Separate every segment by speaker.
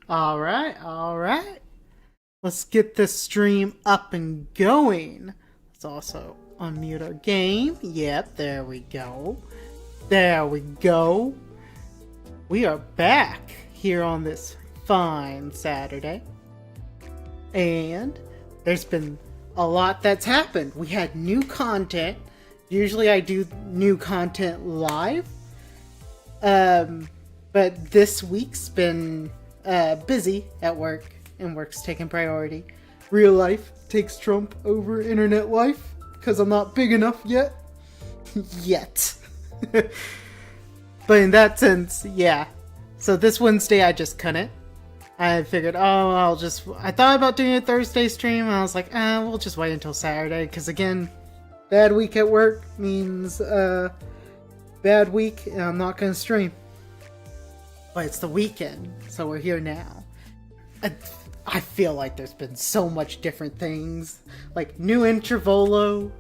Speaker 1: Alright. Let's get this stream up and going. Let's also unmute our game. Yep, there we go. There we go. We are back here on this fine Saturday. And there's been a lot that's happened. We had new content. Usually I do new content live. But this week's been busy at work, and work's taking priority. Real life takes trump over internet life, because I'm not big enough yet. Yet. But in that sense, yeah. So this Wednesday I just couldn't. I figured, I thought about doing a Thursday stream, and I was like, we'll just wait until Saturday, because again, bad week at work means, bad week, and I'm not gonna stream. But it's the weekend, so we're here now. I feel like there's been so much different things. Like, new Intervallo,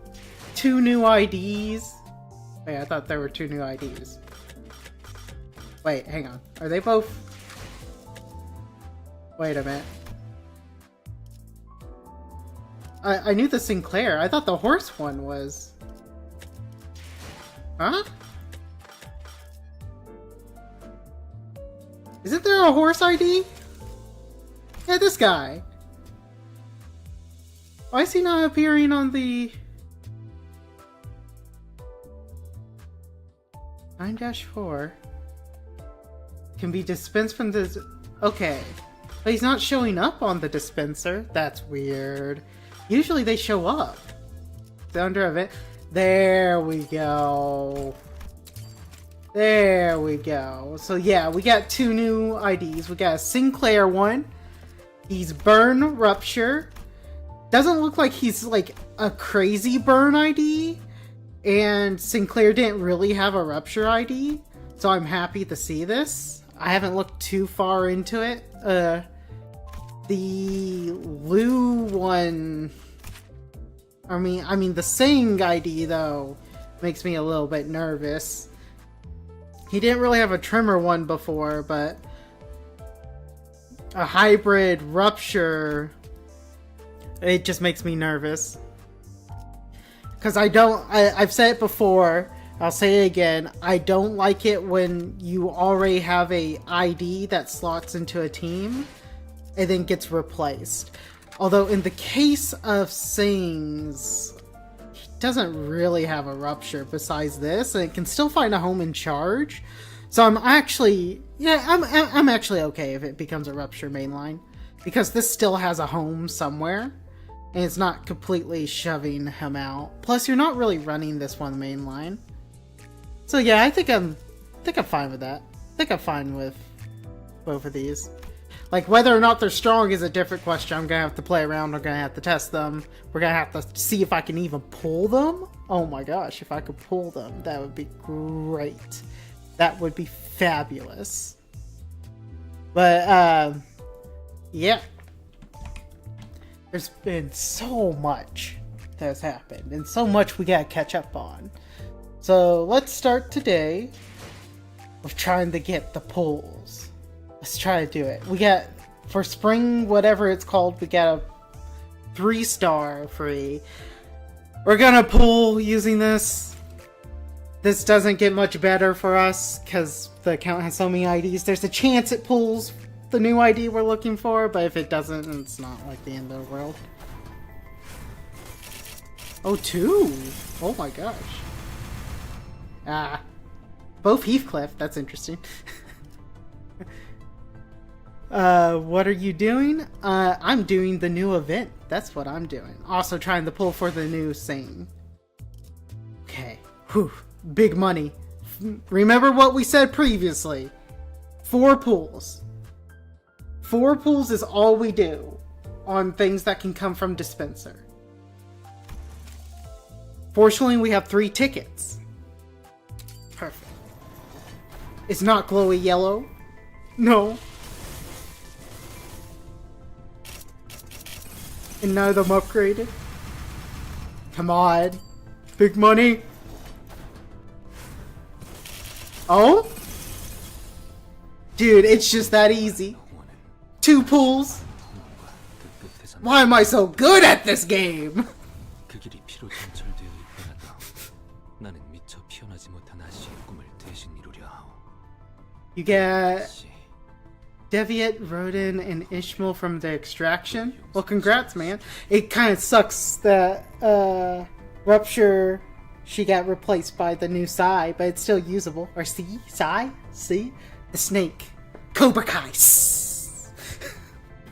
Speaker 1: 2 new IDs. Wait, I thought there were 2 new IDs. Wait, hang on. Are they both? Wait a minute. I knew the Sinclair. I thought the horse one was... Huh? Isn't there a horse ID? Yeah, this guy. Why is he not appearing on the... 9-4? Can be dispensed from this... Okay. But he's not showing up on the dispenser. That's weird. Usually they show up. It's under event. There we go. There we go. So yeah, we got 2 new IDs. We got a Sinclair one. He's Burn Rupture. Doesn't look like he's like a crazy burn ID. And Sinclair didn't really have a Rupture ID. So I'm happy to see this. I haven't looked too far into it. The Lou one... I mean the Sing ID though makes me a little bit nervous. He didn't really have a Tremor one before, but a hybrid Rupture, it just makes me nervous. Because I've said it before, I'll say it again, I don't like it when you already have a ID that slots into a team and then gets replaced. Although in the case of Sings, he doesn't really have a Rupture besides this, and it can still find a home in charge. So I'm actually okay if it becomes a Rupture mainline, because this still has a home somewhere, and it's not completely shoving him out. Plus, you're not really running this one mainline. So yeah, I think I'm fine with that. I think I'm fine with both of these. Like, whether or not they're strong is a different question. I'm gonna have to play around. I'm gonna have to test them. We're gonna have to see if I can even pull them. Oh my gosh, if I could pull them, that would be great. That would be fabulous. But, yeah. There's been so much that has happened, and so much we gotta catch up on. So, let's start today with trying to get the pulls. Let's try to do it. We got, for spring, whatever it's called, we got a 3-star free. We're gonna pull using this. This doesn't get much better for us, because the account has so many IDs. There's a chance it pulls the new ID we're looking for, but if it doesn't, it's not like the end of the world. Oh, 2! Oh my gosh. Both Heathcliff, that's interesting. What are you doing? I'm doing the new event. That's what I'm doing. Also trying to pull for the new Sing. Okay. Whew. Big money. Remember what we said previously. 4 pulls. 4 pulls is all we do on things that can come from dispenser. Fortunately, we have 3 tickets. Perfect. It's not glowy yellow. No. And none of them upgraded. Come on. Big money. Oh? Dude, it's just that easy. 2 pulls. Why am I so good at this game?
Speaker 2: 그 길이 피로 점철되어 있다면 나는 미처
Speaker 1: You get Deviate, Rodin, and Ishmael from the extraction. Well, congrats, man. It kind of sucks that Rupture, she got replaced by the new Sai, but it's still usable. Or Sai? The snake. Cobra Kai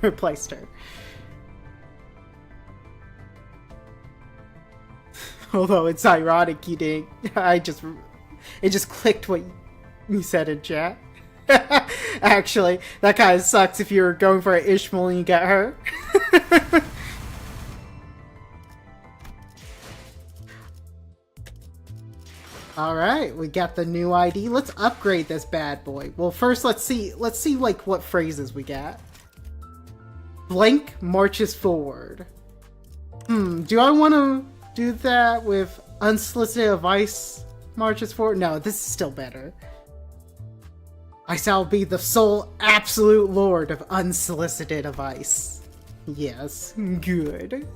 Speaker 1: replaced her. Although it's ironic you didn't. It just clicked what you said in chat. Actually, that kind of sucks if you were going for an Ishmael and you got her. Alright, we got the new ID. Let's upgrade this bad boy. Well, first let's see like what phrases we got. Blank marches forward. Do I want to do that with unsolicited advice marches forward? No, this is still better. I shall be the sole absolute lord of unsolicited advice. Yes, good.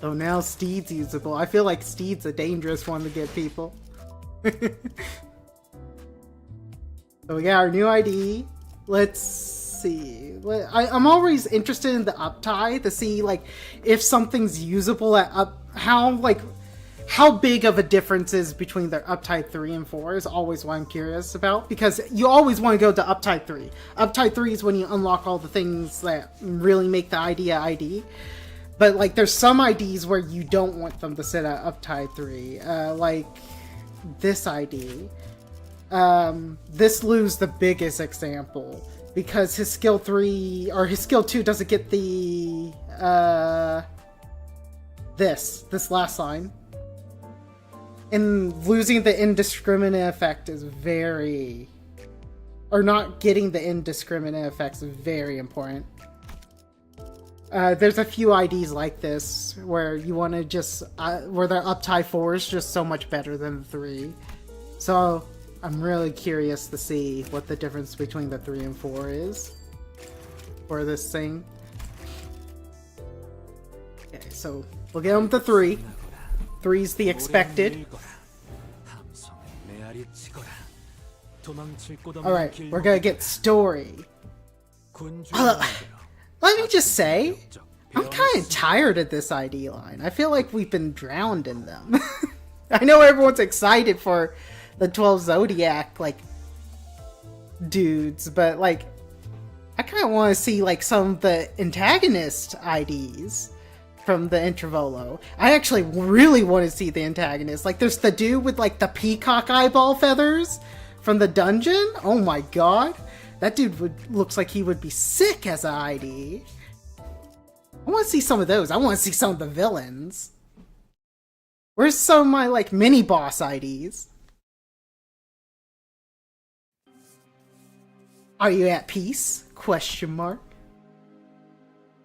Speaker 1: Oh, now Steed's usable. I feel like Steed's a dangerous one to get people. So we got our new ID. Let's see. I'm always interested in the uptie to see like if something's usable at how big of a difference is between their uptie 3 and 4 is always what I'm curious about, because you always want to go to uptie 3. Uptie 3 is when you unlock all the things that really make the ID a ID. But like there's some IDs where you don't want them to sit at uptie 3. Like this ID. This Lou's the biggest example, because his skill 3 or his skill 2 doesn't get the this last line. And losing the indiscriminate effect is very... Or not getting the indiscriminate effects is very important. There's a few IDs like this where you want to just... where their uptie 4 is just so much better than 3. So I'm really curious to see what the difference between the 3 and 4 is for this thing. Okay, so we'll get them to 3. 3's the expected. Alright, we're gonna get story. Let me just say, I'm kind of tired of this ID line. I feel like we've been drowned in them. I know everyone's excited for the 12 Zodiac, like, dudes, but, like, I kind of want to see, like, some of the antagonist IDs from the Intervallo. I actually really want to see the antagonist. Like, there's the dude with, like, the peacock eyeball feathers from the dungeon. Oh my god. That dude looks like he would be sick as an ID. I want to see some of those. I want to see some of the villains. Where's some of my, like, mini-boss IDs? Are you at peace? Question mark.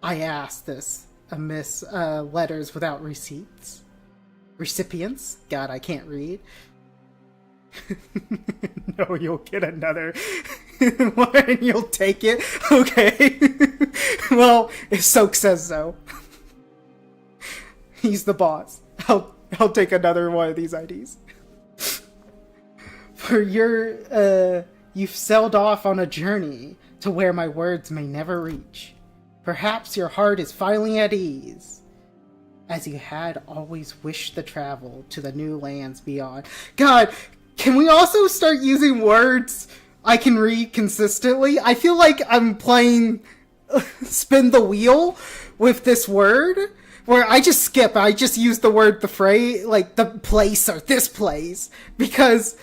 Speaker 1: I asked this amidst letters without receipts. Recipients? God, I can't read. No, you'll get another one and you'll take it. Okay. Well, if Soak says so. He's the boss. I'll take another one of these IDs. For you've sailed off on a journey to where my words may never reach. Perhaps your heart is finally at ease, as you had always wished to travel to the new lands beyond. God, can we also start using words I can read consistently? I feel like I'm playing spin the wheel with this word, where I just skip. I just use the word, the phrase, like the place or this place, because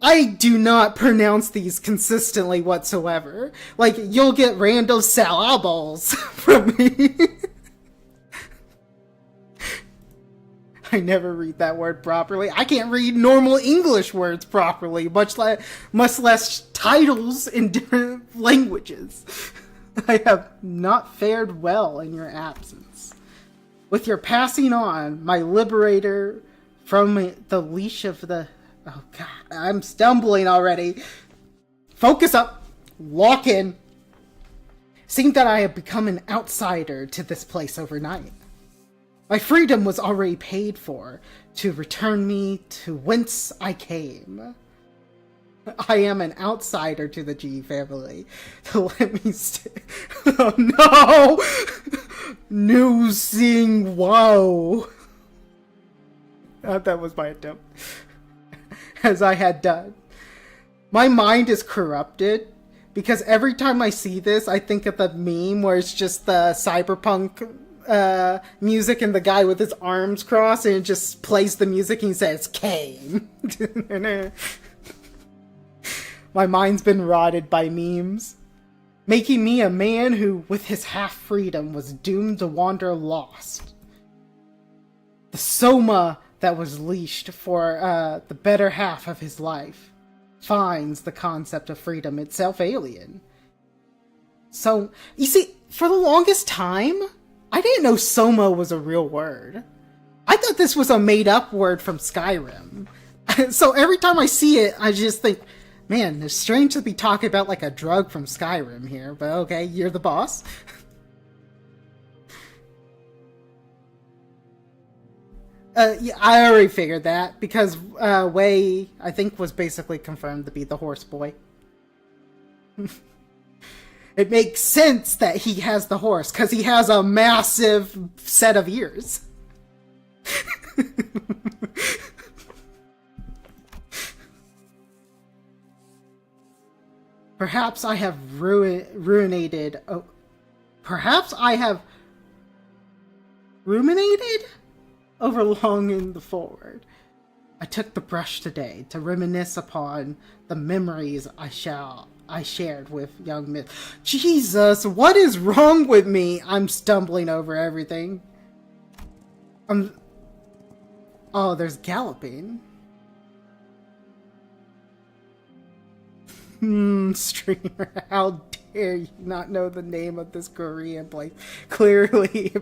Speaker 1: I do not pronounce these consistently whatsoever. Like, you'll get random syllables from me. I never read that word properly. I can't read normal English words properly, much less titles in different languages. I have not fared well in your absence. With your passing on, my liberator from the leash of the... Oh god, I'm stumbling already. Focus up. Lock in. Seemed that I have become an outsider to this place overnight. My freedom was already paid for, to return me to whence I came. I am an outsider to the G family. To let me stay. Oh no! New Sing Wow. That was my attempt. As I had done. My mind is corrupted because every time I see this, I think of the meme where it's just the cyberpunk music and the guy with his arms crossed, and it just plays the music and he says, "Came." My mind's been rotted by memes, making me a man who, with his half-freedom, was doomed to wander lost. The soma that was leashed for the better half of his life finds the concept of freedom itself alien. So, you see, for the longest time, I didn't know soma was a real word. I thought this was a made-up word from Skyrim. So every time I see it, I just think, man, it's strange to be talking about like a drug from Skyrim here, but okay, you're the boss. Yeah, I already figured that, because Wei, I think, was basically confirmed to be the horse boy. It makes sense that he has the horse, because he has a massive set of ears. Perhaps I have ruminated... Oh, perhaps I have ruminated over long in the forward. I took the brush today to reminisce upon the memories I shared with young Miss. Jesus, what is wrong with me? I'm stumbling over everything. Oh, there's galloping. Streamer, how dare you not know the name of this Korean place? Clearly,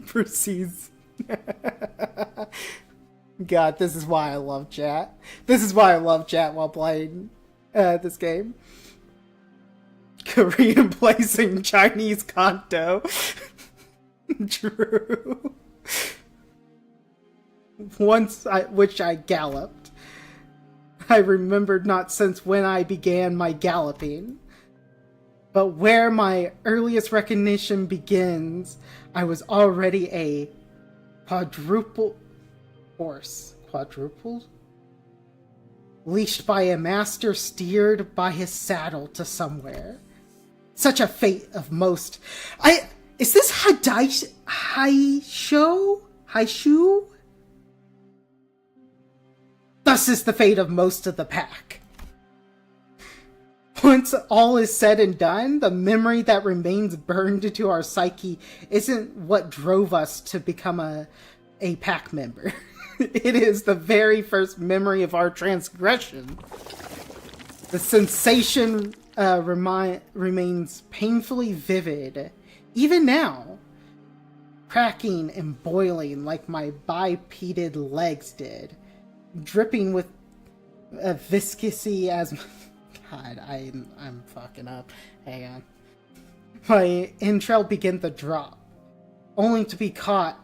Speaker 1: proceeds. God, this is why I love chat. This is why I love chat while playing this game. Korean placing Chinese Kanto. True. Which I galloped. I remembered not since when I began my galloping. But where my earliest recognition begins, I was already a quadruple horse. Quadruple? Leashed by a master, steered by his saddle to somewhere. Such a fate of most. Is this Haishu? Thus is the fate of most of the pack. Once all is said and done, the memory that remains burned into our psyche isn't what drove us to become a pack member. It is the very first memory of our transgression. The sensation remains painfully vivid, even now, cracking and boiling like my bipeded legs did, dripping with viscosity as... God, I'm fucking up. Hang on. My entrail began to drop, only to be caught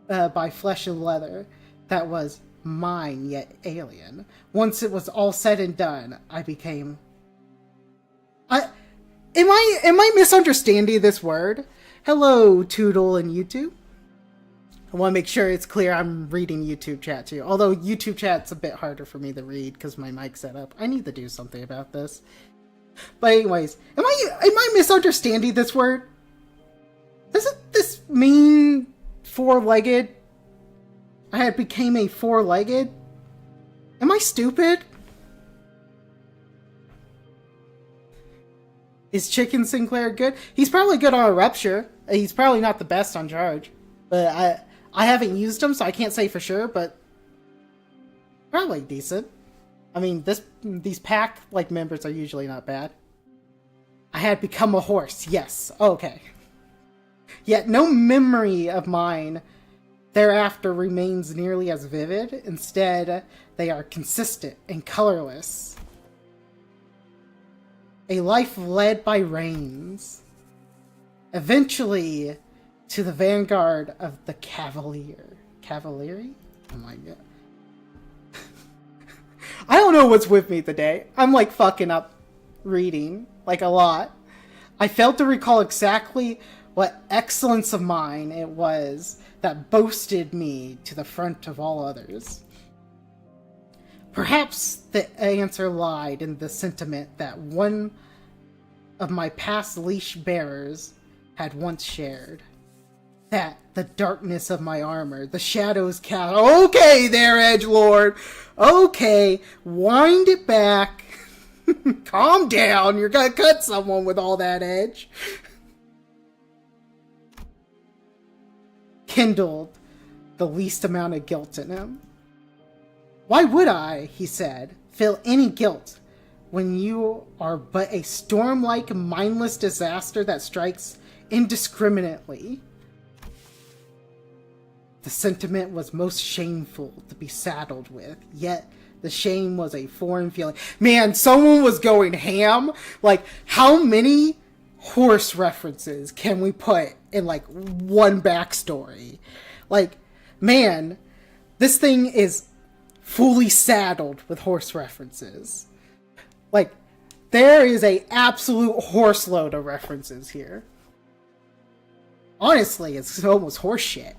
Speaker 1: by flesh and leather that was mine yet alien. Once it was all said and done, I became... Am I misunderstanding this word? Hello, Toodle and YouTube. I want to make sure it's clear I'm reading YouTube chat too. Although YouTube chat's a bit harder for me to read because my mic's set up. I need to do something about this. But anyways, am I misunderstanding this word? Doesn't this mean four-legged? I had became a four-legged? Am I stupid? Is Chicken Sinclair good? He's probably good on a rupture. He's probably not the best on charge. But I haven't used him, so I can't say for sure, but probably decent. I mean, these pack members are usually not bad. I had become a horse, yes, okay. Yet no memory of mine thereafter remains nearly as vivid. Instead, they are consistent and colorless. A life led by reins. Eventually, to the vanguard of the Cavalry? Oh my god. I don't know what's with me today. I'm like fucking up reading, like a lot. I failed to recall exactly what excellence of mine it was that boasted me to the front of all others. Perhaps the answer lied in the sentiment that one of my past leash bearers had once shared. That the darkness of my armor, the shadows cast. Okay there, Edgelord. Okay, wind it back. Calm down. You're gonna cut someone with all that edge. Kindled the least amount of guilt in him. Why would I, he said, feel any guilt when you are but a storm-like, mindless disaster that strikes indiscriminately? The sentiment was most shameful to be saddled with, yet the shame was a foreign feeling. Man, someone was going ham. Like, how many horse references can we put in, like, one backstory? Like, man, this thing is fully saddled with horse references. Like, there is a absolute horse load of references here. Honestly, it's almost horse shit.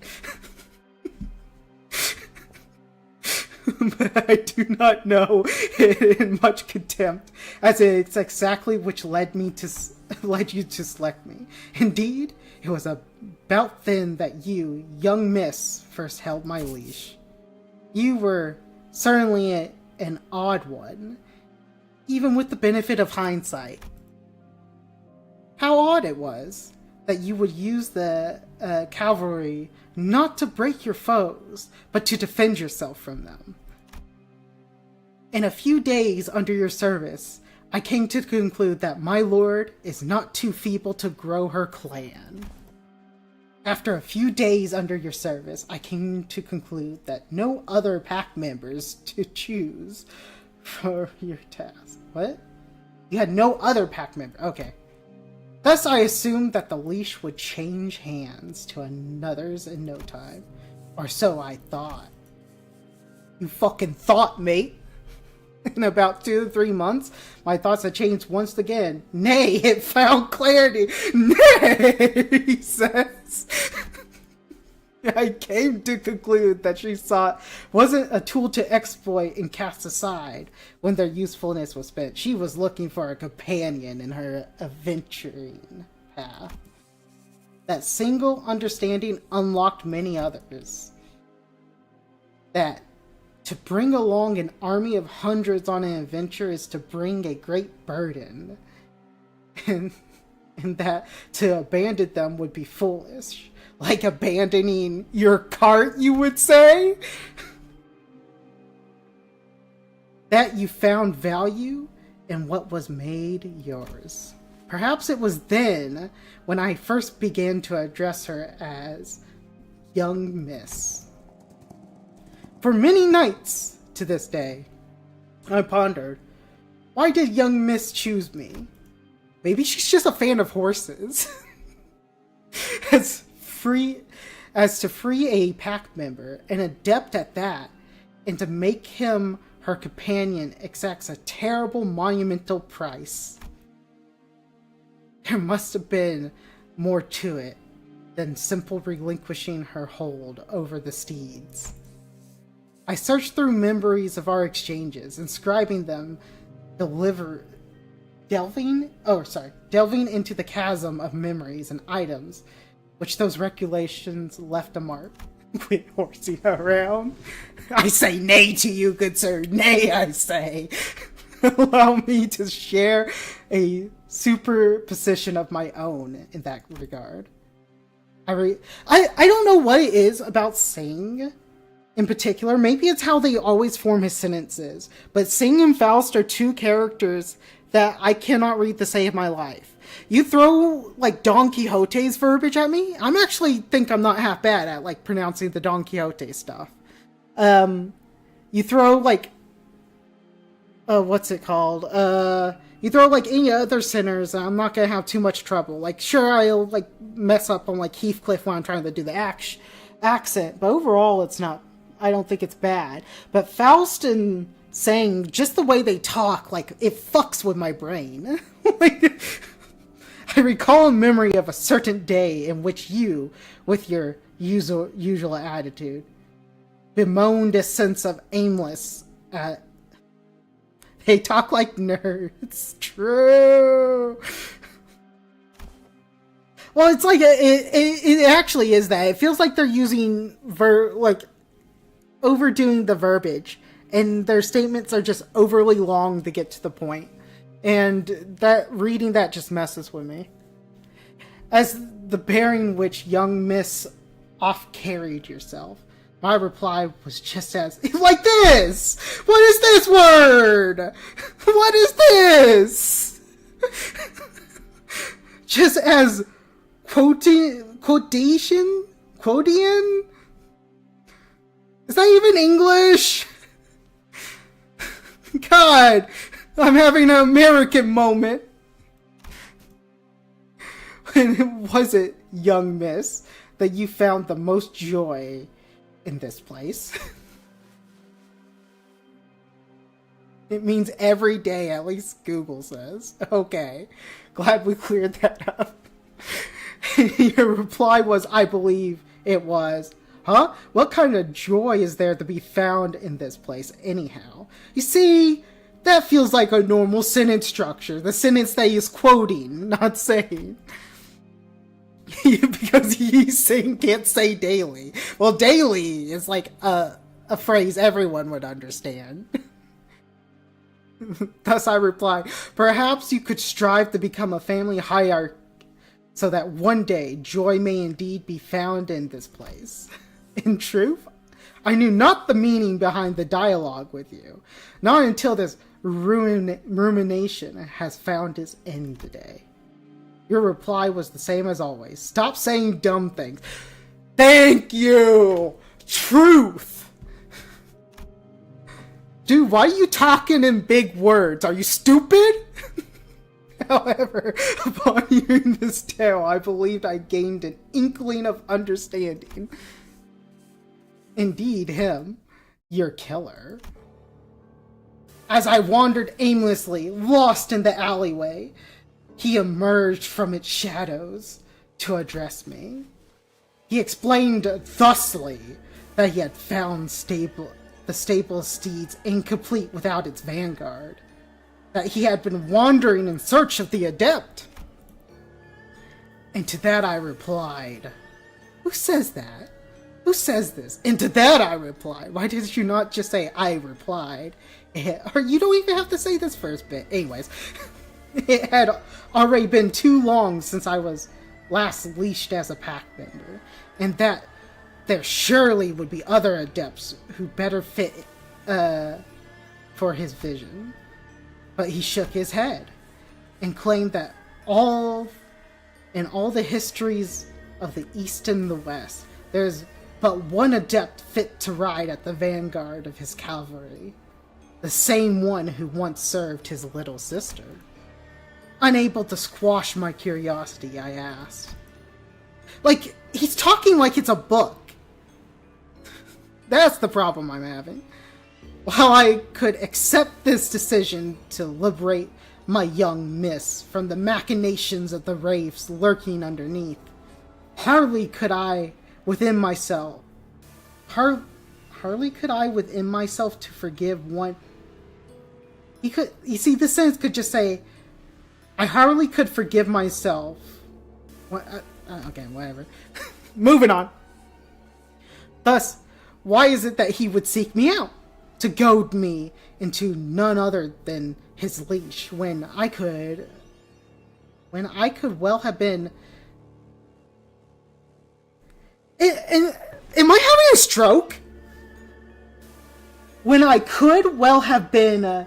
Speaker 1: But I do not know in much contempt, as it's exactly which led you to select me. Indeed, it was about then that you, young miss, first held my leash. You were certainly an odd one, even with the benefit of hindsight. How odd it was that you would use the cavalry not to break your foes, but to defend yourself from them. In a few days under your service, I came to conclude that my lord is not too feeble to grow her clan. After a few days under your service, I came to conclude that no other pack members to choose for your task. What? You had no other pack member. Okay. Thus, I assumed that the leash would change hands to another's in no time. Or so I thought. You fucking thought, mate. In about 2 to 3 months, my thoughts had changed once again. Nay, it found clarity. Nay, he says. I came to conclude that she sought wasn't a tool to exploit and cast aside when their usefulness was spent. She was looking for a companion in her adventuring path. That single understanding unlocked many others. That to bring along an army of hundreds on an adventure is to bring a great burden. And that to abandon them would be foolish. Like abandoning your cart, you would say? That you found value in what was made yours. Perhaps it was then when I first began to address her as young miss. For many nights to this day, I pondered, why did young miss choose me? Maybe she's just a fan of horses. As to free a pack member, an adept at that, and to make him her companion exacts a terrible monumental price. There must have been more to it than simple relinquishing her hold over the steeds. I searched through memories of our exchanges, inscribing them, delving into the chasm of memories and items which those regulations left a mark. Quit horsing around. I say nay to you, good sir. Nay, I say. Allow me to share a superposition of my own in that regard. I don't know what it is about Sing in particular. Maybe it's how they always form his sentences. But Sing and Faust are two characters that I cannot read to save my life. You throw, like, Don Quixote's verbiage at me, I'm actually think I'm not half bad at, like, pronouncing the Don Quixote stuff. You throw, like, what's it called? You throw like any other sinners, and I'm not gonna have too much trouble. Like, sure, I'll like mess up on like Heathcliff when I'm trying to do the accent, but overall, it's not. I don't think it's bad. But Faust and saying just the way they talk, like it fucks with my brain. Like, I recall a memory of a certain day in which you, with your usual attitude, bemoaned a sense of aimless. They talk like nerds. True. Well, it's like it actually is that. It feels like they're using like overdoing the verbiage, and their statements are just overly long to get to the point. And that reading that just messes with me. As the bearing which young Miss oft carried yourself, my reply was just as like this. What is this word? What is this? Just as quotation? Quotian? Is that even English? God, I'm having an American moment. When was it, young miss, that you found the most joy in this place? It means every day, at least Google says. Okay, glad we cleared that up. Your reply was, I believe it was, huh? What kind of joy is there to be found in this place, anyhow? You see, that feels like a normal sentence structure. The sentence that he's quoting, not saying. Because he's saying can't say daily. Well, daily is like a phrase everyone would understand. Thus I reply, perhaps you could strive to become a family hierarch so that one day joy may indeed be found in this place. In truth, I knew not the meaning behind the dialogue with you, not until this rumination has found its end today. Your reply was the same as always. Stop saying dumb things. Thank you! Truth! Dude, why are you talking in big words? Are you stupid? However, upon hearing this tale, I believed I gained an inkling of understanding. Indeed, him, your killer. As I wandered aimlessly, lost in the alleyway, he emerged from its shadows to address me. He explained thusly that he had found the stable steeds incomplete without its vanguard, that he had been wandering in search of the adept. And to that I replied, who says that? Who says this? And to that I replied, why did you not just say I replied? Or you don't even have to say this first bit. Anyways, it had already been too long since I was last leashed as a packbender, and that there surely would be other adepts who better fit for his vision. But he shook his head and claimed that in all the histories of the East and the West, there's but one adept fit to ride at the vanguard of his cavalry, the same one who once served his little sister. Unable to squash my curiosity, I asked. Like, he's talking like it's a book. That's the problem I'm having. While I could accept this decision to liberate my young miss from the machinations of the wraiths lurking underneath, hardly could I within myself to forgive one. You see, this sentence could just say, I hardly could forgive myself. Okay, whatever. Moving on. Thus, why is it that he would seek me out? To goad me into none other than his leash, when I could well have been... Am I having a stroke? When I could well have been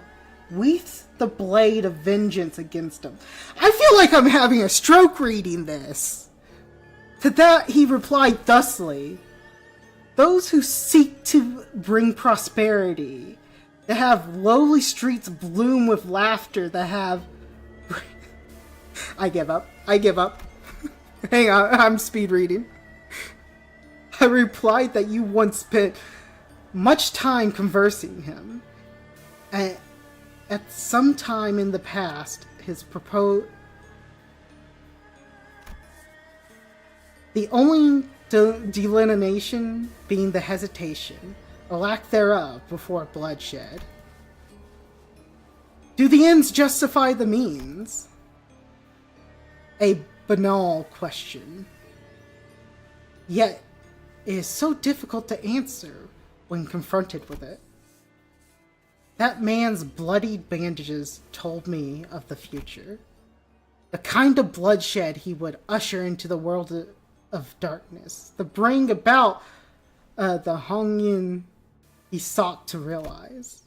Speaker 1: wreathed the blade of vengeance against him. I feel like I'm having a stroke reading this. To that he replied thusly, those who seek to bring prosperity that have lowly streets bloom with laughter, that have... I give up. I give up. Hang on, I'm speed reading. I replied that you once spent much time conversing him. At some time in the past, his proposed... The only delineation being the hesitation, or lack thereof, before bloodshed. Do the ends justify the means? A banal question. Yet, it is so difficult to answer when confronted with it. That man's bloodied bandages told me of the future. The kind of bloodshed he would usher into the world of darkness. The bring about the Hongyin he sought to realize.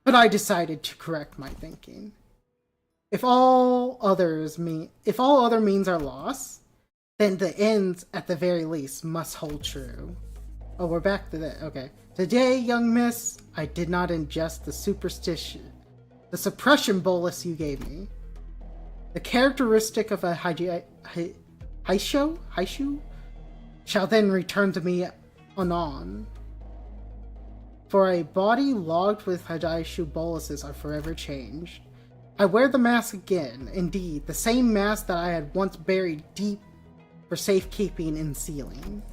Speaker 1: But I decided to correct my thinking. If all other means are lost, then the ends, at the very least, must hold true. Oh, we're back to that. Okay. Today, young miss, I did not ingest the suppression bolus you gave me. The characteristic of a Haishu shall then return to me anon. For a body logged with Haishu boluses are forever changed. I wear the mask again, indeed, the same mask that I had once buried deep for safekeeping and sealing.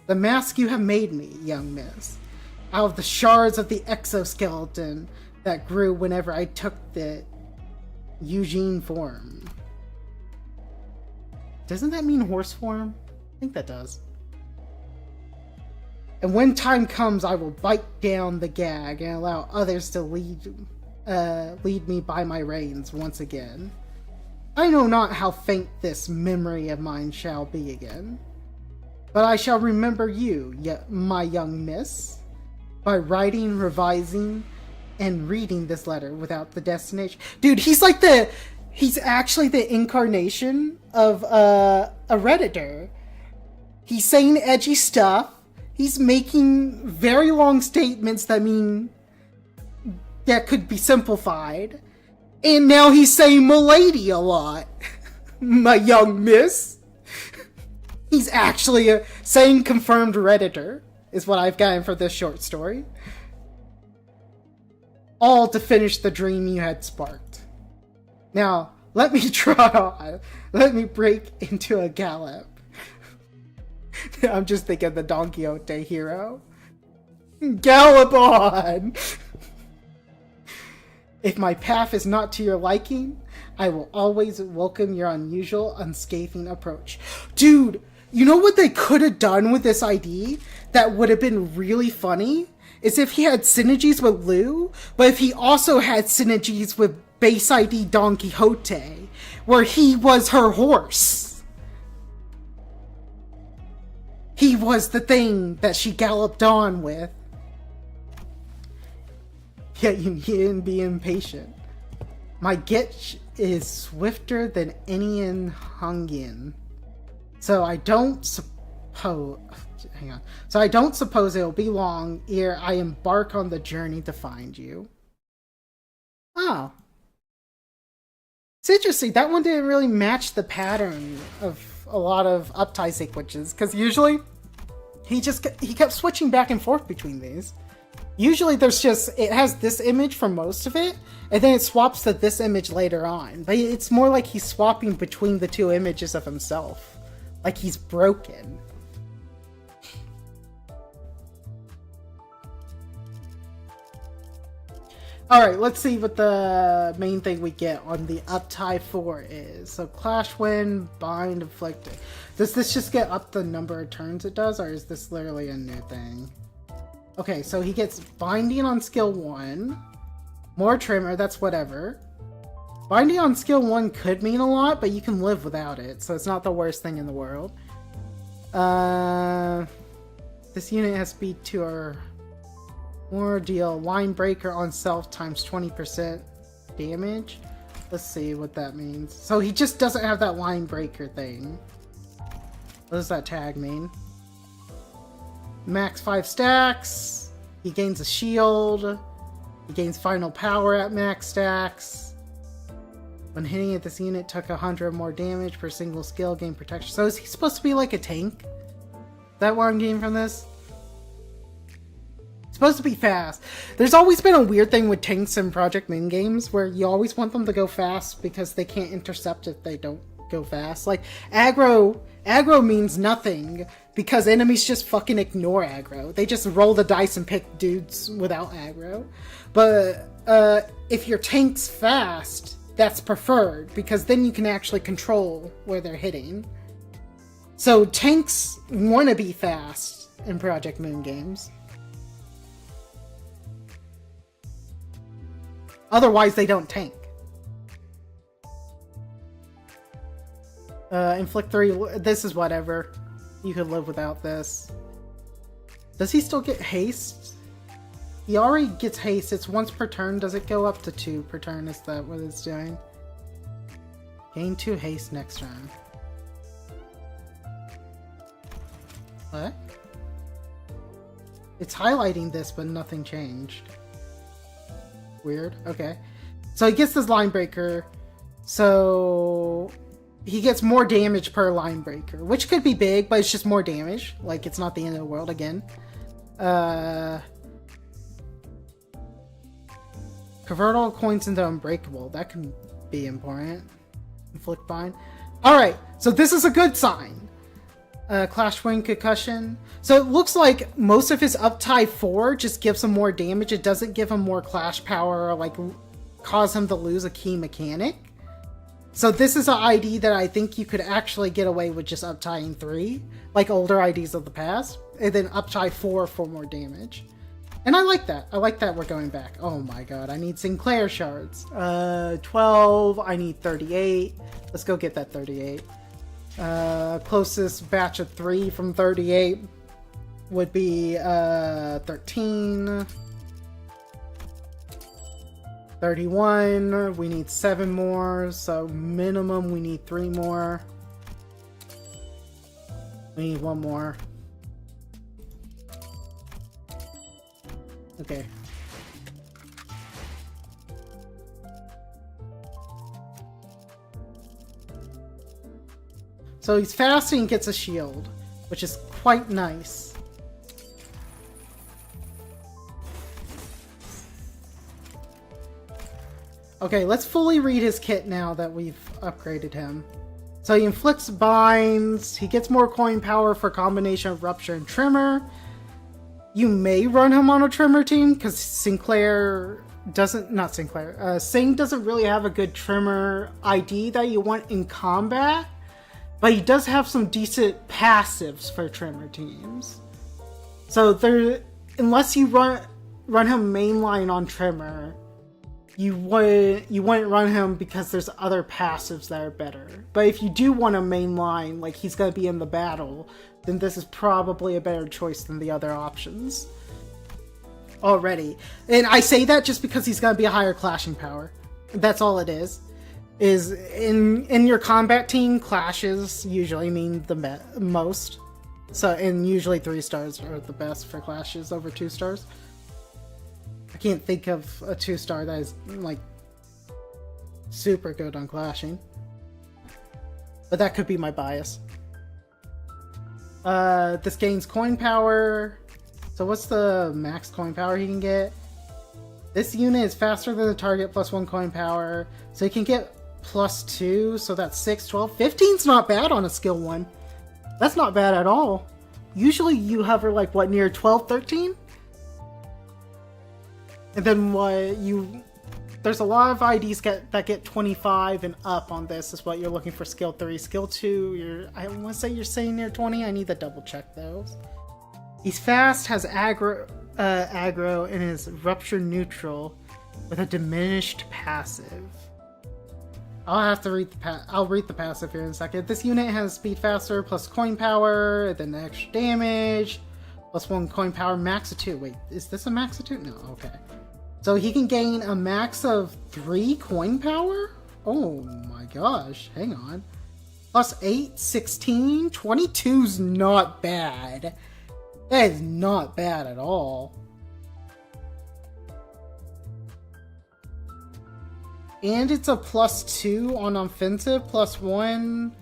Speaker 1: The mask you have made me, young miss, out of the shards of the exoskeleton that grew whenever I took the Eugene form. Doesn't that mean horse form? I think that does. And when time comes, I will bite down the gag and allow others to lead me by my reins once again. I know not how faint this memory of mine shall be again, but I shall remember you, my young miss, by writing, revising, and reading this letter without the destination. Dude, he's actually the incarnation of a Redditor. He's saying edgy stuff. He's making very long statements that could be simplified. And now he's saying "milady" a lot. My young miss. He's actually saying confirmed Redditor, is what I've gotten for this short story. All to finish the dream you had sparked. Now, let me let me break into a gallop. I'm just thinking the Don Quixote hero. Gallop on! If my path is not to your liking, I will always welcome your unusual, unscathing approach. Dude, you know what they could have done with this ID that would have been really funny? Is if he had synergies with Lou, but if he also had synergies with base ID Don Quixote, where he was her horse. He was the thing that she galloped on with. Yet you needn't be impatient. My get is swifter than any in Hongyin. So I don't suppose it'll be long ere I embark on the journey to find you. Oh. It's interesting. That one didn't really match the pattern of a lot of uptie sequences, because usually he kept switching back and forth between these. Usually it has this image for most of it, and then it swaps to this image later on. But it's more like he's swapping between the two images of himself. Like he's broken. Alright, let's see what the main thing we get on the uptie 4 is. So Clash Win, Bind, Afflicted. Does this just get up the number of turns it does, or is this literally a new thing? Okay, so he gets Binding on skill 1. More Tremor, that's whatever. Binding on skill 1 could mean a lot, but you can live without it, so it's not the worst thing in the world. This unit has speed 2 or more. Deal Line Breaker on self times 20% damage. Let's see what that means. So he just doesn't have that Line Breaker thing. What does that tag mean? Max 5 stacks. He gains a shield. He gains final power at max stacks. When hitting at this unit, took 100 more damage per single skill, gain protection. So is he supposed to be like a tank? Is that what I'm getting from this? It's supposed to be fast. There's always been a weird thing with tanks in Project Moon games where you always want them to go fast because they can't intercept if they don't go fast. Like, aggro means nothing because enemies just fucking ignore aggro. They just roll the dice and pick dudes without aggro. But if your tank's fast, that's preferred because then you can actually control where they're hitting. So tanks want to be fast in Project Moon games. Otherwise, they don't tank. Inflict 3. This is whatever. You could live without this. Does he still get haste? He already gets haste. It's once per turn. Does it go up to 2 per turn? Is that what it's doing? Gain 2 haste next turn. What? It's highlighting this, but nothing changed. Weird. Okay. So he gets this line breaker. So he gets more damage per line breaker, which could be big, but it's just more damage. Like, it's not the end of the world again. Convert all coins into unbreakable. That can be important. Inflict bind. Alright, so this is a good sign. Clash Wing Concussion. So it looks like most of his uptie 4 just gives him more damage. It doesn't give him more clash power or like cause him to lose a key mechanic. So this is an ID that I think you could actually get away with just uptying 3, like older IDs of the past, and then uptie 4 for more damage. And I like that. I like that we're going back. Oh my god, I need Sinclair shards. 12, I need 38. Let's go get that 38. Closest batch of 3 from 38 would be 13. 31. We need 7 more, so minimum we need 3 more. We need 1 more. Okay. So he's fast and he gets a shield, which is quite nice. Okay, let's fully read his kit now that we've upgraded him. So he inflicts binds, he gets more coin power for a combination of Rupture and Tremor. You may run him on a Tremor team, because Sinclair doesn't, not Sinclair, Sing doesn't really have a good Tremor ID that you want in combat, but he does have some decent passives for Tremor teams. So there, unless you run him mainline on Tremor, you wouldn't run him because there's other passives that are better. But if you do want a mainline, like he's going to be in the battle, then this is probably a better choice than the other options. Already. And I say that just because he's going to be a higher clashing power. That's all it is. Is in your combat team, clashes usually mean the most. So, and usually 3 stars are the best for clashes over 2 stars. I can't think of a 2-star that is, like, super good on clashing. But that could be my bias. This gains coin power. So what's the max coin power he can get? This unit is faster than the target, plus 1 coin power. So he can get plus 2, so that's 6, 12. 15's not bad on a skill 1. That's not bad at all. Usually you hover, like, what, near 12, 13? And then there's a lot of IDs that get 25 and up on this is what you're looking for skill 3. Skill 2, I want to say you're saying near 20. I need to double check those. He's fast, has aggro, and is rupture neutral with a diminished passive. I'll have to read I'll read the passive here in a second. This unit has speed faster plus coin power, then extra damage, plus 1 coin power, max of 2. Wait, is this a max of 2? No, okay. So he can gain a max of 3 coin power? Oh my gosh, hang on. Plus 8, 16, 22's not bad. That is not bad at all. And it's a +2 on offensive, +1,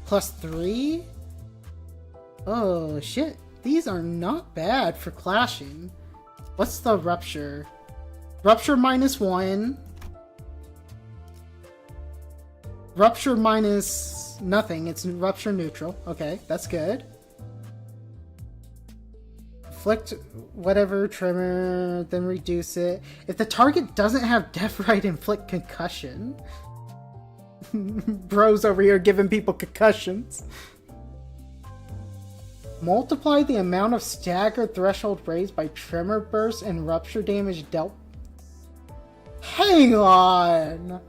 Speaker 1: +3. Oh shit, these are not bad for clashing. What's the rupture? Rupture -1. Rupture minus nothing, it's rupture neutral. Okay, that's good. Inflict whatever tremor, then reduce it. If the target doesn't have death right, inflict concussion. Bros over here giving people concussions. Multiply the amount of stagger threshold raised by tremor burst and rupture damage dealt. Hang on!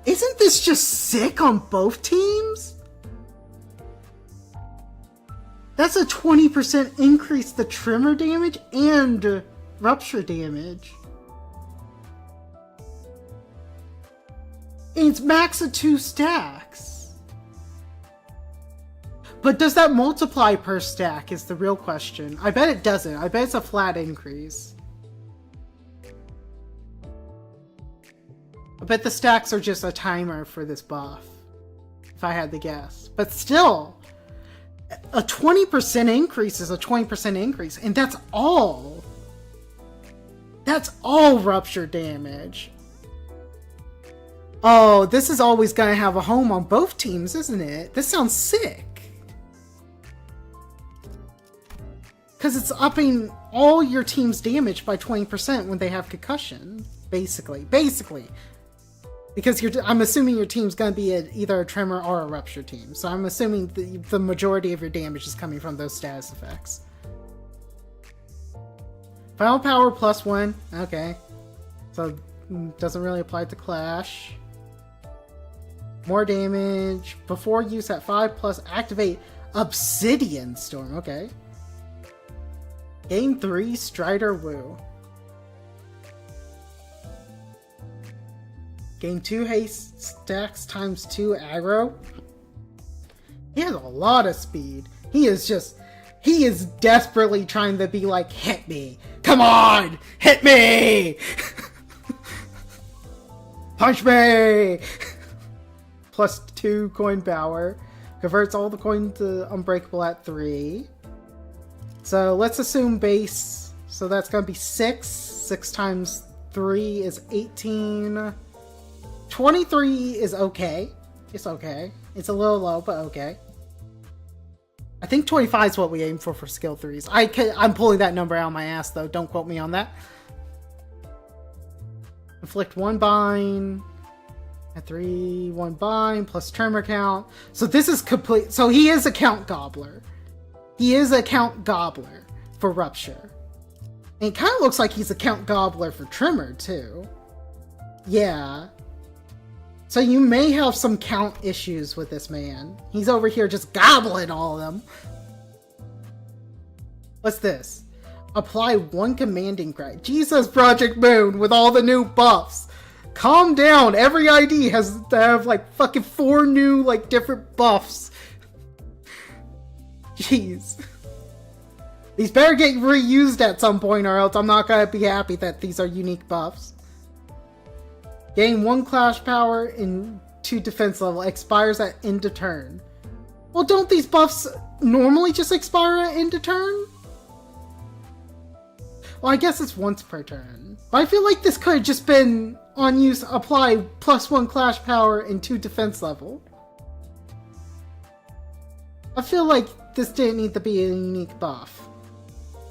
Speaker 1: Isn't this just sick on both teams? That's a 20% increase the tremor damage and rupture damage. And it's max at 2 stacks. But does that multiply per stack is the real question. I bet it doesn't. I bet it's a flat increase. I bet the stacks are just a timer for this buff. If I had to guess. But still, a 20% increase is a 20% increase. And that's all. That's all rupture damage. Oh, this is always going to have a home on both teams, isn't it? This sounds sick. Because it's upping all your team's damage by 20% when they have concussion. Basically. Because I'm assuming your team's going to be either a tremor or a rupture team. So I'm assuming the majority of your damage is coming from those status effects. Final power +1. Okay. So doesn't really apply to Clash. More damage. Before use at 5+. Activate Obsidian Storm. Okay. Gain 3 Strider Woo. Gain 2 haste stacks times 2 aggro. He has a lot of speed. He is desperately trying to be like, hit me. Come on! Hit me! Punch me! +2 coin power. Converts all the coins to unbreakable at 3. So let's assume base. So that's going to be 6. 6 times 3 is 18. 23 is okay. It's okay. It's a little low, but okay. I think 25 is what we aim for skill 3s. I'm pulling that number out of my ass, though. Don't quote me on that. Inflict 1 bind. At 3, 1 bind, plus tremor count. So this is complete. So he is a count gobbler. He is a count gobbler for rupture. And it kind of looks like he's a count gobbler for tremor, too. Yeah. So you may have some count issues with this man. He's over here just gobbling all of them. What's this? Apply 1 commanding crack. Jesus, Project Moon, with all the new buffs. Calm down. Every ID has to have like fucking 4 new like different buffs. Jeez. These better get reused at some point or else I'm not gonna be happy that these are unique buffs. Gain 1 clash power in 2 defense level. Expires at end of turn. Well, don't these buffs normally just expire at end of turn? Well, I guess it's once per turn. But I feel like this could have just been on use, apply +1 clash power in 2 defense level. I feel like this didn't need to be a unique buff.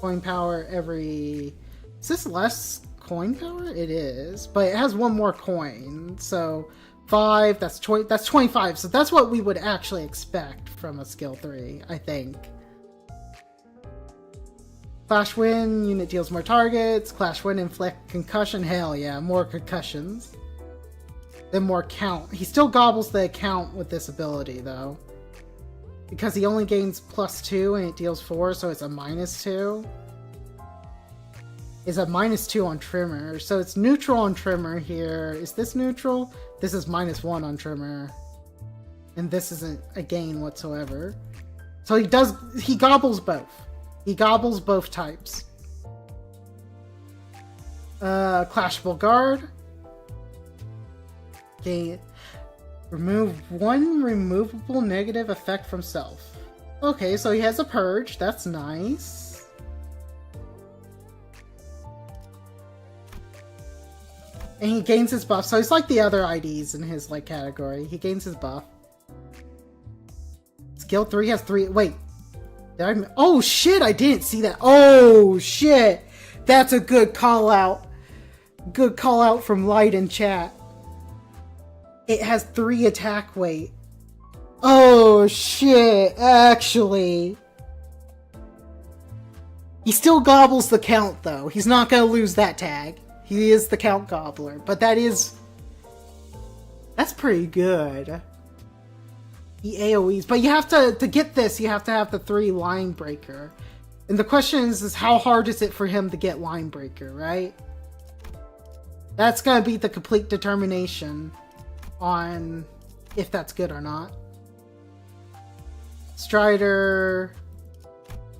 Speaker 1: Coin power every... Is this less coin power? It is, but it has 1 more coin. So 5, that's 25. So that's what we would actually expect from a skill 3, I think. Clash Wind, unit deals more targets. Clash Wind, inflict concussion. Hell yeah, more concussions. Then more count. He still gobbles the account with this ability, though. Because he only gains +2 and it deals 4, so it's a -2. It's a -2 on Tremor. So it's neutral on Tremor here. Is this neutral? This is -1 on Tremor. And this isn't a gain whatsoever. So he gobbles both. He gobbles both types. Clashable Guard. Gain. Remove one removable negative effect from self. Okay, so he has a purge. That's nice. And he gains his buff. So he's like the other IDs in his like category. He gains his buff. Skill 3 has 3. Wait. Did I... Oh shit, I didn't see that. Oh shit. That's a good call out. Good call out from Light in chat. It has 3 attack weight. Oh shit, actually. He still gobbles the count though. He's not gonna lose that tag. He is the count gobbler. But that's pretty good. He AoEs. But you have to get this, you have to have the 3 line breaker. And the question is how hard is it for him to get line breaker, right? That's gonna be the complete determination on if that's good or not. Strider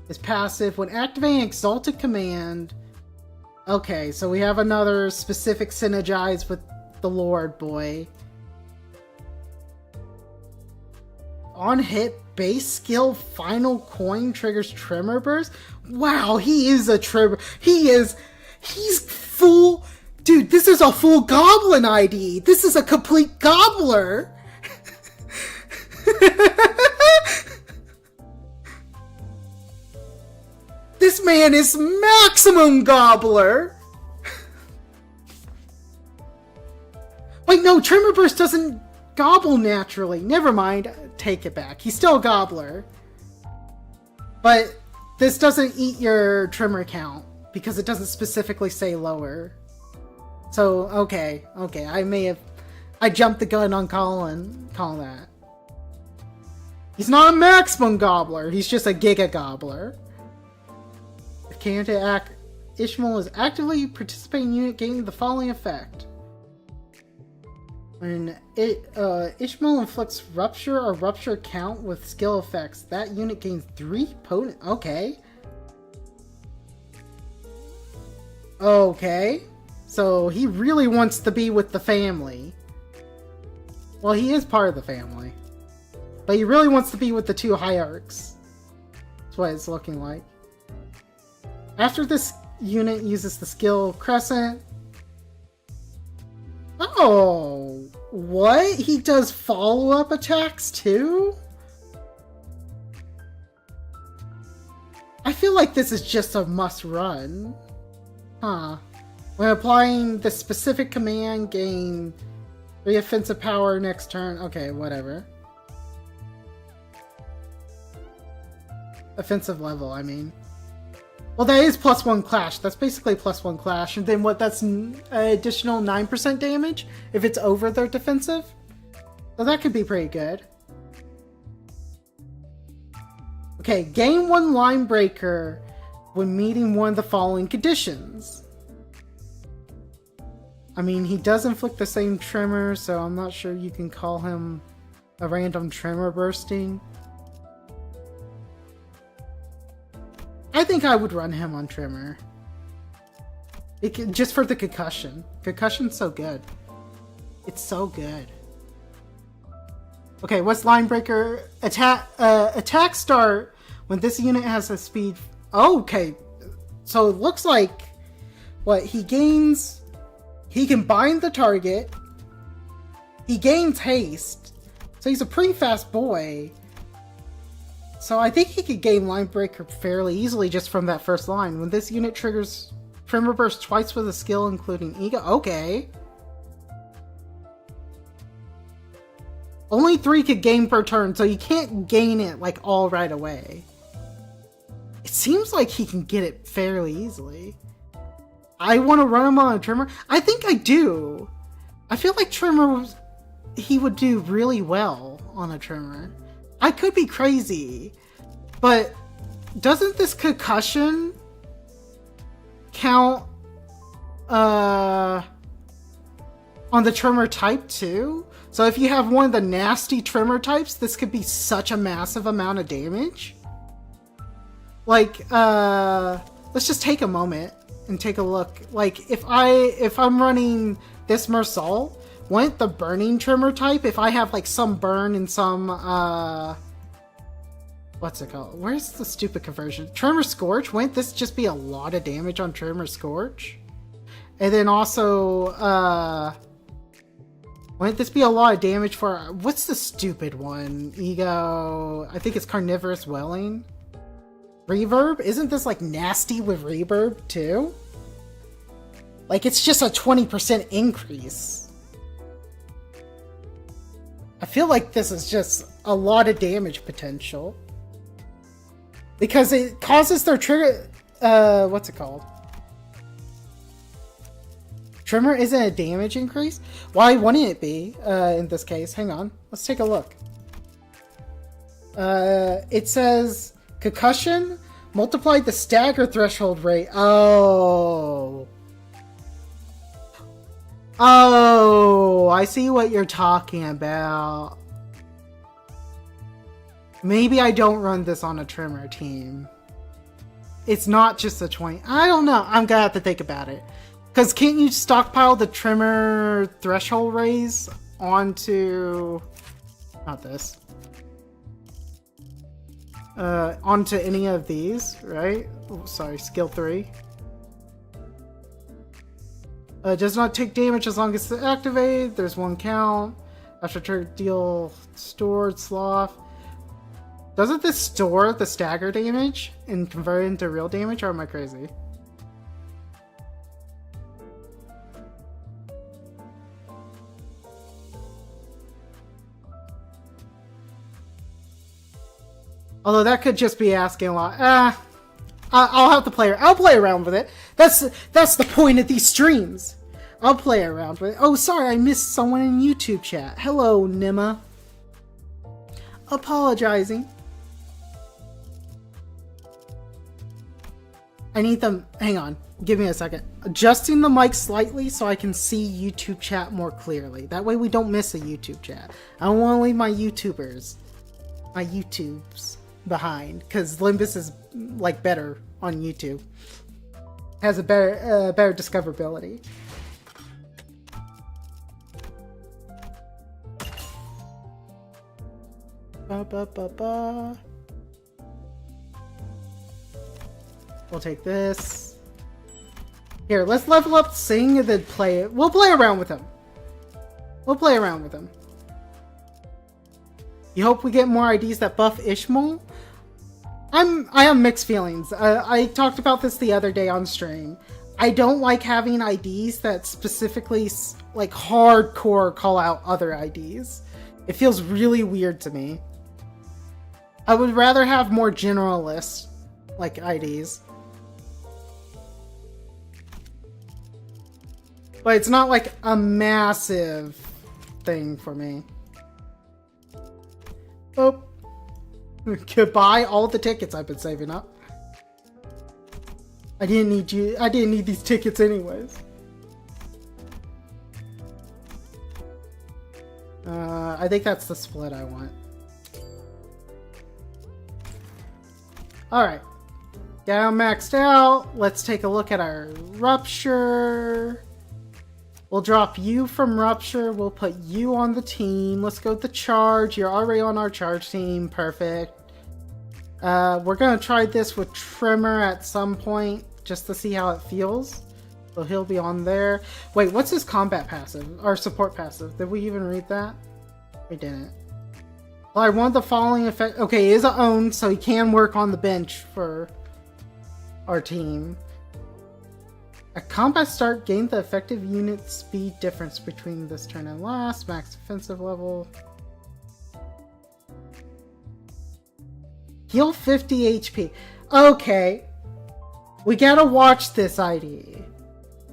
Speaker 1: is passive. When activating Exalted Command... Okay, so we have another specific synergize with the Lord Boy. On hit, base skill final coin triggers Tremor Burst? Wow, he is a Tremor... He's full... Dude, this is a full Goblin ID! This is a complete Gobbler! This man is maximum Gobbler! Wait, no, Tremor Burst doesn't gobble naturally. Never mind, take it back. He's still a Gobbler. But this doesn't eat your Tremor count, because it doesn't specifically say lower. So, okay, I jumped the gun on calling that. He's not a maximum Gobbler, he's just a Giga Gobbler. If counter-act, Ishmael is actively participating unit gaining the following effect. When Ishmael inflicts Rupture or Rupture count with skill effects, that unit gains 3 potent... Okay. Okay. So he really wants to be with the family. Well, he is part of the family. But he really wants to be with the 2 hierarchs. That's what it's looking like. After this unit uses the skill Crescent... Oh! What? He does follow-up attacks too? I feel like this is just a must-run. Huh. When applying the specific command, gain 3 offensive power next turn. Okay, whatever. Offensive level, I mean. Well, that is +1 clash. That's basically +1 clash. And then what? That's an additional 9% damage if it's over their defensive. So that could be pretty good. Okay, gain 1 line breaker when meeting one of the following conditions. I mean, he does inflict the same tremor, so I'm not sure you can call him a random tremor bursting. I think I would run him on tremor. Just for the concussion. Concussion's so good. It's so good. Okay, what's line breaker? Attack start when this unit has a speed... Oh, okay. So it looks like what he gains... He can bind the target. He gains haste. So he's a pretty fast boy. So I think he could gain line breaker fairly easily just from that first line. When this unit triggers Tremor Burst twice with a skill including Ego. Okay. Only 3 could gain per turn, so you can't gain it like all right away. It seems like he can get it fairly easily. I want to run him on a Tremor. I think I do. I feel like Tremor, he would do really well on a Tremor. I could be crazy, but doesn't this concussion count on the Tremor type too? So if you have one of the nasty Tremor types, this could be such a massive amount of damage. Like, let's just take a moment and take a look. Like, if I'm running this Mersal, wouldn't the burning trimmer type, if I have like some burn and some, what's it called? Where's the stupid conversion? Tremor Scorch, wouldn't this just be a lot of damage on Tremor Scorch? And then also, wouldn't this be a lot of damage for, what's the stupid one? Ego, I think it's Carnivorous Welling. Reverb? Isn't this like nasty with reverb too? Like it's just a 20% increase. I feel like this is just a lot of damage potential. Because it causes their trigger, what's it called? Tremor isn't a damage increase? Why wouldn't it be, in this case? Hang on, let's take a look. It says, concussion, multiplied the stagger threshold rate. Oh, I see what you're talking about. Maybe I don't run this on a Tremor team. It's not just a 20. I don't know. I'm gonna have to think about it. Because can't you stockpile the Tremor threshold raise onto... Not this. Onto any of these, right? Oh, sorry, skill 3. Does not take damage as long as it's activated. There's 1 count. After trigger, deal stored sloth. Doesn't this store the stagger damage and convert it into real damage, or am I crazy? Although that could just be asking a lot. I'll have to play. I'll play around with it. That's the point of these streams. I'll play around with it. Oh, sorry, I missed someone in YouTube chat. Hello, Nima. Apologizing. I need them. Hang on. Give me a second. Adjusting the mic slightly so I can see YouTube chat more clearly. That way we don't miss a YouTube chat. I don't want to leave my YouTubers, my YouTubes behind, because Limbus is like better on YouTube. Has a better discoverability. We'll take this. Here, let's level up Sing and then play it. We'll play around with him. We'll play around with him. You hope we get more IDs that buff Ishmael? I have mixed feelings. I talked about this the other day on stream. I don't like having IDs that specifically, like, hardcore call out other IDs. It feels really weird to me. I would rather have more generalist, like, IDs. But it's not like a massive thing for me. Oh. Goodbye, all the tickets I've been saving up. I didn't need these tickets anyways. I think that's the split I want. Alright. Now maxed out. Let's take a look at our Rupture. We'll drop you from Rupture. We'll put you on the team. Let's go with the Charge. You're already on our Charge team. Perfect. We're going to try this with Tremor at some point, just to see how it feels. So he'll be on there. Wait, what's his combat passive? Or support passive? Did we even read that? We didn't. Well, I want the following effect. Okay, he is a own, so he can work on the bench for our team. At combat start, gain the effective unit speed difference between this turn and last. Max defensive level. Heal 50 HP. Okay. We gotta watch this ID.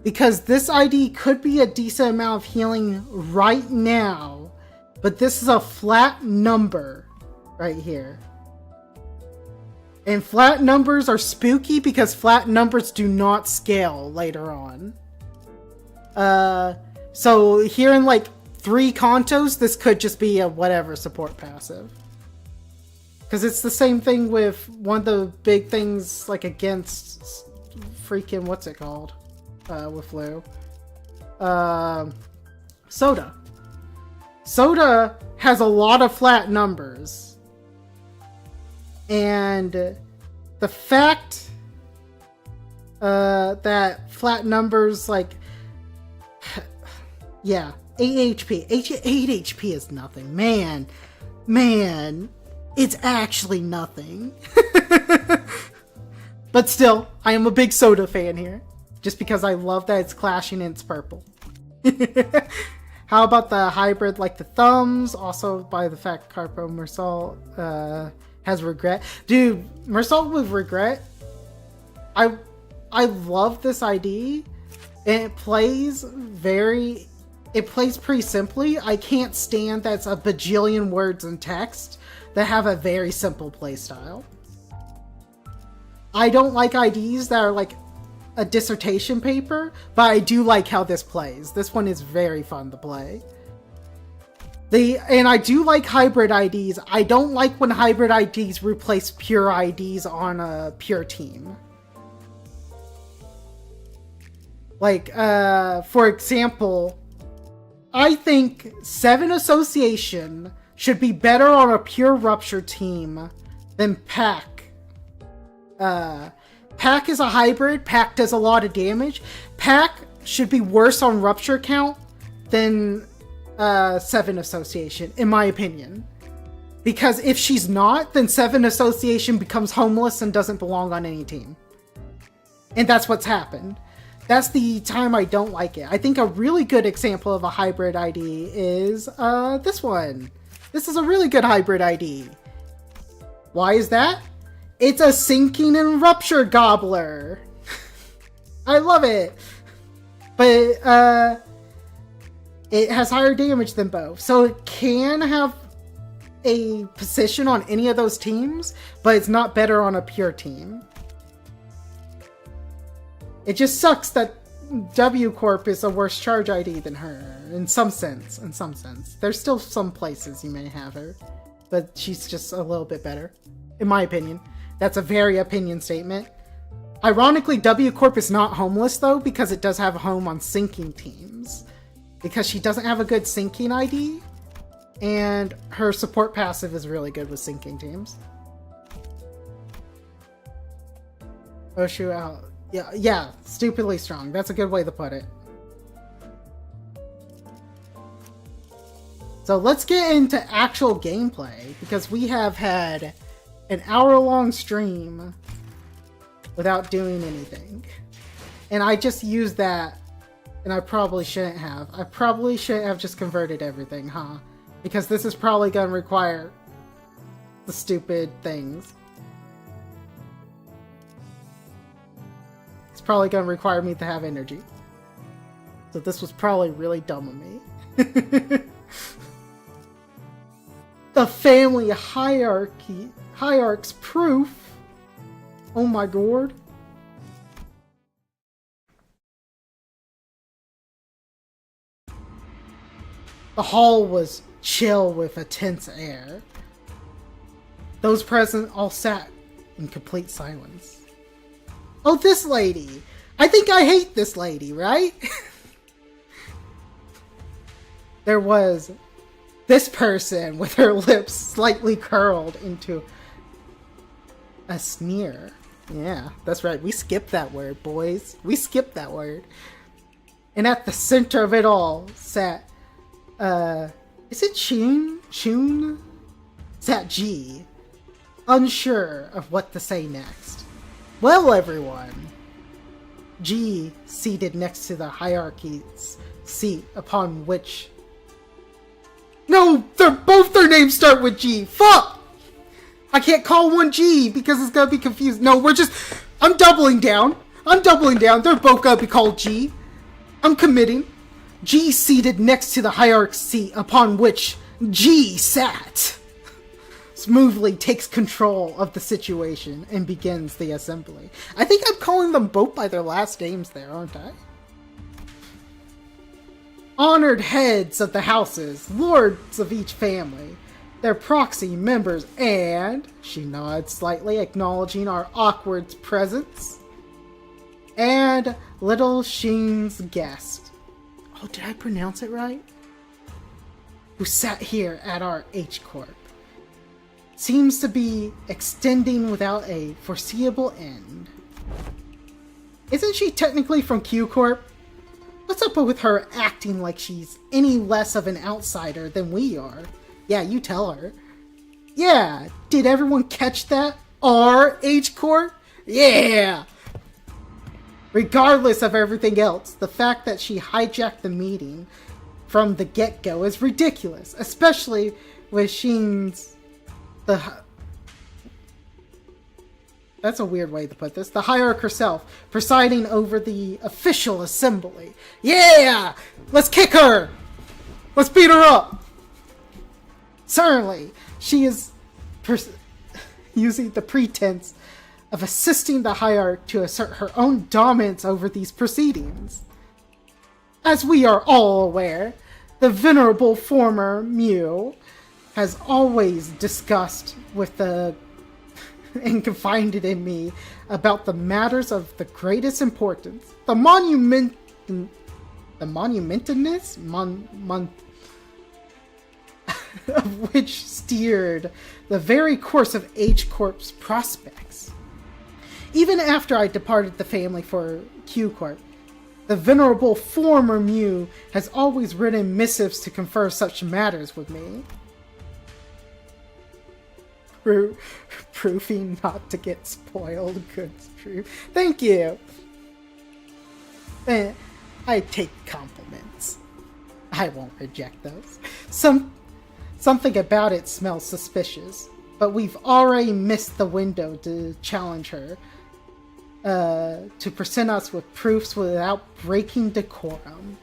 Speaker 1: Because this ID could be a decent amount of healing right now. But this is a flat number right here. And flat numbers are spooky because flat numbers do not scale later on. So here in like 3 contos, this could just be a whatever support passive. Because it's the same thing with one of the big things like against freaking, what's it called? With Lou. Soda. Soda has a lot of flat numbers. And the fact that flat numbers, like, yeah, 8 HP. 8 HP is nothing. Man, it's actually nothing. But still, I am a big Soda fan here. Just because I love that it's clashing and it's purple. How about the hybrid, like the thumbs? Also by the fact Carpo Mersal has regret. Dude, Mersal with regret. I love this ID. And it plays pretty simply. I can't stand that it's a bajillion words and text that have a very simple playstyle. I don't like IDs that are like a dissertation paper, but I do like how this plays. This one is very fun to play. And I do like hybrid IDs. I don't like when hybrid IDs replace pure IDs on a pure team. Like, for example, I think 7 Association should be better on a pure Rupture team than Pack. Pack is a hybrid. Pack does a lot of damage. Pack should be worse on Rupture count than 7 Association, in my opinion. Because if she's not, then 7 Association becomes homeless and doesn't belong on any team. And that's what's happened. That's the time I don't like it. I think a really good example of a hybrid ID is this one. This is a really good hybrid ID. Why is that? It's a Sinking and Rupture Gobbler. I love it. But it has higher damage than both. So it can have a position on any of those teams, but it's not better on a pure team. It just sucks that W Corp is a worse charge ID than her, in some sense. There's still some places you may have her, but she's just a little bit better, in my opinion. That's a very opinion statement. Ironically, W Corp is not homeless, though, because it does have a home on sinking teams. Because she doesn't have a good sinking ID, and her support passive is really good with sinking teams. Oshu out. Yeah, stupidly strong. That's a good way to put it. So let's get into actual gameplay, because we have had an hour-long stream without doing anything. And I just used that, and I probably shouldn't have. I probably shouldn't have just converted everything, huh? Because this is probably going to require the stupid things. It's probably going to require me to have energy. So this was probably really dumb of me. The family hierarch's proof. Oh my god. The hall was chill with a tense air. Those present all sat in complete silence. Oh, this lady! I think I hate this lady, right? There was this person with her lips slightly curled into a sneer. Yeah, that's right. We skipped that word, boys. We skipped that word. And at the center of it all sat, is it Shun? Sat G, unsure of what to say next. Well, everyone. G seated next to the hierarchy's seat upon which... No! Both their names start with G! Fuck! I can't call one G because it's gonna be confused. No, I'm doubling down. They're both gonna be called G. I'm committing. G seated next to the hierarch's seat upon which G sat. Smoothly takes control of the situation and begins the assembly. I think I'm calling them both by their last names there, aren't I? Honored heads of the houses, lords of each family, their proxy members, and... She nods slightly, acknowledging our awkward presence. And little Sheen's guest. Oh, did I pronounce it right? who sat here at our H Corp seems to be extending without a foreseeable end. Isn't she technically from Q Corp? What's up with her acting like she's any less of an outsider than we are? Yeah, you tell her. Yeah, did everyone catch that? Our H Corp? Yeah! Regardless of everything else, the fact that she hijacked the meeting from the get-go is ridiculous, especially with Sheen's... That's a weird way to put this. The hierarch herself, presiding over the official assembly. Yeah! Let's kick her! Let's beat her up! Certainly, she is using the pretense of assisting the hierarch to assert her own dominance over these proceedings. As we are all aware, the venerable former Mew has always discussed with the and confided in me about the matters of the greatest importance. The monumentedness of which steered the very course of H Corp's prospects. Even after I departed the family for Q Corp, the venerable former Mew has always written missives to confer such matters with me. Proofing not to get spoiled. Good proof. Thank you. I take compliments. I won't reject those. Something about it smells suspicious, but we've already missed the window to challenge her, to present us with proofs without breaking decorum.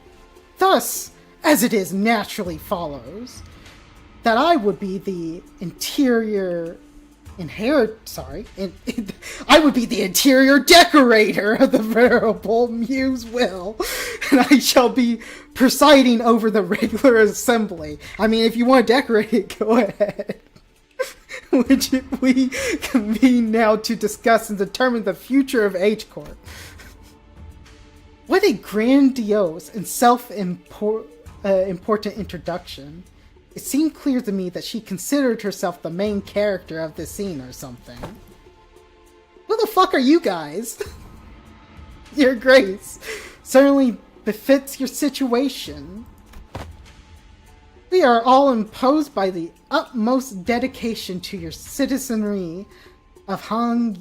Speaker 1: Thus, as it is naturally follows, that I would be the interior decorator of the venerable Mew's will, and I shall be presiding over the regular assembly. I mean, if you want to decorate it, go ahead. Which we convene now to discuss and determine the future of H Corp. What a grandiose and self-important introduction. It seemed clear to me that she considered herself the main character of this scene or something. Who the fuck are you guys? Your Grace certainly befits your situation. We are all imposed by the utmost dedication to your citizenry of Hong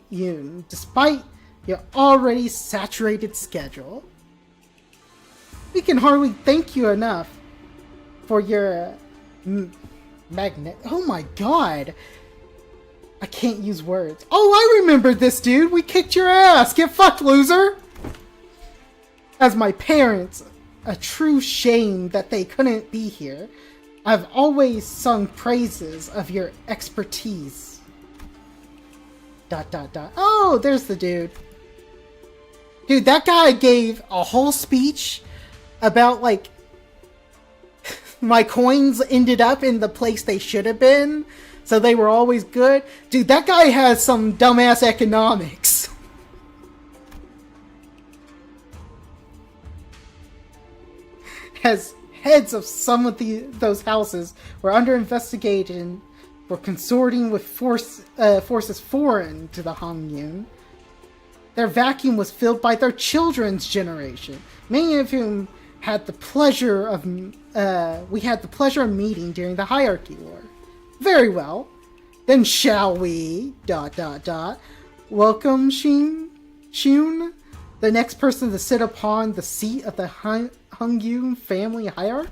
Speaker 1: Yun, despite your already saturated schedule. We can hardly thank you enough for your magnet. Oh my god! I can't use words. Oh, I remember this, dude! We kicked your ass! Get fucked, loser! As my parents, a true shame that they couldn't be here, I've always sung praises of your expertise. ... Oh, there's the dude. Dude, that guy gave a whole speech about, like, my coins ended up in the place they should have been, so they were always good. Dude, that guy has some dumbass economics. As heads of some of those houses were under investigation for consorting with forces foreign to the Hongyun, their vacuum was filled by their children's generation, many of whom had the pleasure of meeting during the Hierarchy War. Very well. Then shall we... ... Welcome, Shun, the next person to sit upon the seat of the Hongyun family hierarch?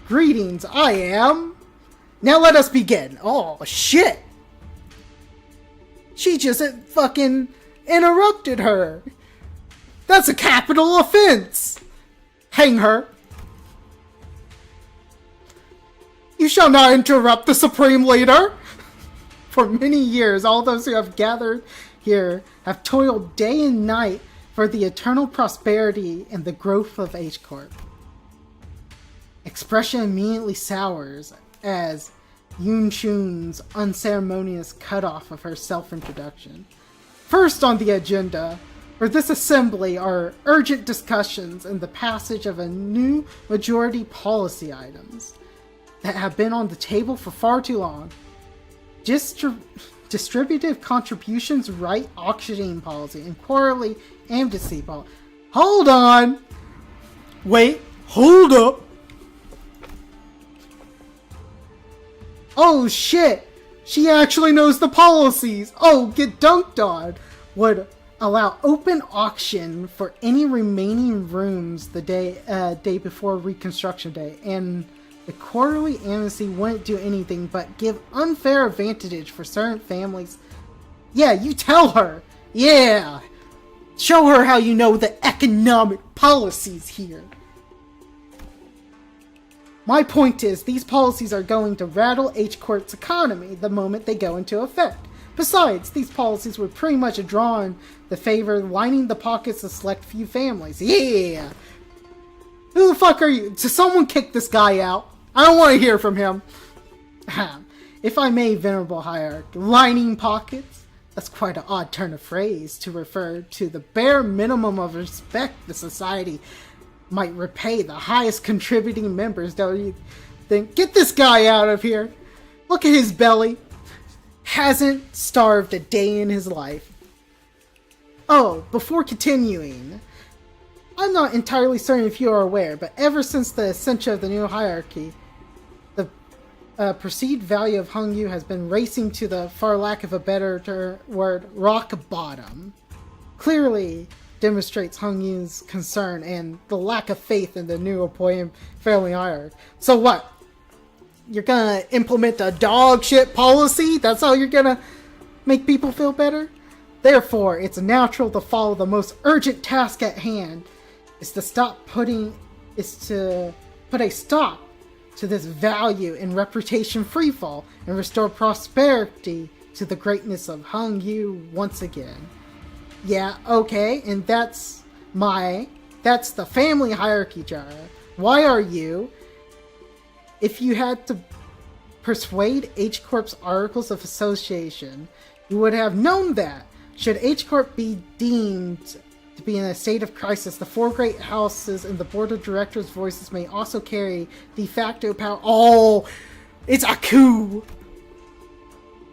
Speaker 1: Greetings, I am... Now let us begin. Oh, shit! She just fucking interrupted her. That's a capital offense! Hang her. You shall not interrupt the Supreme Leader! For many years, all those who have gathered here have toiled day and night for the eternal prosperity and the growth of H Corp. Expression immediately sours as Yun Shun's unceremonious cutoff of her self-introduction. First on the agenda, For this assembly are urgent discussions and the passage of a new majority policy items that have been on the table for far too long. Distributive contributions right auctioning policy and quarterly amnesty policy. Hold on! Wait, hold up! Oh shit! She actually knows the policies! Oh, get dunked on! Would allow open auction for any remaining rooms the day before Reconstruction Day, and the quarterly amnesty wouldn't do anything but give unfair advantage for certain families. Yeah, you tell her! Yeah! Show her how you know the economic policies here! My point is, these policies are going to rattle H-Corp's economy the moment they go into effect. Besides, these policies would pretty much draw in the favor lining the pockets of select few families. Yeah! Who the fuck are you? Does someone kick this guy out? I don't want to hear from him. If I may, venerable hierarchy, lining pockets? That's quite an odd turn of phrase to refer to the bare minimum of respect the society might repay the highest contributing members, don't you think? Get this guy out of here. Look at his belly. Hasn't starved a day in his life. Oh, before continuing, I'm not entirely certain if you are aware, but ever since the ascension of the new hierarchy, the perceived value of Hongyu has been racing to the, for lack of a better word, rock bottom. Clearly demonstrates Hongyu's concern and the lack of faith in the new appointed family hierarchy. So what? You're gonna implement a dog shit policy? That's how you're gonna make people feel better? Therefore, it's natural to follow the most urgent task at hand, is to put a stop to this value and reputation freefall and restore prosperity to the greatness of Hongyu once again. Yeah, okay, and that's the family hierarchy, Jara. Why are you? If you had to persuade H-Corp's Articles of Association, you would have known that, should H-Corp be deemed to be in a state of crisis, the four great houses and the board of directors' voices may also carry de facto power. Oh, it's a coup!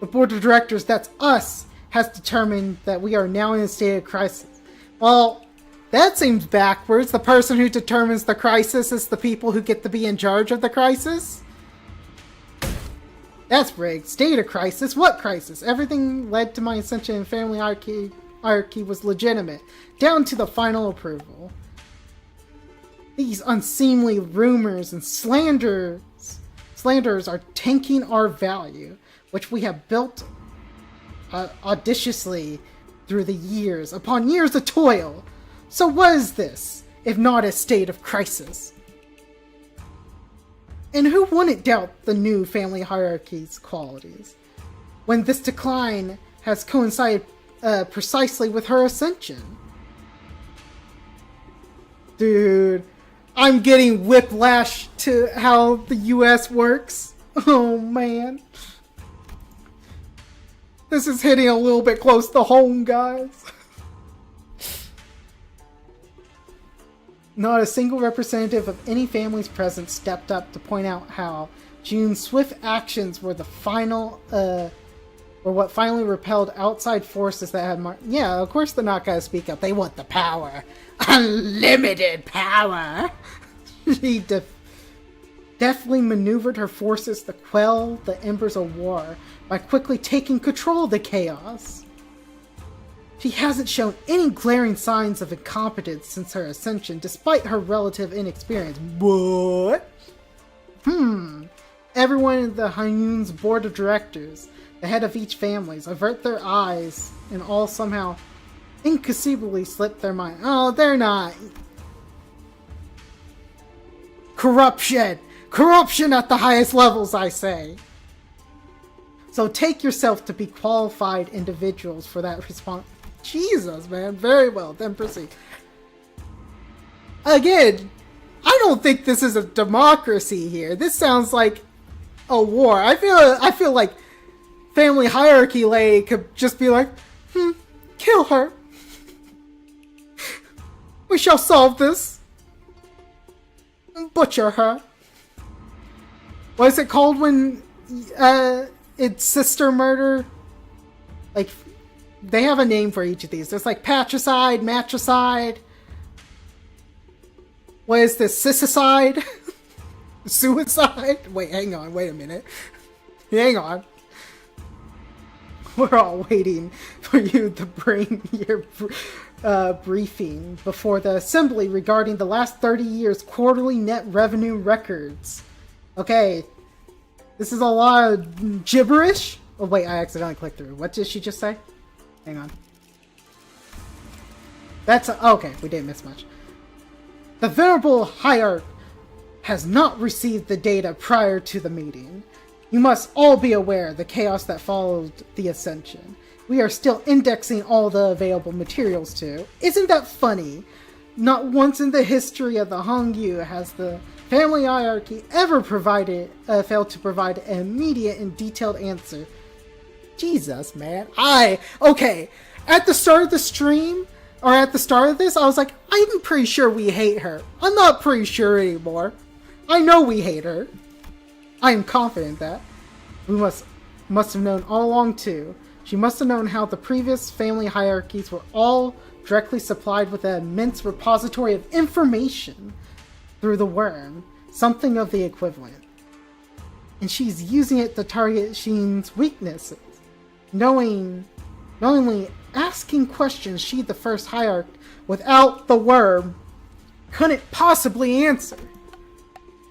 Speaker 1: The board of directors, that's us, has determined that we are now in a state of crisis. Well, that seems backwards. The person who determines the crisis is the people who get to be in charge of the crisis? That's rigged. State of crisis? What crisis? Everything led to my ascension in family hierarchy was legitimate, down to the final approval. These unseemly rumors and slanders are tanking our value, which we have built audaciously through the years, upon years of toil. So what is this, if not a state of crisis? And who wouldn't doubt the new family hierarchy's qualities, when this decline has coincided precisely with her ascension? Dude, I'm getting whiplash to how the US works. Oh man. This is hitting a little bit close to home, guys. Not a single representative of any families present stepped up to point out how June's swift actions were the final, or what finally repelled outside forces that had yeah, of course they're not gonna speak up. They want the power. Unlimited power! She deftly maneuvered her forces to quell the embers of war by quickly taking control of the chaos. She hasn't shown any glaring signs of incompetence since her ascension, despite her relative inexperience. What? Everyone in the Hanyun's board of directors, the head of each family, avert their eyes and all somehow inconceivably slip their mind. Oh, they're not. Corruption! Corruption at the highest levels, I say! So take yourself to be qualified individuals for that response. Jesus, man. Very well. Then proceed. Again, I don't think this is a democracy here. This sounds like a war. I feel like family hierarchy lady could just be like, kill her. We shall solve this. Butcher her. What is it called when it's sister murder? Like, they have a name for each of these. There's like patricide, matricide. What is this? Sisicide? Suicide? Wait, hang on. Wait a minute. Hang on. We're all waiting for you to bring your briefing before the assembly regarding the last 30 years quarterly net revenue records. Okay. This is a lot of gibberish. Oh wait, I accidentally clicked through. What did she just say? Hang on. That's okay, we didn't miss much. The Venerable Hierarch has not received the data prior to the meeting. You must all be aware of the chaos that followed the Ascension. We are still indexing all the available materials too. Isn't that funny? Not once in the history of the Hongyu has the family hierarchy ever failed to provide an immediate and detailed answer. Jesus, man. Okay, at the start of the stream, or at the start of this, I was like, I'm pretty sure we hate her. I'm not pretty sure anymore. I know we hate her. I am confident that. We must have known all along too. She must have known how the previous family hierarchies were all directly supplied with an immense repository of information through the worm, something of the equivalent. And she's using it to target Sheen's weaknesses. Knowingly asking questions she, the first hierarch, without the worm, couldn't possibly answer.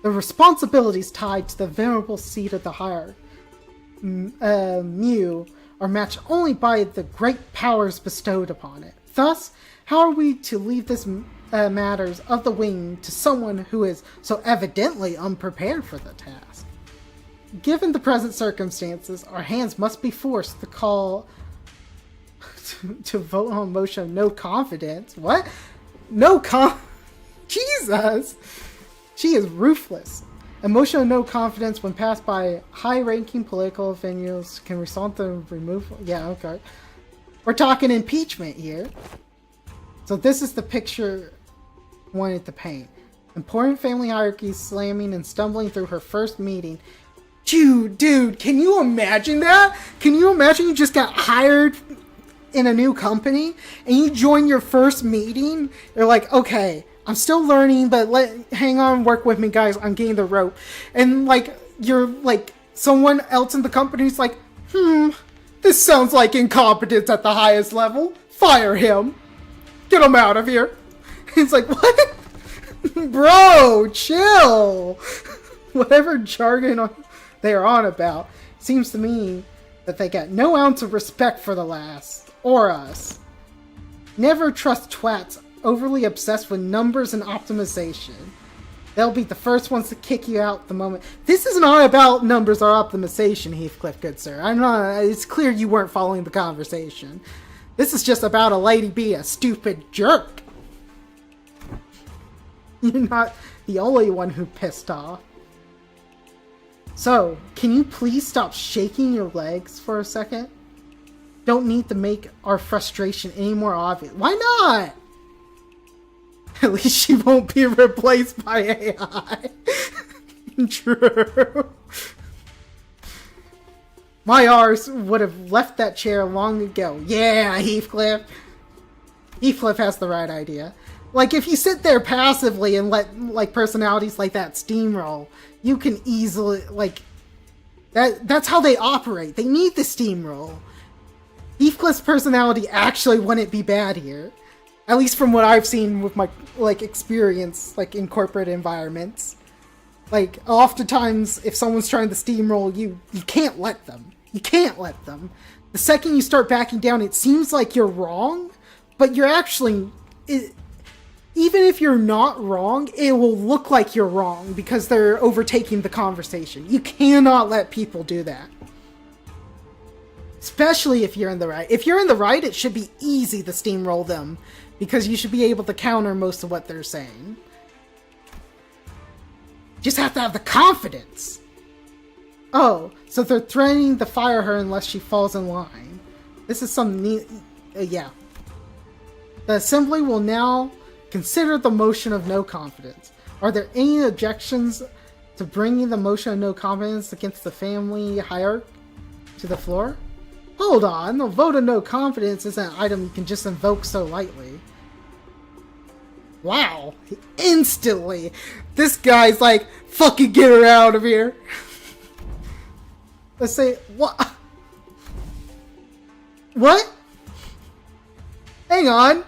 Speaker 1: The responsibilities tied to the venerable seat of the hierarch, Mu, are matched only by the great powers bestowed upon it. Thus, how are we to leave this matters of the wing to someone who is so evidently unprepared for the task? Given the present circumstances, our hands must be forced to call to vote on a motion of no confidence. What? Jesus! She is ruthless. A motion of no confidence, when passed by high-ranking political officials, can result to removal. Yeah, okay. We're talking impeachment here. So this is the picture I wanted to paint. Important family hierarchies slamming and stumbling through her first meeting. Dude, can you imagine that? Can you imagine you just got hired in a new company and you join your first meeting? They're like, okay, I'm still learning, but hang on, work with me, guys. I'm getting the rope. And like, you're like, someone else in the company's like, this sounds like incompetence at the highest level. Fire him. Get him out of here. It's like, what? Bro, chill. Whatever jargon they are on about, seems to me that they got no ounce of respect for the last, or us. Never trust twats overly obsessed with numbers and optimization. They'll be the first ones to kick you out the moment. This is not about numbers or optimization, Heathcliff, good sir. It's clear you weren't following the conversation. This is just about a lady being a stupid jerk. You're not the only one who pissed off. So, can you please stop shaking your legs for a second? Don't need to make our frustration any more obvious. Why not? At least she won't be replaced by AI. True. My arse would have left that chair long ago. Yeah, Heathcliff. Heathcliff has the right idea. Like, if you sit there passively and let, like, personalities like that steamroll, you can easily, like... That's how they operate. They need the steamroll. Heathcliff's personality actually wouldn't be bad here. At least from what I've seen with my, like, experience, like, in corporate environments. Like, oftentimes, if someone's trying to steamroll you, you can't let them. You can't let them. The second you start backing down, it seems like you're wrong, but you're actually... even if you're not wrong, it will look like you're wrong because they're overtaking the conversation. You cannot let people do that. Especially if you're in the right. If you're in the right, it should be easy to steamroll them because you should be able to counter most of what they're saying. Just have to have the confidence. Oh, so they're threatening to fire her unless she falls in line. This is some neat... yeah. The assembly will now Consider the motion of no confidence. Are there any objections to bringing the motion of no confidence against the family hierarchy to the floor? Hold on, the vote of no confidence isn't an item you can just invoke so lightly. Wow, instantly, this guy's like, fucking get her out of here. Let's say, what? What? Hang on.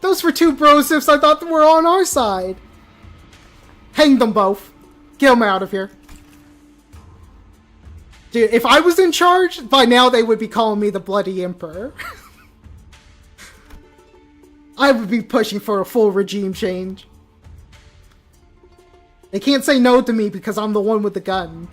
Speaker 1: Those were two brosips I thought were on our side. Hang them both. Get them out of here. Dude, if I was in charge, by now they would be calling me the Bloody Emperor. I would be pushing for a full regime change. They can't say no to me because I'm the one with the gun.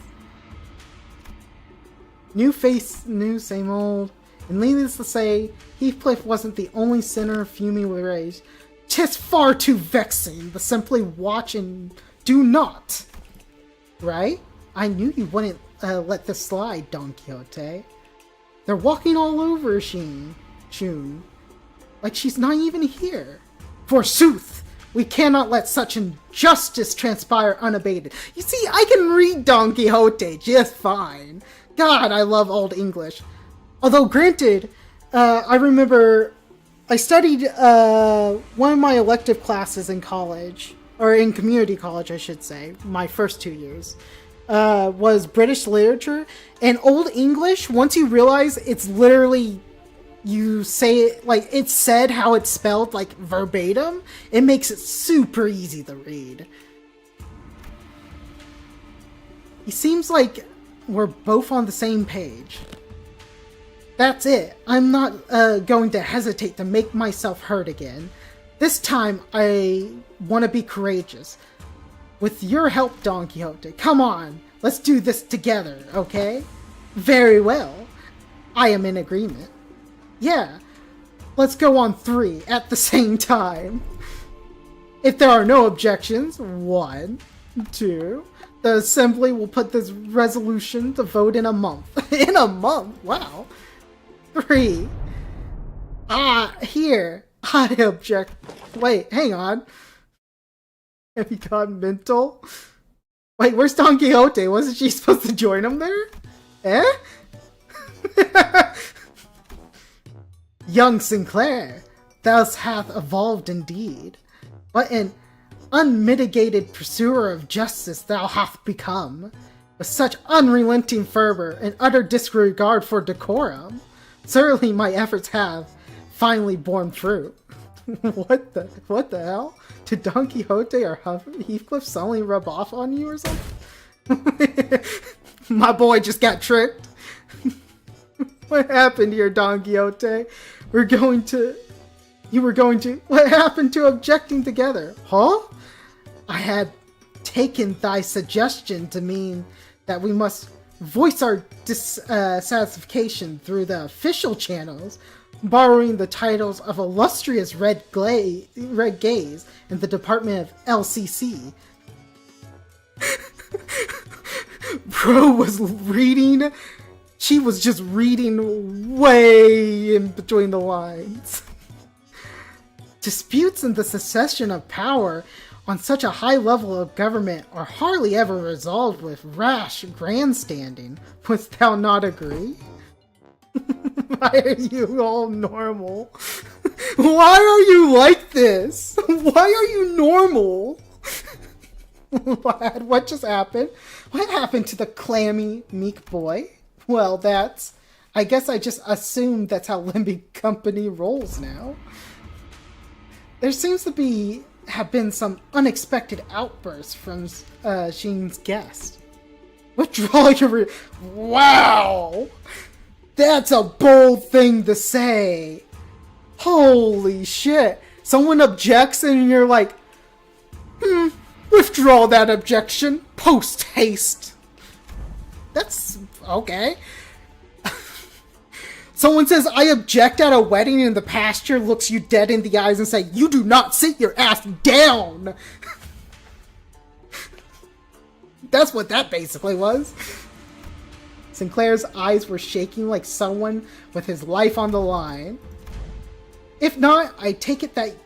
Speaker 1: New face, new same old. And needless to say, Heathcliff wasn't the only sinner fuming with rage. Tis far too vexing to simply watch and do not. Right? I knew you wouldn't let this slide, Don Quixote. They're walking all over Shun. Like she's not even here. Forsooth, we cannot let such injustice transpire unabated. You see, I can read Don Quixote just fine. God, I love Old English. Although, granted, I remember I studied one of my elective classes in college, or in community college, I should say, my first 2 years, was British literature. And Old English, once you realize it's literally, you say it, like, it's said how it's spelled, like, verbatim, it makes it super easy to read. It seems like we're both on the same page. That's it. I'm not going to hesitate to make myself heard again. This time, I want to be courageous. With your help, Don Quixote. Come on, let's do this together, okay? Very well. I am in agreement. Yeah, let's go on 3 at the same time. If there are no objections, 1, 2... The Assembly will put this resolution to vote in a month. In a month? Wow. 3. Here. I object. Wait, hang on. Have you gone mental? Wait, where's Don Quixote? Wasn't she supposed to join him there? Eh? Young Sinclair, thou hath evolved indeed. What an unmitigated pursuer of justice thou hast become, with such unrelenting fervor and utter disregard for decorum. Certainly my efforts have finally borne fruit. What the hell? Did Don Quixote or Heathcliff suddenly rub off on you or something? My boy just got tricked. What happened here, Don Quixote? What happened to objecting together? Huh? I had taken thy suggestion to mean that we must voice our dissatisfaction through the official channels, borrowing the titles of illustrious Red Gaze in the department of LCC. Bro was reading. She was just reading way in between the lines. Disputes in the succession of power on such a high level of government are hardly ever resolved with rash grandstanding. Wouldst thou not agree? Why are you all normal? Why are you like this? Why are you normal? What just happened? What happened to the clammy, meek boy? Well, I guess I just assumed that's how Limby Company rolls now. There seems to have been some unexpected outbursts from Sheen's guest. Withdraw your... Wow! That's a bold thing to say! Holy shit! Someone objects and you're like, withdraw that objection, post haste. That's okay. Someone says, I object at a wedding, and the pastor looks you dead in the eyes and say, you do not sit your ass down! That's what that basically was. Sinclair's eyes were shaking like someone with his life on the line. If not, I take it that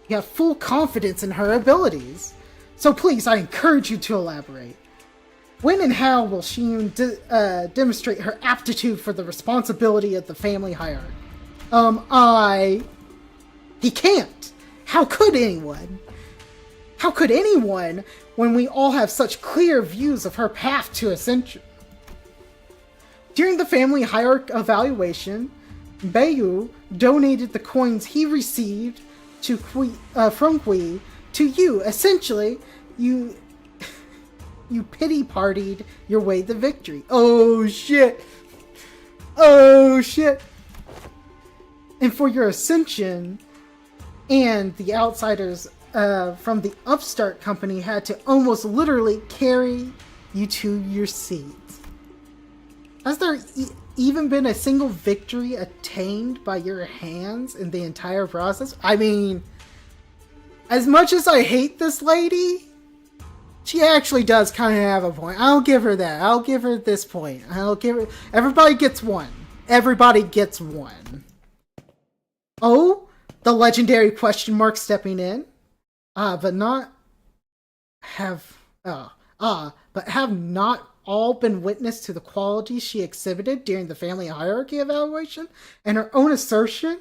Speaker 1: You have full confidence in her abilities. So please, I encourage you to elaborate. When and how will Shiyun demonstrate her aptitude for the responsibility of the family hierarchy? He can't. How could anyone? How could anyone when we all have such clear views of her path to ascension? During the family hierarchy evaluation, Bayu donated the coins he received from Kui to you. Essentially, you pity-partied your way to victory. Oh shit! Oh shit! And for your ascension, and the outsiders from the upstart company had to almost literally carry you to your seat. Has there even been a single victory attained by your hands in the entire process? I mean, as much as I hate this lady, she actually does kind of have a point. I'll give her that. I'll give her this point. I'll give her... Everybody gets one. Everybody gets one. Oh, the legendary question mark stepping in. But have not all been witness to the qualities she exhibited during the family hierarchy evaluation and her own assertion?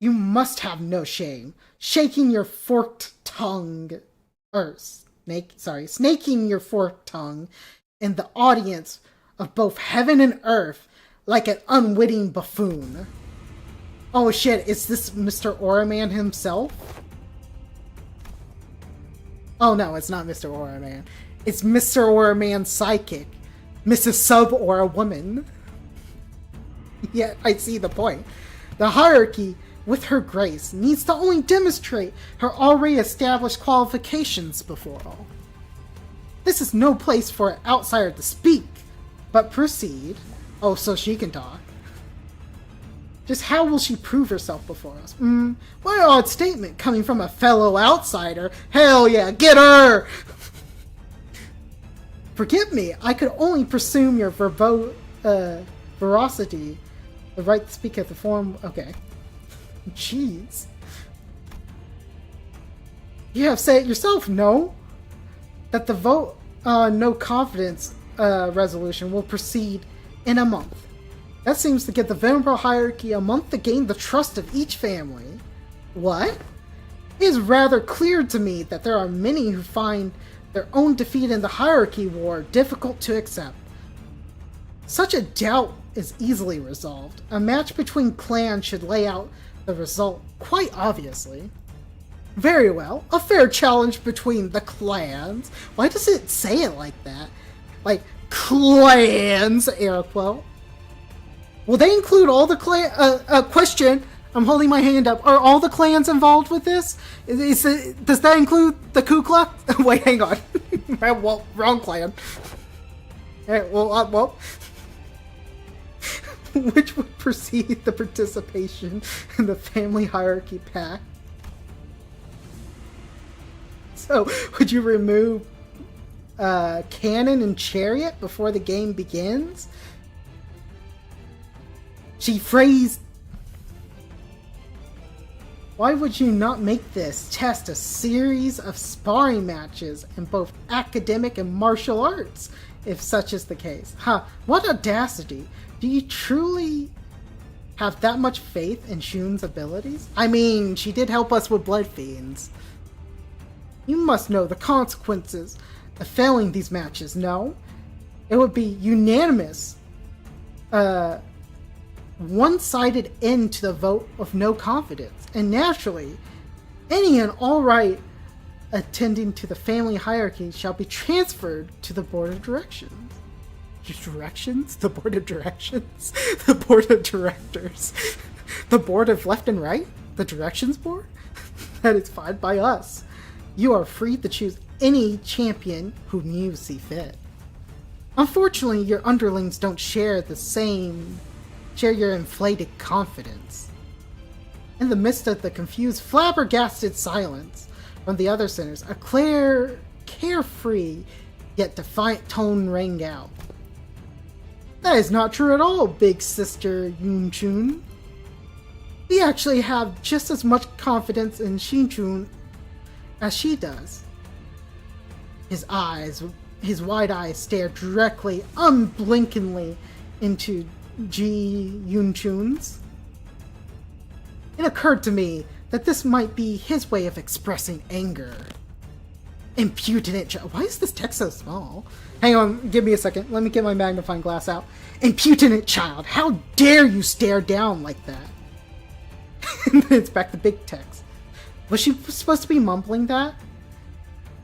Speaker 1: You must have no shame. Shaking your forked tongue, snaking your forked tongue in the audience of both heaven and earth like an unwitting buffoon. Oh shit, is this Mr. Aura Man himself? Oh no, it's not Mr. Aura Man. It's Mr. Aura Man's psychic, Mrs. Sub-Aura Woman. Yeah, I see the point. The hierarchy, with her grace, needs to only demonstrate her already established qualifications before all. This is no place for an outsider to speak, but proceed. Oh, so she can talk. Just how will she prove herself before us? What an odd statement coming from a fellow outsider. Hell yeah, get her! Forgive me, I could only presume your veracity, the right to speak at the forum. Okay. Jeez. You have said it yourself, no? That the vote no confidence resolution will proceed in a month. That seems to give the Venerable Hierarchy a month to gain the trust of each family. What? It is rather clear to me that there are many who find their own defeat in the hierarchy war difficult to accept. Such a doubt is easily resolved. A match between clans should lay out the result quite obviously. Very well, a fair challenge between the clans. Why does it say it like that? Like, clans, air quote. Will they include all the question, I'm holding my hand up. Are all the clans involved with this? Does that include the Ku Klux? Wait, hang on. Well, wrong clan. Well. Which would precede the participation in the family hierarchy pact? So, would you remove Cannon and Chariot before the game begins? She phrased... Why would you not make this test a series of sparring matches in both academic and martial arts, if such is the case? What audacity! Do you truly have that much faith in Shun's abilities? I mean, she did help us with Blood Fiends. You must know the consequences of failing these matches, no? It would be unanimous, one-sided end to the vote of no confidence. And naturally, any and all right attending to the family hierarchy shall be transferred to the Board of Directions. Directions? The Board of Directions? The Board of Directors? The Board of Left and Right? The Directions Board? That is fine by us. You are free to choose any champion whom you see fit. Unfortunately, your underlings don't share your inflated confidence. In the midst of the confused, flabbergasted silence from the other sinners, a clear, carefree, yet defiant tone rang out. That is not true at all, big sister Yunchun. We actually have just as much confidence in Shinjun as she does. His wide eyes stare directly, unblinkingly into Ji Yunchun's. It occurred to me that this might be his way of expressing anger. Impudent child. Why is this text so small? Hang on, give me a second. Let me get my magnifying glass out. Impudent child, how dare you stare down like that? It's back to big text. Was she supposed to be mumbling that?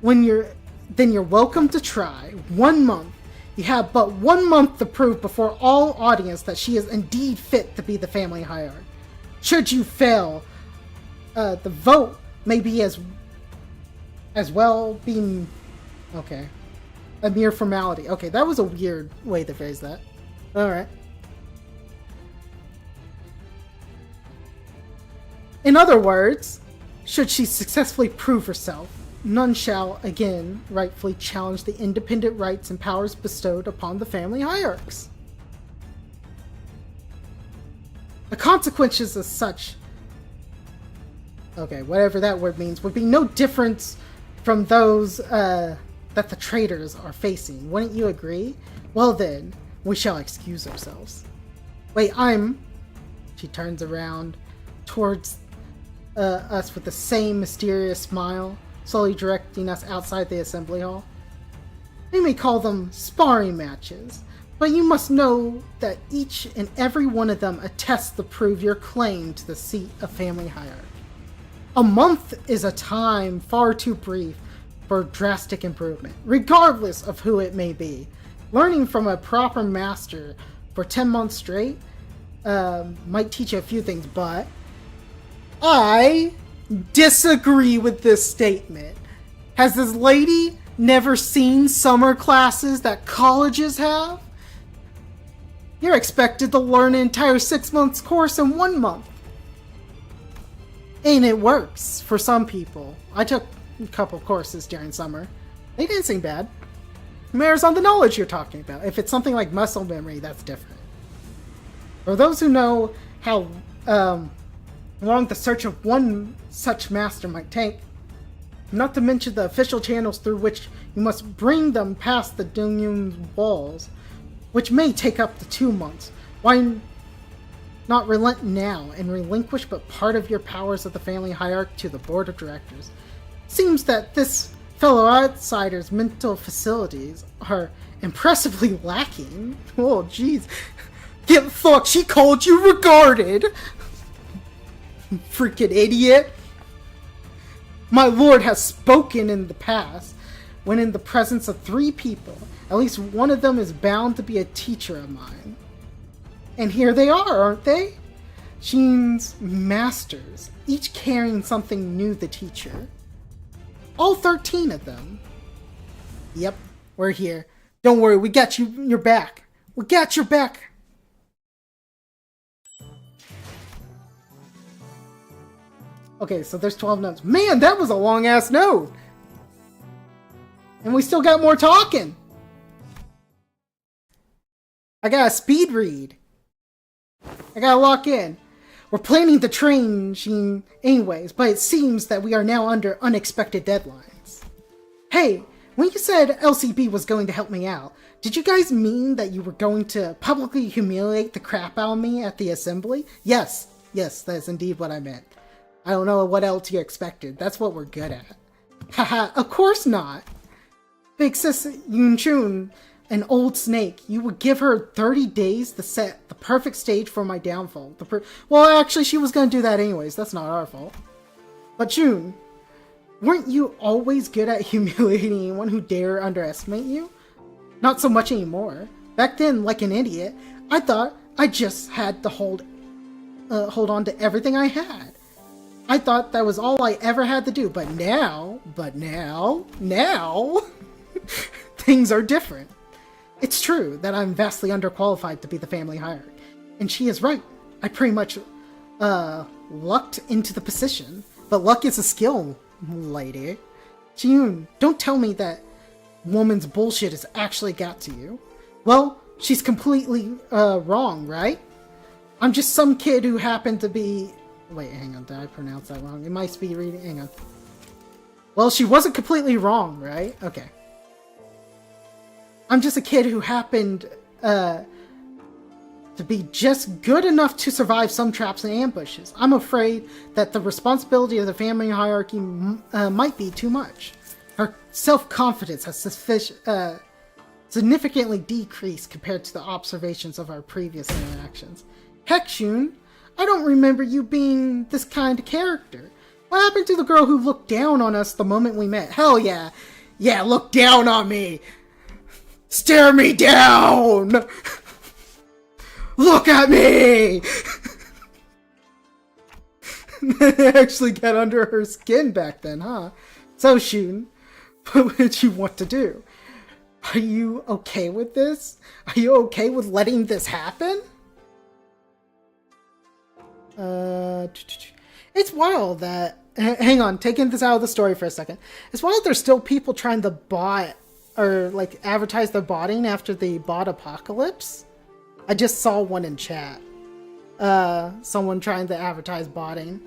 Speaker 1: Then you're welcome to try. 1 month. You have but 1 month to prove before all audience that she is indeed fit to be the family hierarch. Should you fail, the vote may be as well being... Okay. A mere formality. Okay, that was a weird way to phrase that. Alright. In other words, should she successfully prove herself, none shall again rightfully challenge the independent rights and powers bestowed upon the family hierarchs. The consequences of such, okay, whatever that word means, would be no difference from those that the traitors are facing. Wouldn't you agree? Well then, we shall excuse ourselves. Wait, She turns around towards us with the same mysterious smile, slowly directing us outside the assembly hall. We may call them sparring matches, but you must know that each and every one of them attests to prove your claim to the seat of family hierarchy. A month is a time far too brief for drastic improvement, regardless of who it may be. Learning from a proper master for 10 months straight might teach you a few things, but I disagree with this statement. Has this lady never seen summer classes that colleges have? You're expected to learn an entire 6 months course in 1 month. And it works for some people. I took a couple courses during summer. They didn't seem bad. It matters on the knowledge you're talking about. If it's something like muscle memory, that's different. For those who know how long the search of one such master might take, not to mention the official channels through which you must bring them past the Dungyun's walls, which may take up to 2 months, why not relent now and relinquish but part of your powers of the family hierarchy to the board of directors? Seems that this fellow outsider's mental facilities are impressively lacking. Oh, jeez. Get fucked, she called you regarded! Freaking idiot! My lord has spoken in the past, when in the presence of 3 people, at least one of them is bound to be a teacher of mine. And here they are, aren't they? Sheen's masters, each carrying something new to teach her. All 13 of them. Yep, we're here. Don't worry, we got you your back. We got your back. Okay, so there's 12 notes. Man, that was a long-ass note! And we still got more talking! I gotta speed read. I gotta lock in. We're planning to train Sheen anyways, but it seems that we are now under unexpected deadlines. Hey, when you said LCB was going to help me out, did you guys mean that you were going to publicly humiliate the crap out of me at the assembly? Yes, that is indeed what I meant. I don't know what else you expected. That's what we're good at. Haha, of course not. Big sis Yunchun, an old snake, you would give her 30 days to set the perfect stage for my downfall. Well, actually, she was going to do that anyways. That's not our fault. But June, weren't you always good at humiliating anyone who dare underestimate you? Not so much anymore. Back then, like an idiot, I thought I just had to hold on to everything I had. I thought that was all I ever had to do, but now, things are different. It's true that I'm vastly underqualified to be the family hierarch, and she is right. I pretty much, lucked into the position, but luck is a skill, lady. June, don't tell me that woman's bullshit has actually got to you. Well, she's completely, wrong, right? I'm just some kid who happened to be Wait, hang on. Did I pronounce that wrong? It might be reading. Hang on. Well, she wasn't completely wrong, right? Okay. I'm just a kid who happened to be just good enough to survive some traps and ambushes. I'm afraid that the responsibility of the family hierarchy might be too much. Her self-confidence has significantly decreased compared to the observations of our previous interactions. Heck, Shun, I don't remember you being this kind of character. What happened to the girl who looked down on us the moment we met? Hell yeah. Yeah, look down on me. Stare me down! Look at me! Actually got under her skin back then, huh? So, Shun, what would you want to do? Are you okay with this? Are you okay with letting this happen? It's wild that... Hang on, taking this out of the story for a second. It's wild there's still people trying to bot or like advertise their botting after the bot apocalypse. I just saw one in chat. Someone trying to advertise botting.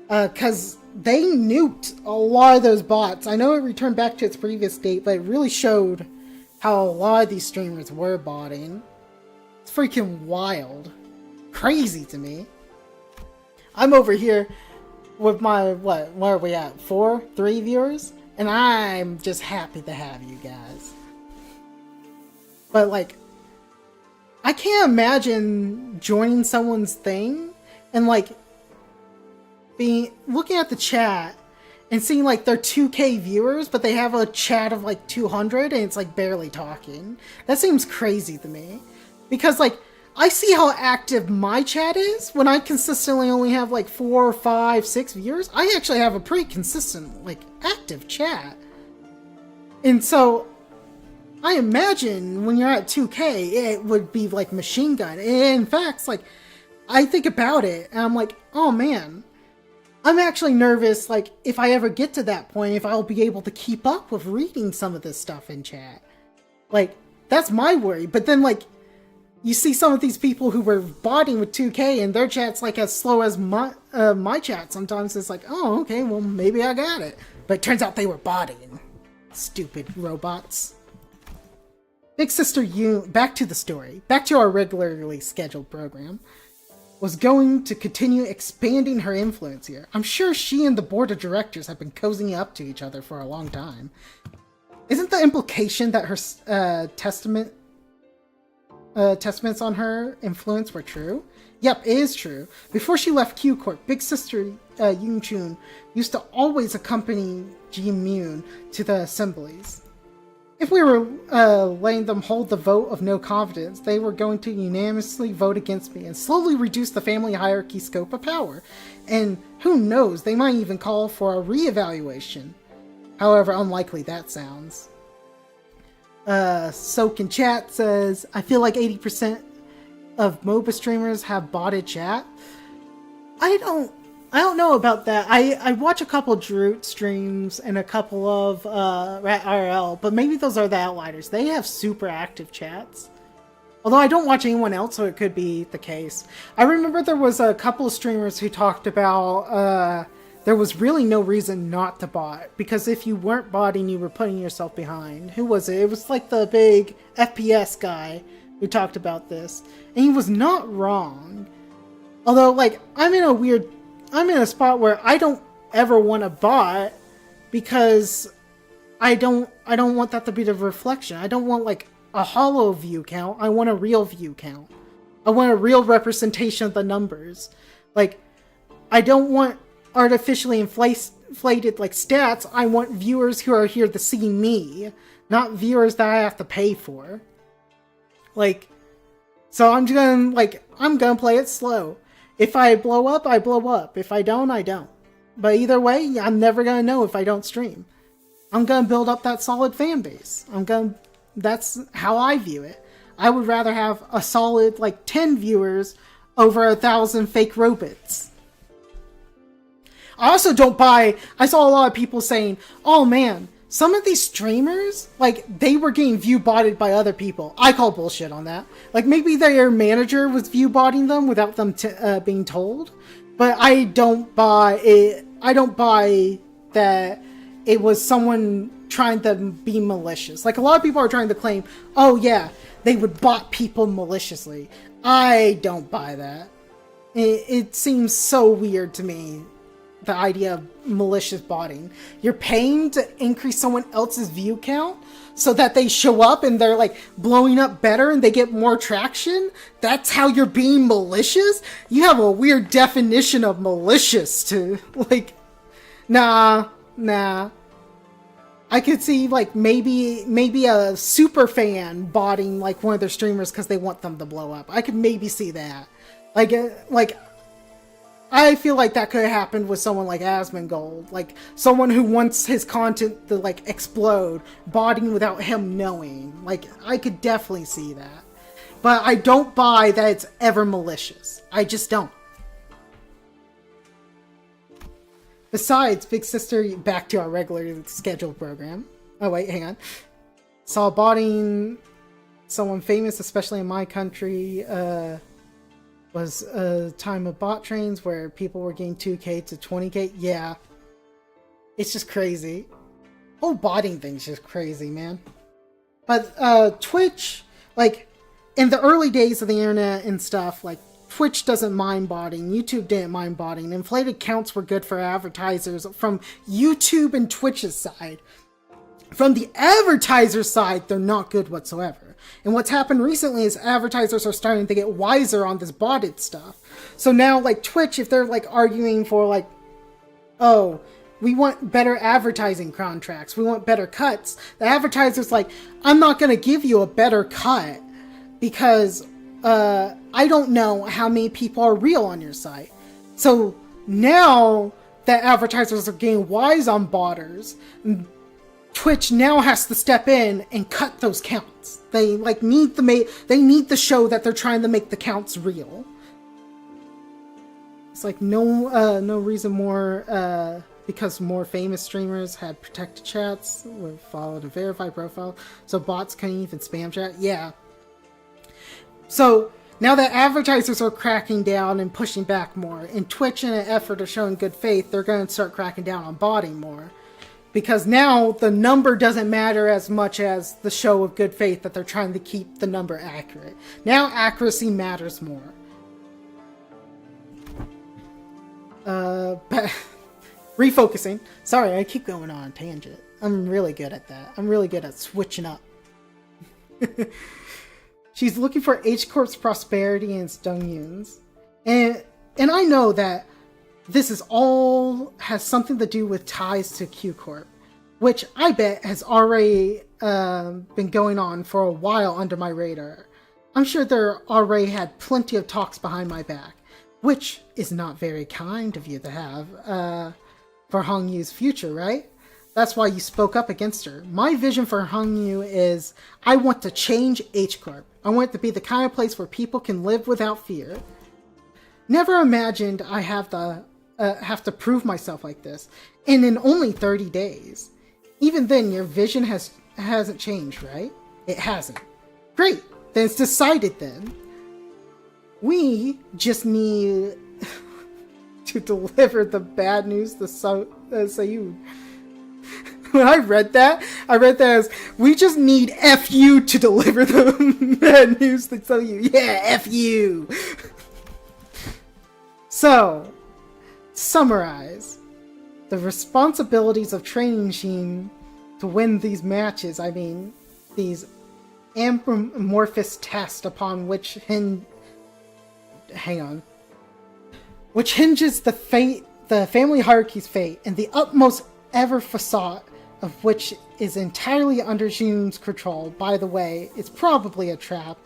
Speaker 1: Cause they nuked a lot of those bots. I know it returned back to its previous state, but it really showed how a lot of these streamers were botting. It's freaking wild. Crazy to me. I'm over here with my, what are we at? 3 viewers? And I'm just happy to have you guys. But like, I can't imagine joining someone's thing and like looking at the chat and seeing like they're 2K viewers, but they have a chat of like 200 and it's like barely talking. That seems crazy to me. Because like, I see how active my chat is when I consistently only have like 4, 5, 6 viewers. I actually have a pretty consistent, like, active chat. And so, I imagine when you're at 2K, it would be like machine gun. And in fact, like, I think about it and I'm like, oh man, I'm actually nervous, like, if I ever get to that point, if I'll be able to keep up with reading some of this stuff in chat. Like, that's my worry. But then, like, you see some of these people who were botting with 2K and their chat's like as slow as my chat. Sometimes it's like, oh, okay, well, maybe I got it. But it turns out they were botting. Stupid robots. Big Sister Yoon, back to the story. Back to our regularly scheduled program. Was going to continue expanding her influence here. I'm sure she and the board of directors have been cozying up to each other for a long time. Isn't the implication that her testaments on her influence were true? Yep, it is true. Before she left Q Corp, Big Sister Yoon Chun used to always accompany Ji Moon to the assemblies. If we were letting them hold the vote of no confidence, they were going to unanimously vote against me and slowly reduce the family hierarchy scope of power. And who knows, they might even call for a re-evaluation. However unlikely that sounds. Soak in chat says, I feel like 80% of MOBA streamers have botted chat. I don't know about that. I watch a couple Droot streams and a couple of Rat RL, but maybe those are the outliers. They have super active chats. Although I don't watch anyone else, so it could be the case. I remember there was a couple of streamers who talked about there was really no reason not to bot, because if you weren't botting, you were putting yourself behind. Who was it? It was like the big FPS guy who talked about this, and he was not wrong. Although, like, I'm in a spot where I don't ever want to bot because I don't want that to be the reflection. I don't want like a hollow view count. I want a real view count. I want a real representation of the numbers. Like, I don't want artificially inflated like stats. I want viewers who are here to see me, not viewers that I have to pay for. Like, so I'm gonna play it slow. If I blow up, I blow up. If I don't, I don't. But either way, I'm never gonna know if I don't stream. I'm gonna build up that solid fan base. That's how I view it. I would rather have a solid, like, 10 viewers over 1,000 fake robots. I also don't buy... I saw a lot of people saying, oh man, some of these streamers, like, they were getting view-botted by other people. I call bullshit on that. Like, maybe their manager was view-botting them without them being told. But I don't buy it. I don't buy that it was someone trying to be malicious. Like, a lot of people are trying to claim, oh yeah, they would bot people maliciously. I don't buy that. It seems so weird to me, the idea of malicious botting. You're paying to increase someone else's view count so that they show up and they're like blowing up better and they get more traction? That's how you're being malicious? You have a weird definition of malicious to, like, nah. I could see, like, maybe a super fan botting, like, one of their streamers because they want them to blow up. I could maybe see that. Like, I feel like that could have happened with someone like Asmongold. Like, someone who wants his content to, like, explode, botting without him knowing. Like, I could definitely see that. But I don't buy that it's ever malicious. I just don't. Besides, Big Sister, back to our regular scheduled program. Oh, wait, hang on. Saw botting someone famous, especially in my country, was a time of bot trains where people were getting 2k to 20k. Yeah. It's just crazy. Whole botting thing's just crazy, man. But Twitch, like, in the early days of the internet and stuff, like, Twitch doesn't mind botting. YouTube didn't mind botting. Inflated counts were good for advertisers from YouTube and Twitch's side. From the advertiser side, they're not good whatsoever. And what's happened recently is advertisers are starting to get wiser on this botted stuff. So now, like, Twitch, if they're, like, arguing for, like, oh, we want better advertising contracts, we want better cuts, the advertiser's like, I'm not going to give you a better cut because I don't know how many people are real on your site. So now that advertisers are getting wise on botters, Twitch now has to step in and cut those counts. They need to show that they're trying to make the counts real. It's like no reason more because more famous streamers had protected chats with followed and verified profile, so bots couldn't even spam chat. Yeah. So now that advertisers are cracking down and pushing back more, and Twitch in an effort of showing good faith, they're going to start cracking down on botting more. Because now the number doesn't matter as much as the show of good faith that they're trying to keep the number accurate. Now accuracy matters more. But refocusing. Sorry, I keep going on a tangent. I'm really good at that. I'm really good at switching up. She's looking for H-Corp's prosperity and Stung-Yun's. And I know that this is all has something to do with ties to Q-Corp, which I bet has already been going on for a while under my radar. I'm sure there already had plenty of talks behind my back, which is not very kind of you to have for Hong-Yu's future, right? That's why you spoke up against her. My vision for Hong-Yu is I want to change H-Corp. I want it to be the kind of place where people can live without fear. Never imagined I have to prove myself like this, and in only 30 days. Even then, your vision hasn't changed, right? It hasn't. Great, then it's decided then. We just need to deliver the bad news to Sayud. When I read that as, we just need F you to deliver the bad news to Sayud. Yeah, F you! So, summarize. The responsibilities of training Sheen to win these matches, I mean, these amorphous tests upon which hinges the family hierarchy's fate, and the utmost ever facade of which is entirely under June's control. By the way, it's probably a trap.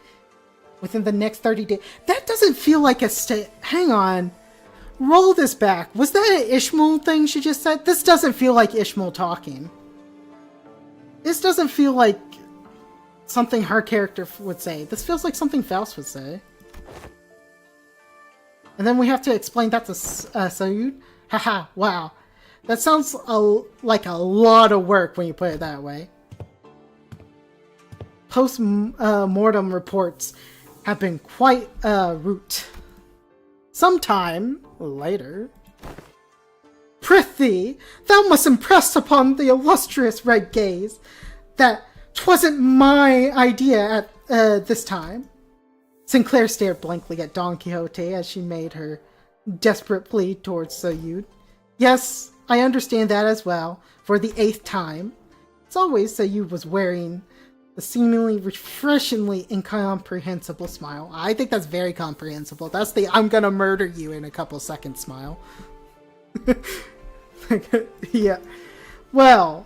Speaker 1: Within the next 30 days. That doesn't feel like a hang on. Roll this back. Was that an Ishmael thing she just said? This doesn't feel like Ishmael talking. This doesn't feel like something her character would say. This feels like something Faust would say. And then we have to explain that to Sayud? Haha, wow. That sounds like a lot of work when you put it that way. Post-mortem reports have been quite root. sometime later. Prithee, thou must impress upon the illustrious red gaze that 'twasn't my idea at this time. Sinclair stared blankly at Don Quixote as she made her desperate plea towards Sayud. Yes, I understand that as well, for the 8th time. As always, Sayud was wearing the seemingly refreshingly incomprehensible smile. I think that's very comprehensible. That's the I'm gonna murder you in a couple seconds smile. Yeah. Well,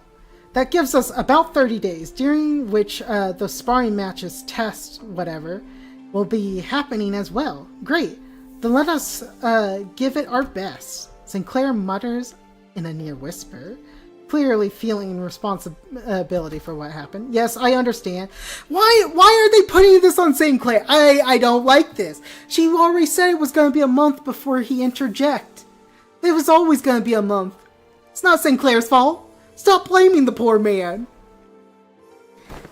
Speaker 1: that gives us about 30 days, during which the sparring matches, tests, whatever, will be happening as well. Great. Then let us give it our best. Sinclair mutters in a near whisper, clearly feeling responsibility for what happened. Yes, I understand. Why are they putting this on Sinclair? I don't like this. She already said it was going to be a month before he interject. It was always going to be a month. It's not Sinclair's fault. Stop blaming the poor man.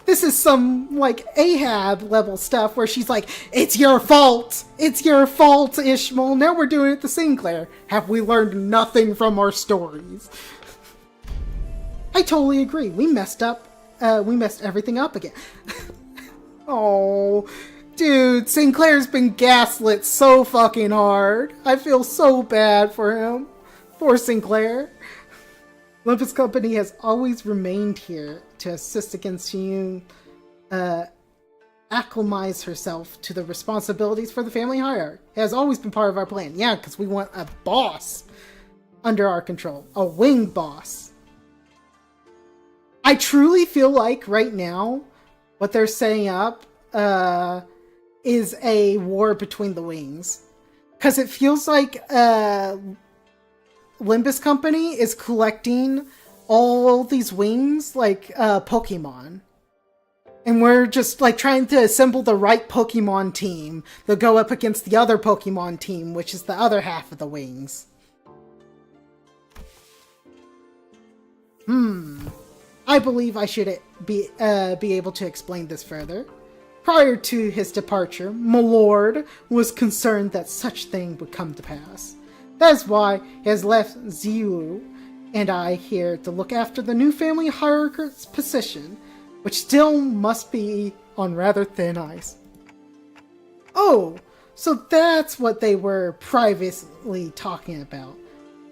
Speaker 1: This is some, like, Ahab level stuff where she's like, it's your fault! It's your fault, Ishmael! Now we're doing it to Sinclair. Have we learned nothing from our stories? I totally agree. We messed up. We messed everything up again. Oh, dude, Sinclair's been gaslit so fucking hard. I feel so bad for him. Poor Sinclair. Limbus Company has always remained here to assist against Shiyun, acclimatize herself to the responsibilities for the family hierarchy. It has always been part of our plan. Yeah, because we want a boss under our control. A wing boss. I truly feel like right now, what they're setting up is a war between the wings. Because it feels like Limbus Company is collecting all these wings like Pokemon. And we're just like trying to assemble the right Pokemon team that go up against the other Pokemon team, which is the other half of the wings. I believe I should be able to explain this further. Prior to his departure, Milord was concerned that such thing would come to pass. That is why he has left Ziyu and I here to look after the new family hierarchy's position, which still must be on rather thin ice. Oh, so that's what they were privately talking about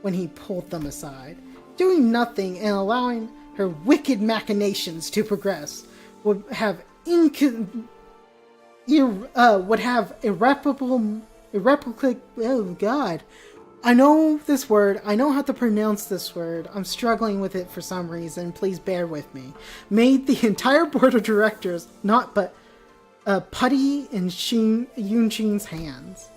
Speaker 1: when he pulled them aside. Doing nothing and allowing her wicked machinations to progress would have irreparable, oh god. I know this word. I know how to pronounce this word. I'm struggling with it for some reason. Please bear with me. Made the entire board of directors not but putty in Yunjin's hands.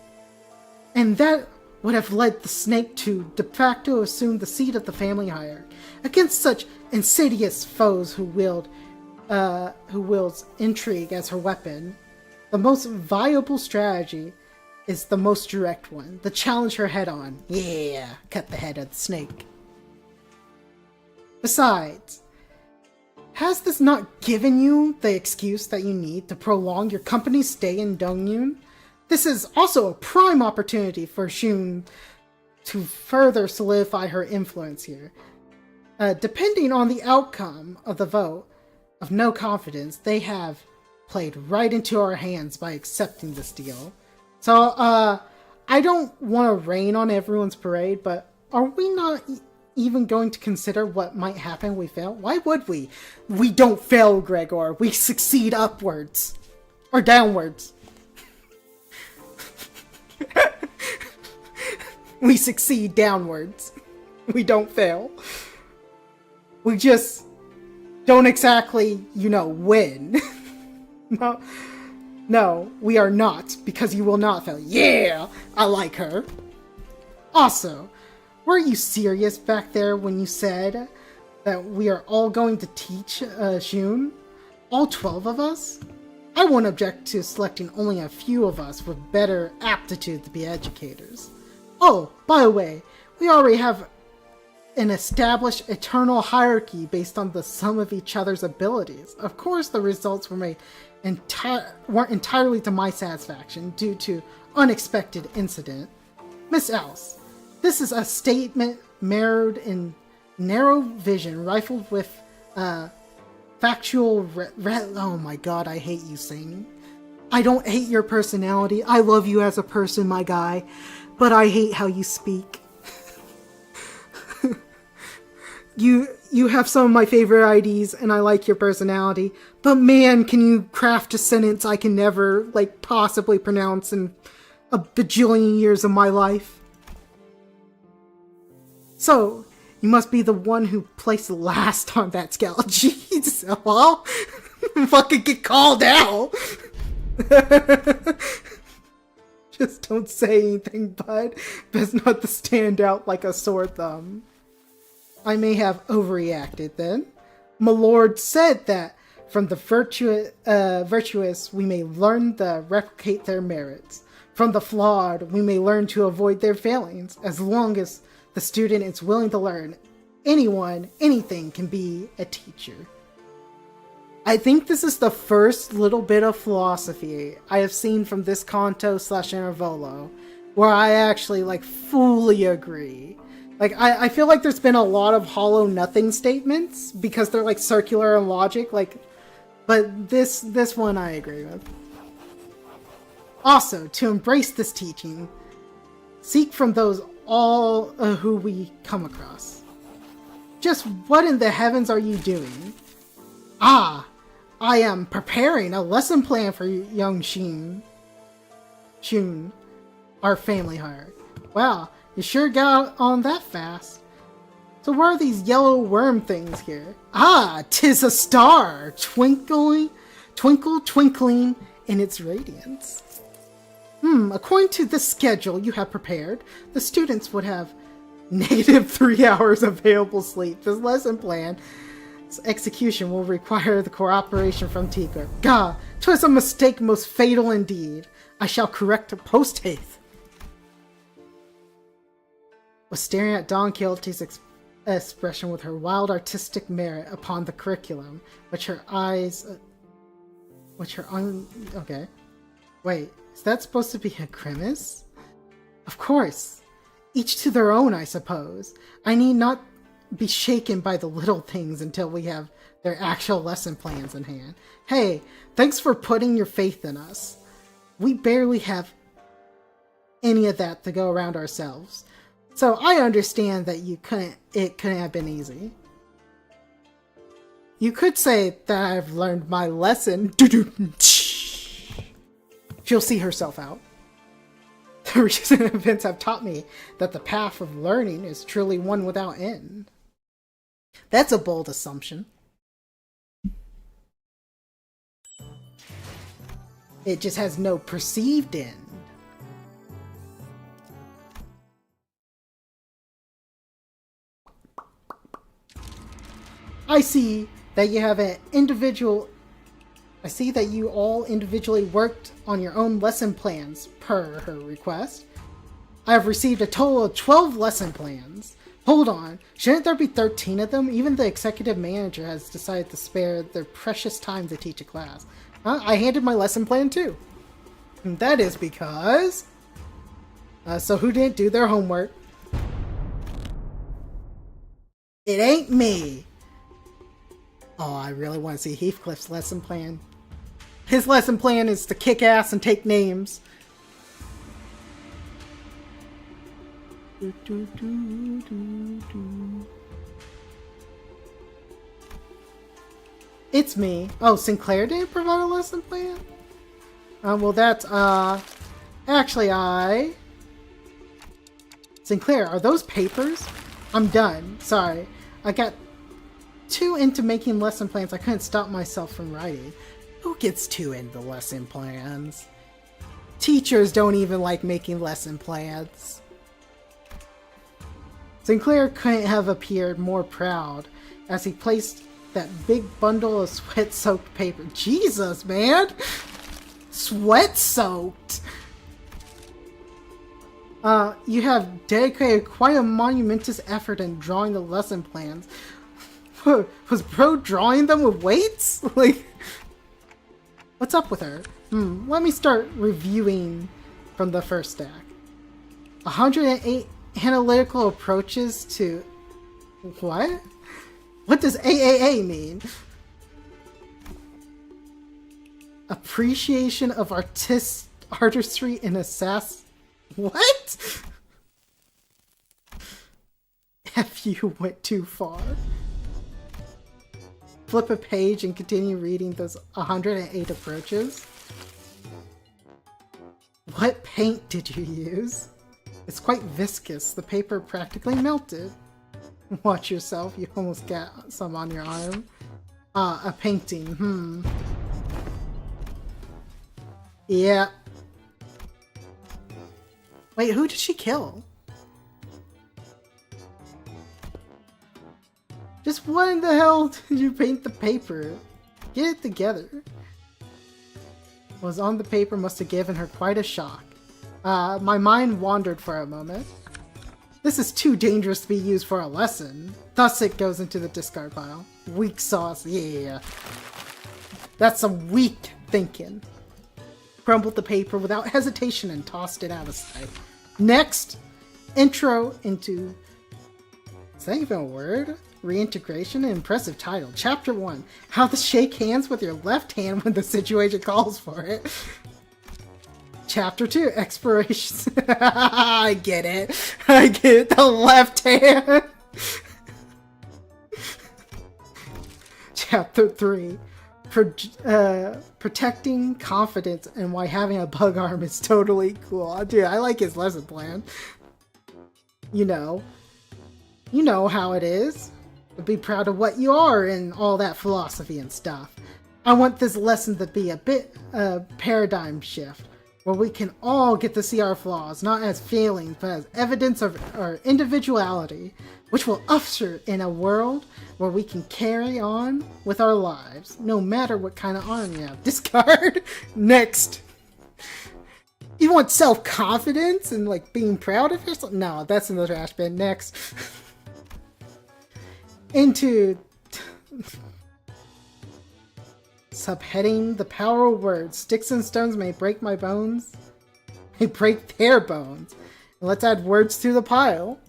Speaker 1: And that would have led the snake to de facto assume the seat of the family hierarchy. Against such insidious foes who wields intrigue as her weapon, the most viable strategy is the most direct one. The challenge her head on. Yeah, cut the head of the snake. Besides, has this not given you the excuse that you need to prolong your company's stay in Dongyun? This is also a prime opportunity for Shun to further solidify her influence here. Depending on the outcome of the vote of no confidence, they have played right into our hands by accepting this deal. So, I don't want to rain on everyone's parade, but are we not even going to consider what might happen if we fail? Why would we? We don't fail, Gregor. We succeed upwards. Or downwards. We succeed downwards. We don't fail. We just don't exactly, win. No, we are not, because you will not fail. Yeah! I like her. Also, were you serious back there when you said that we are all going to teach Shun? All 12 of us? I won't object to selecting only a few of us with better aptitude to be educators. Oh, by the way, we already have an established eternal hierarchy based on the sum of each other's abilities. Of course, the results weren't entirely to my satisfaction due to unexpected incident. Miss Alice, this is a statement mirrored in narrow vision, rifled with factual oh my god, I hate you saying. I don't hate your personality. I love you as a person, my guy. But I hate how you speak. You have some of my favorite IDs, and I like your personality. But man, can you craft a sentence I can never, like, possibly pronounce in a bajillion years of my life. So, you must be the one who placed last on that scale. Jeez, well, fucking get called out. Just don't say anything, bud. Best not to stand out like a sore thumb. I may have overreacted then. My lord said that from the virtuous we may learn to replicate their merits. From the flawed we may learn to avoid their failings. As long as the student is willing to learn, anyone, anything can be a teacher. I think this is the first little bit of philosophy I have seen from this Canto / Intervallo where I actually, like, fully agree. Like, I feel like there's been a lot of hollow nothing statements because they're, like, circular in logic, like, but this one I agree with. Also, to embrace this teaching, seek from those all who we come across. Just what in the heavens are you doing? Ah, I am preparing a lesson plan for young Shun, our family heart. Wow, you sure got on that fast. So what are these yellow worm things here? Ah, 'tis a star, twinkle, twinkling in its radiance. According to the schedule you have prepared, the students would have -3 hours available sleep. This lesson plan execution will require the cooperation from Tigger. Gah, 'twas a mistake most fatal indeed. I shall correct it post-haste. Was staring at Don Quixote's expression with her wild artistic merit upon the curriculum, which her eyes... okay. Wait, is that supposed to be a grimace? Of course. Each to their own, I suppose. I need not be shaken by the little things until we have their actual lesson plans in hand. Hey, thanks for putting your faith in us. We barely have any of that to go around ourselves. So I understand that it couldn't have been easy. You could say that I've learned my lesson. She'll see herself out. The recent events have taught me that the path of learning is truly one without end. That's a bold assumption. It just has no perceived end. I see that you have an individual... I see that you all individually worked on your own lesson plans, per her request. I have received a total of 12 lesson plans. Hold on, shouldn't there be 13 of them? Even the executive manager has decided to spare their precious time to teach a class. I handed my lesson plan too. And that is because... so who didn't do their homework? It ain't me! Oh, I really want to see Heathcliff's lesson plan. His lesson plan is to kick ass and take names. It's me. Oh, Sinclair didn't provide a lesson plan? Well, that's, actually, Sinclair, are those papers? I'm done. Sorry. I got too into making lesson plans I couldn't stop myself from writing. Who gets too into lesson plans? Teachers don't even like making lesson plans. Sinclair couldn't have appeared more proud as he placed that big bundle of sweat-soaked paper. Jesus, man! Sweat-soaked! You have dedicated quite a monumentous effort in drawing the lesson plans. Was Bro drawing them with weights? Like, what's up with her? Let me start reviewing from the first stack. 108 analytical approaches to... What? What does AAA mean? Appreciation of artistry in assess... What? F you went too far. Flip a page and continue reading those 108 approaches. What paint did you use? It's quite viscous. The paper practically melted. Watch yourself. You almost got some on your arm. A painting. Yeah. Wait, who did she kill? Just what in the hell did you paint the paper? Get it together. What was on the paper must have given her quite a shock. My mind wandered for a moment. This is too dangerous to be used for a lesson. Thus it goes into the discard pile. Weak sauce, yeah. That's some weak thinking. Crumbled the paper without hesitation and tossed it out of sight. Next, intro into... Is that even a word? Reintegration, an impressive title. Chapter 1. How to shake hands with your left hand when the situation calls for it. Chapter 2. Explorations. I get it. I get it. The left hand. Chapter 3. Protecting confidence and why having a bug arm is totally cool. Dude, I like his lesson plan. You know how it is. Be proud of what you are and all that philosophy and stuff. I want this lesson to be a bit paradigm shift, where we can all get to see our flaws, not as failings, but as evidence of our individuality, which will usher in a world where we can carry on with our lives, no matter what kind of arm you have. Discard! Next! You want self-confidence and, like, being proud of yourself? No, that's in the trash bin. Next. Into... Subheading, the power of words. Sticks and stones may break my bones. May break their bones. And let's add words to the pile.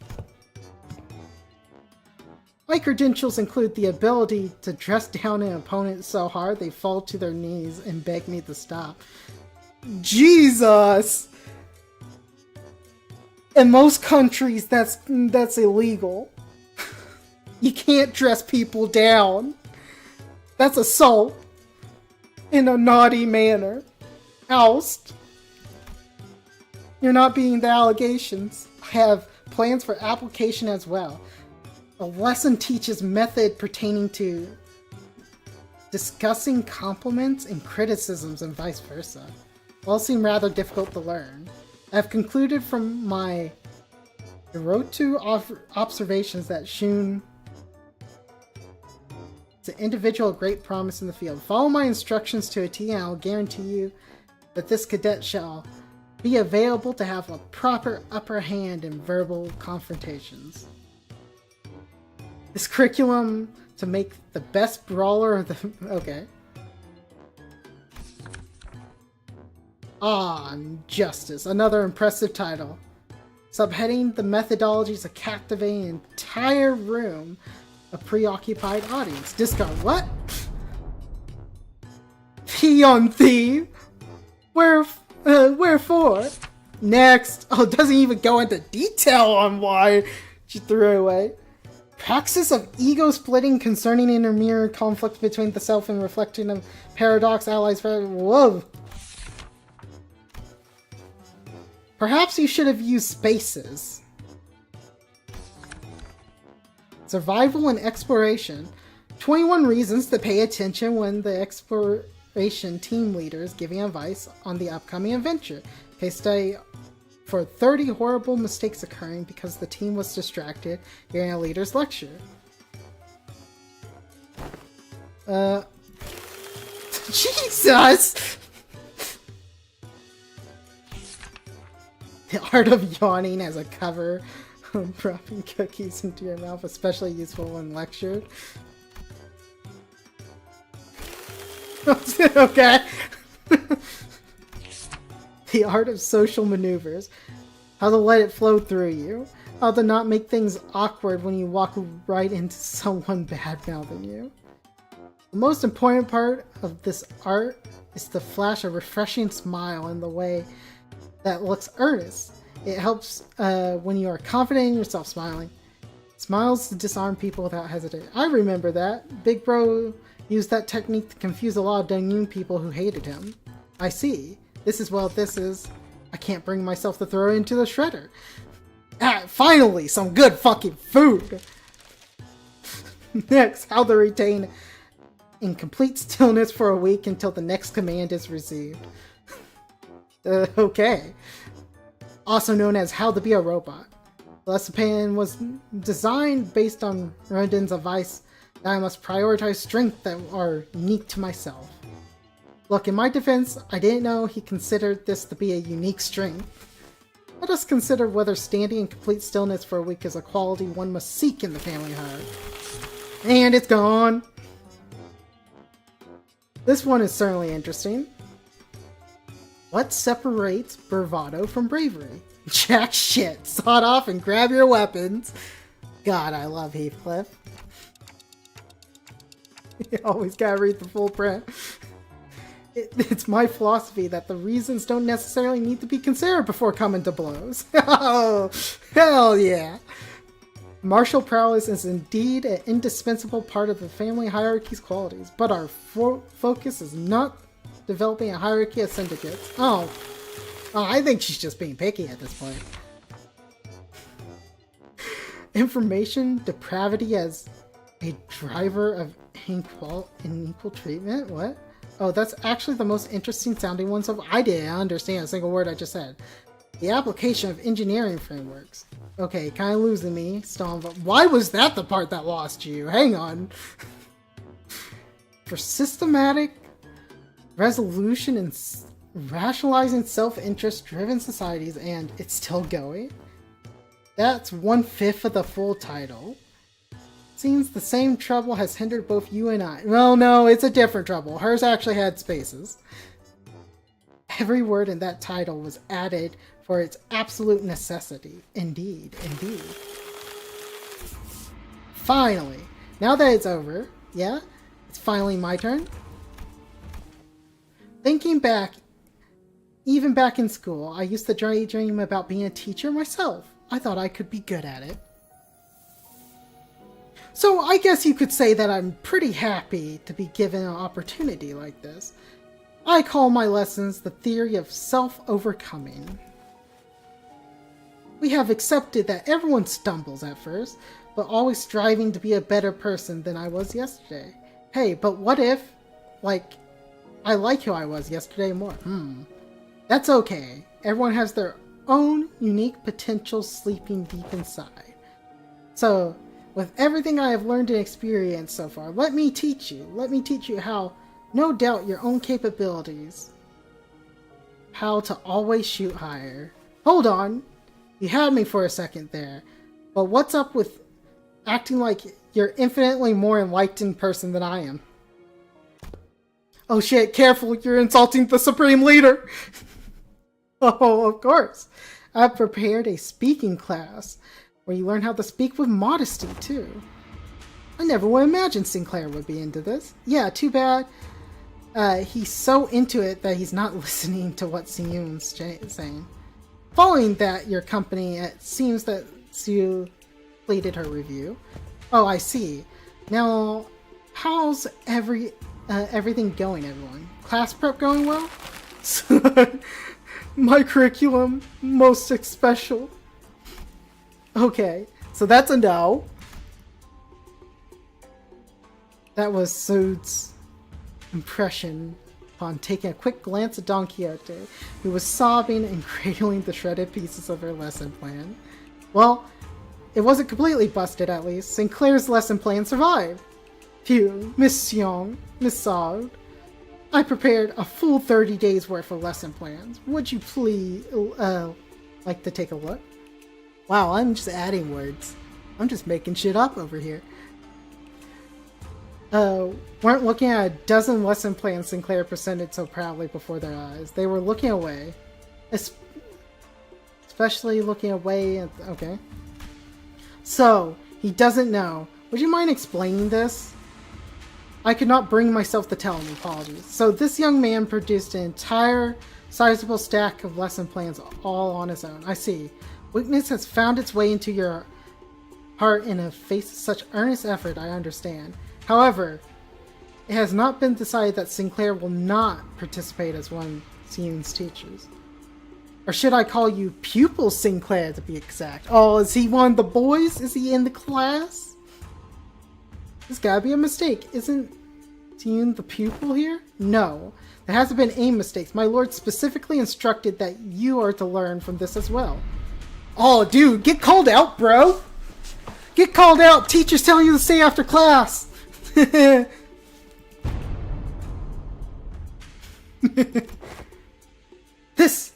Speaker 1: My credentials include the ability to dress down an opponent so hard they fall to their knees and beg me to stop. Jesus! In most countries, that's illegal. You can't dress people down. That's assault. In a naughty manner. Oust. You're not being the allegations. I have plans for application as well. A lesson teaches method pertaining to discussing compliments and criticisms and vice versa. All seem rather difficult to learn. I have concluded from my Hirotu observations that Shun is an individual of great promise in the field. Follow my instructions to a T and I'll guarantee you that this cadet shall be available to have a proper upper hand in verbal confrontations. This curriculum to make the best brawler of the... Okay. Justice. Another impressive title. Subheading, the methodologies to captivate an entire room of preoccupied audience. Discard what? Peon thief? Wherefore? Next. Oh, it doesn't even go into detail on why she threw it away. Praxis of ego-splitting concerning inner-mirror conflict between the self and reflection of paradox allies. Whoa! Perhaps you should have used spaces. Survival and exploration. 21 reasons to pay attention when the exploration team leader is giving advice on the upcoming adventure. Case study for 30 horrible mistakes occurring because the team was distracted during a leader's lecture. Jesus! The art of yawning as a cover, dropping cookies into your mouth, especially useful when lectured. Okay. The art of social maneuvers. how to let it flow through you, how to not make things awkward when you walk right into someone bad-mouthing you. The most important part of this art is to flash a refreshing smile in the way that looks earnest. It helps when you are confident in yourself smiling. Smiles to disarm people without hesitation. I remember that. Big Bro used that technique to confuse a lot of Danyun people who hated him. I see. This is I can't bring myself to throw it into the shredder. Ah, finally, some good fucking food! Next, how to retain in complete stillness for a week until the next command is received. Okay. Also known as how to be a robot. The lesson plan was designed based on Rendon's advice that I must prioritize strengths that are unique to myself. Look, in my defense, I didn't know he considered this to be a unique strength. Let us consider whether standing in complete stillness for a week is a quality one must seek in the family hierarchy. And it's gone! This one is certainly interesting. What separates bravado from bravery? Jack shit! Sawed off and grab your weapons! God, I love Heathcliff. You always gotta read the full print. It's my philosophy that the reasons don't necessarily need to be considered before coming to blows. Oh, hell yeah! Martial prowess is indeed an indispensable part of the family hierarchy's qualities, but our focus is not developing a hierarchy of syndicates. Oh, I think she's just being picky at this point. Information depravity as a driver of unequal treatment? What? Oh, that's actually the most interesting sounding one, so I didn't understand a single word I just said. The application of engineering frameworks. Okay, kind of losing me. Still involved. Why was that the part that lost you? Hang on. For systematic resolution and rationalizing self-interest driven societies, and it's still going? That's 1/5 of the full title. Seems the same trouble has hindered both you and I. Well, no, it's a different trouble. Hers actually had spaces. Every word in that title was added for its absolute necessity. Indeed, indeed. Finally, now that it's over, yeah, it's finally my turn. Thinking back, even back in school, I used to dream about being a teacher myself. I thought I could be good at it. So I guess you could say that I'm pretty happy to be given an opportunity like this. I call my lessons the theory of self-overcoming. We have accepted that everyone stumbles at first, but always striving to be a better person than I was yesterday. Hey, but what if, I like who I was yesterday more? That's okay. Everyone has their own unique potential sleeping deep inside. So, with everything I have learned and experienced so far, let me teach you how, no doubt your own capabilities, how to always shoot higher. Hold on, you had me for a second there, but what's up with acting like you're infinitely more enlightened person than I am? Oh shit, careful, you're insulting the Supreme Leader! Oh, of course. I've prepared a speaking class where you learn how to speak with modesty, too. I never would imagine Sinclair would be into this. Yeah, too bad. He's so into it that he's not listening to what Siyun's saying. Following that, your company, it seems that Siyu completed her review. Oh, I see. Now, how's everything going, everyone? Class prep going well? My curriculum, most special. Okay, so that's a no. That was Sood's impression upon taking a quick glance at Don Quixote, who was sobbing and cradling the shredded pieces of her lesson plan. Well, it wasn't completely busted at least. Sinclair's lesson plan survived. Phew, Miss Young, Miss Saud. I prepared a full 30 days worth of lesson plans. Would you please like to take a look? Wow, I'm just adding words. I'm just making shit up over here. Weren't looking at a dozen lesson plans Sinclair presented so proudly before their eyes. They were looking away. especially looking away at... Okay. So, he doesn't know. Would you mind explaining this? I could not bring myself to tell him. Apologies. So this young man produced an entire sizable stack of lesson plans all on his own. I see. Weakness has found its way into your heart in a face of such earnest effort, I understand. However, it has not been decided that Sinclair will not participate as one of Seun's teachers. Or should I call you Pupil Sinclair to be exact? Oh, is he one of the boys? Is he in the class? This gotta be a mistake. Isn't Seun the pupil here? No. There hasn't been any mistakes. My lord specifically instructed that you are to learn from this as well. Oh, dude, get called out, bro! Get called out! Teacher's telling you to stay after class!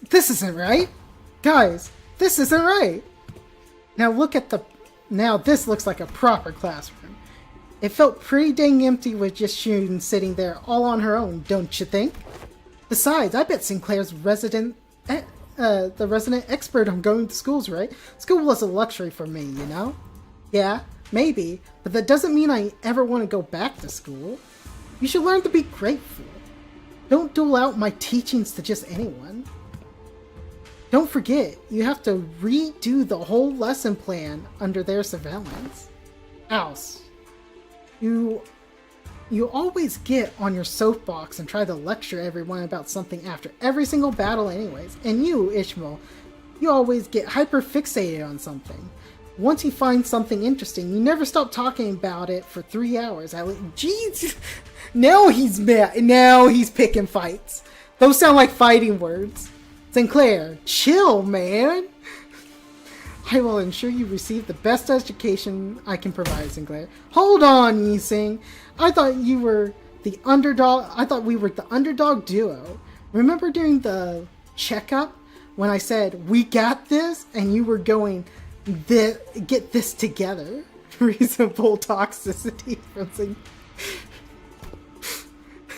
Speaker 1: This isn't right! Guys, this isn't right! Now look at the... Now this looks like a proper classroom. It felt pretty dang empty with just Seun sitting there all on her own, don't you think? Besides, I bet Sinclair's the resident expert on going to schools, right? School was a luxury for me, you know? Yeah, maybe, but that doesn't mean I ever want to go back to school. You should learn to be grateful. Don't dole out my teachings to just anyone. Don't forget, you have to redo the whole lesson plan under their surveillance. Else, you always get on your soapbox and try to lecture everyone about something after every single battle anyways. And you, Ishmael, you always get hyper-fixated on something. Once you find something interesting, you never stop talking about it for 3 hours. Jeez, now he's mad. Now he's picking fights. Those sound like fighting words. Sinclair, chill, man. I will ensure you receive the best education I can provide, Sinclair. Hold on, Yising. I thought you were the underdog. I thought we were the underdog duo. Remember during the checkup when I said, we got this, and you were going, get this together? Reasonable toxicity from Sinclair.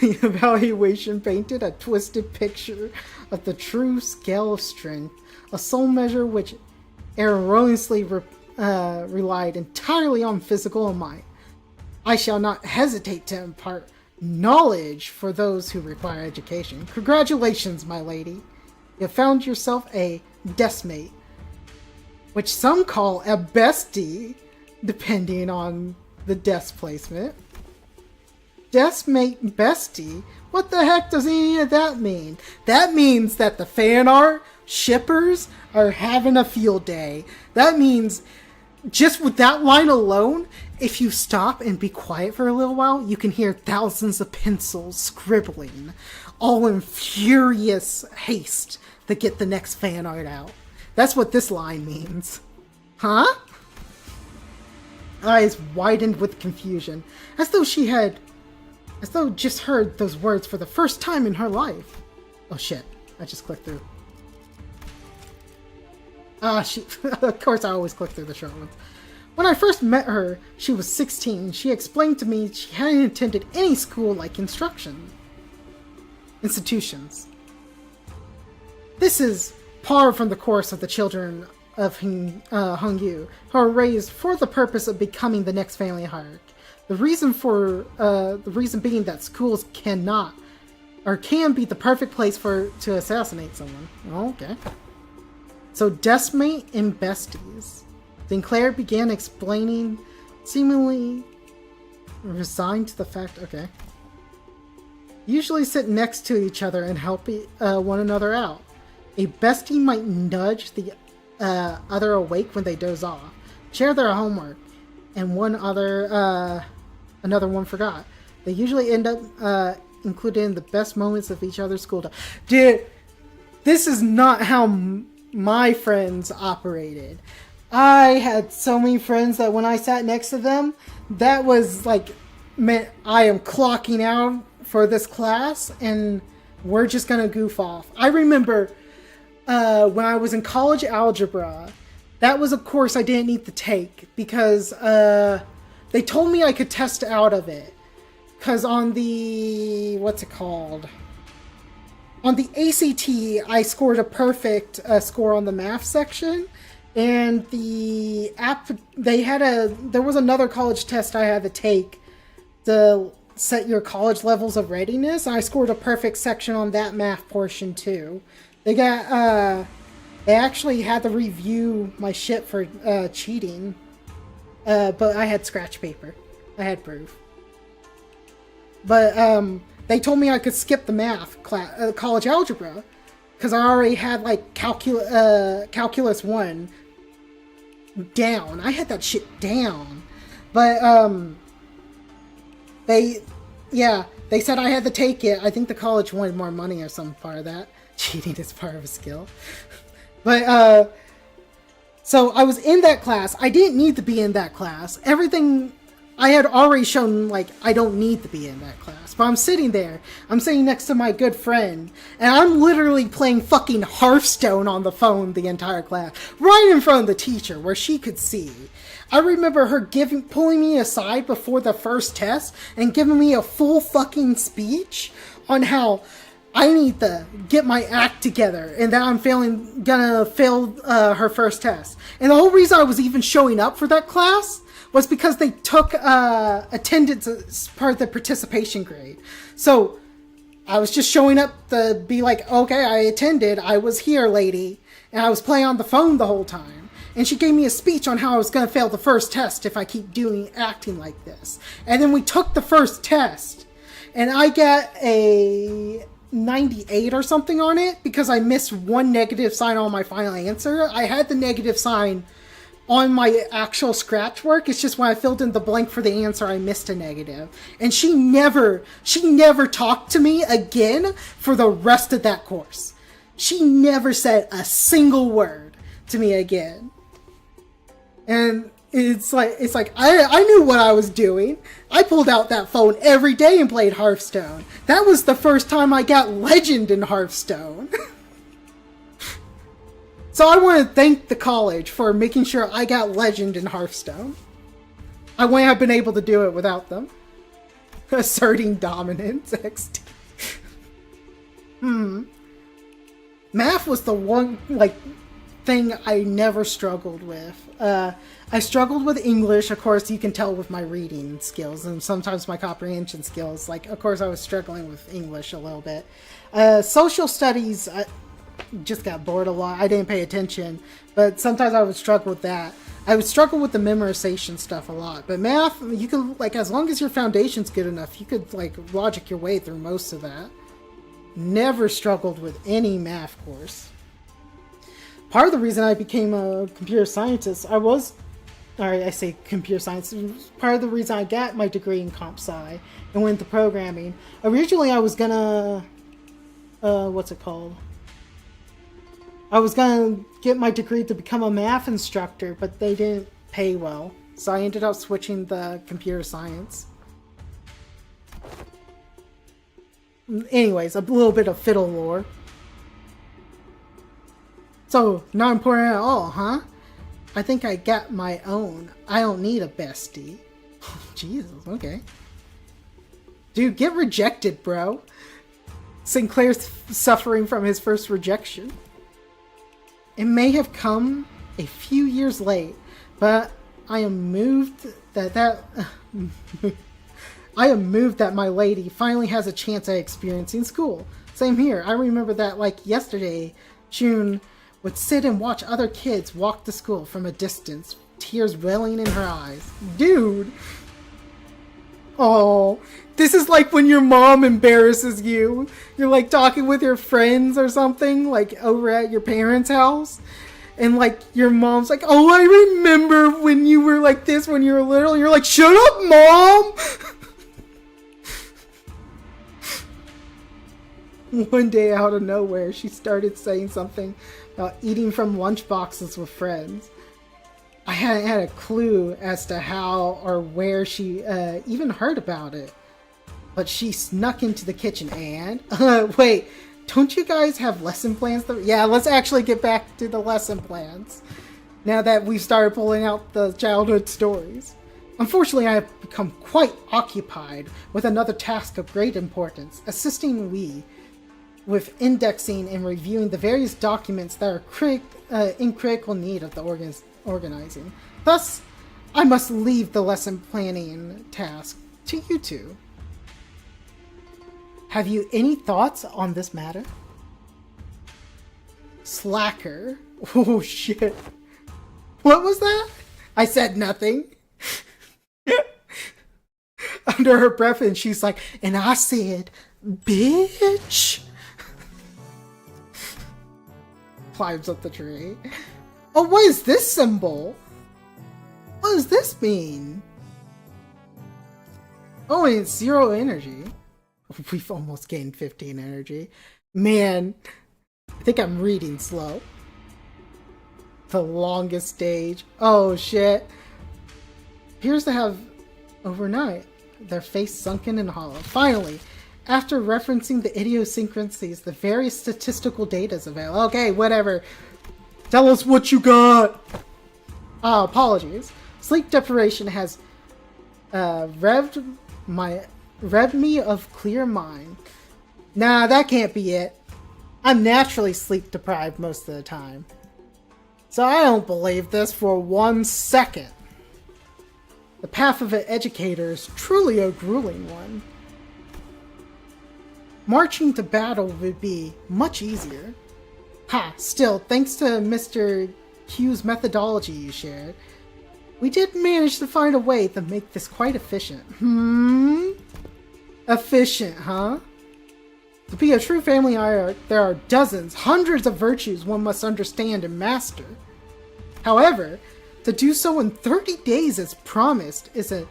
Speaker 1: The evaluation painted a twisted picture of the true scale of strength, a sole measure which erroneously relied entirely on physical might. I shall not hesitate to impart knowledge for those who require education. Congratulations, my lady. You have found yourself a deskmate, which some call a bestie, depending on the desk placement. Deskmate bestie? What the heck does any of that mean? That means that the fan art shippers are having a field day. That means, just with that line alone, if you stop and be quiet for a little while, you can hear thousands of pencils scribbling, all in furious haste to get the next fan art out. That's what this line means. Huh? Eyes widened with confusion, as though just heard those words for the first time in her life. Oh shit, I just clicked through. Of course I always click through the short ones. When I first met her, she was 16. She explained to me she hadn't attended any school-like institutions. This is par from the course of the children of Hongyu, who are raised for the purpose of becoming the next family hierarch. The reason being that schools cannot or can be the perfect place to assassinate someone. Oh, okay. So, deskmate and besties. Sinclair began explaining, seemingly resigned to the fact. Okay. Usually sit next to each other and help one another out. A bestie might nudge the other awake when they doze off, share their homework, and another one forgot. They usually end up included in the best moments of each other's school time. Dude, this is not how my friends operated. I had so many friends that when I sat next to them, that was like, meant I am clocking out for this class and we're just gonna goof off. I remember when I was in college algebra, that was a course I didn't need to take because they told me I could test out of it. Because on the... what's it called? On the ACT, I scored a perfect score on the math section, and the app there was another college test I had to take to set your college levels of readiness, and I scored a perfect section on that math portion too. They actually had to review my shit for cheating, but I had scratch paper. I had proof. But they told me I could skip the math class, college algebra, because I already had like calculus 1 down. I had that shit down. But they said I had to take it. I think the college wanted more money or some part of that. Cheating is part of a skill. But so I was in that class. I didn't need to be in that class. Everything I had already shown, like, I don't need to be in that class. But I'm sitting there. I'm sitting next to my good friend. And I'm literally playing fucking Hearthstone on the phone the entire class. Right in front of the teacher, where she could see. I remember her pulling me aside before the first test and giving me a full fucking speech on how I need to get my act together and that I'm gonna fail her first test. And the whole reason I was even showing up for that class was because they took attendance as part of the participation grade. So I was just showing up to be like, okay, I attended, I was here, lady. And I was playing on the phone the whole time. And she gave me a speech on how I was going to fail the first test if I keep acting like this. And then we took the first test. And I got a 98 or something on it because I missed one negative sign on my final answer. I had the negative sign on my actual scratch work. It's just when I filled in the blank for the answer, I missed a negative. And she never talked to me again for the rest of that course. She never said a single word to me again. And it's like I knew what I was doing. I pulled out that phone every day and played Hearthstone. That was the first time I got Legend in Hearthstone. So I want to thank the college for making sure I got Legend in Hearthstone. I wouldn't have been able to do it without them. Asserting dominance, XT. Math was the one, thing I never struggled with. I struggled with English, of course, you can tell with my reading skills, and sometimes my comprehension skills. Of course, I was struggling with English a little bit. Social studies, just got bored a lot. I didn't pay attention, but sometimes I would struggle with that. I would struggle with the memorization stuff a lot, but math, you can, as long as your foundation's good enough, you could, logic your way through most of that. Never struggled with any math course. Part of the reason I became a computer scientist, I say computer science, part of the reason I got my degree in comp sci and went into programming. Originally I was gonna, I was gonna get my degree to become a math instructor, but they didn't pay well. So I ended up switching to computer science. Anyways, a little bit of fiddle lore. So, not important at all, huh? I think I got my own. I don't need a bestie. Jesus, okay. Dude, get rejected, bro. Sinclair's suffering from his first rejection. It may have come a few years late, but I am moved that I am moved that my lady finally has a chance at experiencing school. Same here. I remember that yesterday, June would sit and watch other kids walk to school from a distance, tears welling in her eyes. Dude! Oh, this is like when your mom embarrasses you. You're talking with your friends or something, over at your parents' house. And your mom's like, oh, I remember when you were like this when you were little. You're like, shut up, mom! One day out of nowhere, she started saying something about eating from lunchboxes with friends. I hadn't had a clue as to how or where she even heard about it. But she snuck into the kitchen and... wait, don't you guys have lesson plans? Yeah, let's actually get back to the lesson plans. Now that we've started pulling out the childhood stories. Unfortunately, I have become quite occupied with another task of great importance, assisting with indexing and reviewing the various documents that are in critical need of the organizing. Thus, I must leave the lesson planning task to you two. Have you any thoughts on this matter? Slacker. Oh shit. What was that? I said nothing. Under her breath, and she's like, and I said, bitch. Climbs up the tree. Oh, what is this symbol? What does this mean? Oh, and it's 0 energy. We've almost gained 15 energy. Man, I think I'm reading slow. The longest stage. Oh, shit. Appears to have overnight. Their face sunken and hollow. Finally, after referencing the idiosyncrasies, the various statistical data is available. Okay, whatever. Tell us what you got! Apologies. Sleep deprivation has revved me of clear mind. Nah, that can't be it. I'm naturally sleep deprived most of the time. So I don't believe this for 1 second. The path of an educator is truly a grueling one. Marching to battle would be much easier. Ha! Still, thanks to Mr. Q's methodology you shared, we did manage to find a way to make this quite efficient. Efficient, huh? To be a true family art, there are dozens, hundreds of virtues one must understand and master. However, to do so in 30 days as promised is an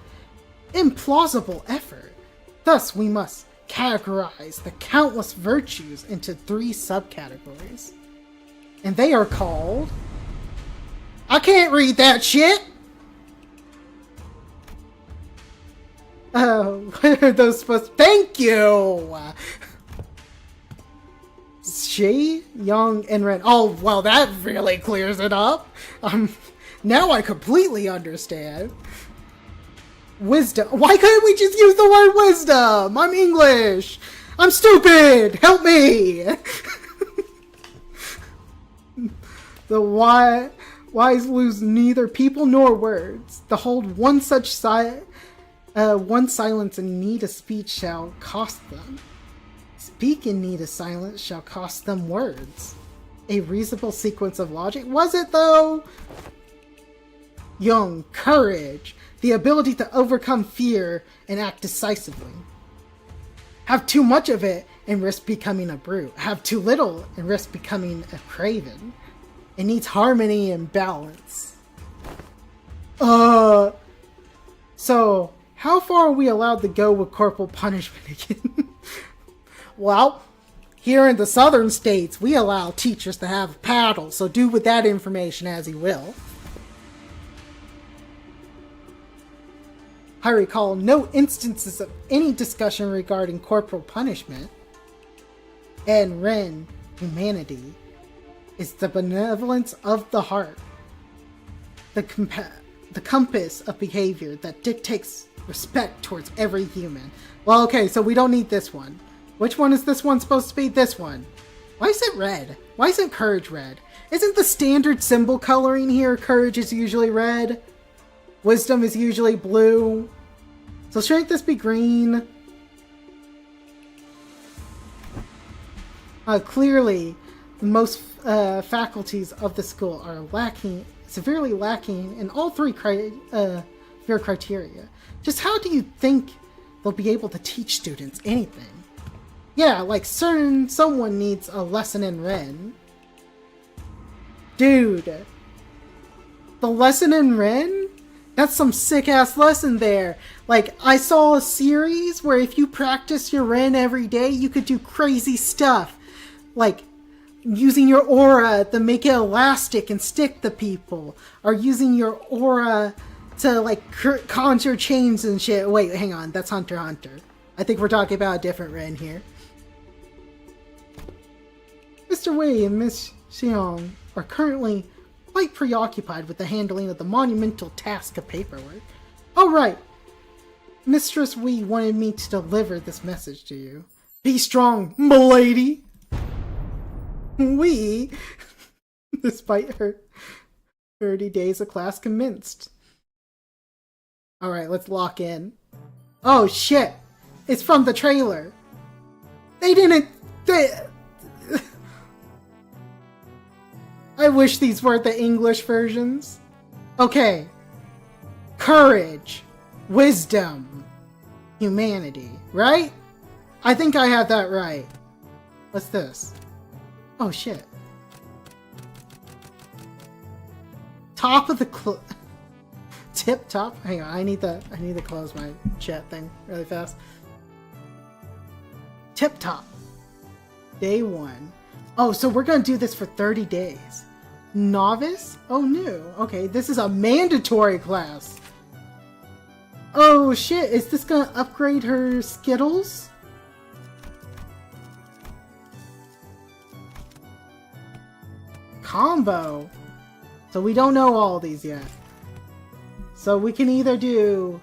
Speaker 1: implausible effort. Thus, we must categorize the countless virtues into 3 subcategories. And they are called... I can't read that shit! What are those supposed to... Thank you! Shay, Young, and Ren. Oh, well, that really clears it up. Now I completely understand. Wisdom. Why couldn't we just use the word wisdom? I'm English. I'm stupid. Help me. The wise lose neither people nor words. To hold one such one silence in need of speech shall cost them. Speak in need of silence shall cost them words. A reasonable sequence of logic. Was it though? Young, courage, the ability to overcome fear and act decisively. Have too much of it and risk becoming a brute. Have too little and risk becoming a craven. It needs harmony and balance. So, how far are we allowed to go with corporal punishment again? Well, here in the southern states, we allow teachers to have a paddle, so do with that information as you will. I recall no instances of any discussion regarding corporal punishment. And Ren, humanity, is the benevolence of the heart. The compass of behavior that dictates respect towards every human. Well, okay, so we don't need this one. Which one is this one supposed to be? This one. Why is it red? Why isn't courage red? Isn't the standard symbol coloring here courage is usually red? Wisdom is usually blue. So shouldn't this be green? Clearly, most faculties of the school are severely lacking in all 3 criteria. Just how do you think they'll be able to teach students anything? Yeah, like someone needs a lesson in Ren. Dude. The lesson in Ren? That's some sick-ass lesson there. Like, I saw a series where if you practice your Ren every day, you could do crazy stuff. Like, using your aura to make it elastic and stick to people. Or using your aura to, like, conjure chains and shit. Wait, hang on. That's Hunter x Hunter. I think we're talking about a different Ren here. Mr. Wei and Miss Xiong are currently quite preoccupied with the handling of the monumental task of paperwork. Oh, right. Mistress Wei wanted me to deliver this message to you. Be strong, m'lady! We, despite her 30 days of class commenced. Alright, let's lock in. Oh shit! It's from the trailer! I wish these were the English versions. Okay. Courage. Wisdom. Humanity. Right? I think I had that right. What's this? Oh shit. Top of the tip top. Hang on, I need to close my chat thing really fast. Tip top. Day 1. Oh, so we're gonna do this for 30 days. Novice? Oh, new. Okay, this is a mandatory class. Oh shit, is this gonna upgrade her Skittles? Combo. So we don't know all these yet. So we can either do...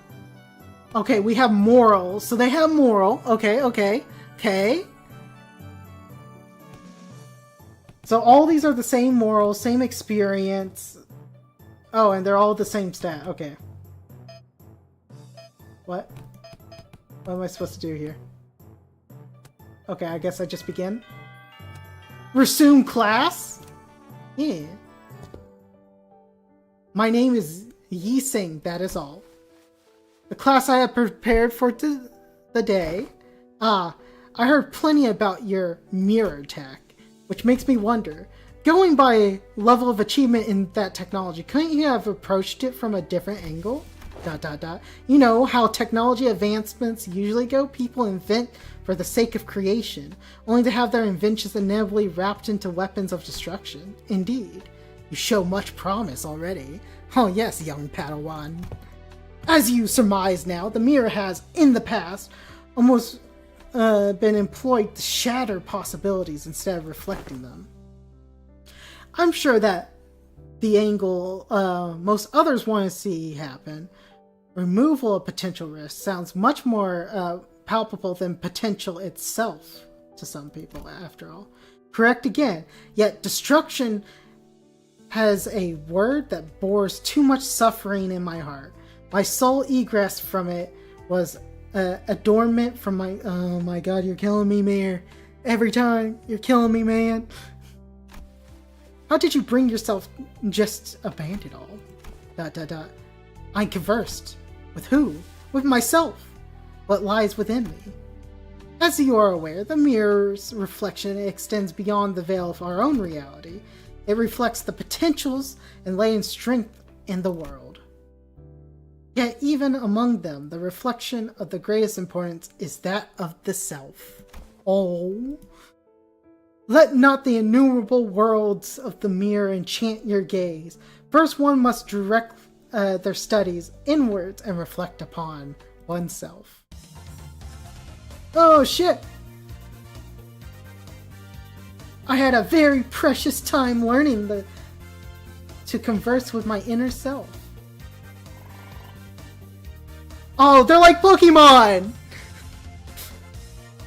Speaker 1: Okay, we have moral. So they have moral. Okay. So all these are the same moral, same experience. Oh, and they're all the same stat. Okay. What? What am I supposed to do here? Okay, I guess I just begin. Resume class? Yeah. My name is Yi Sing, that is all. The class I have prepared for the day. I heard plenty about your mirror tech, which makes me wonder, going by level of achievement in that technology, couldn't you have approached it from a different angle? ... You know how technology advancements usually go? People invent for the sake of creation, only to have their inventions inevitably wrapped into weapons of destruction. Indeed, you show much promise already. Oh yes, young Padawan. As you surmise now, the mirror has, in the past, almost been employed to shatter possibilities instead of reflecting them. I'm sure that the angle most others want to see happen, removal of potential risk, sounds much more palpable than potential itself to some people, after all. Correct again, yet destruction has a word that bores too much suffering in my heart. My sole egress from it was adornment from my... Oh my god, you're killing me, Mayor. Every time, you're killing me, man. How did you bring yourself just abandon all? ... I conversed. With who? With myself. What lies within me? As you are aware, the mirror's reflection extends beyond the veil of our own reality. It reflects the potentials and latent strength in the world. Yet even among them, the reflection of the greatest importance is that of the self. Oh. Let not the innumerable worlds of the mirror enchant your gaze. First one must direct their studies inwards and reflect upon oneself. Oh shit! I had a very precious time learning to converse with my inner self. Oh, they're like Pokemon!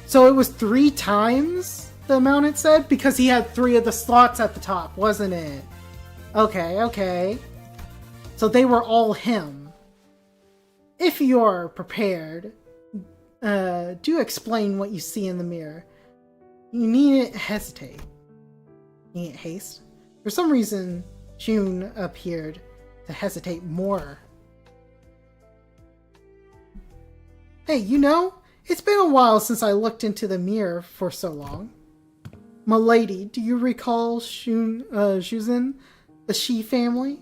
Speaker 1: So it was 3 times the amount it said? Because he had 3 of the slots at the top, wasn't it? Okay. So they were all him. If you're prepared, do explain what you see in the mirror. You needn't hesitate. You needn't haste. For some reason, June appeared to hesitate more. Hey, you know, it's been a while since I looked into the mirror for so long. Milady, do you recall Shuzin, the Shi family,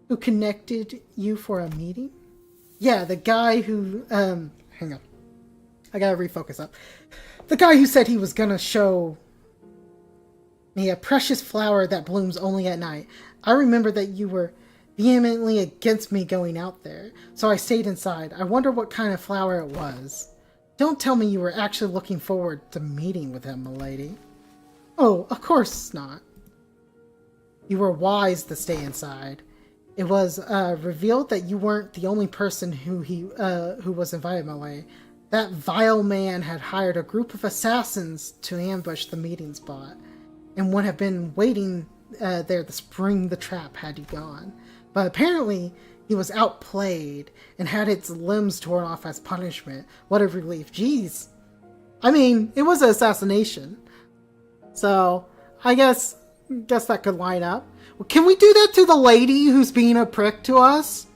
Speaker 1: who connected you for a meeting? Yeah, the guy who, hang on. I gotta refocus up. The guy who said he was gonna show me a precious flower that blooms only at night. I remember that you were vehemently against me going out there, so I stayed inside. I wonder what kind of flower it was. Don't tell me you were actually looking forward to meeting with him, milady. Oh, of course not. You were wise to stay inside. It was revealed that you weren't the only person who was invited my way. That vile man had hired a group of assassins to ambush the meeting spot. and would have been waiting there to spring the trap had he gone. But apparently, he was outplayed and had its limbs torn off as punishment. What a relief. Jeez. I mean, it was an assassination. So, I guess that could line up. Well, can we do that to the lady who's being a prick to us?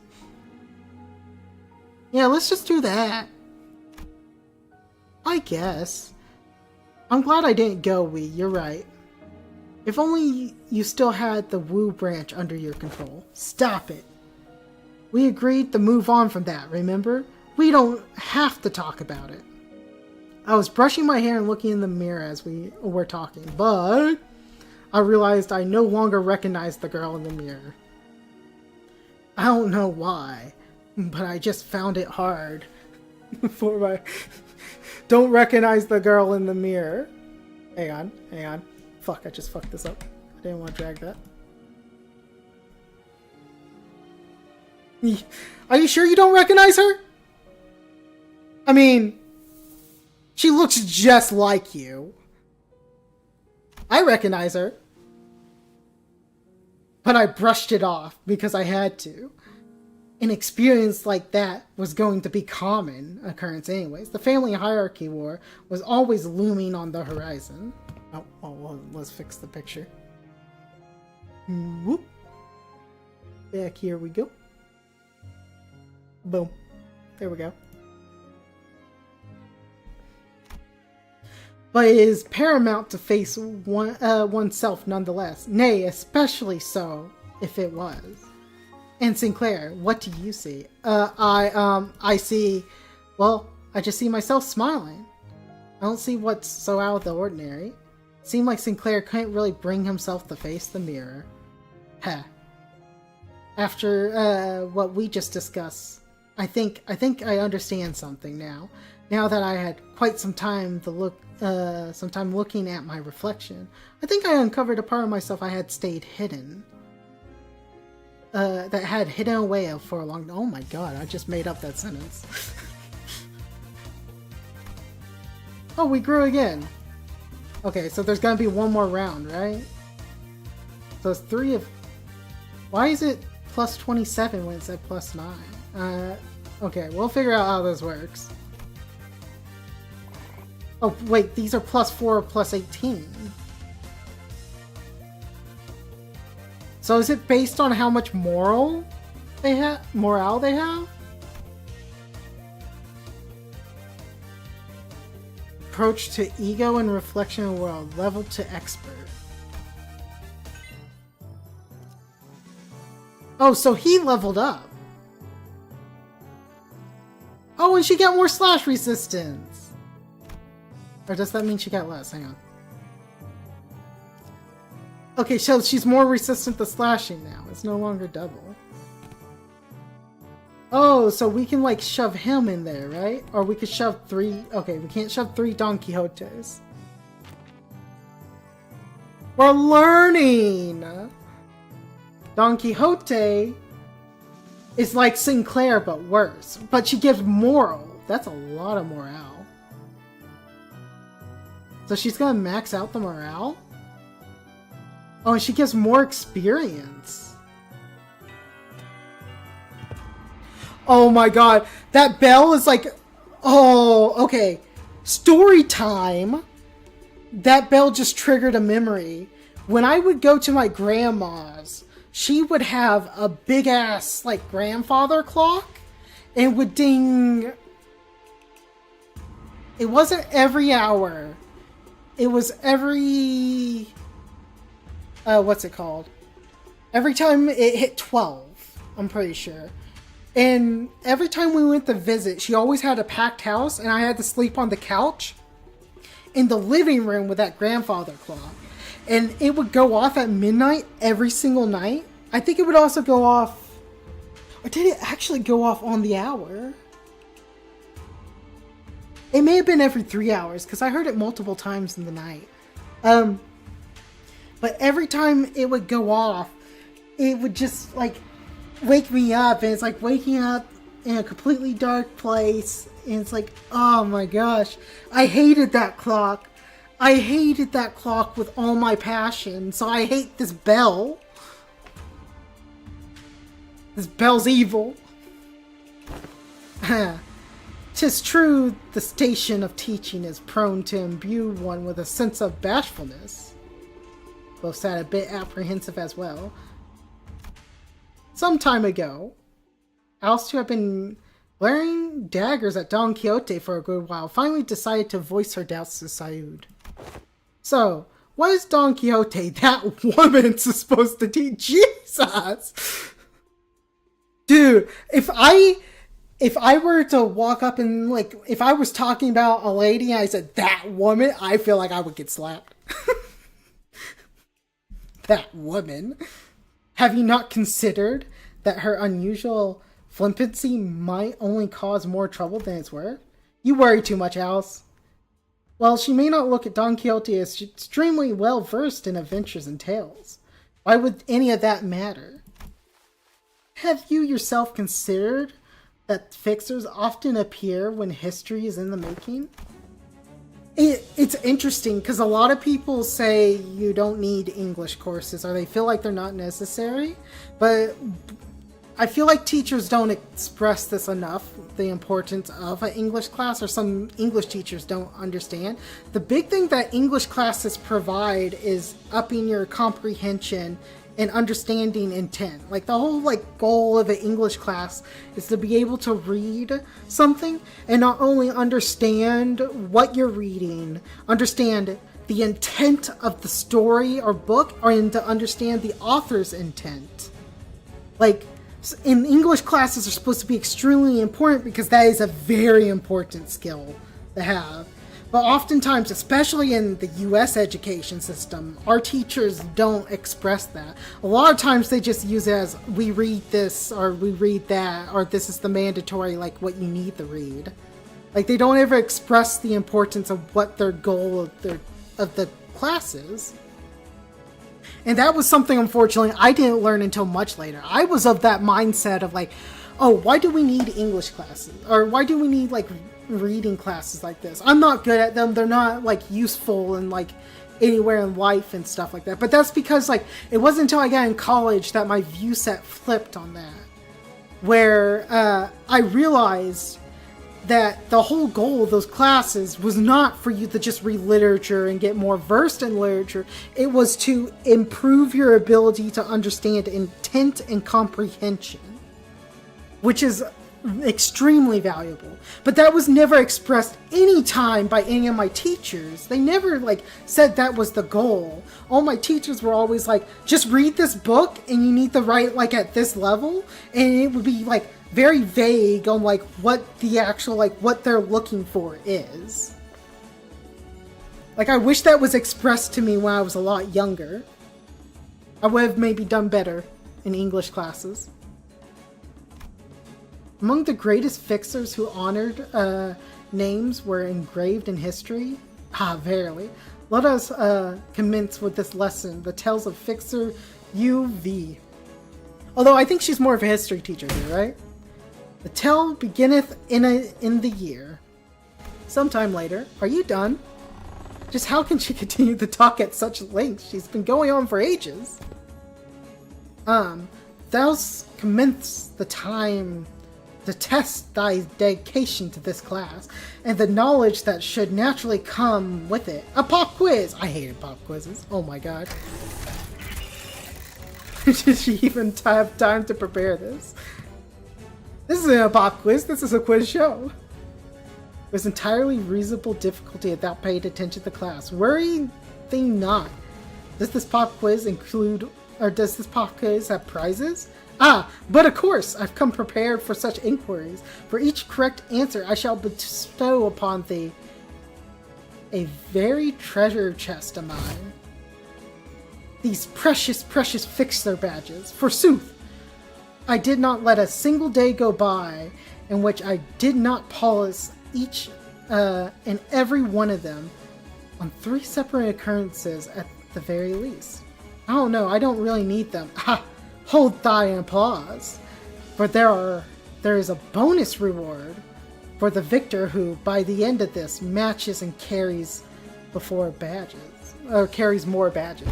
Speaker 1: Yeah, let's just do that. I guess. I'm glad I didn't go, Wee. You're right. If only you still had the Wu branch under your control. Stop it. We agreed to move on from that, remember? We don't have to talk about it. I was brushing my hair and looking in the mirror as we were talking, but I realized I no longer recognized the girl in the mirror. I don't know why, but I just found it hard for my... Don't recognize the girl in the mirror. Hang on. Fuck, I just fucked this up. I didn't want to drag that. Are you sure you don't recognize her? I mean, she looks just like you. I recognize her. But I brushed it off because I had to. An experience like that was going to be common occurrence anyways. The family hierarchy war was always looming on the horizon. Oh, well, let's fix the picture. Whoop. Back here we go. Boom. There we go. But it is paramount to face oneself nonetheless. Nay, especially so if it was. And Sinclair, what do you see? I see, well, I just see myself smiling. I don't see what's so out of the ordinary. Seemed like Sinclair couldn't really bring himself to face the mirror. Heh. After what we just discussed, I think I understand something now. Now that I had quite some time to looking at my reflection, I think I uncovered a part of myself I had stayed hidden. That had hidden away for a long... Oh my god, I just made up that sentence. Oh, we grew again. Okay, so there's gonna be one more round, right? So it's 3 of... Why is it plus 27 when it's at plus 9? Okay, we'll figure out how this works. Oh, wait, these are plus 4 or plus 18. So is it based on how much morale they have? Approach to ego and reflection of the world. Level to expert. Oh, so he leveled up. Oh, and she got more slash resistance. Or does that mean she got less? Hang on. Okay, so she's more resistant to slashing now. It's no longer double. Oh, so we can like shove him in there, right? Or we could shove 3... Okay, we can't shove 3 Don Quixotes. We're learning! Don Quixote is like Sinclair, but worse. But she gives moral. That's a lot of morale. So she's gonna max out the morale? Oh, and she gives more experience. Oh my god. That bell is like... Oh, okay. Story time. That bell just triggered a memory. When I would go to my grandma's, she would have a big ass, like, grandfather clock. And would ding... It wasn't every hour. It was every... what's it called? Every time it hit 12, I'm pretty sure. And every time we went to visit, she always had a packed house, and I had to sleep on the couch in the living room with that grandfather clock. And it would go off at midnight every single night. I think it would also go off... Or did it actually go off on the hour? It may have been every 3 hours, because I heard it multiple times in the night. But every time it would go off, it would just, like, wake me up. And it's like waking up in a completely dark place. And it's like, oh my gosh. I hated that clock. I hated that clock with all my passion, so I hate this bell. This bell's evil. 'Tis true the station of teaching is prone to imbue one with a sense of bashfulness. Both sat a bit apprehensive as well. Some time ago, Alice, who had been glaring daggers at Don Quixote for a good while, finally decided to voice her doubts to Sayud. So, what is Don Quixote, that woman, supposed to teach? Jesus! Dude, if I were to walk up and, like, if I was talking about a lady and I said, that woman, I feel like I would get slapped. That woman. Have you not considered that her unusual flippancy might only cause more trouble than it's worth? You worry too much, Alice. Well, she may not look at Don Quixote as extremely well versed in adventures and tales. Why would any of that matter? Have you yourself considered that fixers often appear when history is in the making? It's interesting because a lot of people say you don't need English courses or they feel like they're not necessary, but I feel like teachers don't express this enough, the importance of an English class, or some English teachers don't understand. The big thing that English classes provide is upping your comprehension and understanding intent. Like the whole goal of an English class is to be able to read something and not only understand what you're reading, understand the intent of the story or book, and to understand the author's intent. Like, in English classes are supposed to be extremely important because that is a very important skill to have. But oftentimes, especially in the US education system, our teachers don't express that. A lot of times they just use it as, we read this, or we read that, or this is the mandatory, like, what you need to read. Like, they don't ever express the importance of what their goal of the class is. And that was something, unfortunately, I didn't learn until much later. I was of that mindset of, like, oh, why do we need English classes? Or why do we need, like, reading classes like this? I'm not good at them. They're not, like, useful in, like, anywhere in life and stuff like that. But that's because, like, it wasn't until I got in college that my view set flipped on that. Where I realized that the whole goal of those classes was not for you to just read literature and get more versed in literature. It was to improve your ability to understand intent and comprehension, which is extremely valuable. But that was never expressed any time by any of my teachers. They never, like, said that was the goal. All my teachers were always like, just read this book and you need to write, like, at this level. And it would be, like, very vague on, like, what the actual, like, what they're looking for is. Like, I wish that was expressed to me when I was a lot younger. I would have maybe done better in English classes. Among the greatest fixers who honored names were engraved in history. Verily. Let us commence with this lesson, the tales of Fixer U.V. Although I think she's more of a history teacher here, right? The tale beginneth in the year. Sometime later. Are you done? Just how can she continue to talk at such length? She's been going on for ages. Thou's commence the time to test thy dedication to this class, and the knowledge that should naturally come with it. A pop quiz! I hated pop quizzes. Oh my god. Did she even have time to prepare this? This isn't a pop quiz, this is a quiz show. There's entirely reasonable difficulty without paying attention to class. Worry thee not. Does this pop quiz include, or does this pop quiz have prizes? But of course, I've come prepared for such inquiries. For each correct answer, I shall bestow upon thee a very treasure chest of mine. These precious, precious fixer badges. Forsooth, I did not let a single day go by in which I did not polish each and every one of them on 3 separate occurrences at the very least. Oh no, I don't really need them. Hold thy applause, for there is a bonus reward for the victor who, by the end of this, matches and carries before badges, or carries more badges.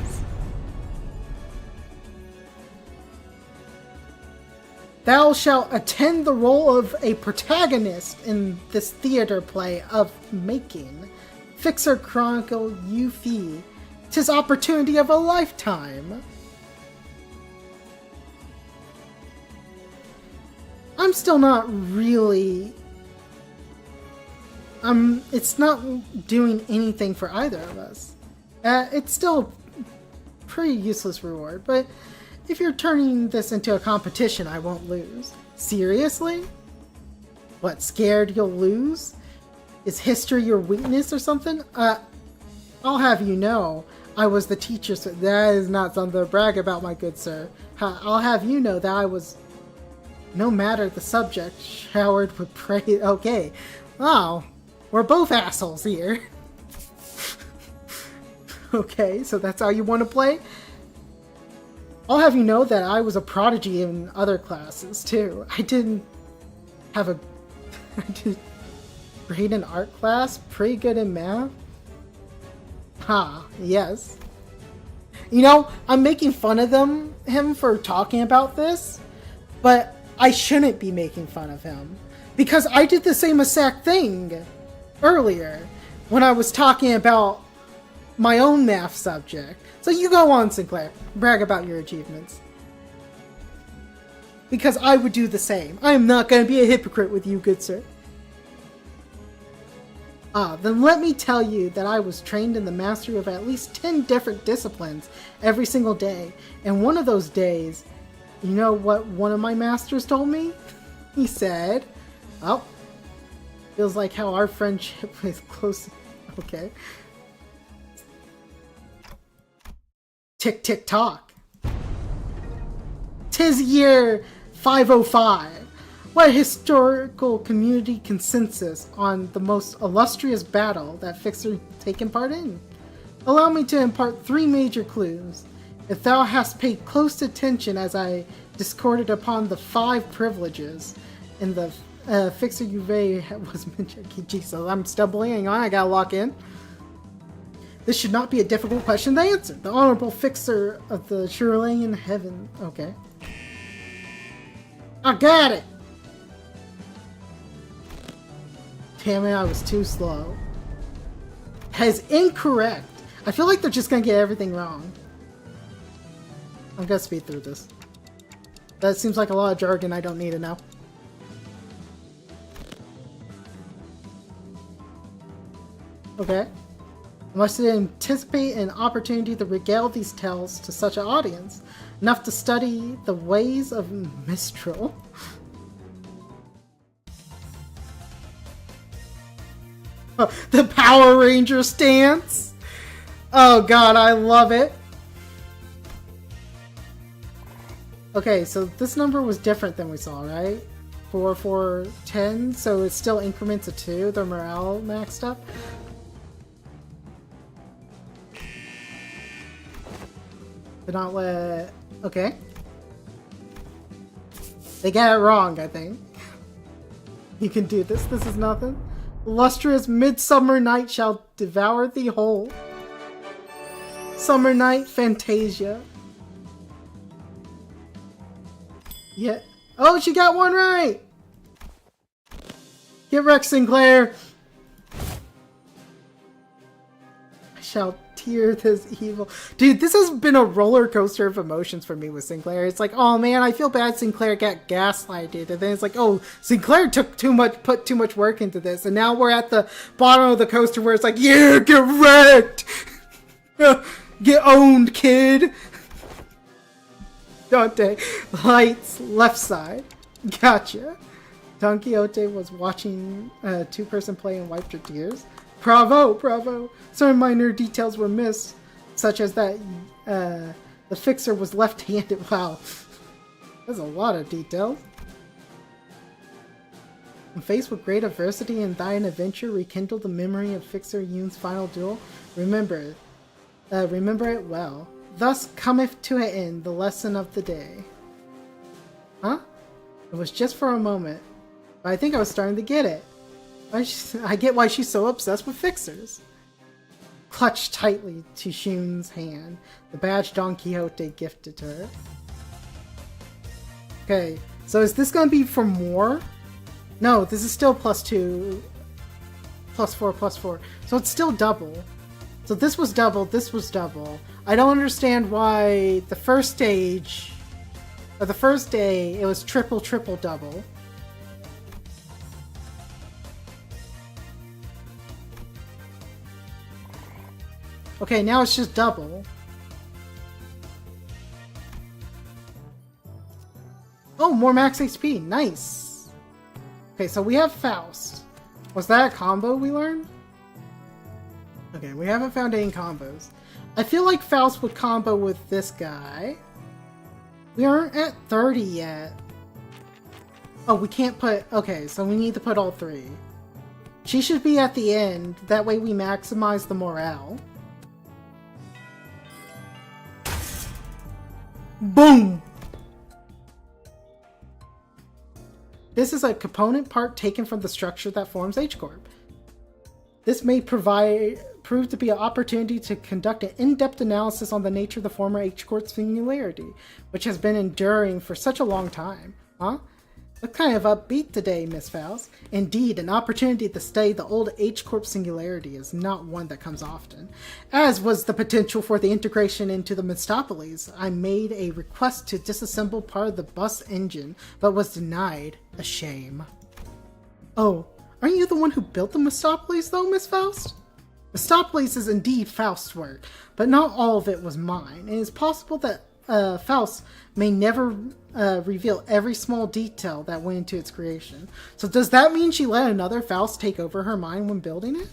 Speaker 1: Thou shalt attend the role of a protagonist in this theater play of making. Fixer Chronicle Yuffie. 'Tis opportunity of a lifetime. I'm still not really... it's not doing anything for either of us. It's still a pretty useless reward, but if you're turning this into a competition, I won't lose. Seriously? What, scared you'll lose? Is history your weakness or something? I'll have you know, I was the teacher, so that is not something to brag about, my good sir. I'll have you know that I was, no matter the subject, showered with praise. Okay. Wow. We're both assholes here. Okay, so that's how you want to play? I'll have you know that I was a prodigy in other classes, too. I did great in art class, pretty good in math. Ha, yes. You know, I'm making fun of him for talking about this, but I shouldn't be making fun of him. Because I did the same exact thing earlier when I was talking about my own math subject. So you go on, Sinclair. Brag about your achievements. Because I would do the same. I am not going to be a hypocrite with you, good sir. Then let me tell you that I was trained in the mastery of at least 10 different disciplines every single day. And one of those days, you know what one of my masters told me? He said, "Oh, feels like how our friendship is close." Okay. Tick, tick, tock. 'Tis year 505. What historical community consensus on the most illustrious battle that Fixer taken part in? Allow me to impart 3 major clues. If thou hast paid close attention as I discorded upon the 5 privileges in the Fixer Juve was mentioned. Jesus, I'm stumbling on. I gotta lock in. This should not be a difficult question to answer. The Honorable Fixer of the Shirlane Heaven. Okay. I got it! Damn it, I was too slow. That is incorrect. I feel like they're just gonna get everything wrong. I'm gonna speed through this. That seems like a lot of jargon I don't need to know. Okay. I must anticipate an opportunity to regale these tales to such an audience. Enough to study the ways of Mistral. Oh, the Power Ranger stance! Oh god, I love it. Okay, so this number was different than we saw, right? 4, 4, 10, so it's still increments of 2. Their morale maxed up. Did not let... Okay. They got it wrong, I think. You can do this. This is nothing. Illustrious midsummer night shall devour thee whole. Summer night Fantasia. Yeah. Oh, she got one right! Get wrecked, Sinclair! I shall tear this evil. Dude, this has been a roller coaster of emotions for me with Sinclair. It's like, oh man, I feel bad Sinclair got gaslighted. And then it's like, oh, Sinclair put too much work into this. And now we're at the bottom of the coaster where it's like, yeah, get wrecked! Get owned, kid! Dante. Lights, left side. Gotcha. Don Quixote was watching a 2-person play and wiped her tears. Bravo, bravo. Certain minor details were missed, such as that the Fixer was left-handed. Wow. That's a lot of details. When faced with great adversity in thine adventure, rekindle the memory of Fixer Yoon's final duel. Remember it well. Thus cometh to an end the lesson of the day. Huh? It was just for a moment, but I think I was starting to get it. I get why she's so obsessed with Fixers. clutched tightly to Shun's hand, the badge Don Quixote gifted to her. Okay, so is this gonna be for more? No, this is still +2, +4, +4. So it's still double. So this was double, this was double. I don't understand why the first stage, or the first day, it was triple, triple, double. Okay, now it's just double. Oh, more max HP. Nice. Okay, so we have Faust. Was that a combo we learned? Okay, we haven't found any combos. I feel like Faust would combo with this guy. We aren't at 30 yet. Oh, we can't put... Okay, so we need to put all 3. She should be at the end. That way we maximize the morale. Boom! This is a component part taken from the structure that forms H-Corp. This may prove to be an opportunity to conduct an in-depth analysis on the nature of the former H-Corp singularity, which has been enduring for such a long time. Huh? What kind of upbeat today, Miss Faust? Indeed, an opportunity to study the old H-Corp singularity is not one that comes often. As was the potential for the integration into the Mistopolis, I made a request to disassemble part of the bus engine, but was denied. A shame. Oh, aren't you the one who built the Mistopolis, though, Miss Faust? Mistopolis is indeed Faust's work, but not all of it was mine. It is possible that Faust may never reveal every small detail that went into its creation. So does that mean she let another Faust take over her mind when building it?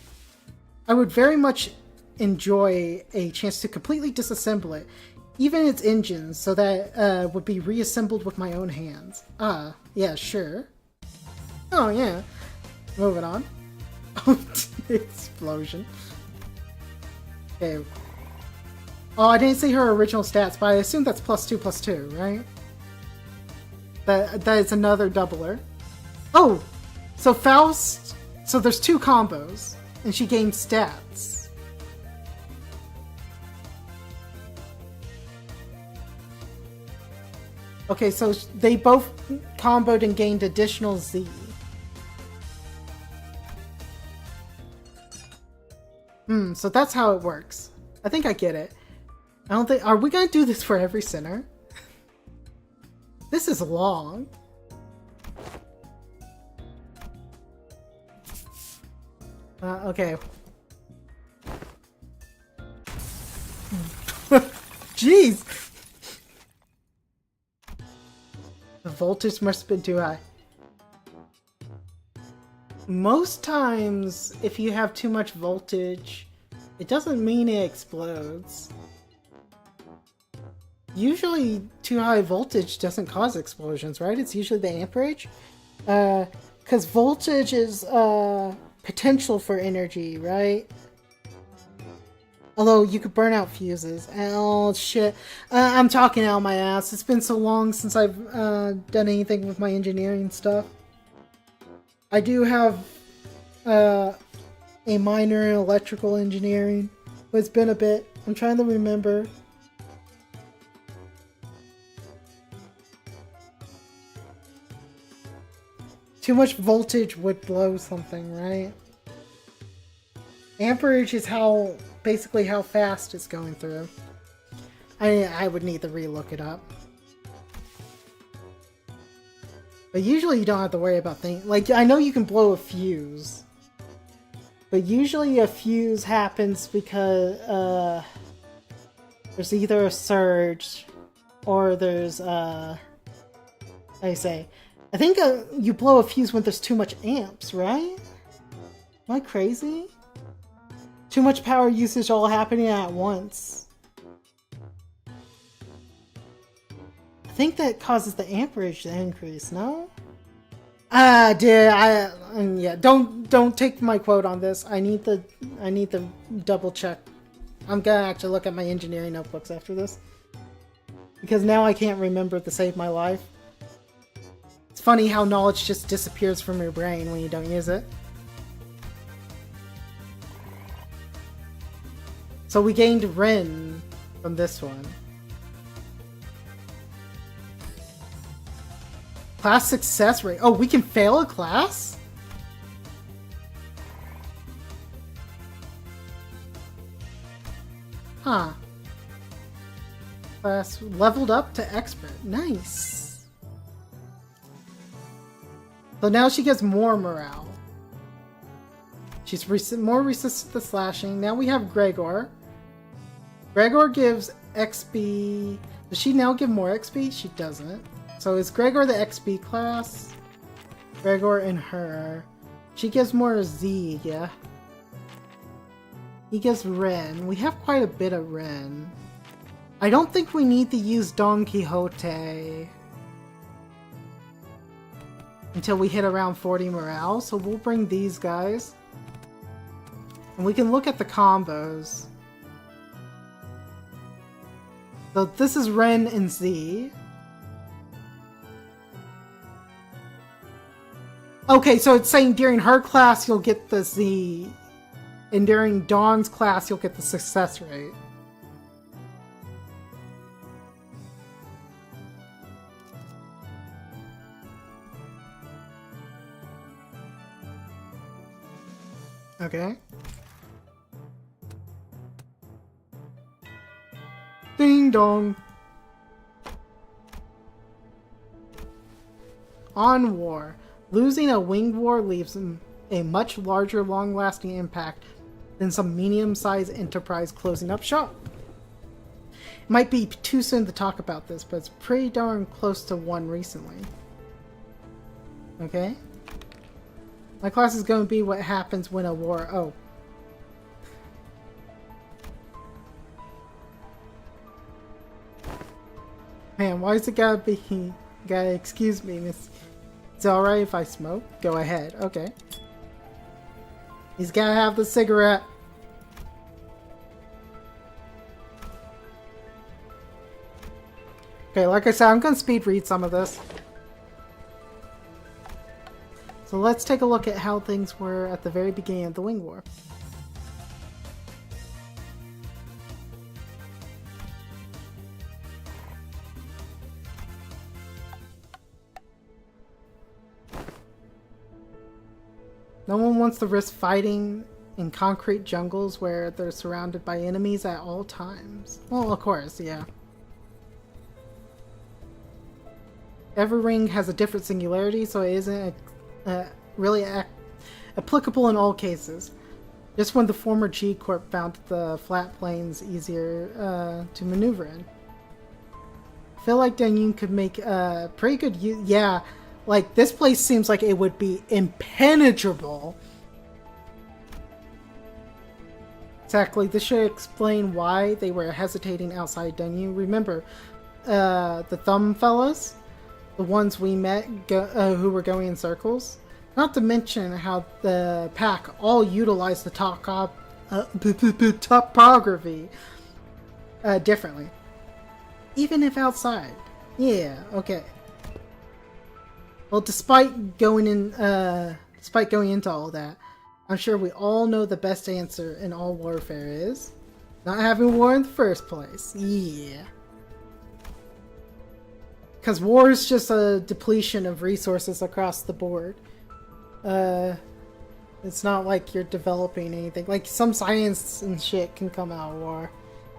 Speaker 1: I would very much enjoy a chance to completely disassemble it, even its engines, so that would be reassembled with my own hands. Yeah, sure. Oh, yeah. Moving on. Explosion. Okay. Oh, I didn't see her original stats, but I assume that's +2/+2, right? That is another doubler. Oh! So Faust... So there's 2 combos, and she gained stats. Okay, so they both comboed and gained additional Z. So that's how it works. I think I get it. I don't think... Are we gonna do this for every center? This is long. Okay. Jeez! The voltage must have been too high. Most times, if you have too much voltage, it doesn't mean it explodes. Usually, too high voltage doesn't cause explosions, right? It's usually the amperage. Because voltage is potential for energy, right? Although you could burn out fuses. Oh, shit. I'm talking out my ass. It's been so long since I've done anything with my engineering stuff. I do have a minor in electrical engineering, but it's been a bit. I'm trying to remember. Too much voltage would blow something, right? Amperage is basically how fast it's going through. I would need to re-look it up. But usually you don't have to worry about things. Like, I know you can blow a fuse. But usually a fuse happens because there's either a surge or there's how do you say? I think you blow a fuse when there's too much amps, right? Am I crazy? Too much power usage all happening at once. I think that causes the amperage to increase, no? Yeah, don't take my quote on this. I need to double check. I'm gonna actually look at my engineering notebooks after this. Because now I can't remember to save my life. It's funny how knowledge just disappears from your brain when you don't use it. So we gained Ren from this one. Class success rate. Oh, we can fail a class? Huh. Class leveled up to expert. Nice. So now she gets more morale. She's more resistant to slashing. Now we have Gregor. Gregor gives XP. Does she now give more XP? She doesn't. So is Gregor the XP class? Gregor and her. She gives more Z, yeah. He gives Ren. We have quite a bit of Ren. I don't think we need to use Don Quixote until we hit around 40 morale, so we'll bring these guys. And we can look at the combos. So this is Ren and Z. Okay, so it's saying during her class you'll get the Z, and during Dawn's class you'll get the success rate. Okay. Ding dong. On war. Losing a winged war leaves a much larger, long-lasting impact than some medium-sized enterprise closing up shop. It might be too soon to talk about this, but it's pretty darn close to one recently. Okay? My class is going to be what happens when a war... Oh. Man, why is it gotta be... Gotta excuse me, miss... Is it alright if I smoke? Go ahead. Okay. He's gotta have the cigarette. Okay, like I said, I'm gonna speed read some of this. So let's take a look at how things were at the very beginning of the Wing War. No one wants to risk fighting in concrete jungles where they're surrounded by enemies at all times. Well, of course, yeah. Every ring has a different singularity, so it isn't really applicable in all cases. Just when the former G Corp found the flat plains easier to maneuver in. I feel like Danyun could make a pretty good use. Yeah. Like, this place seems like it would be impenetrable. Exactly, this should explain why they were hesitating outside Dunyu. Remember, the thumb fellas? The ones we met who were going in circles? Not to mention how the pack all utilized the topography differently. Even if outside. Yeah, okay. Well, despite going into all that, I'm sure we all know the best answer in all warfare is not having war in the first place. Yeah. Because war is just a depletion of resources across the board. It's not like you're developing anything. Like, some science and shit can come out of war.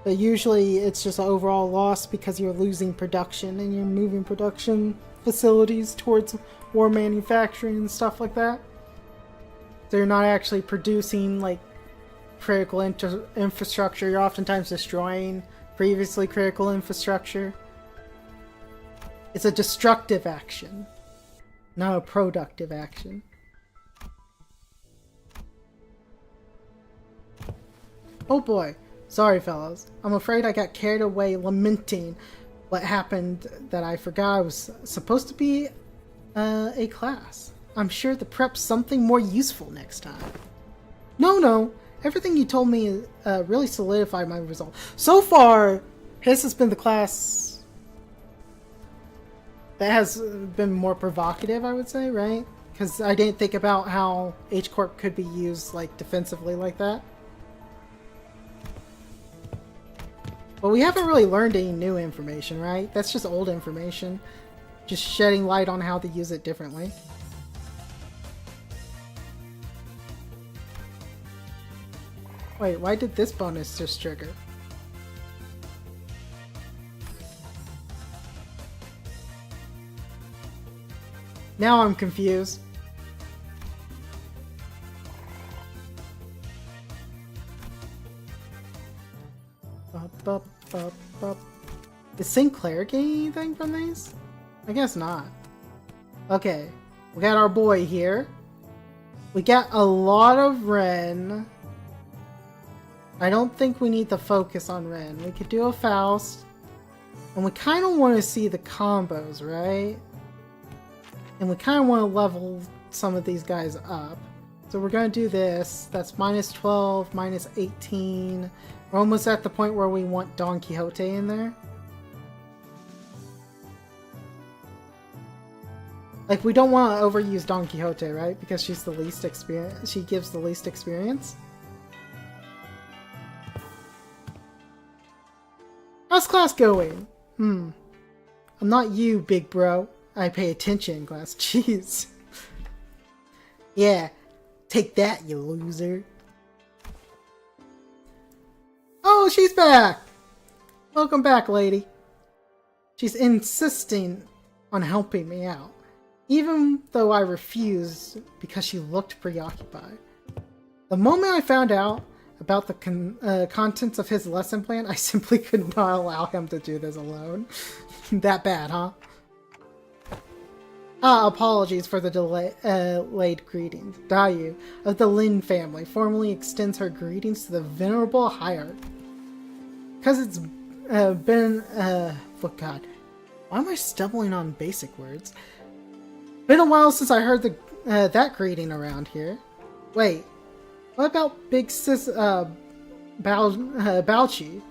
Speaker 1: But usually it's just an overall loss because you're losing production and you're moving production facilities towards war manufacturing and stuff like that. They're not actually producing like critical infrastructure. You're oftentimes destroying previously critical infrastructure. It's a destructive action, not a productive action. Oh boy, sorry fellas. I'm afraid I got carried away lamenting what happened that I forgot I was supposed to be a class. I'm sure the prep's something more useful next time. No. Everything you told me really solidified my result. So far, his has been the class that has been more provocative, I would say, right? Because I didn't think about how H-Corp could be used like defensively like that. But we haven't really learned any new information, right? That's just old information. Just shedding light on how to use it differently. Wait, why did this bonus just trigger? Now I'm confused. Is Sinclair getting anything from these? I guess not. Okay, we got our boy here. We got a lot of Ren. I don't think we need to focus on Ren. We could do a Faust. And we kind of want to see the combos, right? And we kind of want to level some of these guys up. So we're going to do this. That's minus 12, minus 18. We're almost at the point where we want Don Quixote in there. Like, we don't want to overuse Don Quixote, right? Because she's the least experience. She gives the least experience. How's class going? I'm not you, big bro. I pay attention in class. Jeez. Yeah. Take that, you loser. Oh, she's back! Welcome back, lady. She's insisting on helping me out, even though I refused because she looked preoccupied. The moment I found out about the contents of his lesson plan, I simply could not allow him to do this alone. That bad, huh? Apologies for the delayed greetings. Dayu of the Lin family formally extends her greetings to the venerable hierarch. Because it's been, oh god, why am I stumbling on basic words? Been a while since I heard that greeting around here. Wait, what about Big Sis, Baochi?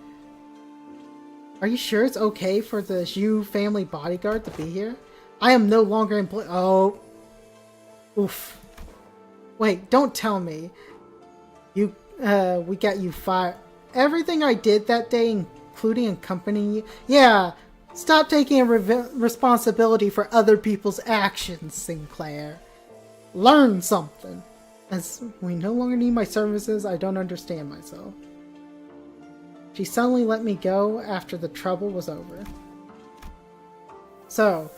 Speaker 1: Are you sure it's okay for the Zhu family bodyguard to be here? I am no longer employed. Oh. Oof. Wait, don't tell me. We got you fired. Everything I did that day, including accompanying you. Yeah, stop taking responsibility for other people's actions, Sinclair. Learn something. As we no longer need my services, I don't understand myself. She suddenly let me go after the trouble was over. So,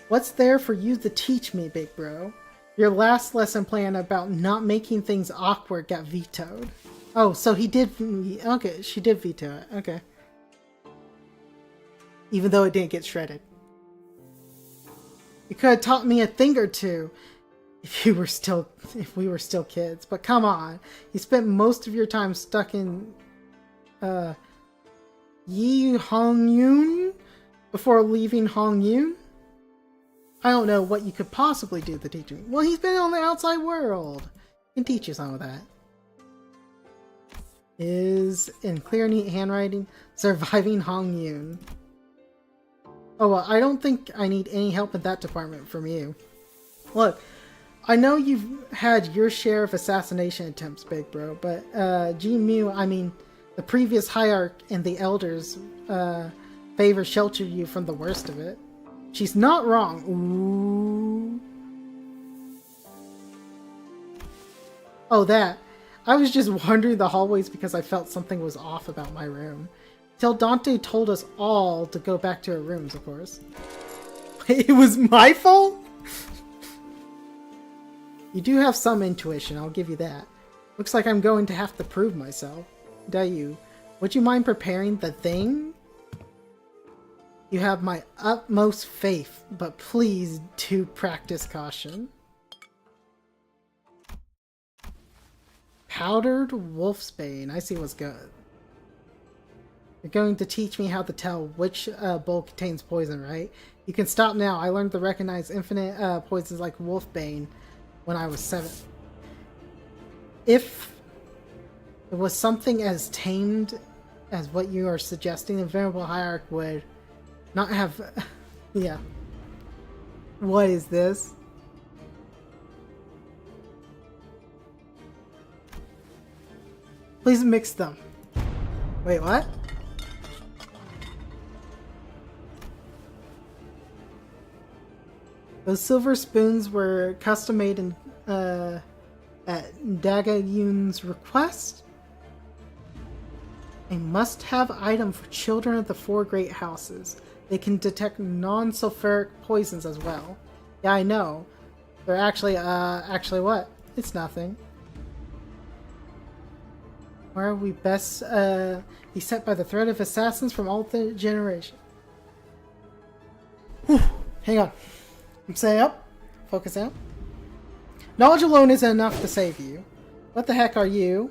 Speaker 1: what's there for you to teach me, big bro? Your last lesson plan about not making things awkward got vetoed. Oh, so he did... Okay, she did veto it. Okay. Even though it didn't get shredded. You could have taught me a thing or two if we were still kids. But come on. You spent most of your time stuck in... Yi Hongyun before leaving Hongyun? I don't know what you could possibly do to teach me. Well, he's been on the outside world. He can teach you some of that. Is in clear, neat handwriting, surviving Hongyun. Oh, well, I don't think I need any help in that department from you. Look, I know you've had your share of assassination attempts, big bro, but Ji-Mu, I mean, the previous hierarch and the elders favor shelter you from the worst of it. She's not wrong. Ooh. Oh, that. I was just wandering the hallways because I felt something was off about my room. Till Dante told us all to go back to our rooms, of course. It was my fault? You do have some intuition, I'll give you that. Looks like I'm going to have to prove myself. Dayu, would you mind preparing the thing? You have my utmost faith, but please do practice caution. Powdered wolfsbane. I see what's good. You're going to teach me how to tell which bowl contains poison, right? You can stop now. I learned to recognize infinite poisons like wolfbane when I was 7. If it was something as tamed as what you are suggesting, the venerable hierarch would not have... yeah. What is this? Please mix them. Wait, what? Those silver spoons were custom made in, at Dagayun's request. A must-have item for children of the 4 great houses. They can detect non-sulfuric poisons as well. Yeah, I know. They're actually what? It's nothing. Where are we best beset by the threat of assassins from all the generation? Whew. Hang on. I'm staying up. Focus out. Knowledge alone isn't enough to save you. What the heck are you?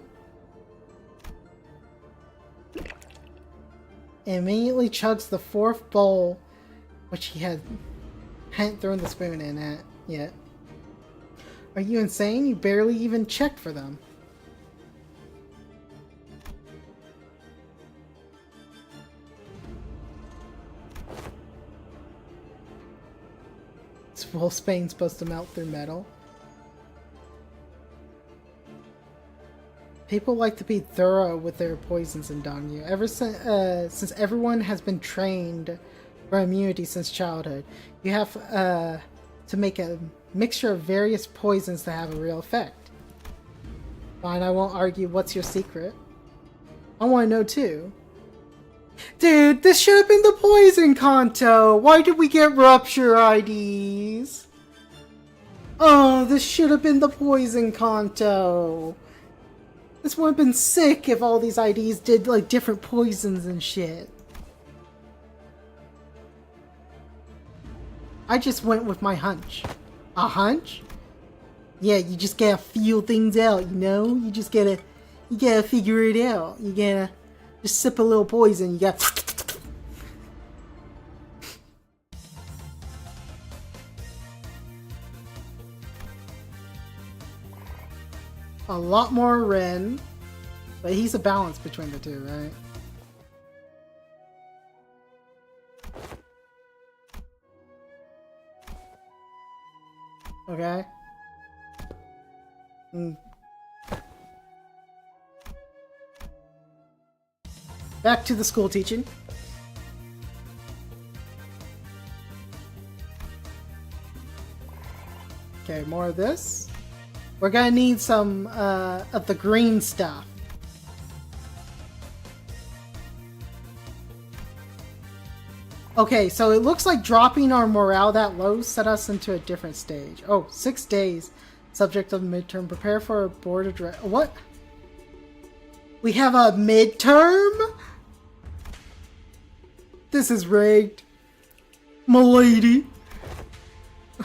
Speaker 1: Immediately chugs the 4th bowl, which he hadn't thrown the spoon in at yet. Are you insane? You barely even checked for them. Is Wolfsbane supposed to melt through metal? People like to be thorough with their poisons in Dongyu. Ever since everyone has been trained for immunity since childhood, you have to make a mixture of various poisons to have a real effect. Fine, I won't argue. What's your secret? I want to know too. Dude, this should have been the poison Kanto! Why did we get rupture IDs? Oh, this should have been the poison Kanto! This would have been sick if all these IDs did, like, different poisons and shit. I just went with my hunch. A hunch? Yeah, you just gotta feel things out, you know? You gotta figure it out. You gotta just sip a little poison, you gotta... A lot more Ren, but he's a balance between the two, right? Okay. Back to the school teaching. Okay, more of this. We're gonna need some of the green stuff. Okay, so it looks like dropping our morale that low set us into a different stage. Oh, 6 days. Subject of midterm. Prepare for a board address. What? We have a midterm? This is rigged. M'lady.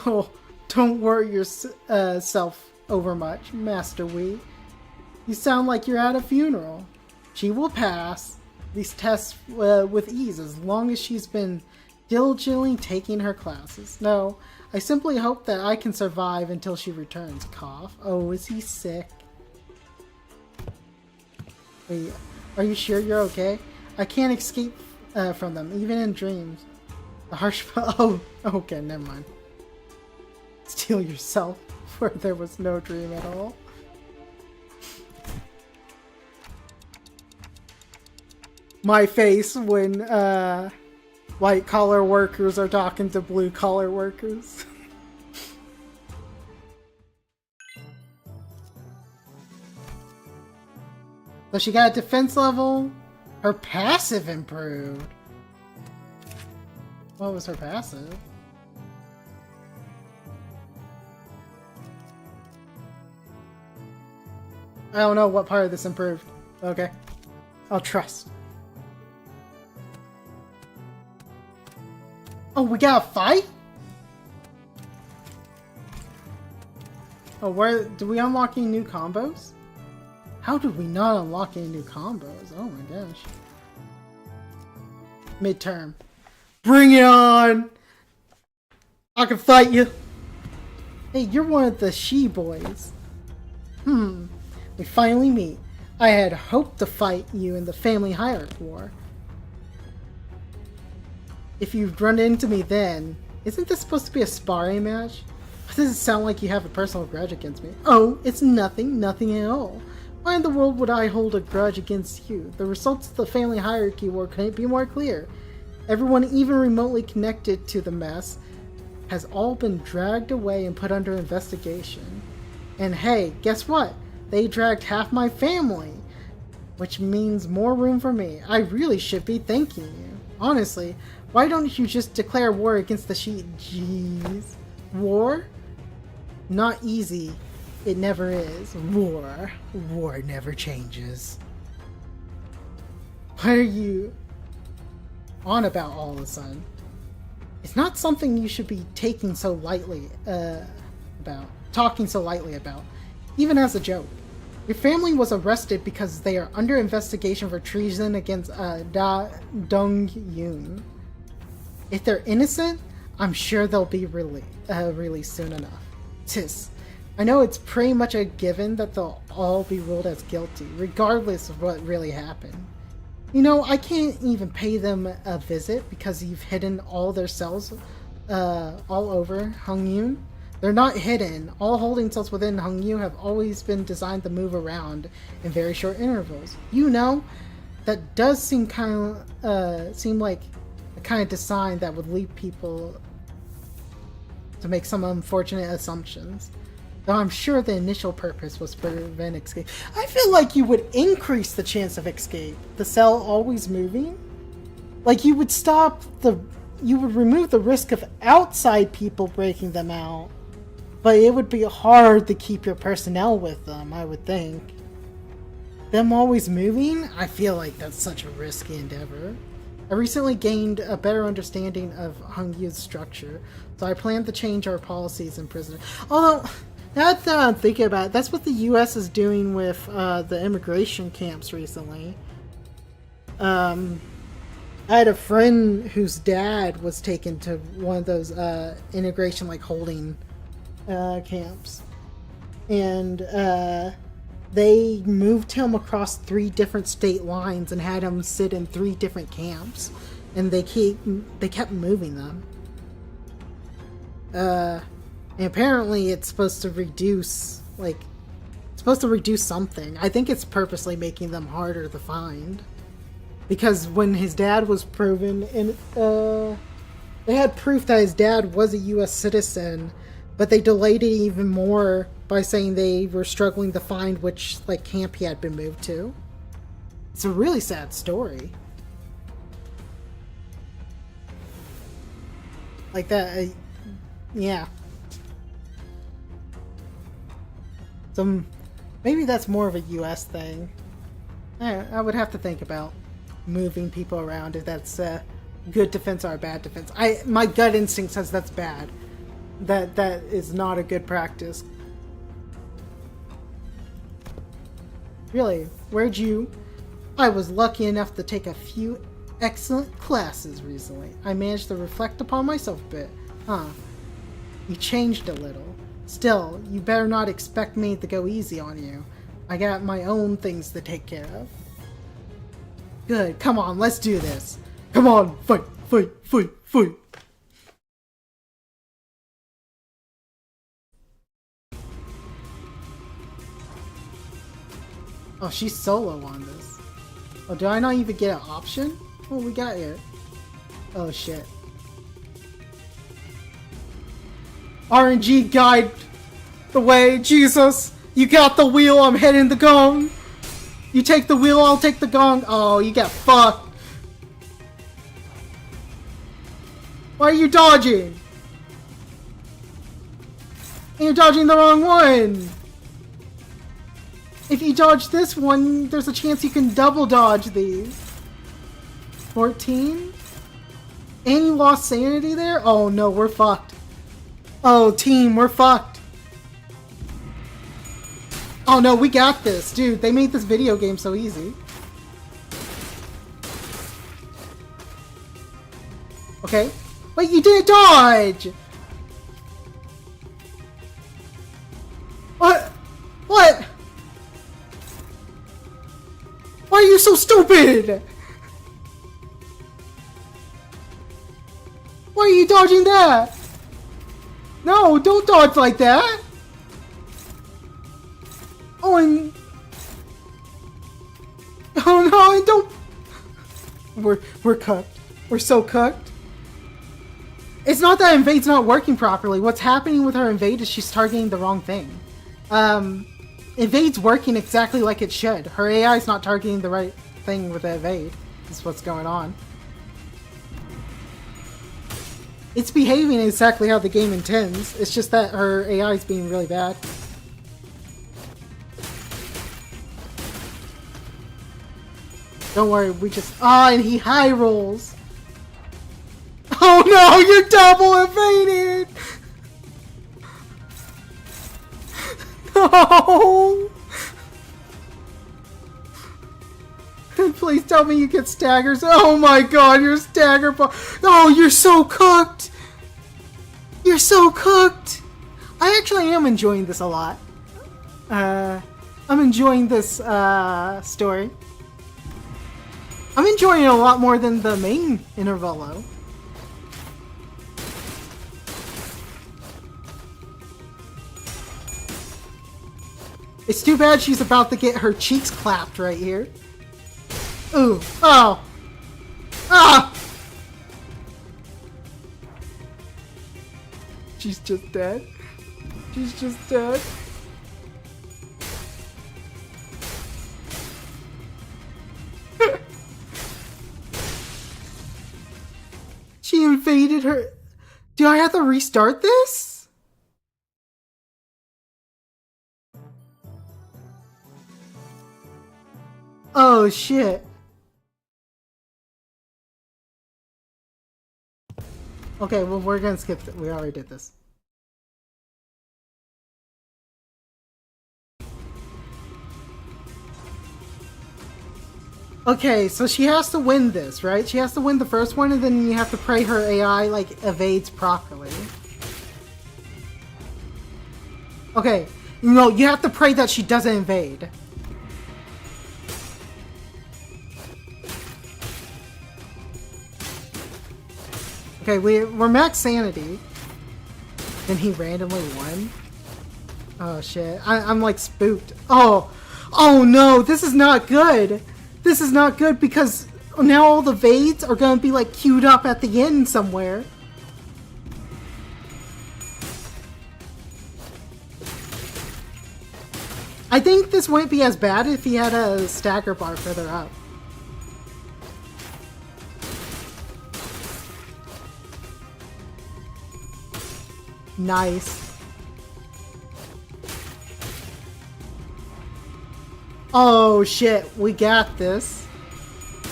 Speaker 1: Oh, don't worry yourself over much, Master Wee. You sound like you're at a funeral. She will pass these tests with ease as long as she's been diligently taking her classes. No, I simply hope that I can survive until she returns. Cough. Oh, is he sick? Wait, are you sure you're okay? I can't escape from them, even in dreams. The harsh... Oh, okay, never mind. Steal yourself, where there was no dream at all. My face when white collar workers are talking to blue collar workers. So she got a defense level. Her passive improved. What was her passive? I don't know what part of this improved. Okay. I'll trust. Oh, we got a fight? Oh, where do we unlock any new combos? How did we not unlock any new combos? Oh my gosh. Midterm. Bring it on! I can fight you! Hey, you're one of the she-boys. We finally meet. I had hoped to fight you in the family hierarchy war. If you'd run into me then, isn't this supposed to be a sparring match? Why does it sound like you have a personal grudge against me? Oh, it's nothing, nothing at all. Why in the world would I hold a grudge against you? The results of the family hierarchy war couldn't be more clear. Everyone even remotely connected to the mess has all been dragged away and put under investigation. And hey, guess what? They dragged half my family, which means more room for me. I really should be thanking you. Honestly, why don't you just declare war against the Jeez. War? Not easy. It never is. War. War never changes. What are you on about all of a sudden? It's not something you should be taking so lightly talking so lightly about, even as a joke. Your family was arrested because they are under investigation for treason against Dong Yoon. If they're innocent, I'm sure they'll be released soon enough. Tis. I know it's pretty much a given that they'll all be ruled as guilty, regardless of what really happened. You know, I can't even pay them a visit because you've hidden all their cells all over Hongyoon. They're not hidden. All holding cells within Hongyu have always been designed to move around in very short intervals. You know, that does seem like a kind of design that would lead people to make some unfortunate assumptions. Though I'm sure the initial purpose was to prevent escape. I feel like you would increase the chance of escape. The cell always moving? Like you would remove the risk of outside people breaking them out. But it would be hard to keep your personnel with them, I would think. Them always moving? I feel like that's such a risky endeavor. I recently gained a better understanding of Hongyu's structure, so I plan to change our policies in prison. Although, now that I'm thinking about it, that's what the US is doing with the immigration camps recently. I had a friend whose dad was taken to one of those integration holding camps, and they moved him across 3 different state lines and had him sit in 3 different camps, and they kept moving them. And apparently it's supposed to reduce something. I think it's purposely making them harder to find, because when his dad was proven, and they had proof that his dad was a US citizen, but they delayed it even more by saying they were struggling to find which camp he had been moved to. It's a really sad story. Like that, yeah. So maybe that's more of a US thing. I would have to think about moving people around, if that's good defense or a bad defense. My gut instinct says that's bad. That is not a good practice. Really, I was lucky enough to take a few excellent classes recently. I managed to reflect upon myself a bit. You changed a little. Still, you better not expect me to go easy on you. I got my own things to take care of. Good, come on, let's do this. Come on, fight, fight, fight, fight. Oh, she's solo on this. Oh, do I not even get an option? What we got here? Oh, shit. RNG guide the way, Jesus! You got the wheel, I'm heading the gong! You take the wheel, I'll take the gong! Oh, you got fucked! Why are you dodging? You're dodging the wrong one! If you dodge this one, there's a chance you can double dodge these. 14? And you lost sanity there? Oh no, we're fucked. Oh, team, we're fucked. Oh no, we got this. Dude, they made this video game so easy. Okay. Wait, you didn't dodge! What? What? Why are you so stupid? Why are you dodging that? No, don't dodge like that. Oh, and... Oh no, and don't... We're cucked. We're so cucked. It's not that Invade's not working properly. What's happening with her Invade is she's targeting the wrong thing. Invade's working exactly like it should. Her AI is not targeting the right thing with the Invade. That's what's going on. It's behaving exactly how the game intends. It's just that her AI is being really bad. Don't worry, we just... Ah, and he high rolls! Oh no, you're double evaded! No! Please tell me you get staggers. Oh my god, you're stagger ball. Oh, you're so cooked! You're so cooked! I actually am enjoying this a lot. I'm enjoying this story. I'm enjoying it a lot more than the main Intervallo. It's too bad she's about to get her cheeks clapped right here. Ooh. Oh. Ah! She's just dead. She's just dead. She invaded her. Do I have to restart this? Oh shit. Okay, well we're gonna skip it. We already did this. Okay, so she has to win this, right? She has to win the first one, and then you have to pray her AI, like, evades properly. Okay, no, you have to pray that she doesn't invade. Okay, we're max sanity. Then he randomly won? Oh shit, I'm like spooked. Oh! Oh no, this is not good! This is not good because now all the Vades are gonna be like queued up at the end somewhere. I think this wouldn't be as bad if he had a stagger bar further up. Nice. Oh shit, we got this.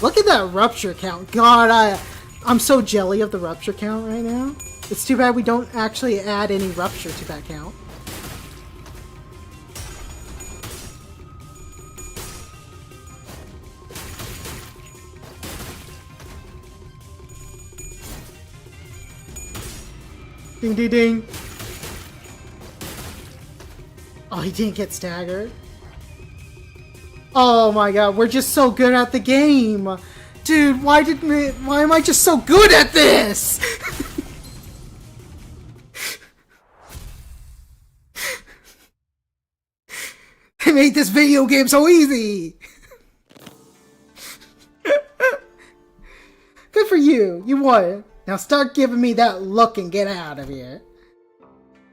Speaker 1: Look at that rupture count. God, I'm so jelly of the rupture count right now. It's too bad we don't actually add any rupture to that count. Ding ding ding. Oh, he didn't get staggered. Oh my god, we're just so good at the game! Dude, why am I just so good at this? They made this video game so easy! Good for you, you won. Now start giving me that look and get out of here.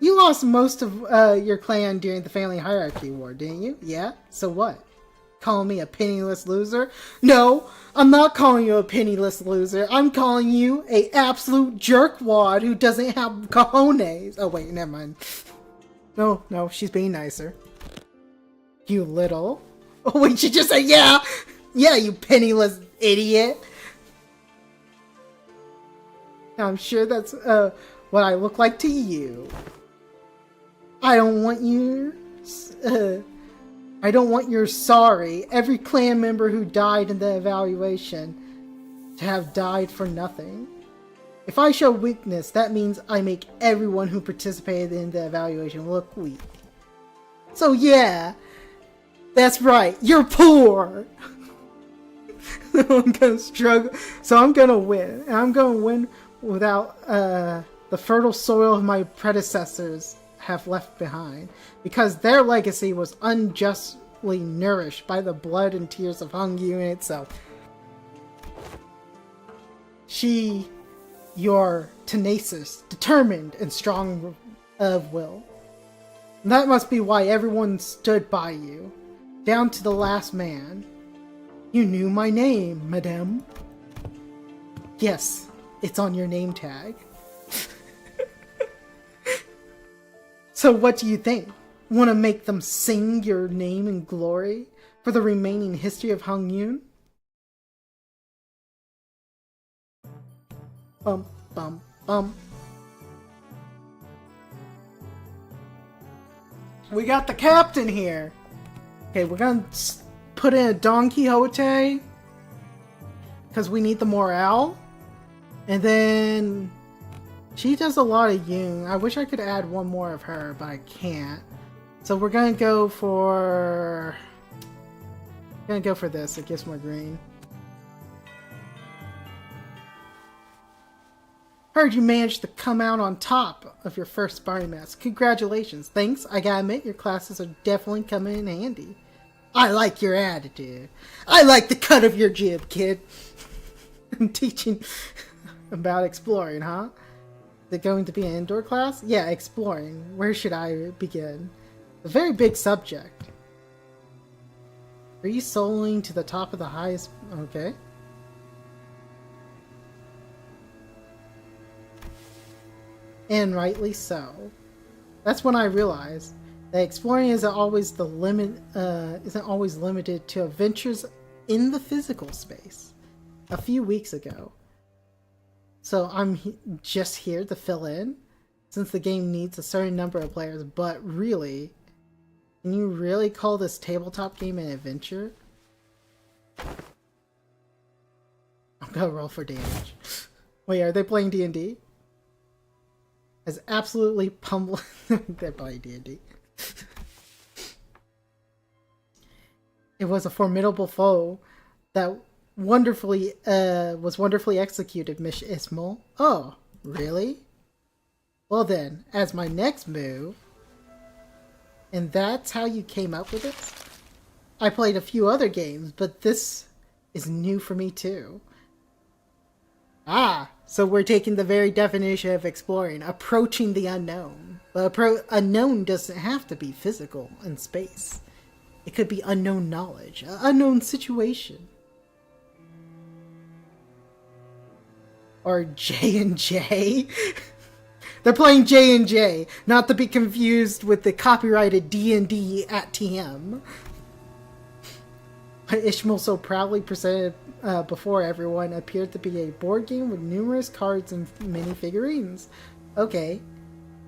Speaker 1: You lost most of your clan during the family hierarchy war, didn't you? Yeah? So what? Calling me a penniless loser? No, I'm not calling you a penniless loser. I'm calling you a absolute jerkwad who doesn't have cojones. Oh wait, never mind. No, she's being nicer. You little. Oh wait, she just said yeah! Yeah, you penniless idiot! I'm sure that's what I look like to you. I don't want your sorry, every clan member who died in the evaluation, to have died for nothing. If I show weakness, that means I make everyone who participated in the evaluation look weak. So yeah, that's right, you're poor! I'm gonna struggle, so I'm gonna win. And I'm gonna win without the fertile soil of my predecessors have left behind, because their legacy was unjustly nourished by the blood and tears of Hung Yun itself. She You're tenacious, determined, and strong of will. And that must be why everyone stood by you, down to the last man. You knew my name, madame. Yes, it's on your name tag. So what do you think? Want to make them sing your name in glory for the remaining history of Hung Yun? Bum, bum, bum. We got the captain here. Okay, we're gonna put in a Don Quixote because we need the morale. And then she does a lot of Yun. I wish I could add one more of her, but I can't. So we're gonna go for this. It gives more green. Heard you managed to come out on top of your first sparring match. Congratulations. Thanks. I gotta admit, your classes are definitely coming in handy. I like your attitude. I like the cut of your jib, kid. I'm teaching about exploring, huh? Is it going to be an indoor class? Yeah, exploring. Where should I begin? A very big subject. Are you soloing to the top of the highest... Okay. And rightly so. That's when I realized that exploring isn't always limited to adventures in the physical space. A few weeks ago. So I'm just here to fill in, since the game needs a certain number of players, but really, can you really call this tabletop game an adventure? I'm gonna roll for damage. Wait, are they playing D&D? As absolutely pummeling. They're playing D&D. It was a formidable foe that was wonderfully executed, Miss Ismail. Oh, really? Well then, as my next move, and that's how you came up with it? I played a few other games, but this is new for me too. Ah, so we're taking the very definition of exploring, approaching the unknown. But unknown doesn't have to be physical in space. It could be unknown knowledge, an unknown situation. Or J&J. They're playing J&J, not to be confused with the copyrighted D&D at TM. Ishmael so proudly presented before everyone appeared to be a board game with numerous cards and mini figurines. Okay,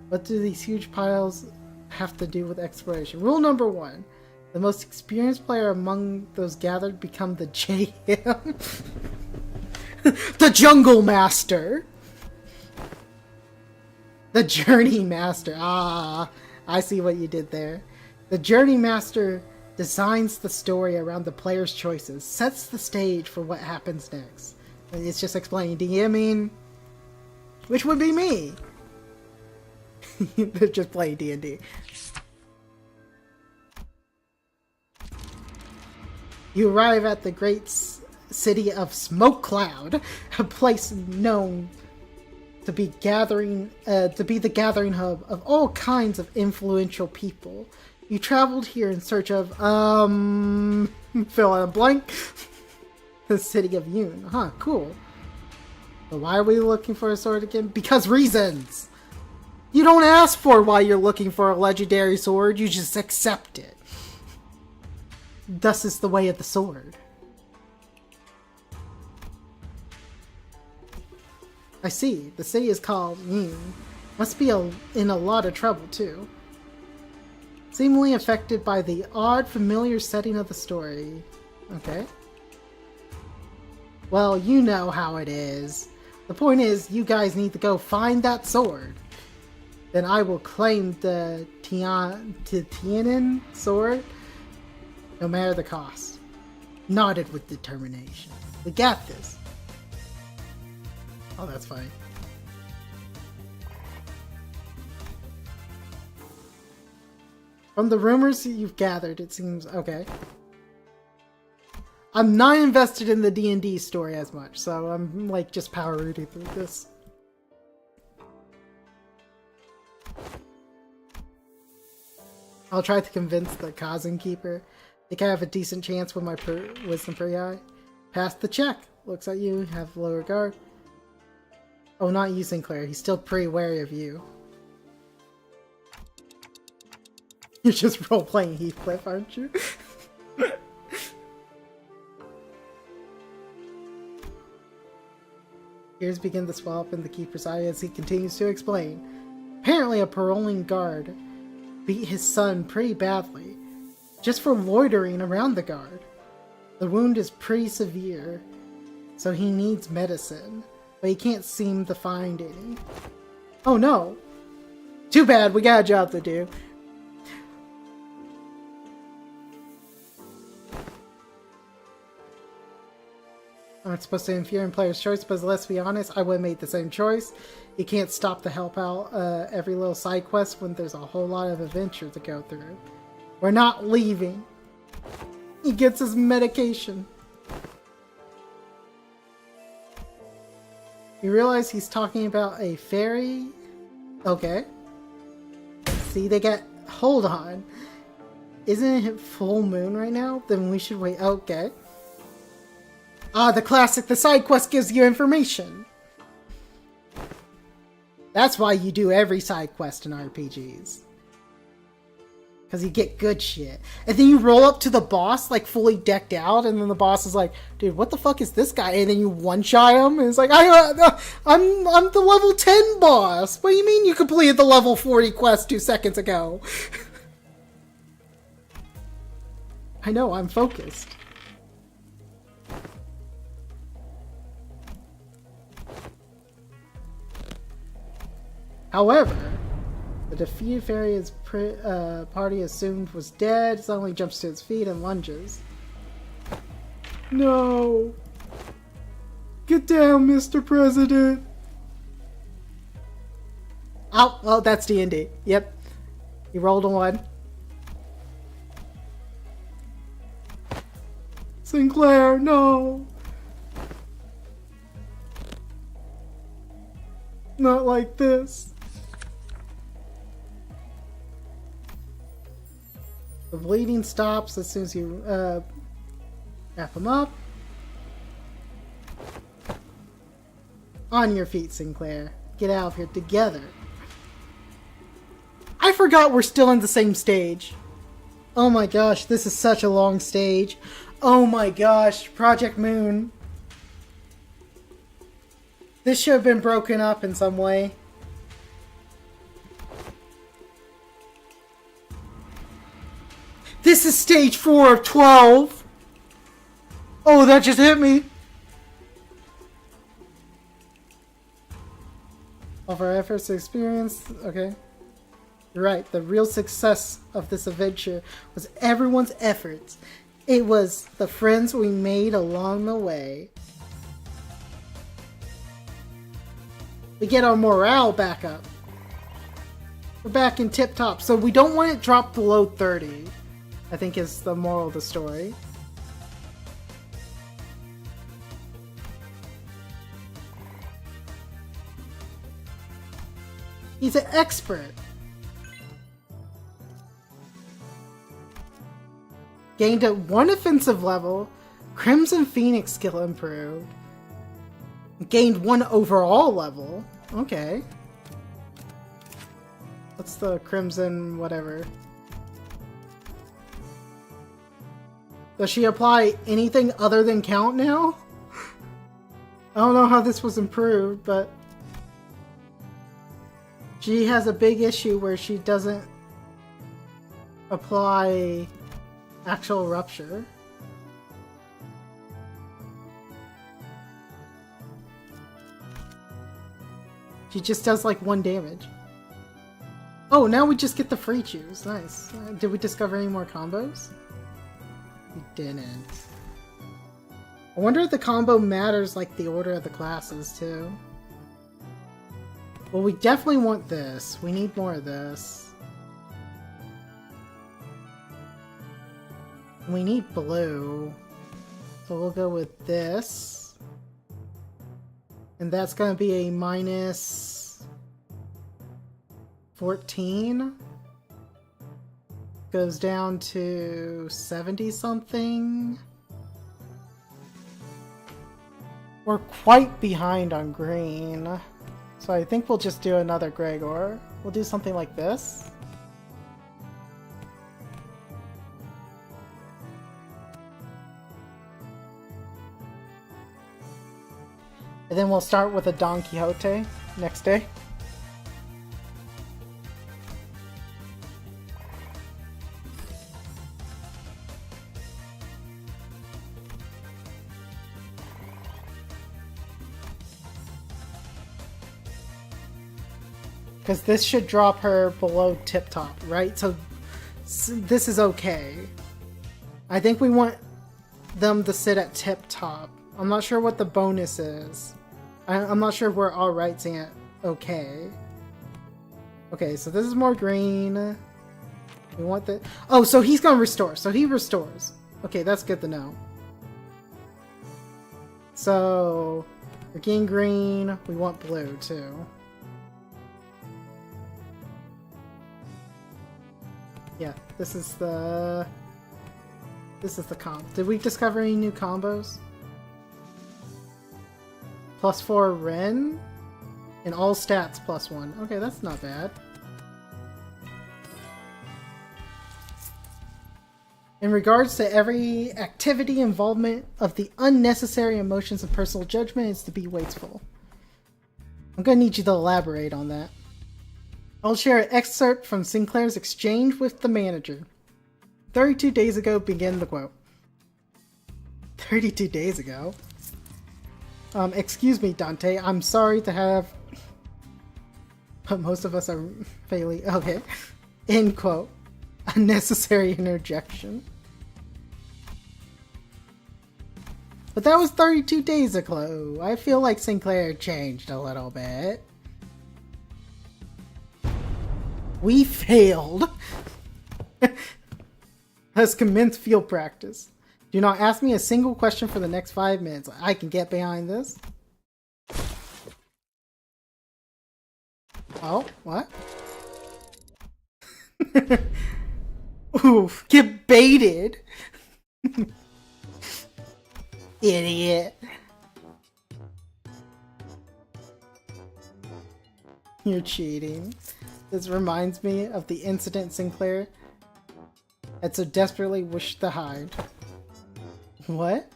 Speaker 1: what do these huge piles have to do with exploration? Rule number 1. The most experienced player among those gathered become the JM. The Jungle Master. The Journey Master. Ah, I see what you did there. The Journey Master designs the story around the player's choices, sets the stage for what happens next. It's just explaining DMing, which would be me. They're just playing D&D. You arrive at the great city of Smoke Cloud, a place known to be the gathering hub of all kinds of influential people. You traveled here in search of fill in a blank. The city of Yun. Huh, cool. But why are we looking for a sword again? Because reasons. You don't ask for why you're looking for a legendary sword, you just accept it. Thus is the way of the sword. I see. The city is called Yun. Must be in a lot of trouble, too. Seemingly affected by the odd, familiar setting of the story. Okay. Well, you know how it is. The point is, you guys need to go find that sword. Then I will claim the Tianan sword, no matter the cost. Nodded with determination. We got this. Oh, that's fine. From the rumors you've gathered, it seems... Okay. I'm not invested in the D&D story as much, so I'm, like, just power rooting through this. I'll try to convince the Kazan Keeper. Think I have a decent chance with my wisdom pretty high. Pass the check. Looks like you have lower guard. Oh, not you, Sinclair. He's still pretty wary of you. You're just role-playing Heathcliff, aren't you? Tears begin to swell up in the Keeper's eye as he continues to explain. Apparently a paroling guard beat his son pretty badly, just for loitering around the guard. The wound is pretty severe, so he needs medicine, but he can't seem to find any. Oh no! Too bad, we got a job to do. I'm not supposed to interfere in player's choice, but let's be honest, I would have made the same choice. You can't stop to help out every little side quest when there's a whole lot of adventure to go through. We're not leaving. He gets his medication. You realize he's talking about a fairy? Okay. See, they get... Hold on. Isn't it full moon right now? Then we should wait. Okay. Ah, the classic. The side quest gives you information. That's why you do every side quest in RPGs. Because you get good shit. And then you roll up to the boss, like, fully decked out, and then the boss is like, dude, what the fuck is this guy? And then you one-shot him, and it's like, I'm the level 10 boss! What do you mean you completed the level 40 quest 2 seconds ago? I know, I'm focused. However, the defeated fairy's party assumed was dead, suddenly jumps to its feet and lunges. No! Get down, Mr. President! Oh, well, that's D&D. Yep. You rolled a 1. Sinclair, no! Not like this. The bleeding stops as soon as you wrap him up. On your feet, Sinclair. Get out of here together. I forgot we're still in the same stage. Oh my gosh, this is such a long stage. Oh my gosh, Project Moon. This should have been broken up in some way. This is stage 4 of 12! Oh, that just hit me! Of our efforts to experience... Okay. You're right, the real success of this adventure was everyone's efforts. It was the friends we made along the way. We get our morale back up. We're back in tip-top, so we don't want it dropped below 30. I think is the moral of the story. He's an expert. Gained at 1 offensive level. Crimson Phoenix skill improved. Gained 1 overall level. Okay. What's the Crimson whatever? Does she apply anything other than count now? I don't know how this was improved, but... She has a big issue where she doesn't apply actual rupture. She just does like 1 damage. Oh, now we just get the free choose. Nice. Did we discover any more combos? We didn't. I wonder if the combo matters like the order of the classes too. Well, we definitely want this. We need more of this. We need blue. So we'll go with this. And that's going to be a minus 14 goes down to 70 something. We're quite behind on green, so I think we'll just do another Gregor. We'll do something like this. And then we'll start with a Don Quixote next day. Because this should drop her below tip top, right? So this is okay. I think we want them to sit at tip top. I'm not sure what the bonus is. I'm not sure if we're alright saying it okay. Okay, so this is more green. We want the... Oh, so he's gonna restore. So he restores. Okay, that's good to know. So we're getting green. We want blue too. Yeah, this is the comp. Did we discover any new combos? +4 Ren and all stats +1. Okay, that's not bad. In regards to every activity, involvement of the unnecessary emotions and personal judgment is to be wasteful. I'm gonna need you to elaborate on that. I'll share an excerpt from Sinclair's exchange with the manager. 32 days ago, begin the quote. 32 days ago? Excuse me, Dante, I'm sorry to have... But most of us are failing... Okay. End quote. Unnecessary interjection. But that was 32 days ago. I feel like Sinclair changed a little bit. We failed. Let's commence field practice. Do not ask me a single question for the next 5 minutes. I can get behind this. Oh, what? Oof, get baited. Idiot. You're cheating. This reminds me of the incident Sinclair had so desperately wished to hide. What?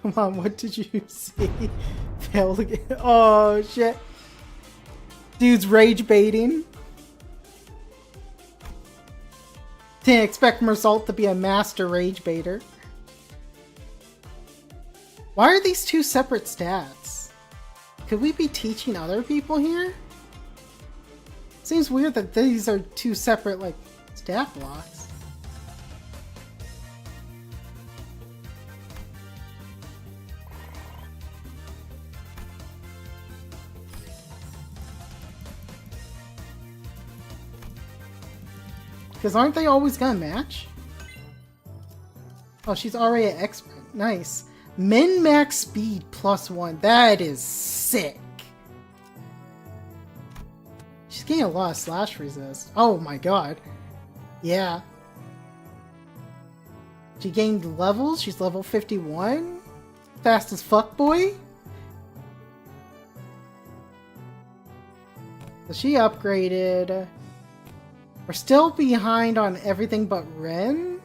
Speaker 1: Come on, what did you see? Failed again. Oh shit. Dude's rage baiting. Didn't expect Mersault to be a master rage baiter. Why are these two separate stats? Could we be teaching other people here? Seems weird that these are two separate, like, stat blocks. Because aren't they always gonna match? Oh, she's already an expert. Nice. Min-max speed +1. That is sick. She's getting a lot of slash resist. Oh my god. Yeah. She gained levels. She's level 51. Fast as fuck, boy. So she upgraded. We're still behind on everything but Ren.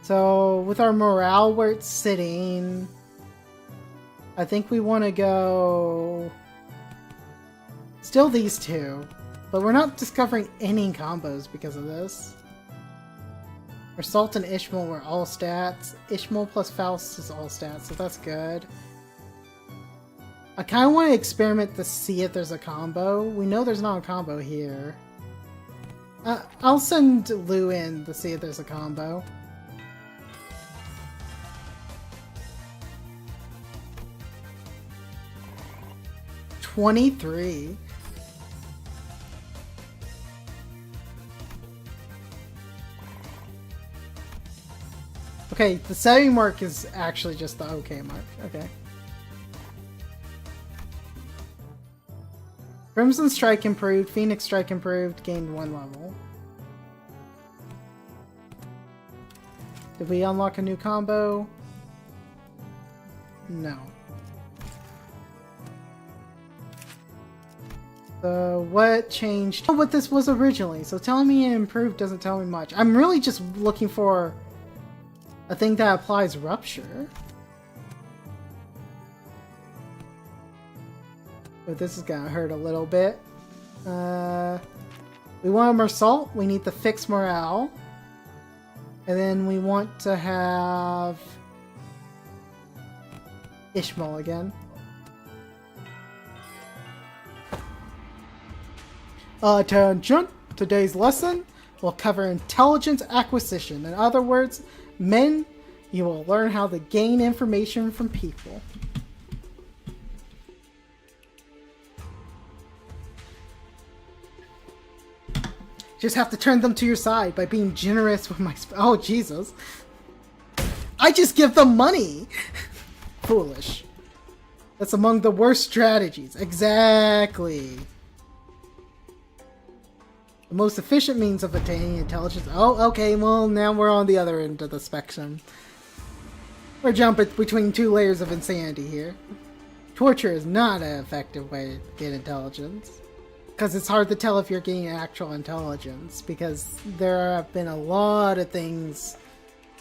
Speaker 1: So with our morale where it's sitting, I think we want to go still these two, but we're not discovering any combos because of this. Assault and Ishmael were all stats. Ishmael plus Faust is all stats, so that's good. I kind of want to experiment to see if there's a combo. We know there's not a combo here. I'll send Lou in to see if there's a combo. $23. Okay, the setting mark is actually just the OK mark. Okay. Crimson Strike improved, Phoenix Strike improved, gained 1 level. Did we unlock a new combo? No. So what changed? What this was originally. So telling me it improved doesn't tell me much. I'm really just looking for a thing that applies Rupture. But this is gonna hurt a little bit. We want a Mersault. We need to fix morale. And then we want to have Ishmael again. Attention! Today's lesson will cover intelligence acquisition. In other words, men, you will learn how to gain information from people. Just have to turn them to your side by being generous with my oh, Jesus. I just give them money! Foolish. That's among the worst strategies. Exactly. The most efficient means of attaining intelligence. Oh, okay, well, now we're on the other end of the spectrum. We're jumping between 2 layers of insanity here. Torture is not an effective way to get intelligence. Because it's hard to tell if you're getting actual intelligence, because there have been a lot of things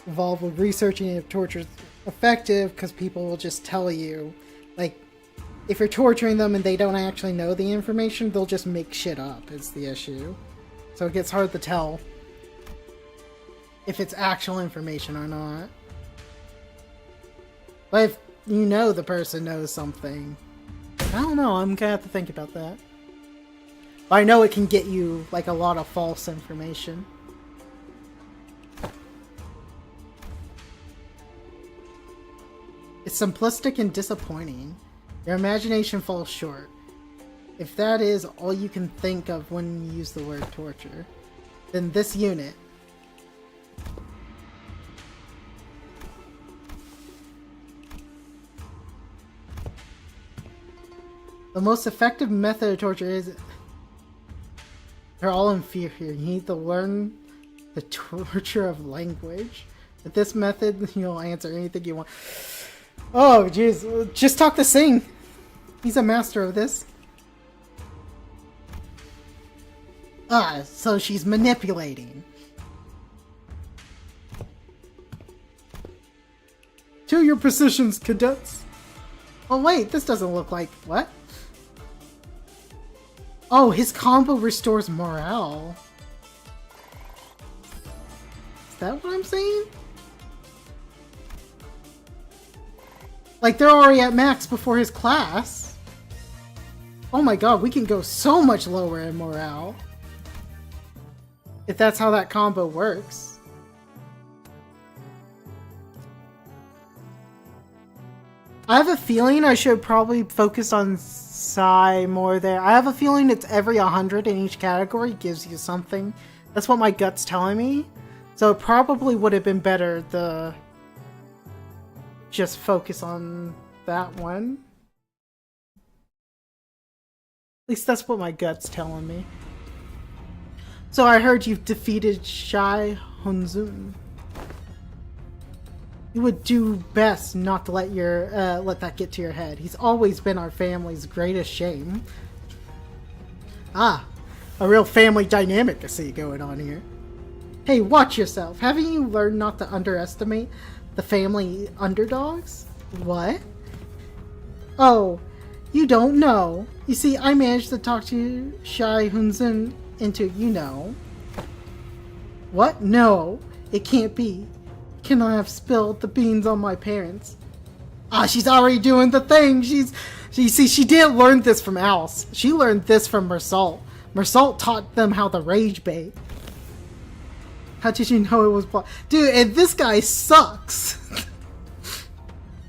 Speaker 1: involved with researching if torture is effective, because people will just tell you, like, if you're torturing them and they don't actually know the information, they'll just make shit up, is the issue. So it gets hard to tell if it's actual information or not. But if you know the person knows something, I don't know, I'm gonna have to think about that. I know it can get you, like, a lot of false information. It's simplistic and disappointing. Your imagination falls short. If that is all you can think of when you use the word torture, then this unit the most effective method of torture is they're all inferior. You need to learn the torture of language. With this method, you'll answer anything you want. Oh, jeez. Just talk to Sing. He's a master of this. Ah, so she's manipulating. To your positions, cadets. Oh, wait. This doesn't look like... What? Oh, his combo restores morale. Is that what I'm saying? Like, they're already at max before his class. Oh my god, we can go so much lower in morale. If that's how that combo works. I have a feeling I should probably focus on Psy more there. I have a feeling it's every 100 in each category gives you something. That's what my gut's telling me. So it probably would have been better to just focus on that one. At least that's what my gut's telling me. So I heard you've defeated Shai Hunzun. You would do best not to let let that get to your head. He's always been our family's greatest shame. Ah, a real family dynamic I see going on here. Hey, watch yourself. Haven't you learned not to underestimate the family underdogs? What? Oh, you don't know. You see, I managed to talk to Shai Hunzun into, you know. What? No, it can't be. Can I have spilled the beans on my parents? Ah, she's already doing the thing. See, she didn't learn this from Alice. She learned this from Mersault. Mersault taught them how to rage bait. How did you know it was dude, and this guy sucks.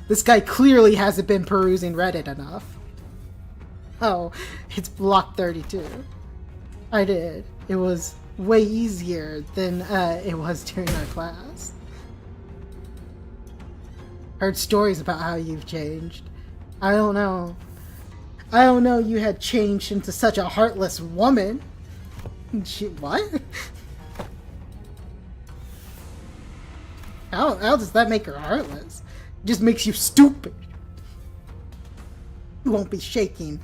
Speaker 1: This guy clearly hasn't been perusing Reddit enough. Oh, it's block 32. I did. It was way easier than it was during our class. Heard stories about how you've changed. I don't know. I don't know you had changed into such a heartless woman. What? How does that make her heartless? It just makes you stupid. You won't be shaking.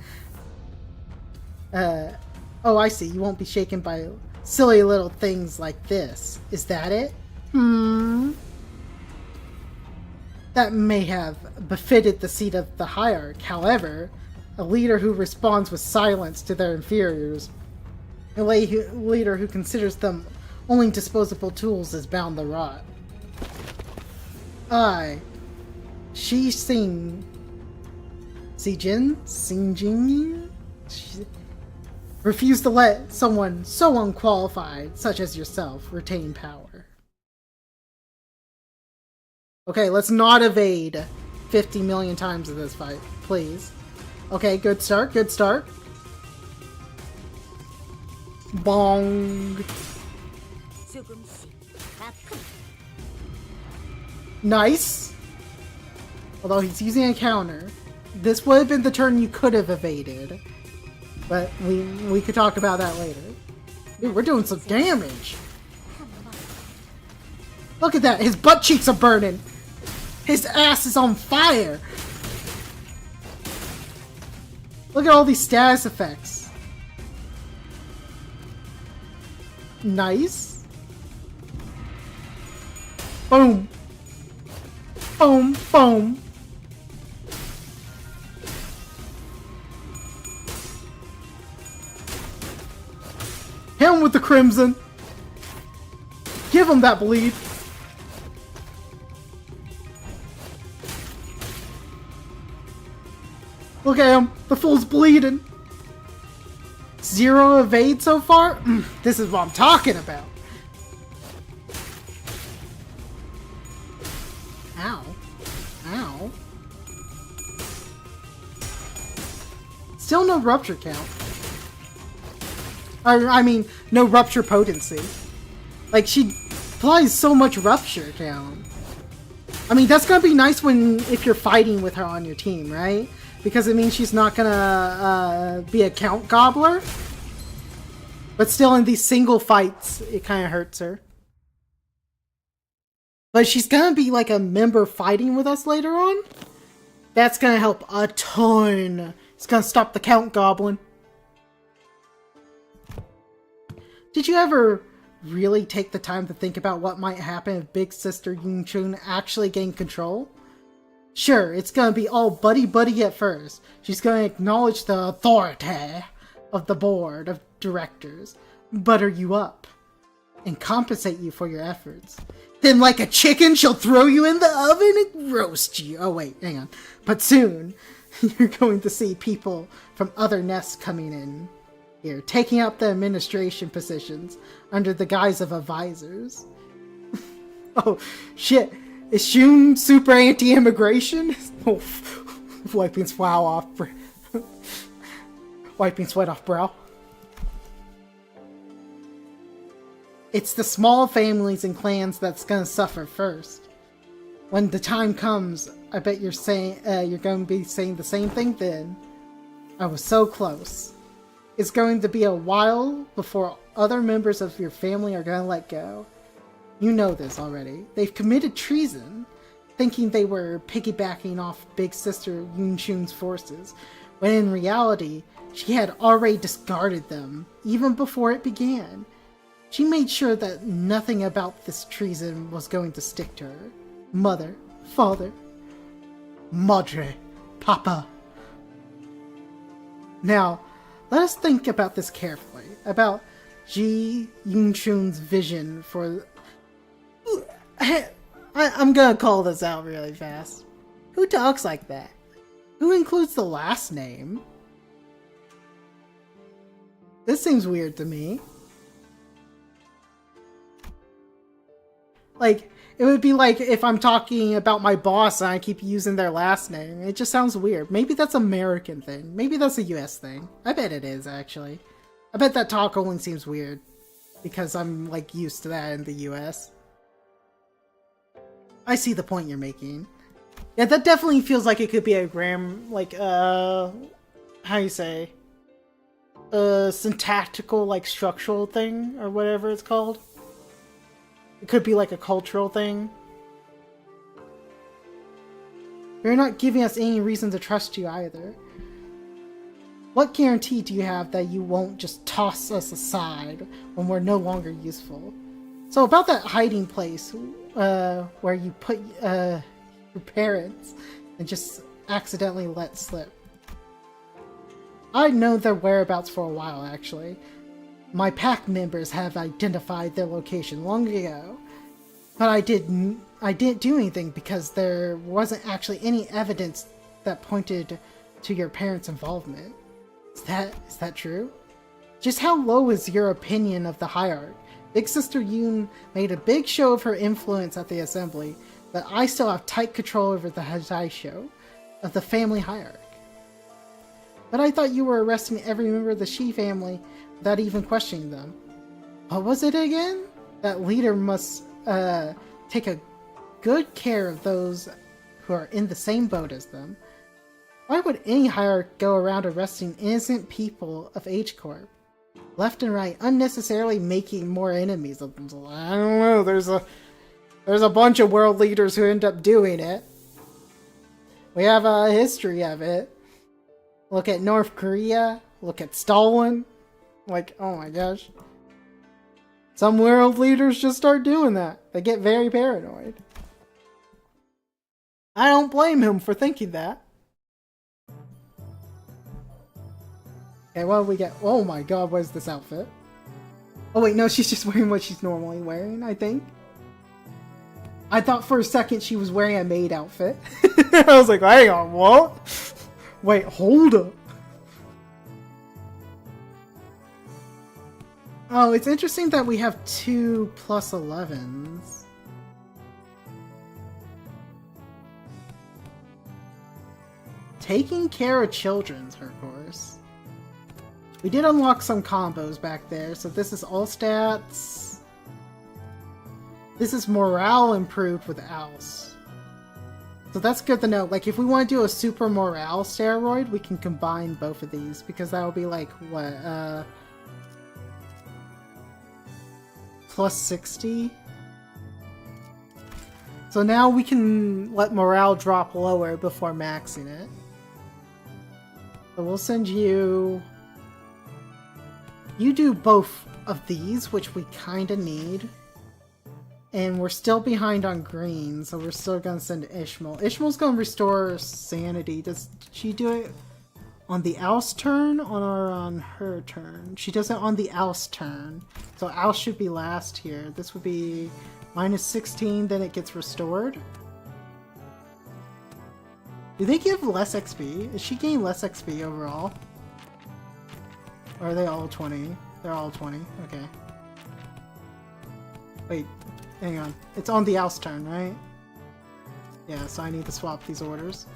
Speaker 1: Oh, I see. You won't be shaken by silly little things like this. Is that it? That may have befitted the seat of the hierarch. However, a leader who responds with silence to their inferiors, a leader who considers them only disposable tools, is bound to rot. She Xing Xingjing refused to let someone so unqualified, such as yourself, retain power. Okay, let's not evade 50 million times in this fight, please. Okay, good start, good start. Bong. Nice. Although he's using a counter. This would have been the turn you could have evaded. But we could talk about that later. Dude, we're doing some damage. Look at that, his butt cheeks are burning. His ass is on fire. Look at all these status effects. Nice. Boom. Boom, boom. Hit him with the crimson. Give him that bleed. Look at him. The fool's bleeding. 0 evade so far? This is what I'm talking about. Ow. Ow. Still no rupture count. I mean, no rupture potency. Like, she applies so much rupture count. I mean, that's gonna be nice if you're fighting with her on your team, right? Because it means she's not gonna be a count gobbler. But still, in these single fights, it kind of hurts her. But she's gonna be like a member fighting with us later on. That's gonna help a ton. It's gonna stop the count goblin. Did you ever really take the time to think about what might happen if Big Sister Yunchun actually gained control? Sure, it's gonna be all buddy-buddy at first. She's gonna acknowledge the authority of the board of directors, butter you up, and compensate you for your efforts. Then like a chicken, she'll throw you in the oven and roast you. Oh wait, hang on. But soon, you're going to see people from other nests coming in here, taking up the administration positions under the guise of advisors. Oh, shit. Is Shun super anti-immigration? Oh, wiping sweat off. Wiping sweat off brow. It's the small families and clans that's gonna suffer first. When the time comes, I bet you're gonna be saying the same thing then. I was so close. It's going to be a while before other members of your family are gonna let go. You know this already. They've committed treason, thinking they were piggybacking off Big Sister Yunchun's forces, when in reality, she had already discarded them, even before it began. She made sure that nothing about this treason was going to stick to her. Mother, father, madre, papa. Now, let us think about this carefully, about Ji Yunchun's vision for... I'm gonna call this out really fast. Who talks like that? Who includes the last name? This seems weird to me. Like, it would be like if I'm talking about my boss and I keep using their last name. It just sounds weird. Maybe that's an American thing. Maybe that's a US thing. I bet it is, actually. I bet that talk only seems weird because I'm, like, used to that in the US. I see the point you're making. Yeah, that definitely feels like it could be a like, how you say? A syntactical, like, structural thing, or whatever it's called. It could be like a cultural thing. You're not giving us any reason to trust you either. What guarantee do you have that you won't just toss us aside when we're no longer useful? So about that hiding place, where you put, your parents and just accidentally let slip. I'd known their whereabouts for a while, actually. My pack members have identified their location long ago, but I didn't do anything because there wasn't actually any evidence that pointed to your parents' involvement. Is that true? Just how low is your opinion of the hierarch? Big Sister Yoon made a big show of her influence at the assembly, but I still have tight control over the Hadaisho of the family hierarch. But I thought you were arresting every member of the Shi family without even questioning them. What was it again? That leader must take a good care of those who are in the same boat as them. Why would any hierarch go around arresting innocent people of H-Corp? Left and right, unnecessarily making more enemies of themselves. I don't know, there's a bunch of world leaders who end up doing it. We have a history of it. Look at North Korea, look at Stalin. Like, oh my gosh. Some world leaders just start doing that. They get very paranoid. I don't blame him for thinking that. Okay, what do we get? Oh my god, what is this outfit? Oh wait, no, she's just wearing what she's normally wearing, I think. I thought for a second she was wearing a maid outfit. I was like, hang on, what? Wait, hold up. Oh, it's interesting that we have 2 +11s. Taking care of children's her course. We did unlock some combos back there, so this is all stats. This is morale improved with Alice. So that's good to know. Like, if we want to do a super morale steroid, we can combine both of these, because that would be like, what, +60? So now we can let morale drop lower before maxing it. So we'll send you... You do both of these, which we kinda need. And we're still behind on green, so we're still gonna send Ishmael. Ishmael's gonna restore sanity. Does she do it on the Oust turn or on her turn? She does it on the Oust turn. So Oust should be last here. This would be -16, then it gets restored. Do they give less XP? Is she getting less XP overall? Or are they all 20? They're all 20. Okay. Wait, hang on. It's on the Oust turn, right? Yeah, so I need to swap these orders.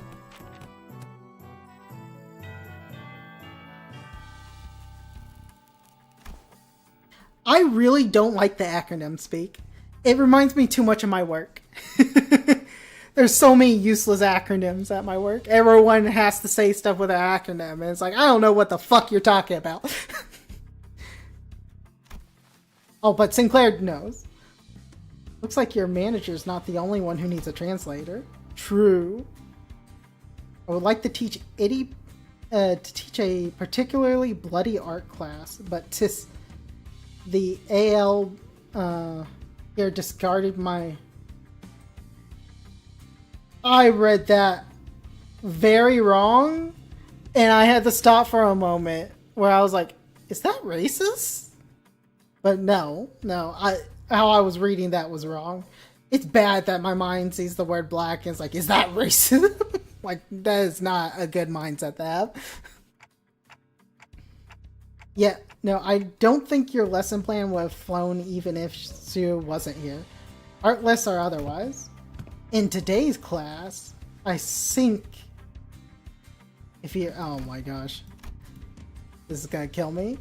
Speaker 1: I really don't like the acronym speak. It reminds me too much of my work. There's so many useless acronyms at my work. Everyone has to say stuff with an acronym, and it's like, I don't know what the fuck you're talking about. Oh, but Sinclair knows. Looks like your manager's not the only one who needs a translator. True. I would like to teach a particularly bloody art class, but tis the AL here discarded my... I read that very wrong, and I had to stop for a moment where I was like, is that racist? But no, how I was reading that was wrong. It's bad that my mind sees the word black and is like, is that racist? Like, that is not a good mindset to have. Yeah, no, I don't think your lesson plan would have flown even if Sue wasn't here. Artless or otherwise. In today's class, I think if you... Oh my gosh. This is gonna kill me.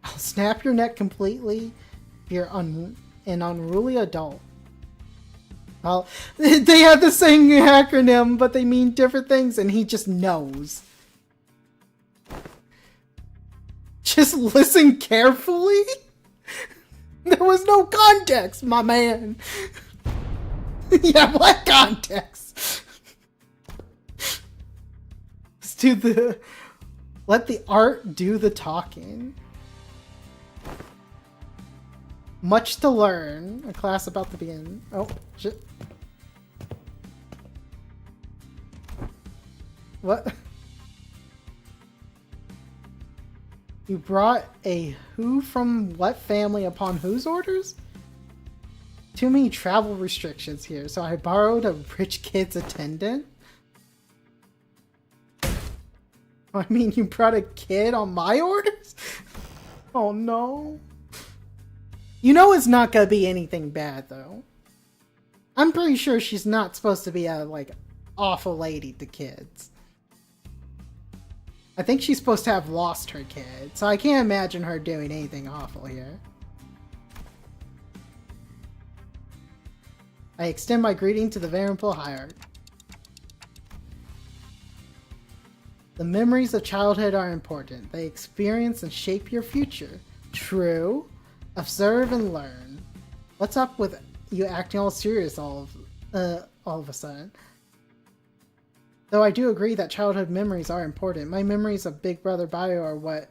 Speaker 1: I'll snap your neck completely if you're an unruly adult. Well, they have the same acronym, but they mean different things, and he just knows. Just listen carefully? There was no context, my man. Yeah, what context? Let the art do the talking. Much to learn. A class about to begin. Oh, shit. What? You brought a who from what family upon whose orders? Too many travel restrictions here, so I borrowed a rich kid's attendant? I mean, you brought a kid on my orders? Oh no. You know it's not gonna be anything bad, though. I'm pretty sure she's not supposed to be a, like, awful lady to kids. I think she's supposed to have lost her kid, so I can't imagine her doing anything awful here. I extend my greeting to the venerable hierarch. The memories of childhood are important. They experience and shape your future. True. Observe and learn. What's up with you acting all serious all of a sudden? Though I do agree that childhood memories are important. My memories of Big Brother Bio are what...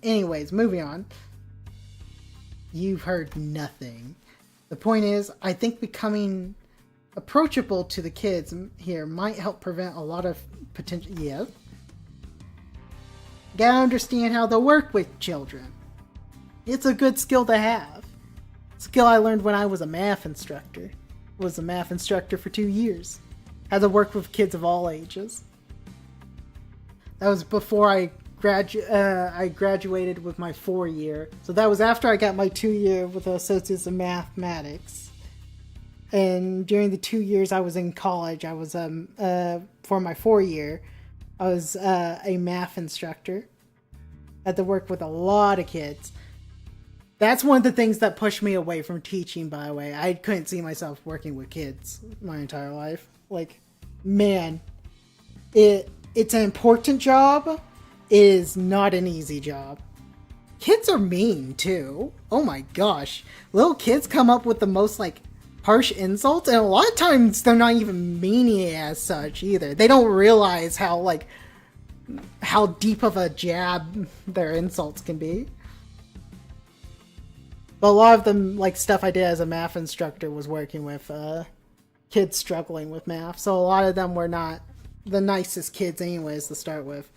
Speaker 1: Anyways, moving on. You've heard nothing. The point is, I think becoming approachable to the kids here might help prevent a lot of potential... Yeah. Gotta understand how to work with children. It's a good skill to have. Skill I learned when I was a math instructor. Was a math instructor for 2 years. Had to work with kids of all ages. That was before I graduated with my 4-year. So that was after I got my 2-year with Associates in Mathematics. And during the 2 years I was in college, I was for my 4-year, I was a math instructor. Had to work with a lot of kids. That's one of the things that pushed me away from teaching, by the way. I couldn't see myself working with kids my entire life. Like, man, it's an important job. It is not an easy job. Kids are mean, too. Oh my gosh. Little kids come up with the most, like, harsh insults, and a lot of times they're not even meaning it as such, either. They don't realize how deep of a jab their insults can be. But a lot of them, like, stuff I did as a math instructor was working with kids struggling with math. So a lot of them were not the nicest kids anyways to start with.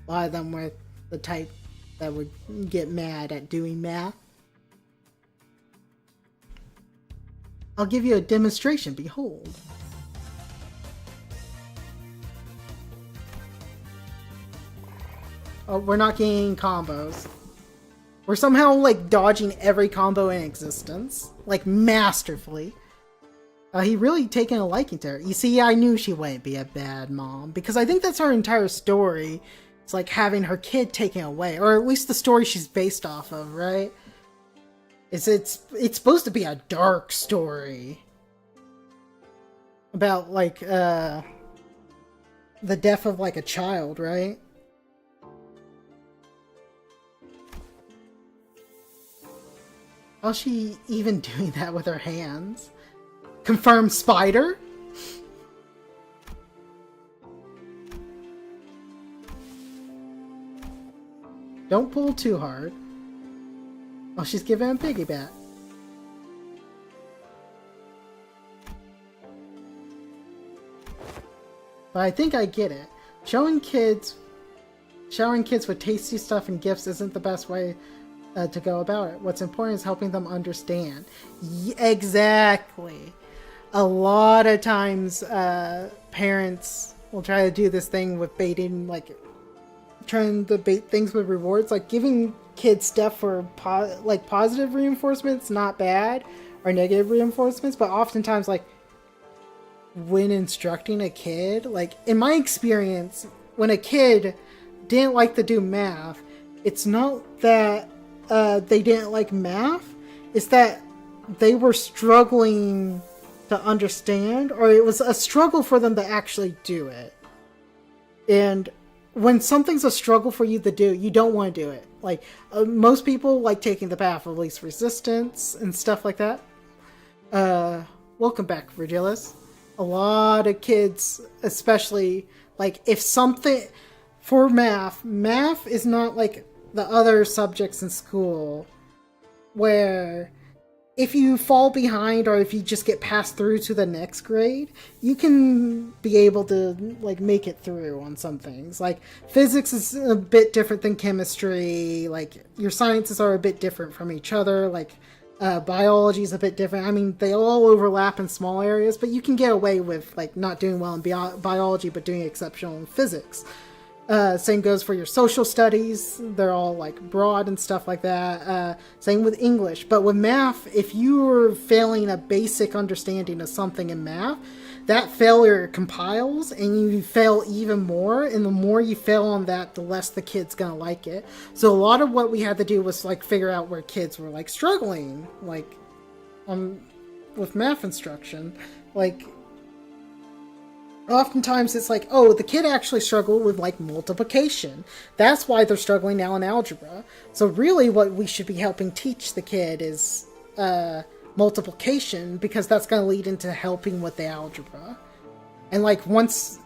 Speaker 1: A lot of them were the type that would get mad at doing math. I'll give you a demonstration, behold. Oh, we're not getting combos. We're somehow, like, dodging every combo in existence. Like, masterfully. He really taken a liking to her. You see, I knew she wouldn't be a bad mom. Because I think that's her entire story. It's like having her kid taken away. Or at least the story she's based off of, right? It's supposed to be a dark story. About, like, the death of, like, a child, right? How's she even doing that with her hands? Confirmed spider? Don't pull too hard. Oh, she's giving a piggyback. But I think I get it. Showering kids with tasty stuff and gifts isn't the best way to go about it. What's important is helping them understand. Exactly. A lot of times, parents will try to do this thing with baiting, like, trying to bait things with rewards, like giving kids stuff for positive reinforcements, not bad, or negative reinforcements, but oftentimes, like, when instructing a kid, like, in my experience, when a kid didn't like to do math, it's not that they didn't like math, it's that they were struggling to understand, or it was a struggle for them to actually do it. And when something's a struggle for you to do, you don't want to do it. Like, most people like taking the path of least resistance and stuff like that. Welcome back, Virgilis. A lot of kids, especially, like, if something... For math is not like the other subjects in school, where if you fall behind or if you just get passed through to the next grade, you can be able to, like, make it through on some things. Like, physics is a bit different than chemistry, like, your sciences are a bit different from each other, like, biology is a bit different. I mean, they all overlap in small areas, but you can get away with, like, not doing well in biology, but doing exceptional in physics. Same goes for your social studies. They're all, like, broad and stuff like that. Same with English. But with math, if you're failing a basic understanding of something in math, that failure compiles and you fail even more. And the more you fail on that, the less the kid's gonna like it. So a lot of what we had to do was, like, figure out where kids were, like, struggling, like, with math instruction. Like, oftentimes it's like, oh, the kid actually struggled with, like, multiplication. That's why they're struggling now in algebra. So really what we should be helping teach the kid is multiplication, because that's going to lead into helping with the algebra. And, like, once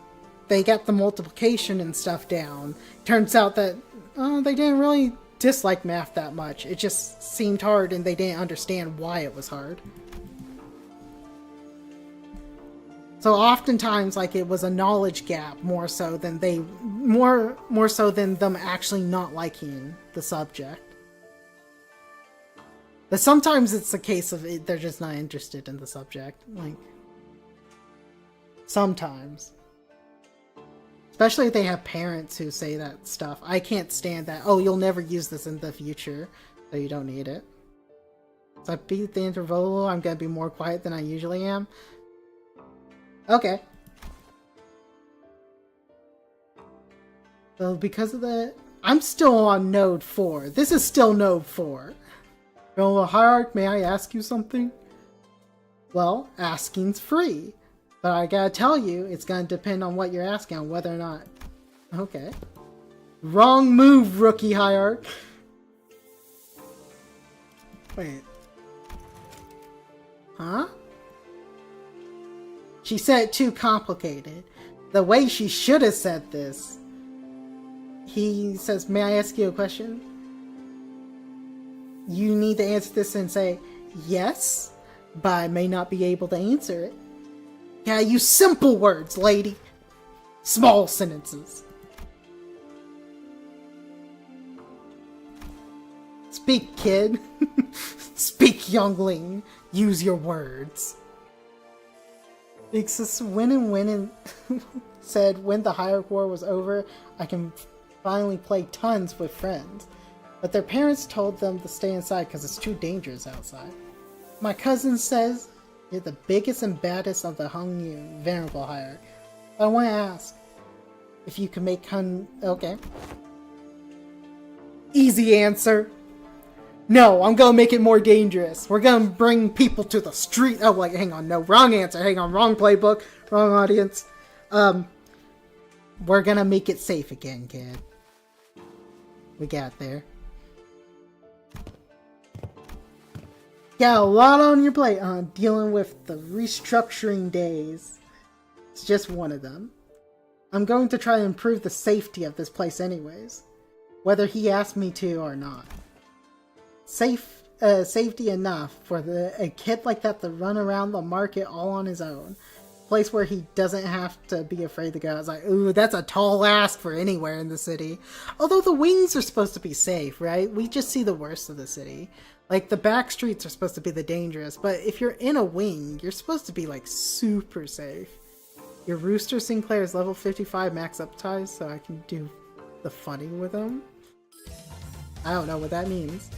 Speaker 1: they get the multiplication and stuff down, turns out that they didn't really dislike math that much. It just seemed hard and they didn't understand why it was hard. So oftentimes, like, it was a knowledge gap more so than more so than them actually not liking the subject. But sometimes it's a case of they're just not interested in the subject. Like, sometimes. Especially if they have parents who say that stuff. I can't stand that. Oh, you'll never use this in the future, so you don't need it. So I beat the Intervallo, I'm gonna be more quiet than I usually am. Okay. So because of that, I'm still on node 4. This is still node 4. Well, Hierarch, may I ask you something? Well, asking's free. But I gotta tell you, it's gonna depend on what you're asking, on whether or not... Okay. Wrong move, rookie Hierarch. Wait. Huh? She said it too complicated. The way she should have said this. He says, may I ask you a question? You need to answer this and say, yes, but I may not be able to answer it. Yeah, use simple words, lady. Small sentences. Speak, kid. Speak, youngling. Use your words. Because when said when the Hierarch War was over, I can finally play tons with friends. But their parents told them to stay inside because it's too dangerous outside. My cousin says you're the biggest and baddest of the Hung Venerable Hierarch. I want to ask if you can make okay. Easy answer. No, I'm gonna make it more dangerous. We're gonna bring people to the street. Oh, wait, hang on. No, wrong answer. Hang on, wrong playbook. Wrong audience. We're gonna make it safe again, kid. We got there. Got a lot on your plate, dealing with the restructuring days. It's just one of them. I'm going to try to improve the safety of this place anyways. Whether he asked me to or not. Safety enough for a kid like that to run around the market all on his own. Place where he doesn't have to be afraid to go. It's like, ooh, that's a tall ask for anywhere in the city. Although the wings are supposed to be safe, right? We just see the worst of the city. Like, the back streets are supposed to be the dangerous, but if you're in a wing, you're supposed to be, like, super safe. Your Rooster Sinclair is level 55 max up ties, so I can do the funny with him. I don't know what that means.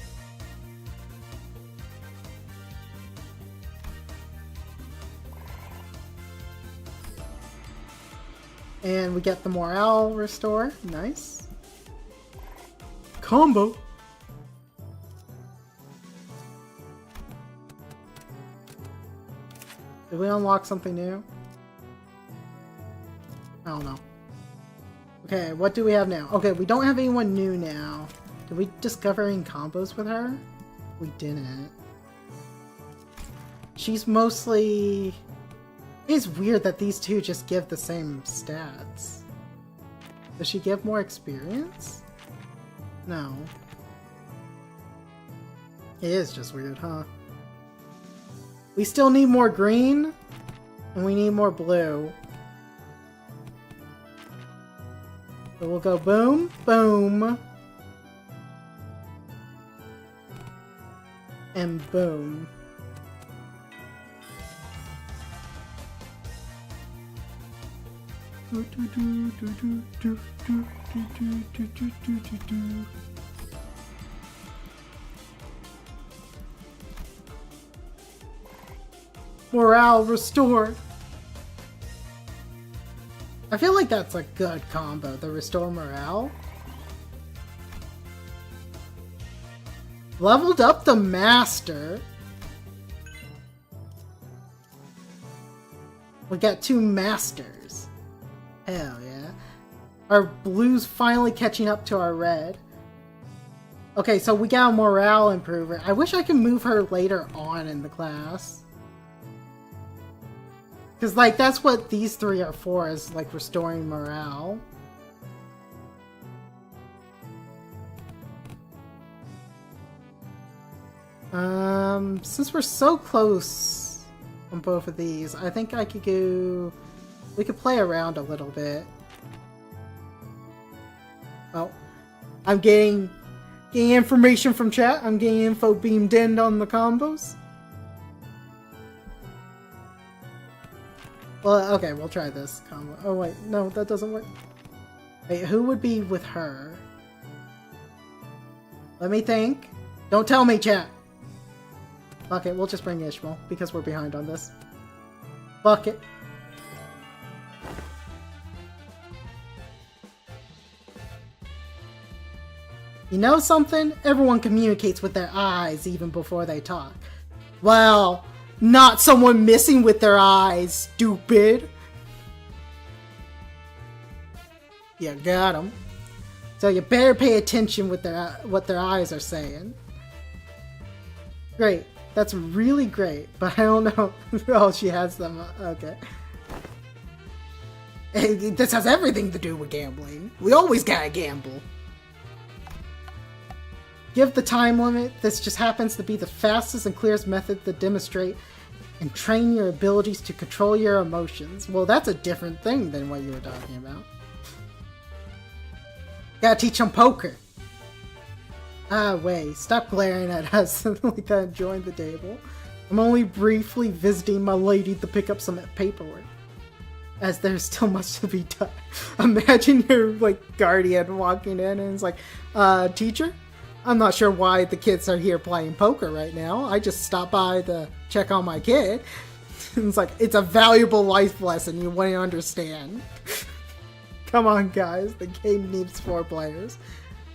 Speaker 1: And we get the morale restore. Nice. Combo. Did we unlock something new? I don't know. Okay, what do we have now? Okay, we don't have anyone new now. Did we discover any combos with her? We didn't. She's mostly... It's weird that these two just give the same stats. Does she give more experience? No. It is just weird, huh? We still need more green, and we need more blue. So we'll go boom, boom, and boom. Morale restored. I feel like that's a good combo, the restore morale. Leveled up the master. We got 2 masters. Hell yeah. Our blue's finally catching up to our red. Okay, so we got a morale improver. I wish I could move her later on in the class. Because, like, that's what these 3 are for, is, like, restoring morale. Since we're so close on both of these, I think I could go... We could play around a little bit. Oh. I'm getting information from chat. I'm getting info beamed in on the combos. Well, okay, we'll try this combo. Oh wait, no, that doesn't work. Wait, who would be with her? Let me think. Don't tell me, chat! Fuck it, we'll just bring Ishmael, because we're behind on this. Fuck it. You know something? Everyone communicates with their eyes even before they talk. Well, not someone missing with their eyes, stupid. You got 'em. So you better pay attention with what their eyes are saying. Great. That's really great, but I don't know. Oh, she has them. Okay. Hey, this has everything to do with gambling. We always gotta gamble. Give the time limit. This just happens to be the fastest and clearest method to demonstrate and train your abilities to control your emotions. Well, that's a different thing than what you were talking about. Gotta teach them poker. Ah, wait. Stop glaring at us like that. Join the table. I'm only briefly visiting my lady to pick up some paperwork, as there's still much to be done. Imagine your, like, guardian walking in and it's like, teacher? I'm not sure why the kids are here playing poker right now. I just stopped by to check on my kid. It's like, it's a valuable life lesson you wouldn't understand. Come on, guys. The game needs 4 players.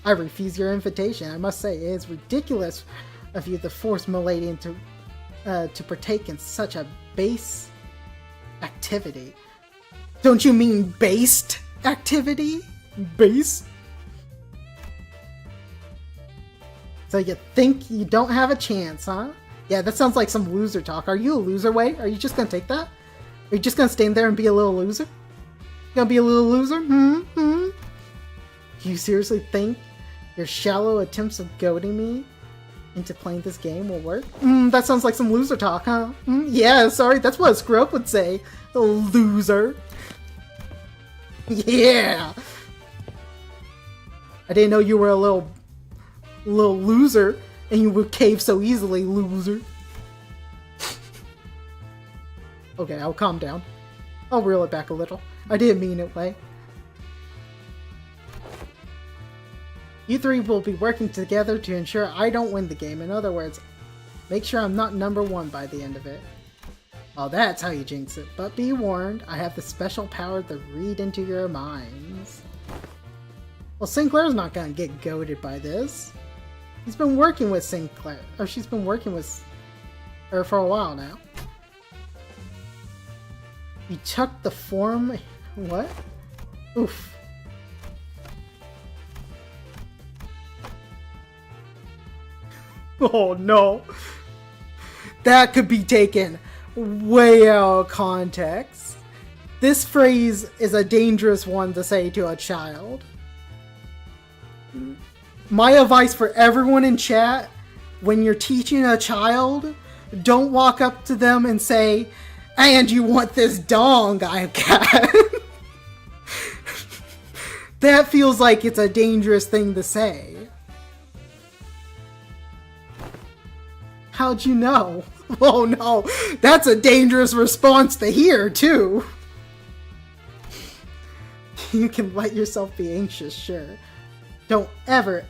Speaker 1: I refuse your invitation. I must say, it is ridiculous of you to force Milady into to partake in such a base activity. Don't you mean based activity? Base? So you think you don't have a chance, huh? Yeah, that sounds like some loser talk. Are you a loser, Wei? Are you just gonna take that? Are you just gonna stand there and be a little loser? You gonna be a little loser? Do you seriously think your shallow attempts of goading me into playing this game will work? That sounds like some loser talk, huh? Yeah, sorry, that's what a screw-up would say. A loser. Yeah! I didn't know you were a little loser, and you would cave so easily, loser. Okay, I'll calm down. I'll reel it back a little. I didn't mean it, Wei. You 3 will be working together to ensure I don't win the game. In other words, make sure I'm not number 1 by the end of it. Oh, that's how you jinx it. But be warned, I have the special power to read into your minds. Well, Sinclair's not gonna get goaded by this. He's been working with Sinclair, or she's been working with her for a while now. You took the form... What? Oof. Oh no. That could be taken way out of context. This phrase is a dangerous one to say to a child. My advice for everyone in chat, when you're teaching a child, don't walk up to them and say, "And you want this dong I've got." That feels like it's a dangerous thing to say. How'd you know? Oh no, that's a dangerous response to hear, too. You can let yourself be anxious, sure. Don't ever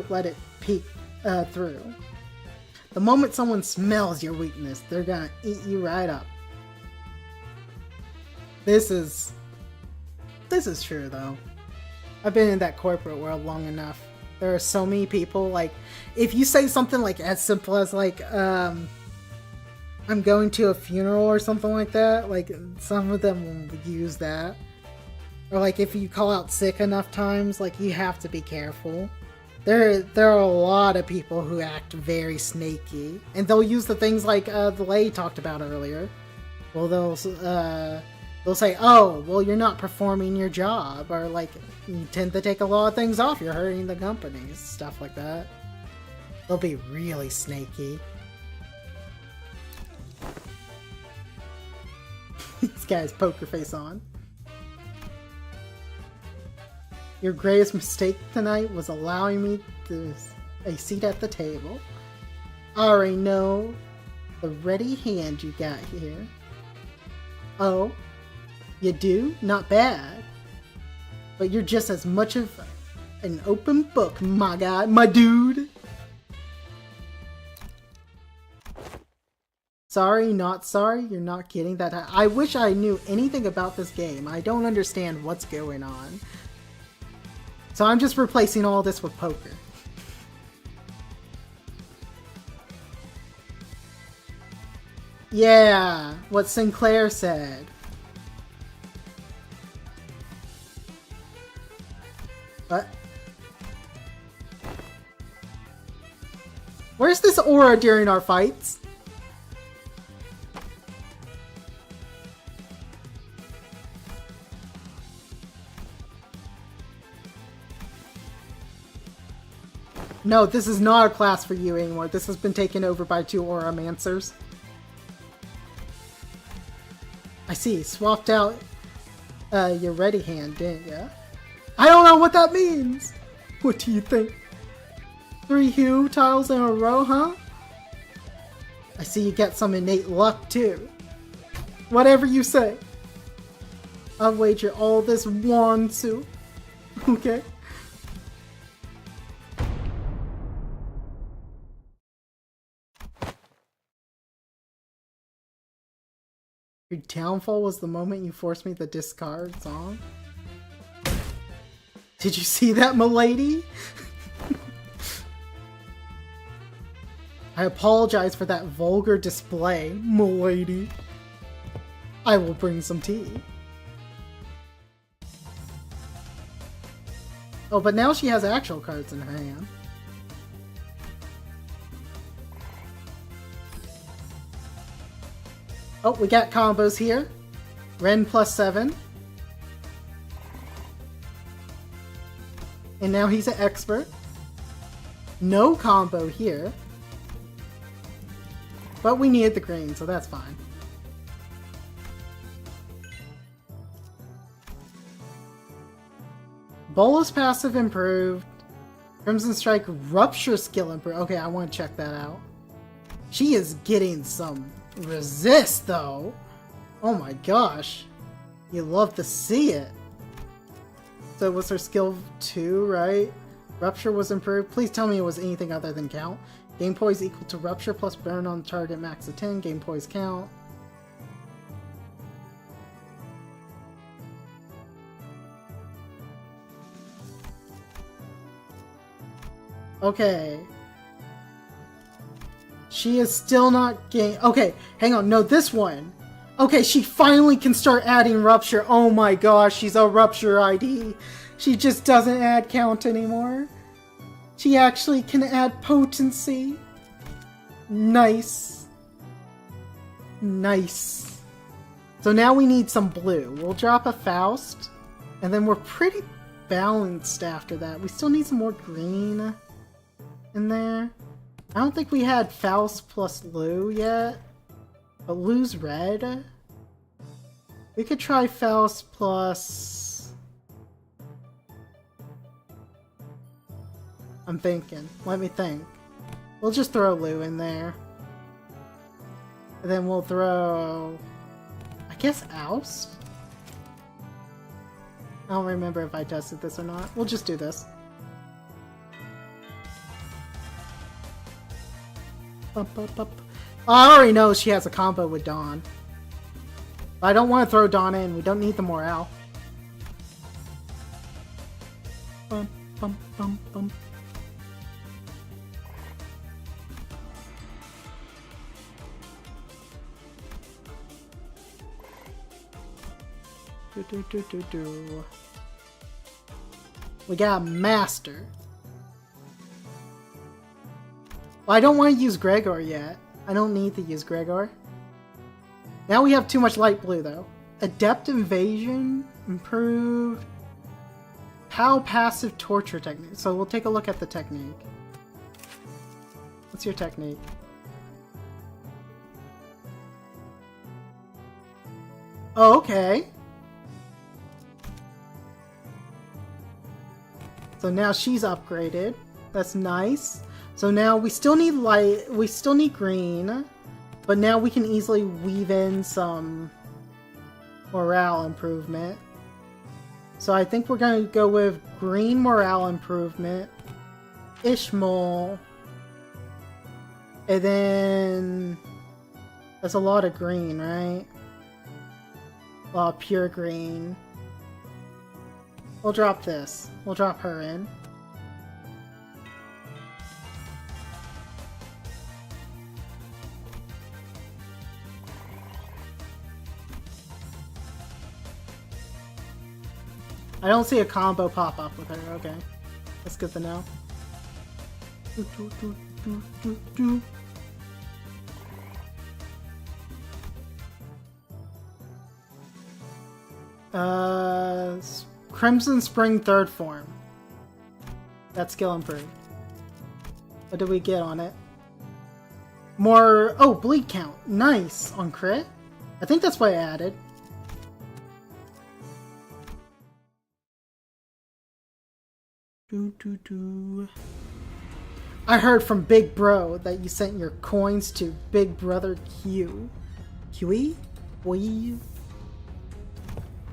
Speaker 1: let it peek through. The moment someone smells your weakness, they're gonna eat you right up. This is true, though. I've been in that corporate world long enough. There are so many people, like, if you say something like as simple as like, I'm going to a funeral or something like that, like, some of them will use that. Or like, if you call out sick enough times, like, you have to be careful. There are a lot of people who act very snaky, and they'll use the things like the lady talked about earlier. Well, they'll say, "Oh, well, you're not performing your job," or like, "You tend to take a lot of things off. You're hurting the company," stuff like that. They'll be really snaky. This guy's poker face on. Your greatest mistake tonight was allowing me a seat at the table. I already know the ready hand you got here. Oh, you do? Not bad. But you're just as much of an open book, my guy, my dude. Sorry, not sorry, you're not kidding. That I wish I knew anything about this game. I don't understand what's going on. So I'm just replacing all this with poker. Yeah, what Sinclair said. What? Where's this aura during our fights? No, this is not a class for you anymore. This has been taken over by 2 Auramancers. I see. Swapped out your ready hand, didn't ya? I don't know what that means! What do you think? 3 hue tiles in a row, huh? I see you get some innate luck, too. Whatever you say. I'll wager all this wand soup. Okay? Your downfall was the moment you forced me to discard song? Did you see that, milady? I apologize for that vulgar display, milady. I will bring some tea. Oh, but now she has actual cards in her hand. Oh, we got combos here. Ren +7. And now he's an expert. No combo here. But we needed the green, so that's fine. Bolus passive improved. Crimson Strike Rupture skill improved. Okay, I want to check that out. She is getting some resist, though. Oh my gosh. You love to see it. So what's her skill 2, right? Rupture was improved. Please tell me it was anything other than count. Game poise equal to Rupture plus burn on target max of 10. Game poise count. Okay. She is still not getting... Okay, hang on. No, this one. Okay, she finally can start adding rupture. Oh my gosh, she's a rupture ID. She just doesn't add count anymore. She actually can add potency. Nice. Nice. So now we need some blue. We'll drop a Faust. And then we're pretty balanced after that. We still need some more green in there. I don't think we had Faust plus Lou yet. But Lou's red. We could try Faust plus... I'm thinking. Let me think. We'll just throw Lou in there. And then we'll throw... I guess Oust? I don't remember if I tested this or not. We'll just do this. Bump, bump, bump. I already know she has a combo with Dawn. But I don't want to throw Dawn in. We don't need the morale. Bump, bump, bump, bump. Do. We got Master. Well, I don't want to use Gregor yet. I don't need to use Gregor. Now we have too much light blue, though. Adept Invasion, improved. POW passive torture technique. So we'll take a look at the technique. What's your technique? Oh, okay. So now she's upgraded. That's nice. So now we still need light, we still need green, but now we can easily weave in some morale improvement. So I think we're going to go with green morale improvement, Ishmael, and then that's a lot of green, right? A lot of pure green. We'll drop this. We'll drop her in. I don't see a combo pop up with her. Okay. That's good to know. Crimson Spring third form. That skill improved. What did we get on it? More... Oh, bleed count. Nice. On crit? I think that's what I added. I heard from Big Bro that you sent your coins to Big Brother Q. QE? Boy.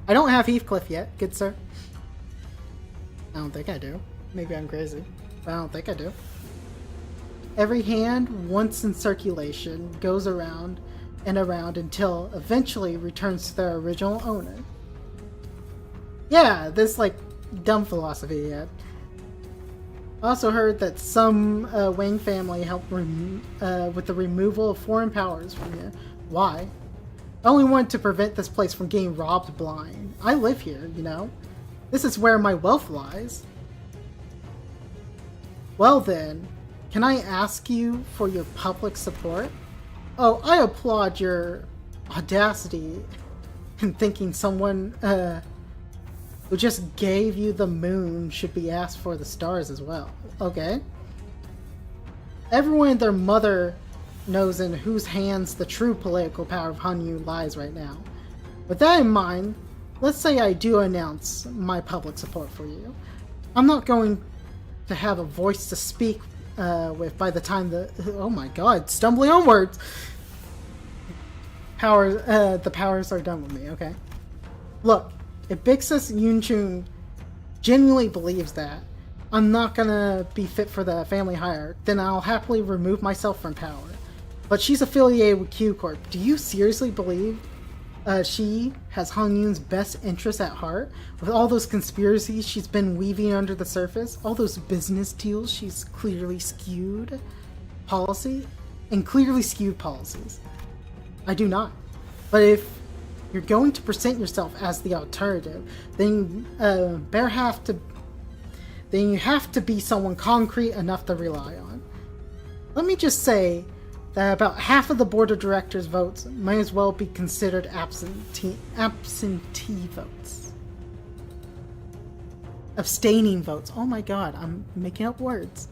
Speaker 1: I don't have Heathcliff yet, good sir. I don't think I do. Maybe I'm crazy, but I don't think I do. Every hand, once in circulation, goes around and around until eventually returns to their original owner. Yeah, this like dumb philosophy yet. I also heard that some Wang family helped with the removal of foreign powers from here. Why? I only wanted to prevent this place from getting robbed blind. I live here, you know? This is where my wealth lies. Well then, can I ask you for your public support? Oh, I applaud your audacity in thinking someone who just gave you the moon should be asked for the stars as well. Okay. Everyone and their mother knows in whose hands the true political power of Hanyu lies right now. With that in mind, let's say I do announce my public support for you. I'm not going to have a voice to speak with by the time the... Oh my god, stumbling on words! The powers are done with me, okay? Look, if Big Sis Yunchun genuinely believes that I'm not gonna be fit for the family hire, then I'll happily remove myself from power. But she's affiliated with Q Corp. Do you seriously believe she has Han Yun's best interests at heart? With all those conspiracies she's been weaving under the surface, all those business deals she's clearly skewed policies. I do not. But if you're going to present yourself as the alternative, then then you have to be someone concrete enough to rely on. Let me just say that about half of the board of directors' votes may as well be considered absentee votes. Abstaining votes. Oh my god, I'm making up words.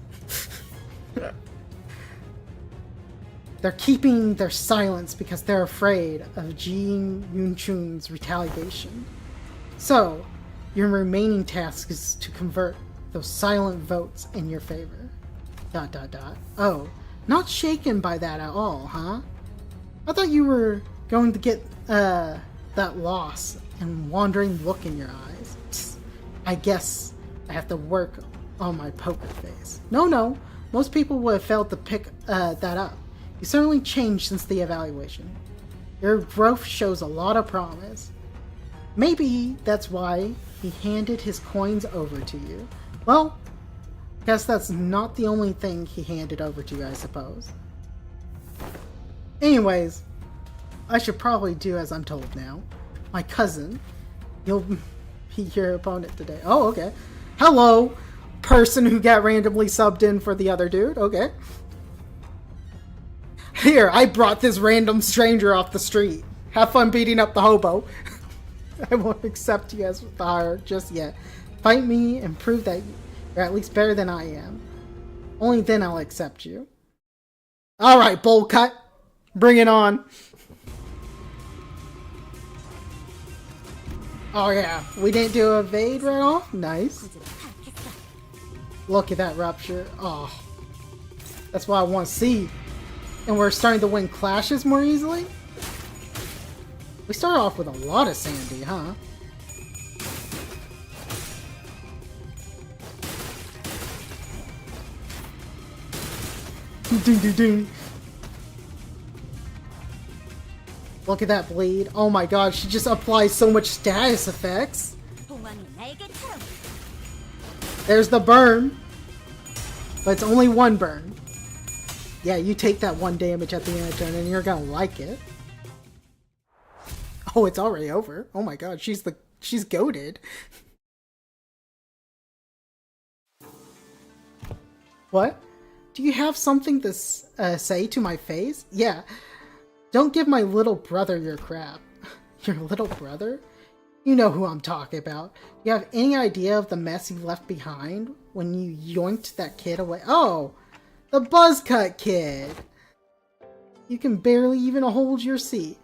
Speaker 1: They're keeping their silence because they're afraid of Jin Yunchun's retaliation. So, your remaining task is to convert those silent votes in your favor. ... Oh, not shaken by that at all, huh? I thought you were going to get that loss and wandering look in your eyes. Psst, I guess I have to work on my poker face. No, most people would have failed to pick that up. You certainly changed since the evaluation. Your growth shows a lot of promise. Maybe that's why he handed his coins over to you. Well, guess that's not the only thing he handed over to you, I suppose. Anyways, I should probably do as I'm told now. My cousin, you'll be your opponent today. Oh, okay. Hello, person who got randomly subbed in for the other dude. Okay. Here, I brought this random stranger off the street. Have fun beating up the hobo. I won't accept you as the hire just yet. Fight me and prove that you're at least better than I am. Only then I'll accept you. Alright, bowl cut. Bring it on. Oh yeah, we didn't do evade right off? Nice. Look at that rupture. Oh. That's what I want to see. And we're starting to win clashes more easily? We started off with a lot of Sandy, huh? Ding ding ding. Look at that bleed. Oh my god, she just applies so much status effects. There's the burn. But it's only one burn. Yeah, you take that one damage at the end of the turn and you're gonna like it. Oh, it's already over. Oh my god, she's goated. What? Do you have something to say to my face? Yeah. Don't give my little brother your crap. Your little brother? You know who I'm talking about. You have any idea of the mess you left behind when you yoinked that kid away? Oh! The buzzcut kid! You can barely even hold your seat.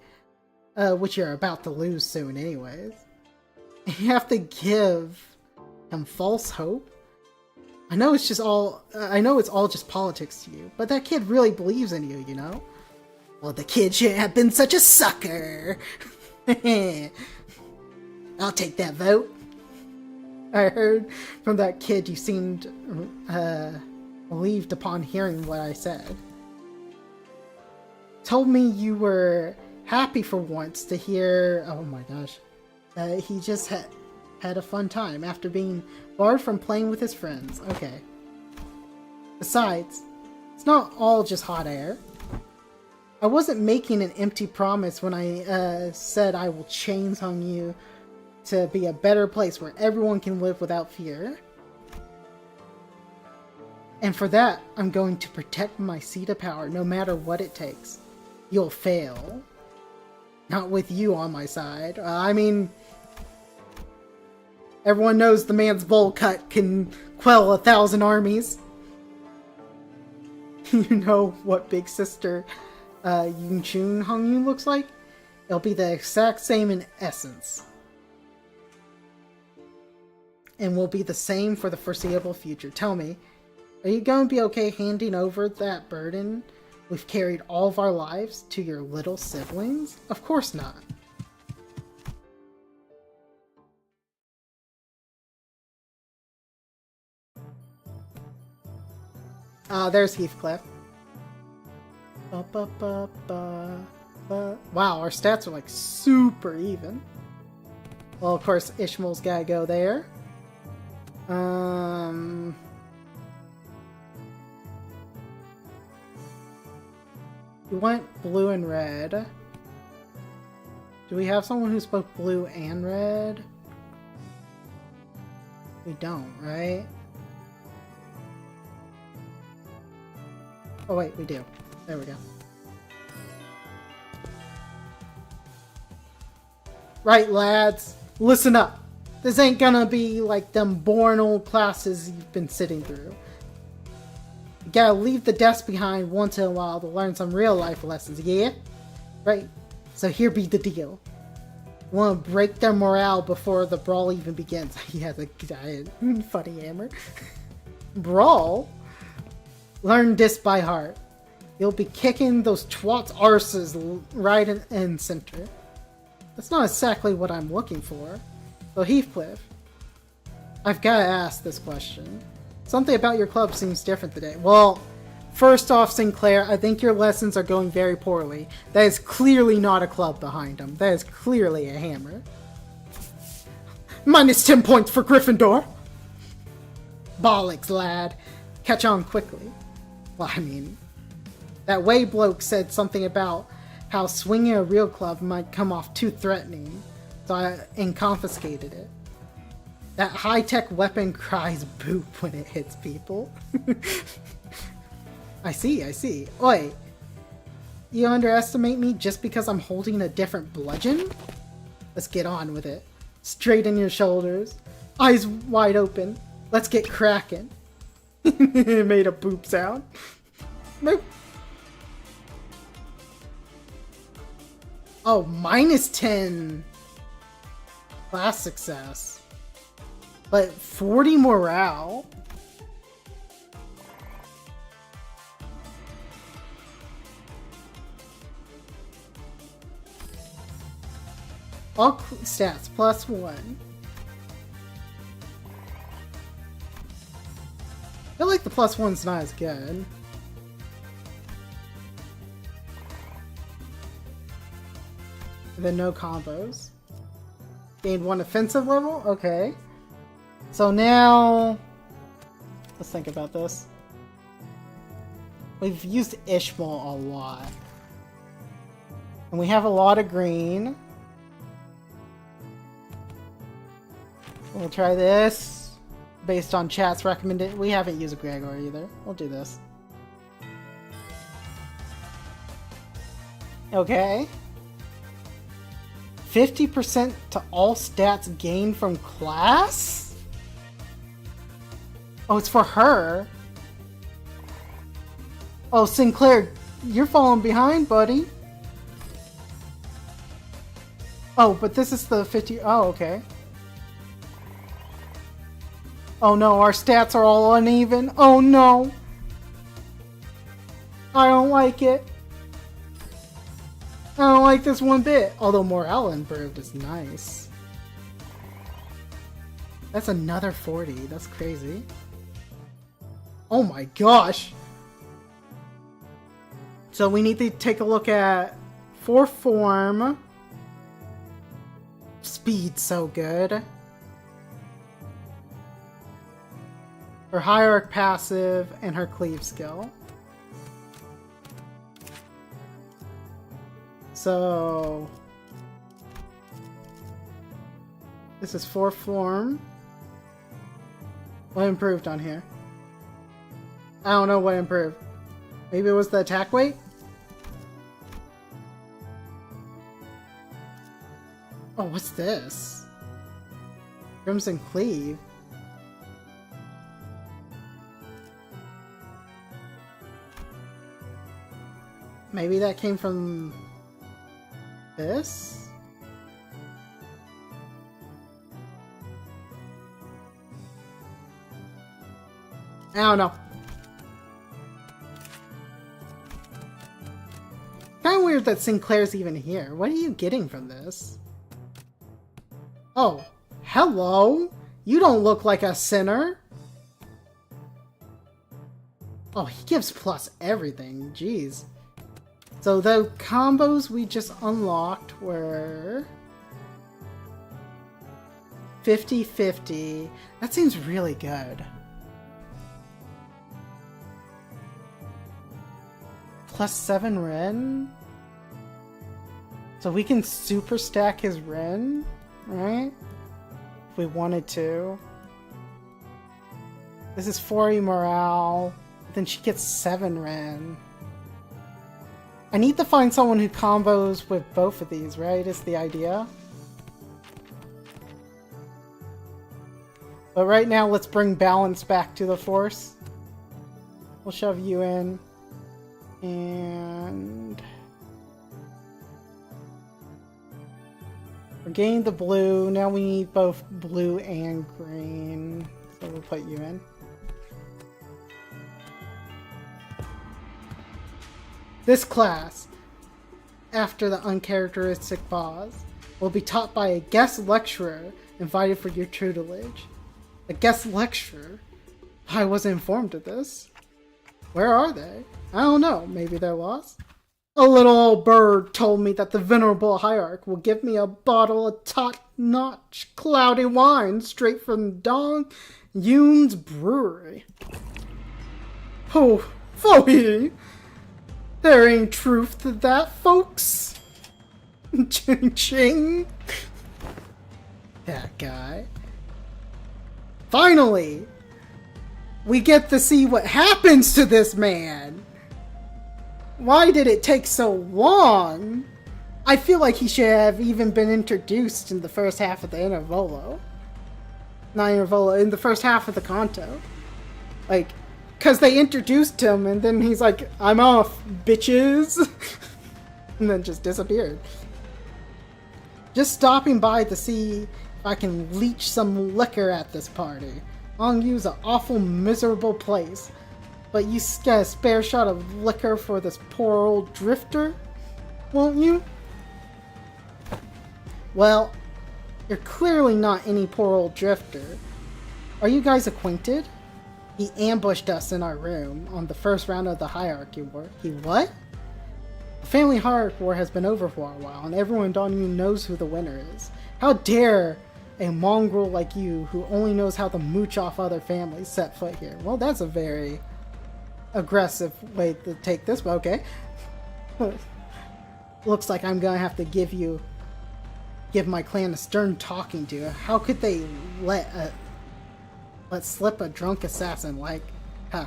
Speaker 1: Which you're about to lose soon anyways. You have to give him false hope? I know it's all just politics to you, but that kid really believes in you, you know? Well, the kid shouldn't have been such a sucker! I'll take that vote. I heard from that kid you seemed relieved upon hearing what I said. Told me you were happy for once to hear... Oh my gosh. He just had a fun time after being barred from playing with his friends. Okay. Besides, it's not all just hot air. I wasn't making an empty promise when I said I will chainsaw you to be a better place where everyone can live without fear. And for that, I'm going to protect my seat of power no matter what it takes. You'll fail. Not with you on my side. I mean, everyone knows the man's bowl cut can quell 1,000 armies. You know what Big Sister Yunchun Hongyu looks like? It'll be the exact same in essence. And will be the same for the foreseeable future. Tell me, are you going to be okay handing over that burden we've carried all of our lives to your little siblings? Of course not. There's Heathcliff. Wow, our stats are like super even. Well, of course, Ishmael's gotta go there. We went blue and red. Do we have someone who spoke blue and red? We don't, right? Oh wait, we do. There we go. Right, lads. Listen up. This ain't gonna be like them boring old classes you've been sitting through. You gotta leave the desk behind once in a while to learn some real life lessons, yeah? Right. So here be the deal. Want to break their morale before the brawl even begins. He has a giant funny hammer. Brawl? Learn this by heart. You'll be kicking those twats' arses right in center. That's not exactly what I'm looking for. So Heathcliff, I've got to ask this question. Something about your club seems different today. Well, first off, Sinclair, I think your lessons are going very poorly. That is clearly not a club behind them. That is clearly a hammer. Minus 10 points for Gryffindor! Bollocks, lad. Catch on quickly. Well, I mean, that way bloke said something about how swinging a real club might come off too threatening, and confiscated it. That high-tech weapon cries boop when it hits people. I see. Oi, you underestimate me just because I'm holding a different bludgeon? Let's get on with it. Straighten your shoulders. Eyes wide open. Let's get cracking. It made a boop sound. Boop. Oh, minus 10 class success. But 40 morale? All stats plus 1. I feel like the plus 1's not as good. And then no combos. Gained 1 offensive level? Okay. So now... let's think about this. We've used Ishmael a lot. And we have a lot of green. We'll try this. Based on chat's recommended. We haven't used a Gregor either. We'll do this. Okay. 50% to all stats gained from class? Oh, it's for her. Oh, Sinclair, you're falling behind, buddy. Oh, but this is the 50... oh, okay. Oh no, our stats are all uneven. Oh no. I don't like it. I don't like this one bit. Although morale improved is nice. That's another 40. That's crazy. Oh my gosh. So we need to take a look at 4th form. Speed so good. Her Hierarch passive and her Cleave skill. So this is 4th form. What improved on here? I don't know what improved. Maybe it was the attack weight? Oh, what's this? Crimson Cleave. Maybe that came from this? I don't know. Kinda weird that Sinclair's even here. What are you getting from this? Oh, hello? You don't look like a sinner. Oh, he gives plus everything. Jeez. So the combos we just unlocked were 50-50. That seems really good. Plus 7 Ren. So we can super stack his Ren, right? If we wanted to. This is 40 morale. Then she gets 7 Ren. I need to find someone who combos with both of these, right? Is the idea. But right now, let's bring balance back to the force. We'll shove you in. And we're getting the blue. Now we need both blue and green. So we'll put you in. This class, after the uncharacteristic pause, will be taught by a guest lecturer invited for your tutelage. A guest lecturer? I wasn't informed of this. Where are they? I don't know. Maybe they're lost? A little old bird told me that the venerable hierarch will give me a bottle of top-notch cloudy wine straight from Dong Yun's brewery. Oh, phooey! There ain't truth to that, folks. Ching ching. That guy. Finally! We get to see what happens to this man! Why did it take so long? I feel like he should have even been introduced in the first half of the Intervallo. Not Intervallo, in the first half of the Kanto. Like, because they introduced him and then he's like, I'm off, bitches! And then just disappeared. Just stopping by to see if I can leech some liquor at this party. Longyu's an awful miserable place, but you get a spare shot of liquor for this poor old drifter, won't you? Well, you're clearly not any poor old drifter. Are you guys acquainted? He ambushed us in our room on the first round of the Hierarchy War. He what? The family Hierarchy War has been over for a while, and everyone in Dong Yun knows who the winner is. How dare a mongrel like you, who only knows how to mooch off other families, set foot here? Well, that's a very aggressive way to take this, but okay. Looks like I'm gonna have to give my clan a stern talking to. How could they let slip a drunk assassin like, huh?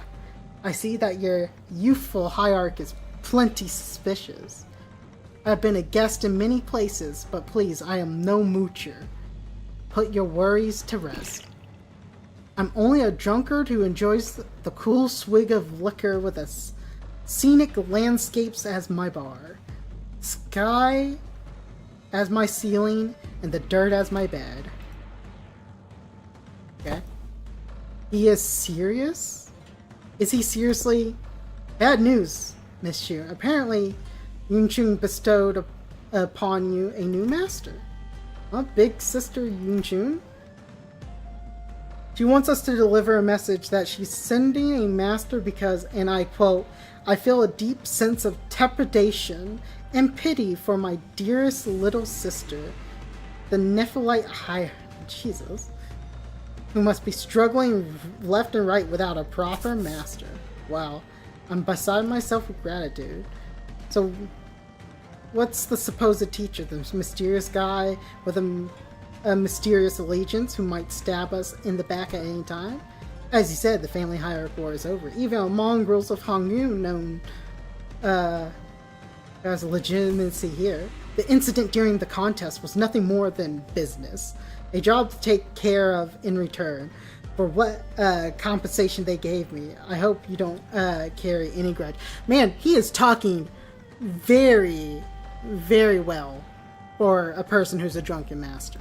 Speaker 1: I see that your youthful hierarch is plenty suspicious. I've been a guest in many places, but please, I am no moocher. Put your worries to rest. I'm only a drunkard who enjoys the cool swig of liquor with scenic landscapes as my bar, sky as my ceiling, and the dirt as my bed. Okay. He is serious? Is he seriously? Bad news, Miss Shu. Apparently, Yunchun bestowed upon you a new master. Huh? Big sister Yunchun? She wants us to deliver a message that she's sending a master because, and I quote, I feel a deep sense of trepidation and pity for my dearest little sister, the Nephalite Jesus, who must be struggling left and right without a proper master. Wow, I'm beside myself with gratitude. So, what's the supposed teacher? The mysterious guy with a mysterious allegiance who might stab us in the back at any time? As you said, the family hierarchy war is over. Even mongrels of Hongyun known as legitimacy here. The incident during the contest was nothing more than business. A job to take care of in return for what compensation they gave me. I hope you don't carry any grudge. Man, he is talking very, very well for a person who's a drunken master.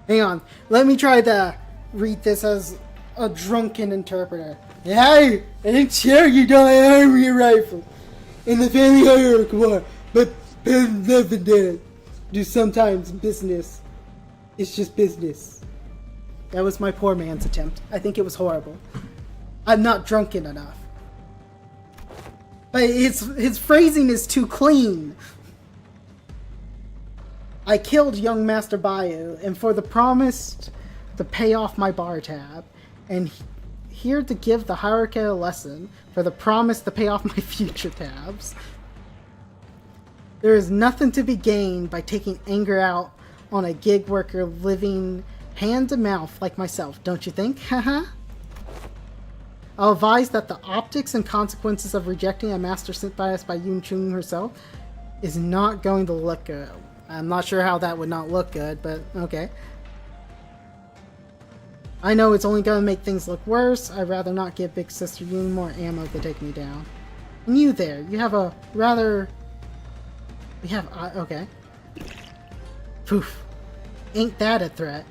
Speaker 1: Hang on, let me try to read this as a drunken interpreter. Hey, I'm sure you don't have your rifle in the family hierarchy war, but never did. Do sometimes business. It's just business. That was my poor man's attempt. I think it was horrible. I'm not drunken enough. But his phrasing is too clean. I killed young Master Bayu, and for the promise to pay off my bar tab, and here to give the hierarchy a lesson for the promise to pay off my future tabs. There is nothing to be gained by taking anger out on a gig worker living hand to mouth like myself, don't you think? Haha. I'll advise that the optics and consequences of rejecting a master sent by us by Yun Chung herself is not going to look good. I'm not sure how that would not look good, but okay. I know it's only going to make things look worse. I'd rather not give Big Sister Yun more ammo to take me down. And you there, you have a rather... We have... okay. Poof. Ain't that a threat?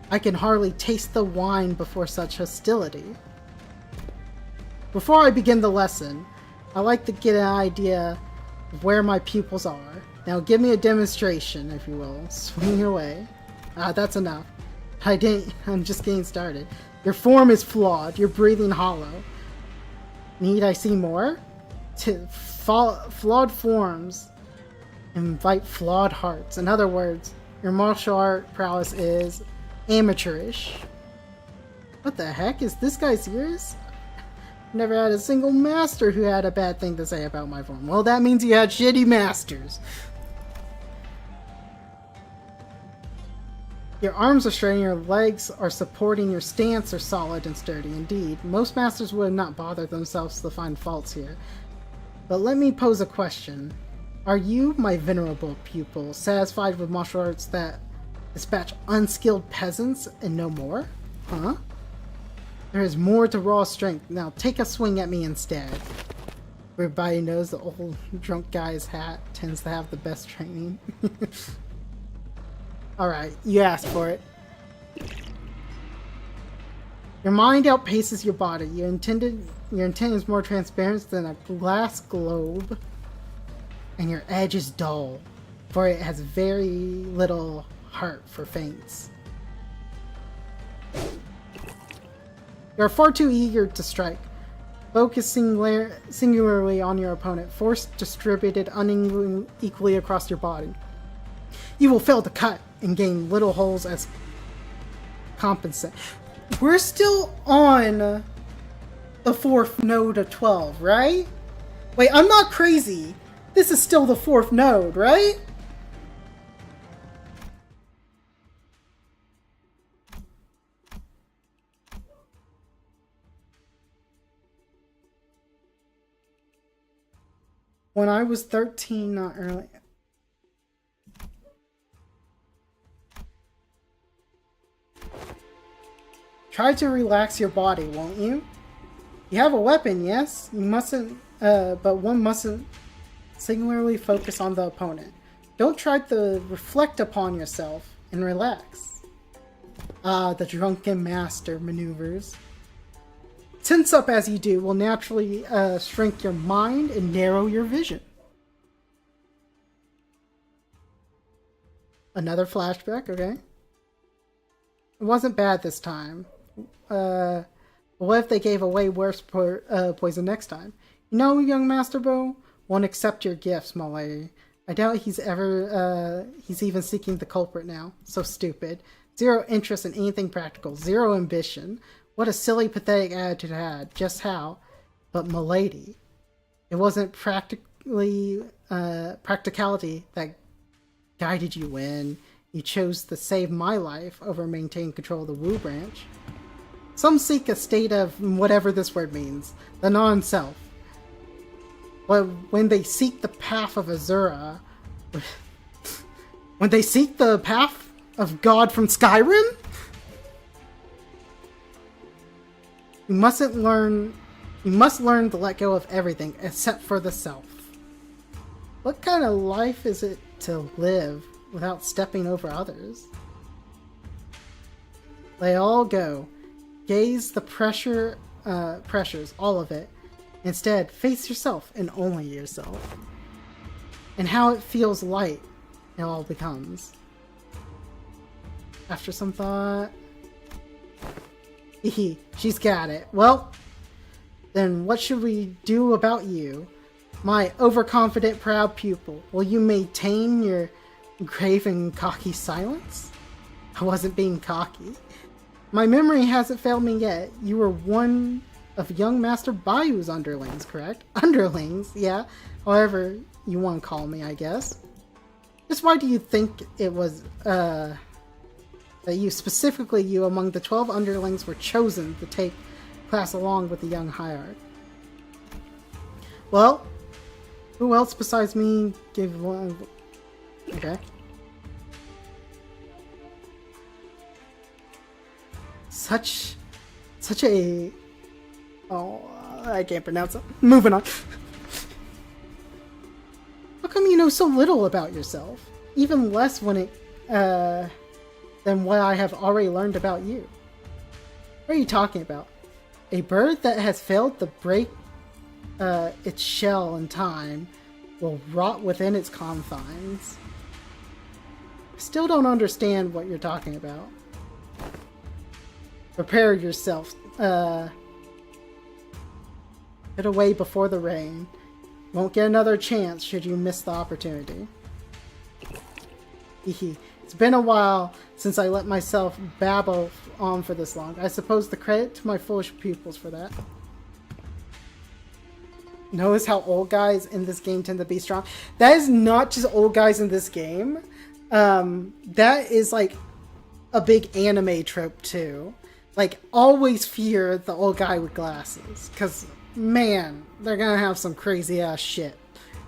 Speaker 1: I can hardly taste the wine before such hostility. Before I begin the lesson, I like to get an idea of where my pupils are. Now give me a demonstration, if you will. Swing away. That's enough. I'm just getting started. Your form is flawed. You're breathing hollow. Need I see more? Flawed forms invite flawed hearts. In other words, your martial art prowess is amateurish. What the heck? Is this guy serious? Never had a single master who had a bad thing to say about my form. Well, that means you had shitty masters. Your arms are straight and your legs are supporting your stance are solid and sturdy. Indeed, most masters would not bother themselves to find faults here. But let me pose a question. Are you, my venerable pupil, satisfied with martial arts that dispatch unskilled peasants and no more? Huh? There is more to raw strength. Now take a swing at me instead. Everybody knows the old drunk guy's hat tends to have the best training. Alright, you asked for it. Your mind outpaces your body. Your intent is more transparent than a glass globe. And your edge is dull, for it has very little heart for faints. You are far too eager to strike. Focusing singularly on your opponent, force distributed unequally across your body. You will fail to cut and gain little holes as compensate. We're still on the 4th node of 12, right? Wait, I'm not crazy. This is still the 4th node, right? When I was 13, not early. Try to relax your body, won't you? You have a weapon, yes? You mustn't, but one mustn't singularly focus on the opponent. Don't try to reflect upon yourself and relax. The drunken master maneuvers. Tense up as you do will naturally shrink your mind and narrow your vision. Another flashback, okay. It wasn't bad this time. What if they gave away worse poison next time? You know, young Master Bo, won't accept your gifts, my lady. I doubt he's even seeking the culprit now. So stupid. Zero interest in anything practical. Zero ambition. What a silly, pathetic attitude I had. Just how? But milady. It wasn't practicality that guided you in. You chose to save my life over maintaining control of the Wu branch. Some seek a state of whatever this word means. The non-self. But when they seek the path of Azura... when they seek the path of God from Skyrim? You must learn to let go of everything except for the self. What kind of life is it to live without stepping over others? Let all go. Gaze the pressures, all of it. Instead, face yourself and only yourself. And how it feels light it all becomes. After some thought... Hehe, she's got it. Well, then what should we do about you? My overconfident, proud pupil. Will you maintain your grave and cocky silence? I wasn't being cocky. My memory hasn't failed me yet. You were one of young Master Bayu's underlings, correct? Underlings, yeah. However, you want to call me, I guess. Just why do you think it was, that you, specifically you, among the 12 underlings were chosen to take class along with the young hierarch? Well, who else besides me gave one? Okay. Such a... Oh, I can't pronounce it. Moving on. How come you know so little about yourself? Even less when it, than what I have already learned about you. What are you talking about? A bird that has failed to break its shell in time will rot within its confines. I still don't understand what you're talking about. Prepare yourself. Get away before the rain. Won't get another chance should you miss the opportunity. It's been a while since I let myself babble on for this long. I suppose the credit to my foolish pupils for that. Notice how old guys in this game tend to be strong. That is not just old guys in this game. That is like a big anime trope too. Like, always fear the old guy with glasses. Because, man, they're gonna have some crazy ass shit.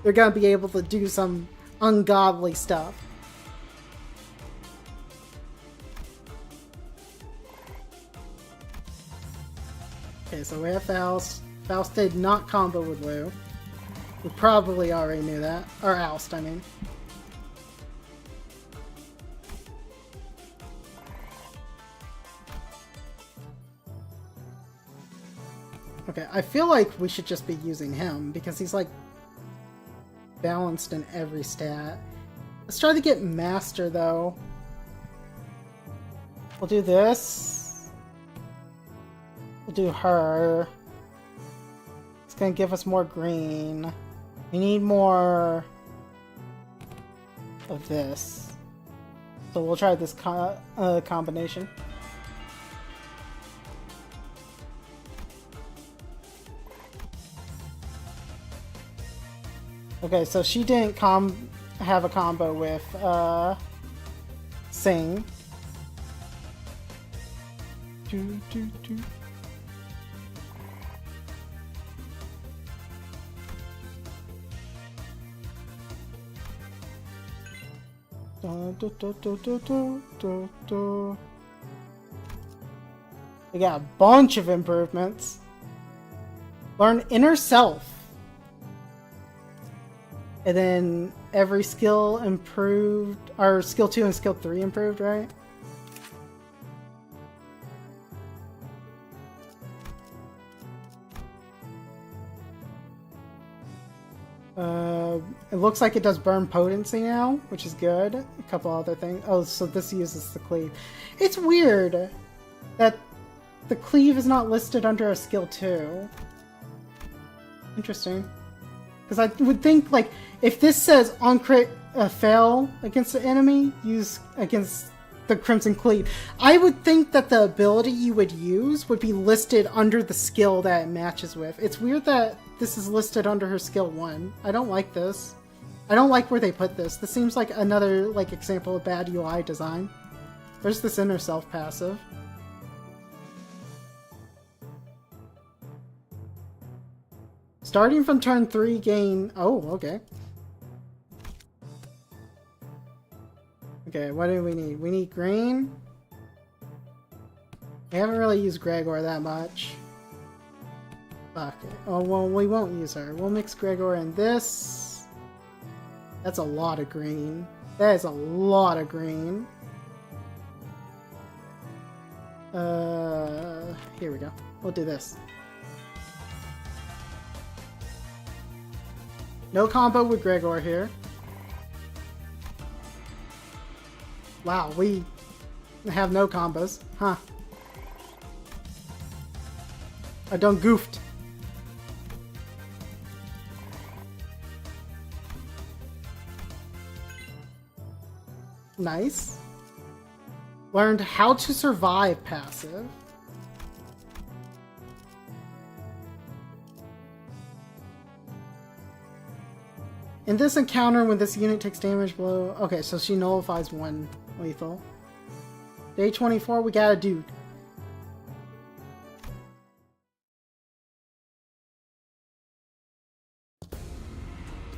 Speaker 1: They're gonna be able to do some ungodly stuff. Okay, so we have Faust. Faust did not combo with Lou. We probably already knew that. Or Oust, I mean. Okay, I feel like we should just be using him, because he's, like, balanced in every stat. Let's try to get Master, though. We'll do this. We'll do her. It's gonna give us more green. We need more of this. So we'll try this combination. Okay, so she didn't have a combo with Sing. We got a bunch of improvements. Learn Inner Self. And then every skill improved, or skill 2 and skill 3 improved, right? It looks like it does burn potency now, which is good. A couple other things. Oh, so this uses the cleave. It's weird that the cleave is not listed under a skill 2. Interesting. Because I would think, like, if this says on crit fail against the enemy, use against the Crimson Cleave, I would think that the ability you would use would be listed under the skill that it matches with. It's weird that this is listed under her skill 1. I don't like this. I don't like where they put this. This seems like another, like, example of bad UI design. Where's this Inner Self passive? Starting from turn 3, gain... Oh, okay. Okay, what do we need? We need green. We haven't really used Gregor that much. Fuck it. Oh, well, we won't use her. We'll mix Gregor in this. That's a lot of green. That is a lot of green. Here we go. We'll do this. No combo with Gregor here. Wow, we have no combos. Huh. I done goofed. Nice. Learned how to survive passive. In this encounter, when this unit takes damage below... Okay, so she nullifies one lethal. Day 24, we got a dude.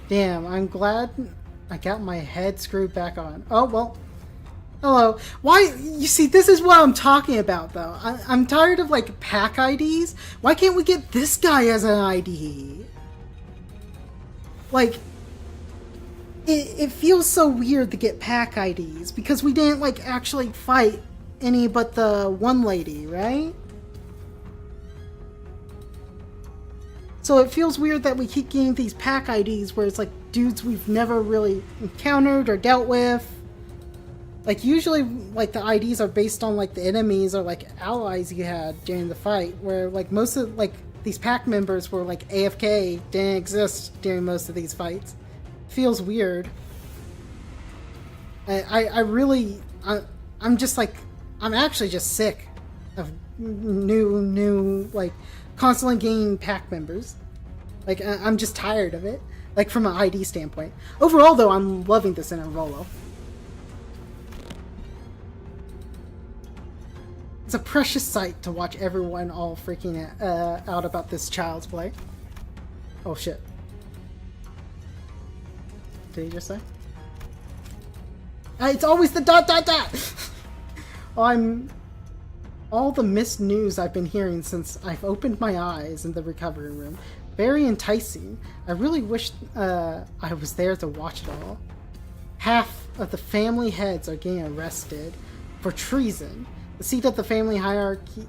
Speaker 1: Damn, I'm glad I got my head screwed back on. Oh, well. Hello. Why? You see, this is what I'm talking about, though. I'm tired of, like, pack IDs. Why can't we get this guy as an ID? Like, it feels so weird to get pack IDs because we didn't, like, actually fight any but the one lady, right? So it feels weird that we keep getting these pack IDs where it's like dudes we've never really encountered or dealt with. Like usually like the IDs are based on like the enemies or like allies you had during the fight, where like most of like these pack members were like AFK, didn't exist during most of these fights. Feels weird. I'm just like, I'm actually just sick of new like constantly gaining pack members. Like, I'm just tired of it. Like, from an ID standpoint. Overall, though, I'm loving this Intervallo. It's a precious sight to watch everyone all freaking out about this child's play. Oh, shit. Did he just say? It's always the ... Oh, all the missed news I've been hearing since I've opened my eyes in the recovery room. Very enticing. I really wish I was there to watch it all. Half of the family heads are getting arrested for treason. The seat of the family hierarchy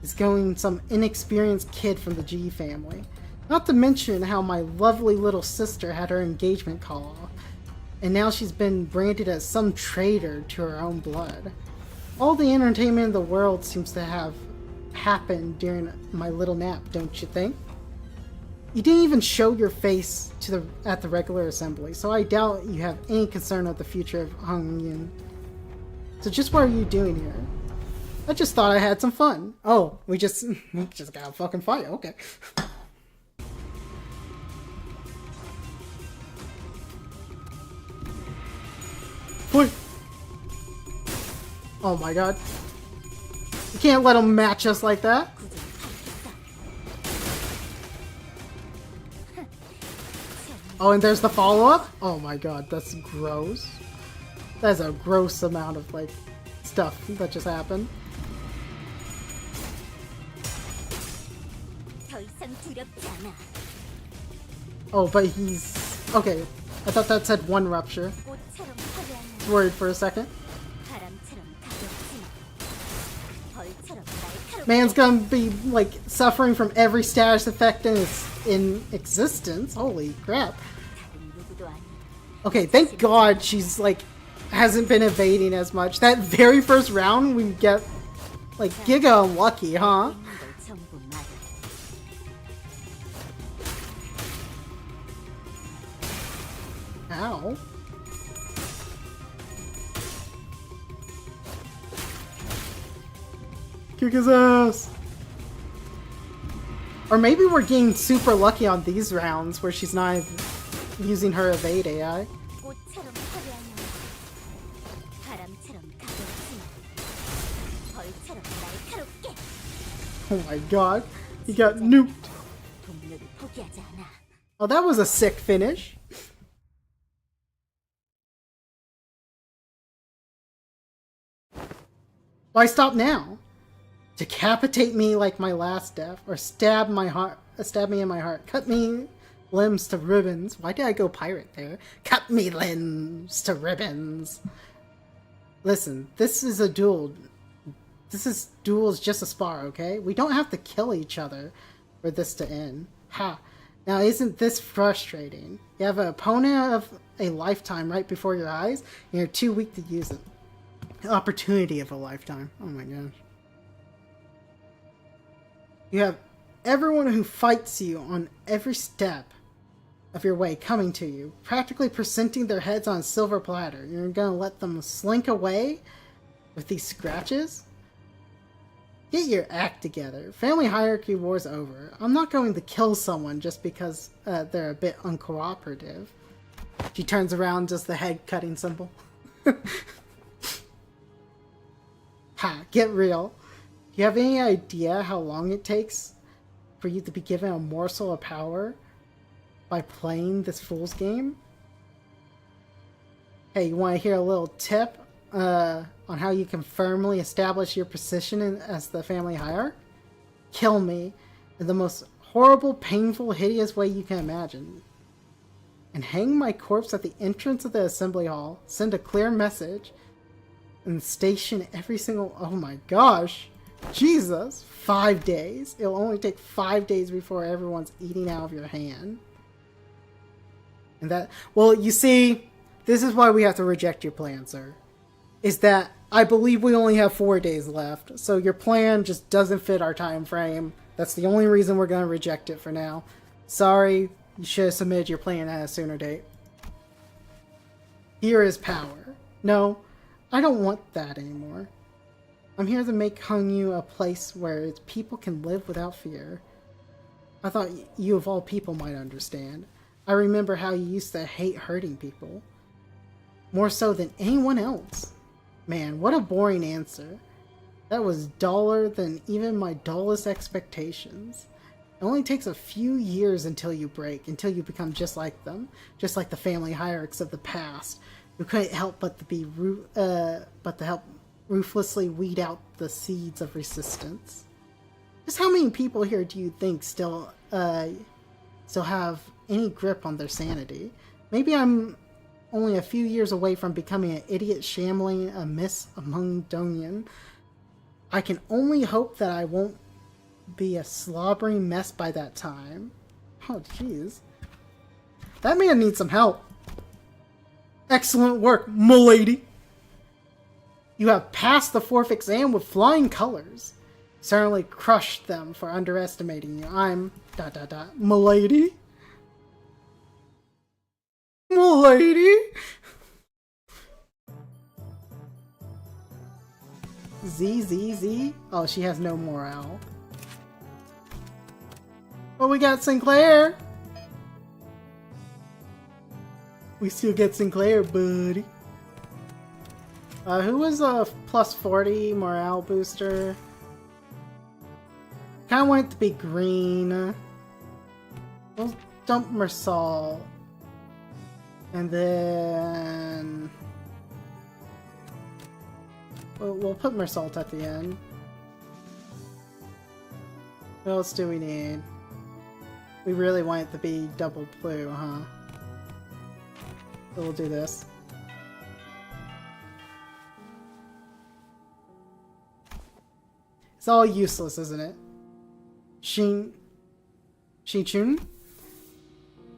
Speaker 1: is going some inexperienced kid from the G family. Not to mention how my lovely little sister had her engagement call off, and now she's been branded as some traitor to her own blood. All the entertainment in the world seems to have happened during my little nap, don't you think? You didn't even show your face at the regular assembly, so I doubt you have any concern of the future of Hong Yun. So just what are you doing here? I just thought I had some fun. Oh, we just got a fucking fight, okay. Boy. Oh my god. You can't let them match us like that. Oh, and there's the follow-up? Oh my god, that's gross. That's a gross amount of, like, stuff that just happened. Oh, but he's... Okay, I thought that said one rupture. Worried for a second. Man's gonna be, like, suffering from every status effect in existence. Holy crap. Okay, thank God she's, like, hasn't been evading as much. That very first round, we get, like, giga unlucky, huh? Ow. Kick his ass! Or maybe we're getting super lucky on these rounds where she's not using her evade AI. Oh my god, he got nuked. Oh, that was a sick finish. Why stop now? Decapitate me like my last death, or stab me in my heart. Cut me limbs to ribbons. Why did I go pirate there? Cut me limbs to ribbons. Listen, this is a duel. Duel is just a spar, okay? We don't have to kill each other for this to end. Ha! Now isn't this frustrating? You have an opponent of a lifetime right before your eyes, and you're too weak to use it. An opportunity of a lifetime. Oh my gosh. You have everyone who fights you on every step of your way coming to you, practically presenting their heads on a silver platter. You're gonna let them slink away with these scratches? Get your act together. Family hierarchy war's over. I'm not going to kill someone just because they're a bit uncooperative. She turns around, does the head cutting symbol. Ha, get real. Do you have any idea how long it takes for you to be given a morsel of power by playing this fool's game? Hey, you want to hear a little tip on how you can firmly establish your position as the family hierarch? Kill me in the most horrible, painful, hideous way you can imagine. And hang my corpse at the entrance of the assembly hall. Send a clear message. And station every single... Oh my gosh. Jesus. 5 days. It'll only take 5 days before everyone's eating out of your hand. And that... Well, you see... This is why we have to reject your plan, sir. Is that I believe we only have 4 days left. So your plan just doesn't fit our time frame. That's the only reason we're going to reject it for now. Sorry. You should have submitted your plan at a sooner date. Here is power. No, I don't want that anymore. I'm here to make Hungyu a place where its people can live without fear. I thought you of all people might understand. I remember how you used to hate hurting people. More so than anyone else. Man, what a boring answer. That was duller than even my dullest expectations. It only takes a few years until you break, until you become just like them, just like the family hierarchs of the past, who couldn't help but to help ruthlessly weed out the seeds of resistance. Just how many people here do you think still have any grip on their sanity? Maybe I'm only a few years away from becoming an idiot shambling amiss among Dongyun. I can only hope that I won't be a slobbering mess by that time. Oh, jeez. That man needs some help. Excellent work, m'lady. You have passed the fourth exam with flying colors. Certainly crushed them for underestimating you. I'm... m'lady? M'lady? Z? Oh, she has no morale. But we got Sinclair! We still get Sinclair, buddy. Who was a plus 40 morale booster? Kinda want it to be green. We'll dump Mersal. And then... We'll put Mersalt at the end. What else do we need? We really want it to be double blue, huh? So we'll do this. It's all useless, isn't it? Shin-chun?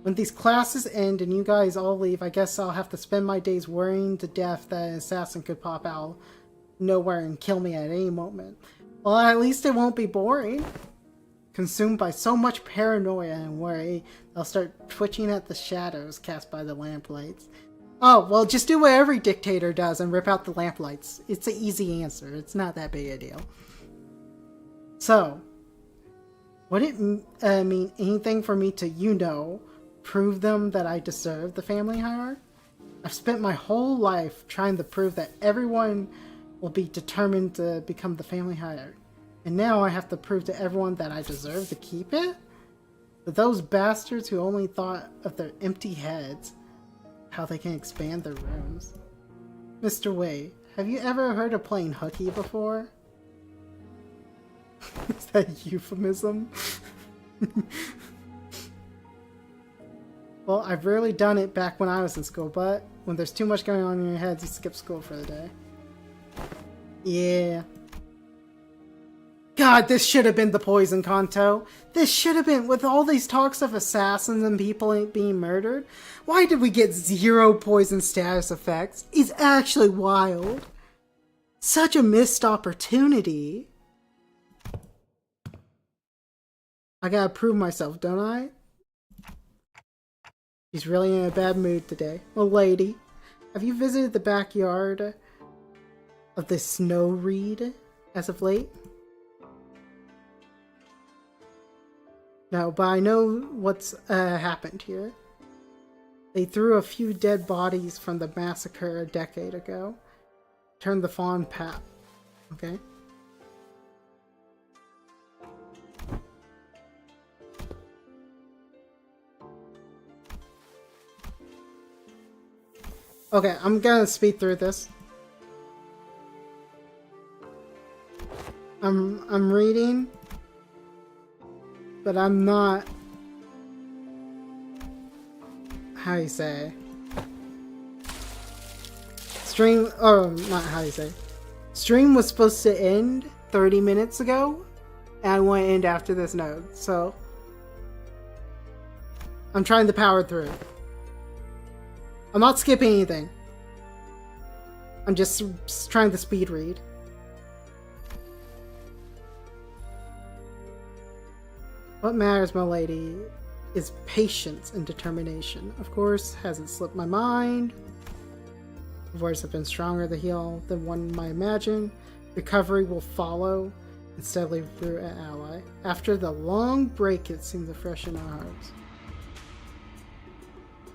Speaker 1: When these classes end and you guys all leave, I guess I'll have to spend my days worrying to death that an assassin could pop out nowhere and kill me at any moment. Well, at least it won't be boring. Consumed by so much paranoia and worry, they'll start twitching at the shadows cast by the lamplights. Oh, well, just do what every dictator does and rip out the lamplights. It's an easy answer. It's not that big a deal. So, would it mean anything for me to, prove them that I deserve the family hierarch? I've spent my whole life trying to prove that everyone will be determined to become the family hierarch. And now I have to prove to everyone that I deserve to keep it? To those bastards who only thought of their empty heads, how they can expand their rooms. Mr. Wei, have you ever heard of playing hooky before? Is that a euphemism? Well, I've rarely done it back when I was in school, but when there's too much going on in your heads, you skip school for the day. Yeah. God, this should have been the poison Kanto. This should have been, with all these talks of assassins and people being murdered. Why did we get 0 poison status effects? It's actually wild. Such a missed opportunity. I gotta prove myself, don't I? She's really in a bad mood today. Well, lady, have you visited the backyard of the snow reed as of late? No, but I know what's happened here. They threw a few dead bodies from the massacre a decade ago. Turned the fawn pat. Okay. Okay, I'm gonna speed through this. I'm reading, but I'm not. How you say? Stream. Oh, not how you say. Stream was supposed to end 30 minutes ago, and I want to end after this node. So I'm trying to power through. I'm not skipping anything. I'm just trying to speed read. What matters, my lady, is patience and determination. Of course, hasn't slipped my mind. The voice have been stronger to heal than one might imagine. Recovery will follow and steadily root an ally. After the long break, it seems to freshen our hearts.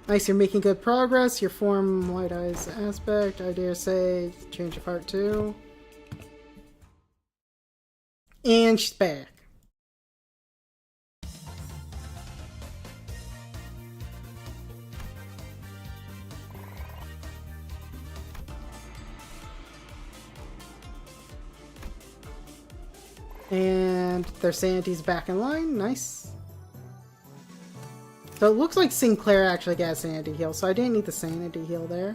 Speaker 1: Nice, you're making good progress. Your form, White Eyes aspect, I dare say, change of heart too. And she's back. And their sanity's back in line. Nice. So it looks like Sinclair actually got a sanity heal, so I didn't need the sanity heal there.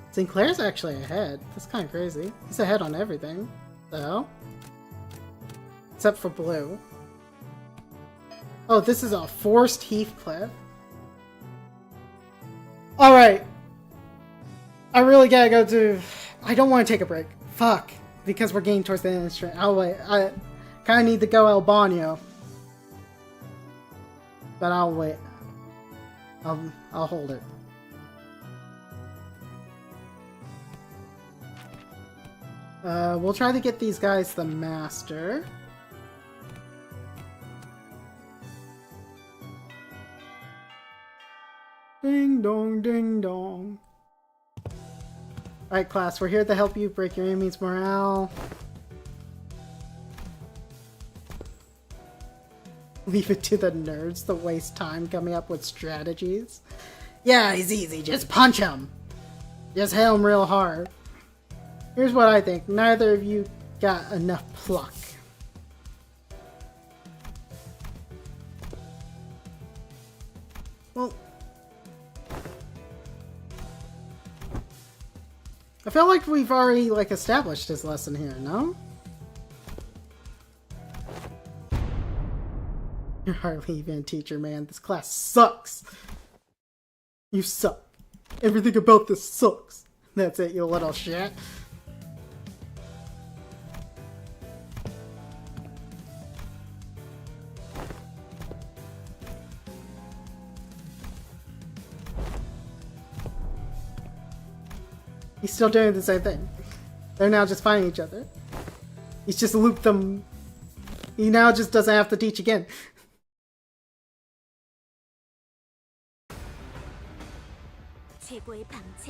Speaker 1: Sinclair's actually ahead. That's kind of crazy. He's ahead on everything, though. Except for Blue. Oh, this is a forced Heathcliff. Alright. I really gotta go to... I don't want to take a break. Fuck. Because we're getting towards the end of the stream. I'll wait. I kind of need to go Albano. But I'll wait. I'll hold it. We'll try to get these guys the master. Ding dong, ding dong. Alright, class, we're here to help you break your enemy's morale. Leave it to the nerds to waste time coming up with strategies. Yeah, he's easy. Just punch him. Just hit him real hard. Here's what I think. Neither of you got enough pluck. Well, I feel like we've already, established this lesson here, no? You're hardly even a teacher, man. This class sucks. You suck. Everything about this sucks. That's it, you little shit. He's still doing the same thing. They're now just fighting each other. He's just looped them. He now just doesn't have to teach again.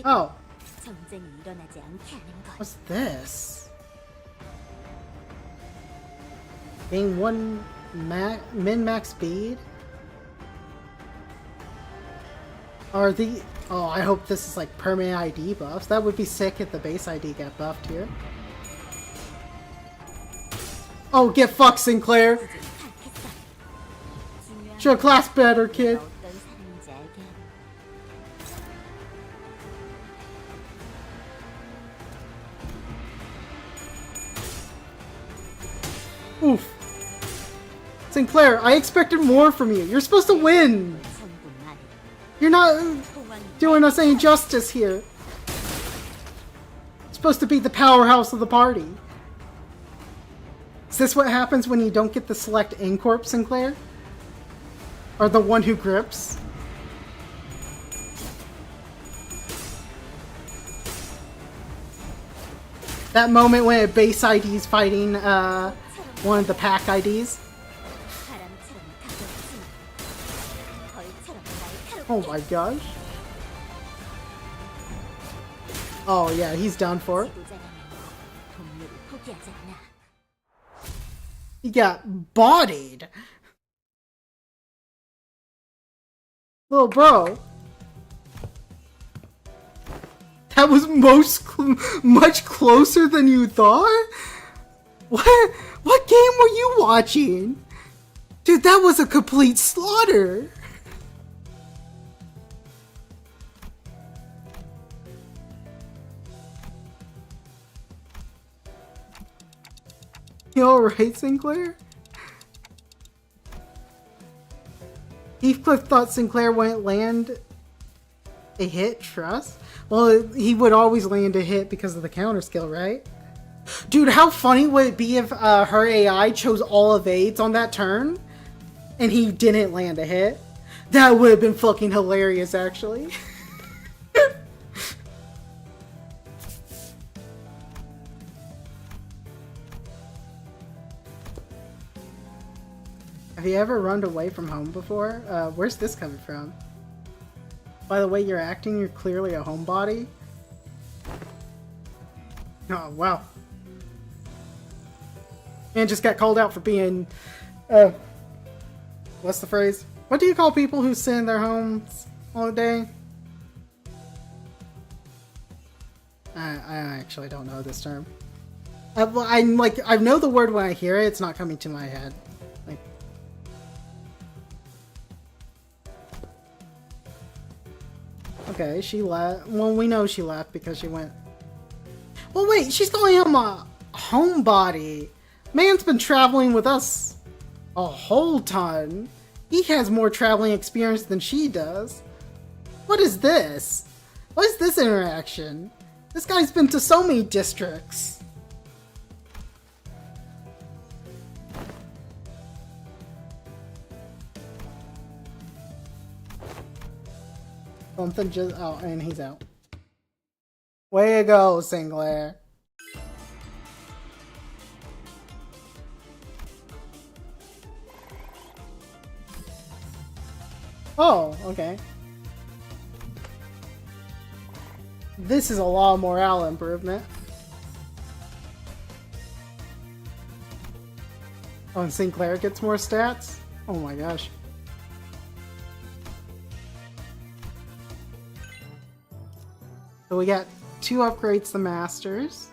Speaker 1: Oh. What's this? Gain one min-max speed? Are the... Oh, I hope this is like permanent ID buffs. That would be sick if the base ID got buffed here. Oh, get fucked, Sinclair! Show class better, kid! Oof. Sinclair, I expected more from you. You're supposed to win! You're not doing us any justice here. You're supposed to be the powerhouse of the party. Is this what happens when you don't get the select Incorp, Sinclair? Or the one who grips? That moment when a base ID is fighting one of the pack IDs? Oh my gosh. Oh yeah, he's done for. He got bodied. Little bro. That was much closer than you thought? What game were you watching? Dude, that was a complete slaughter. You alright, Sinclair? Heathcliff thought Sinclair wouldn't land a hit, trust? Well, he would always land a hit because of the counter skill, right? Dude, how funny would it be if her AI chose all evades on that turn and he didn't land a hit? That would have been fucking hilarious, actually. Have you ever run away from home before? Where's this coming from? By the way you're acting, you're clearly a homebody. Oh, wow. Man just got called out for being, what's the phrase? What do you call people who sit in their homes all day? I actually don't know this term. Well, I know the word when I hear it, it's not coming to my head. Like, okay, she left. Well, we know she left because she went. Well, wait, she's calling him a homebody. Man's been traveling with us a whole ton. He has more traveling experience than she does. What is this? What is this interaction? This guy's been to so many districts. Something just... Oh, and he's out. Way to go, Sinclair. Oh, okay. This is a lot of morale improvement. Oh, and Sinclair gets more stats? Oh my gosh. So we got 2 upgrades to Masters.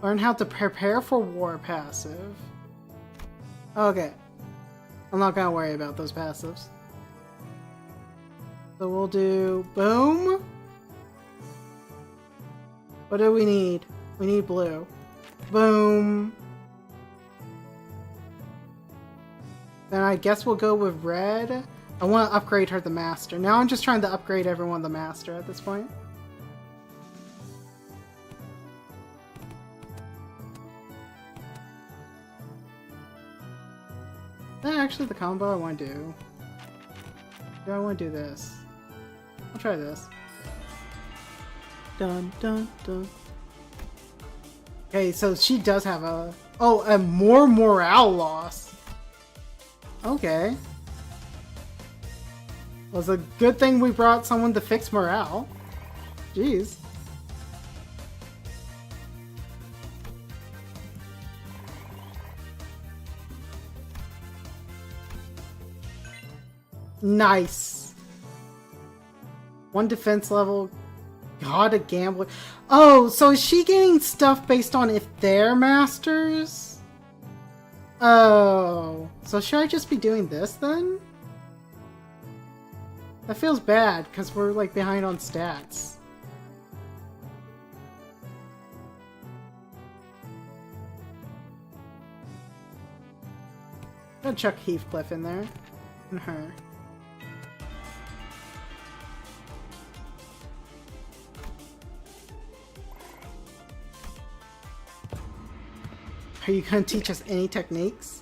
Speaker 1: Learn how to prepare for war passive. Okay. I'm not gonna worry about those passives. So we'll do boom. What do we need? We need blue. Boom. Then I guess we'll go with red. I want to upgrade her the master. Now I'm just trying to upgrade everyone the master at this point. Is that actually the combo I want to do? Do I want to do this? I'll try this. Dun dun dun. Okay, so she does have a... Oh, a more morale loss. Okay. Well, it's a good thing we brought someone to fix morale. Jeez. Nice. 1 defense level. God, a gambler. Oh, so is she getting stuff based on if they're masters? Oh. So should I just be doing this then? That feels bad, because we're like behind on stats. I'm gonna chuck Heathcliff in there. And her. Are you gonna teach us any techniques?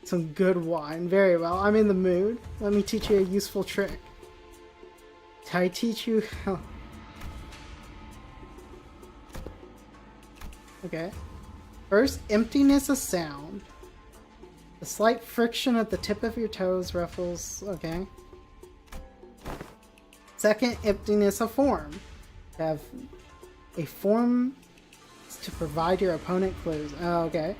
Speaker 1: Some good wine. Very well. I'm in the mood. Let me teach you a useful trick. Did I teach you how... Okay. First, emptiness of sound. The slight friction at the tip of your toes ruffles. Okay. Second, emptiness of form. Have a form to provide your opponent clues. Oh, okay.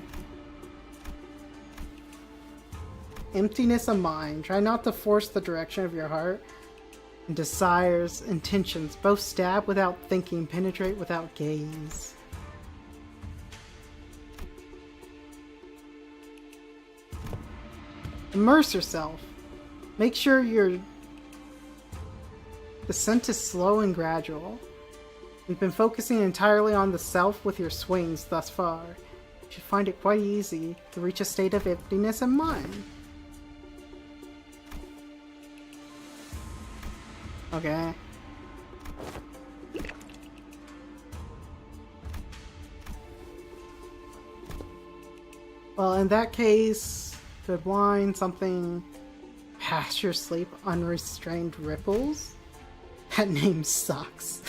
Speaker 1: Emptiness of mind. Try not to force the direction of your heart and desires, intentions. Both stab without thinking, penetrate without gaze. Immerse yourself. Make sure your descent is slow and gradual. You've been focusing entirely on the self with your swings thus far. You should find it quite easy to reach a state of emptiness in mind. Okay. Well, in that case, good wine, something past your sleep, unrestrained ripples? That name sucks.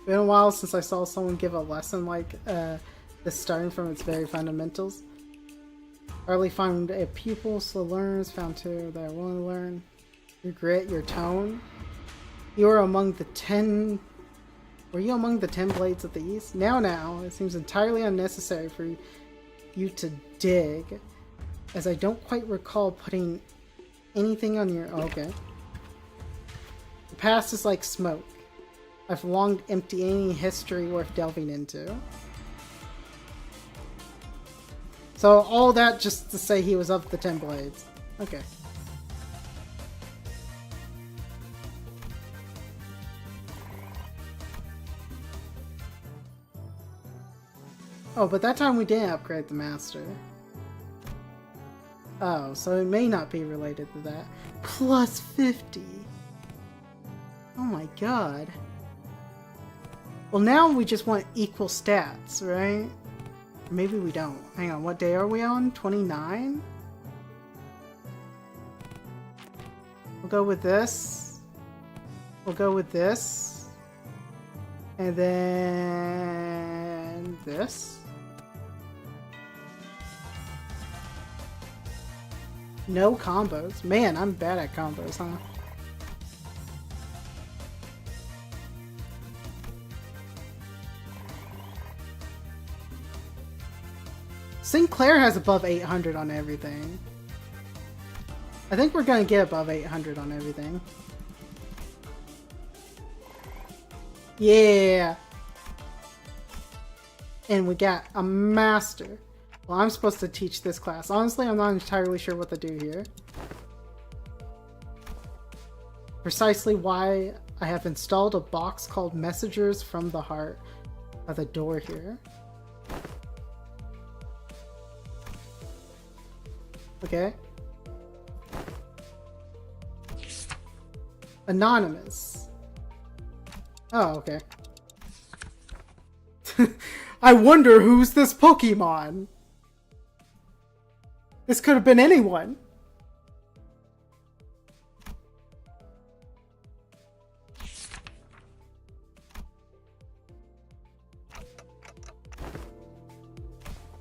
Speaker 1: Been a while since I saw someone give a lesson like this, starting from its very fundamentals. Hardly found a pupil, so learners found two that are willing to learn. Your grit, your tone. You are among the 10. Were you among the 10 blades of the East? Now, it seems entirely unnecessary for you to dig, as I don't quite recall putting anything on your. Okay. The past is like smoke. I've longed to empty any history worth delving into. So all that just to say he was of the 10 blades. Okay. Oh, but that time we didn't upgrade the master. Oh, so it may not be related to that. Plus 50! Oh my god. Well, now we just want equal stats, right? Maybe we don't. Hang on, what day are we on? 29? We'll go with this. We'll go with this. And then this. No combos. Man, I'm bad at combos, huh? Sinclair has above 800 on everything. I think we're gonna get above 800 on everything. Yeah! And we got a master. Well, I'm supposed to teach this class. Honestly, I'm not entirely sure what to do here. Precisely why I have installed a box called Messengers from the Heart by the door here. Okay. Anonymous. Oh, okay. I wonder who's this Pokemon? This could have been anyone.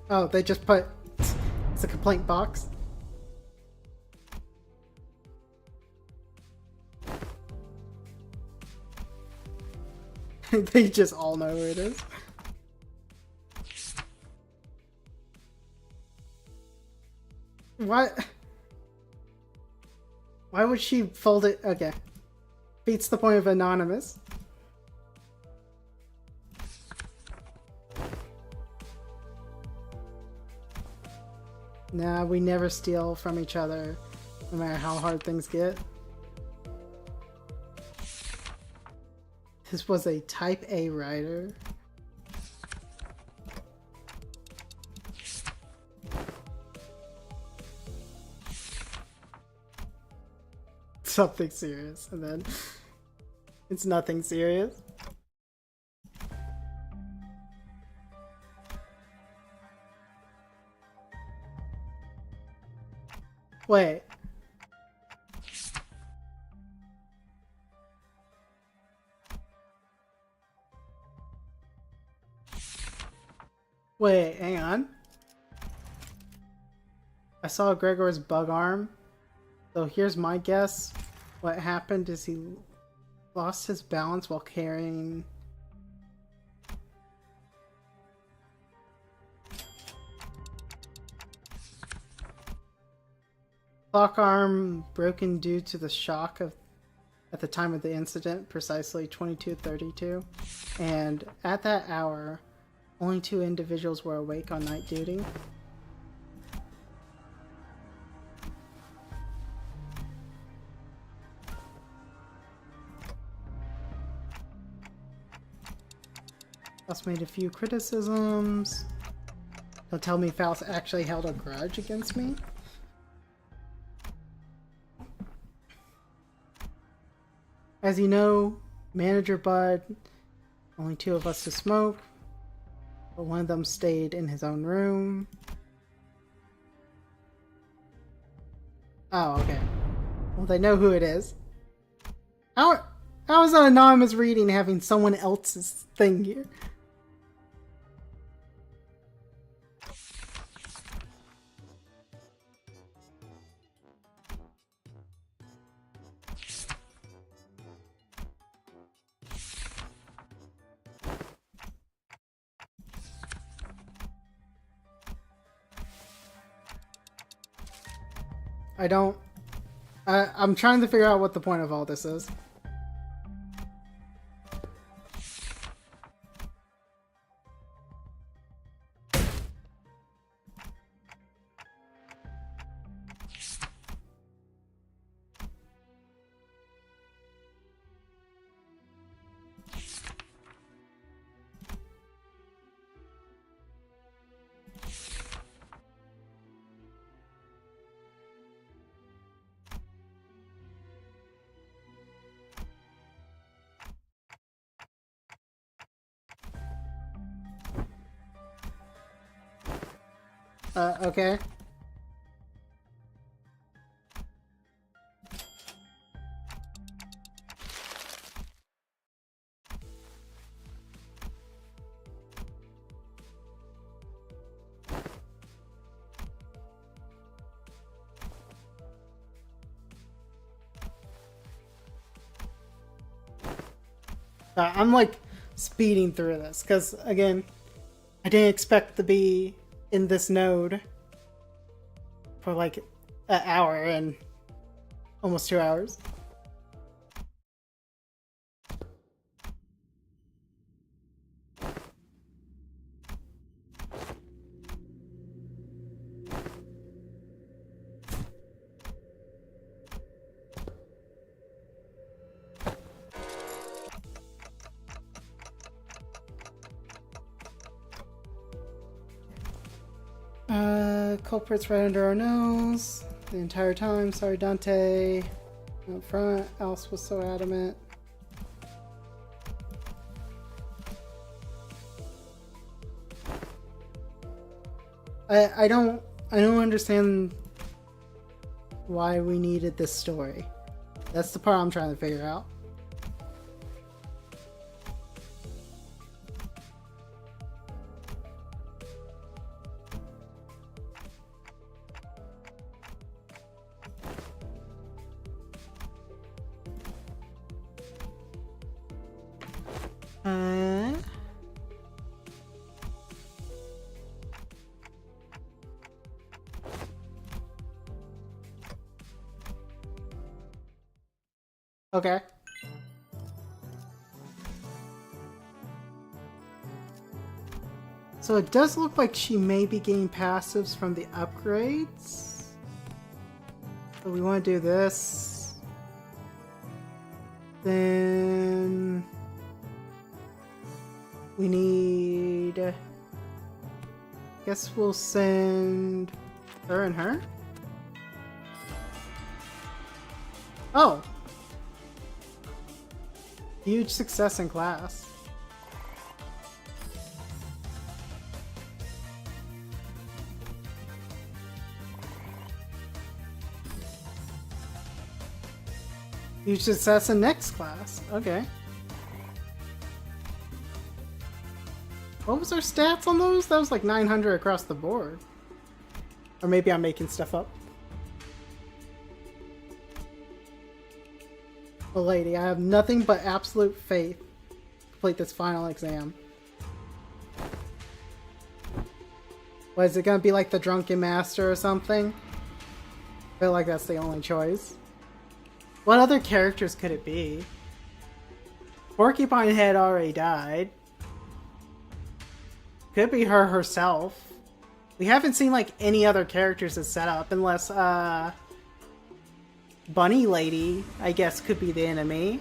Speaker 1: Oh, they just put... It's a complaint box. They just all know who it is. What? Why would she fold it? Okay. Beats the point of anonymous. Nah, we never steal from each other, no matter how hard things get. This was a Type A rider. Something serious, and then it's nothing serious. Wait. Wait, hang on. I saw Gregor's bug arm. So here's my guess. What happened is he lost his balance while carrying... Clock arm broken due to the shock of at the time of the incident, precisely 22:32. And at that hour, only 2 individuals were awake on night duty. Faust made a few criticisms. Don't tell me Faust actually held a grudge against me. As you know, Manager Bud, only 2 of us to smoke, but one of them stayed in his own room. Oh, okay. Well, they know who it is. How is an anonymous reading having someone else's thing here? I'm trying to figure out what the point of all this is. Okay. I'm like speeding through this because again, I didn't expect to be in this node for like an hour and almost 2 hours. Culprits right under our nose the entire time. Sorry, Dante. Up front, Alice was so adamant. I don't understand why we needed this story. That's the part I'm trying to figure out. Okay. So it does look like she may be getting passives from the upgrades. So we want to do this. Then we need... I guess we'll send her and her. Oh! Huge success in class. Huge success in next class. Okay. What was our stats on those? That was like 900 across the board. Or maybe I'm making stuff up. Well, lady, I have nothing but absolute faith to complete this final exam. What, is it gonna be like the Drunken Master or something? I feel like that's the only choice. What other characters could it be? Porcupine Head already died. Could be her herself. We haven't seen like any other characters as set up unless Bunny Lady, I guess, could be the enemy.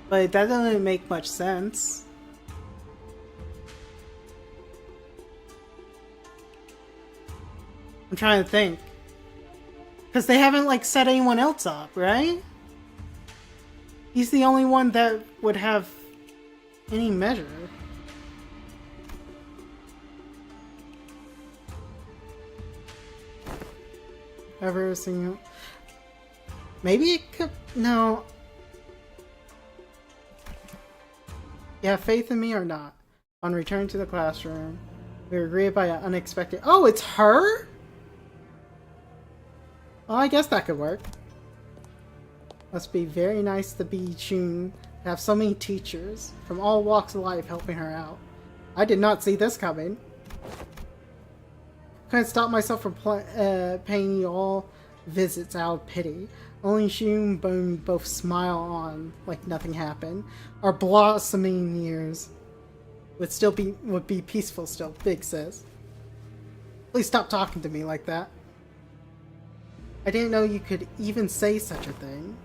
Speaker 1: But that doesn't make much sense. I'm trying to think. Because they haven't like set anyone else up, right? He's the only one that would have any measure. Ever seen? Maybe it could. No. You have faith in me or not? On return to the classroom, we were greeted by an unexpected. Oh, it's her? Well, I guess that could work. Must be very nice to be June. Have so many teachers from all walks of life helping her out. I did not see this coming. Couldn't stop myself from paying you all visits out of pity. Only Shun and both smile on like nothing happened. Our blossoming years would be peaceful still, Big says. Please stop talking to me like that. I didn't know you could even say such a thing.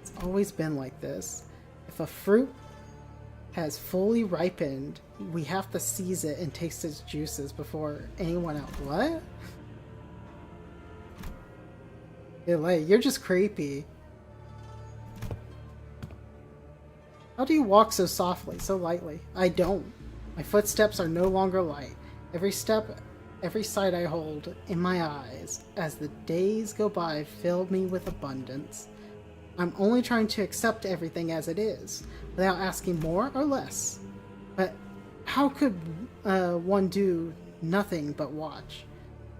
Speaker 1: It's always been like this. If a fruit has fully ripened, we have to seize it and taste its juices before anyone else. What? You're just creepy. How do you walk so softly, so lightly? I don't. My footsteps are no longer light. Every step, every sight I hold in my eyes, as the days go by, fill me with abundance. I'm only trying to accept everything as it is, without asking more or less. But how could one do nothing but watch,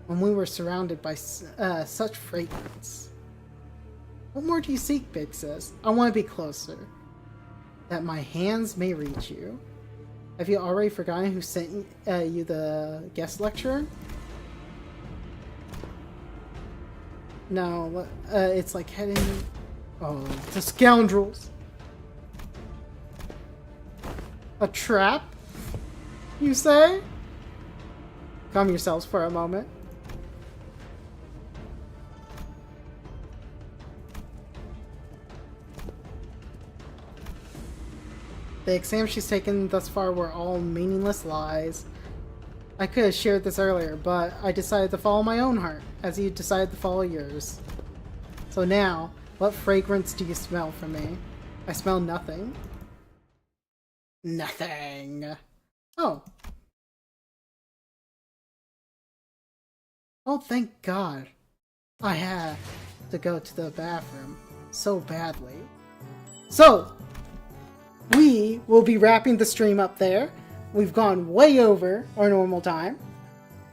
Speaker 1: when we were surrounded by such fragrance? What more do you seek, Big Sis? I want to be closer, that my hands may reach you. Have you already forgotten who sent you the guest lecturer? No, it's like heading... Oh, the scoundrels! A trap? You say? Calm yourselves for a moment. The exams she's taken thus far were all meaningless lies. I could have shared this earlier, but I decided to follow my own heart, as you decided to follow yours. So now, what fragrance do you smell from me? I smell nothing. Nothing. Oh. Oh, thank God. I had to go to the bathroom so badly. So, we will be wrapping the stream up there. We've gone way over our normal time.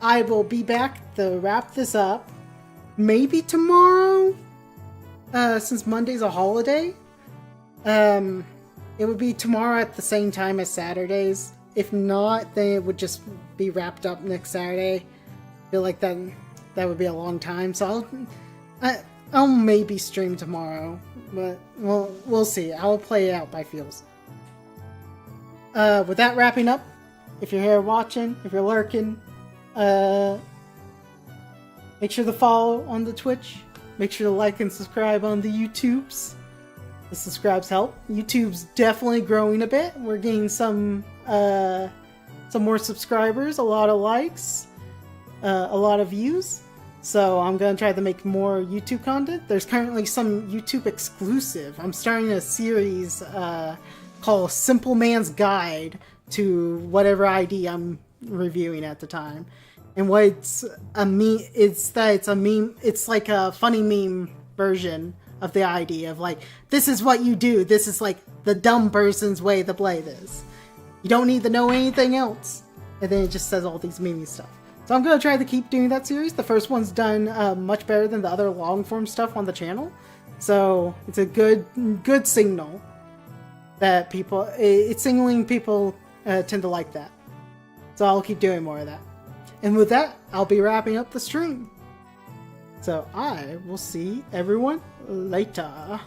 Speaker 1: I will be back to wrap this up. Maybe tomorrow? Since Monday's a holiday. It would be tomorrow at the same time as Saturdays. If not, then it would just be wrapped up next Saturday. I feel like that would be a long time, so I'll maybe stream tomorrow, but we'll see. I'll play it out by feels. With that wrapping up, if you're here watching, if you're lurking, make sure to follow on the Twitch. Make sure to like and subscribe on the YouTubes. The subscribes help. YouTube's definitely growing a bit. We're getting some more subscribers, a lot of likes, a lot of views. So I'm going to try to make more YouTube content. There's currently some YouTube exclusive. I'm starting a series called Simple Man's Guide to whatever ID I'm reviewing at the time. And what it's a meme, it's a meme, it's like a funny meme version of the ID of like, this is what you do, this is like the dumb person's way to play this. You don't need to know anything else. And then it just says all these meaning stuff. So I'm going to try to keep doing that series. The first one's done much better than the other long-form stuff on the channel. So it's a good signal that it's signaling people tend to like that. So I'll keep doing more of that. And with that, I'll be wrapping up the stream. So I will see everyone later.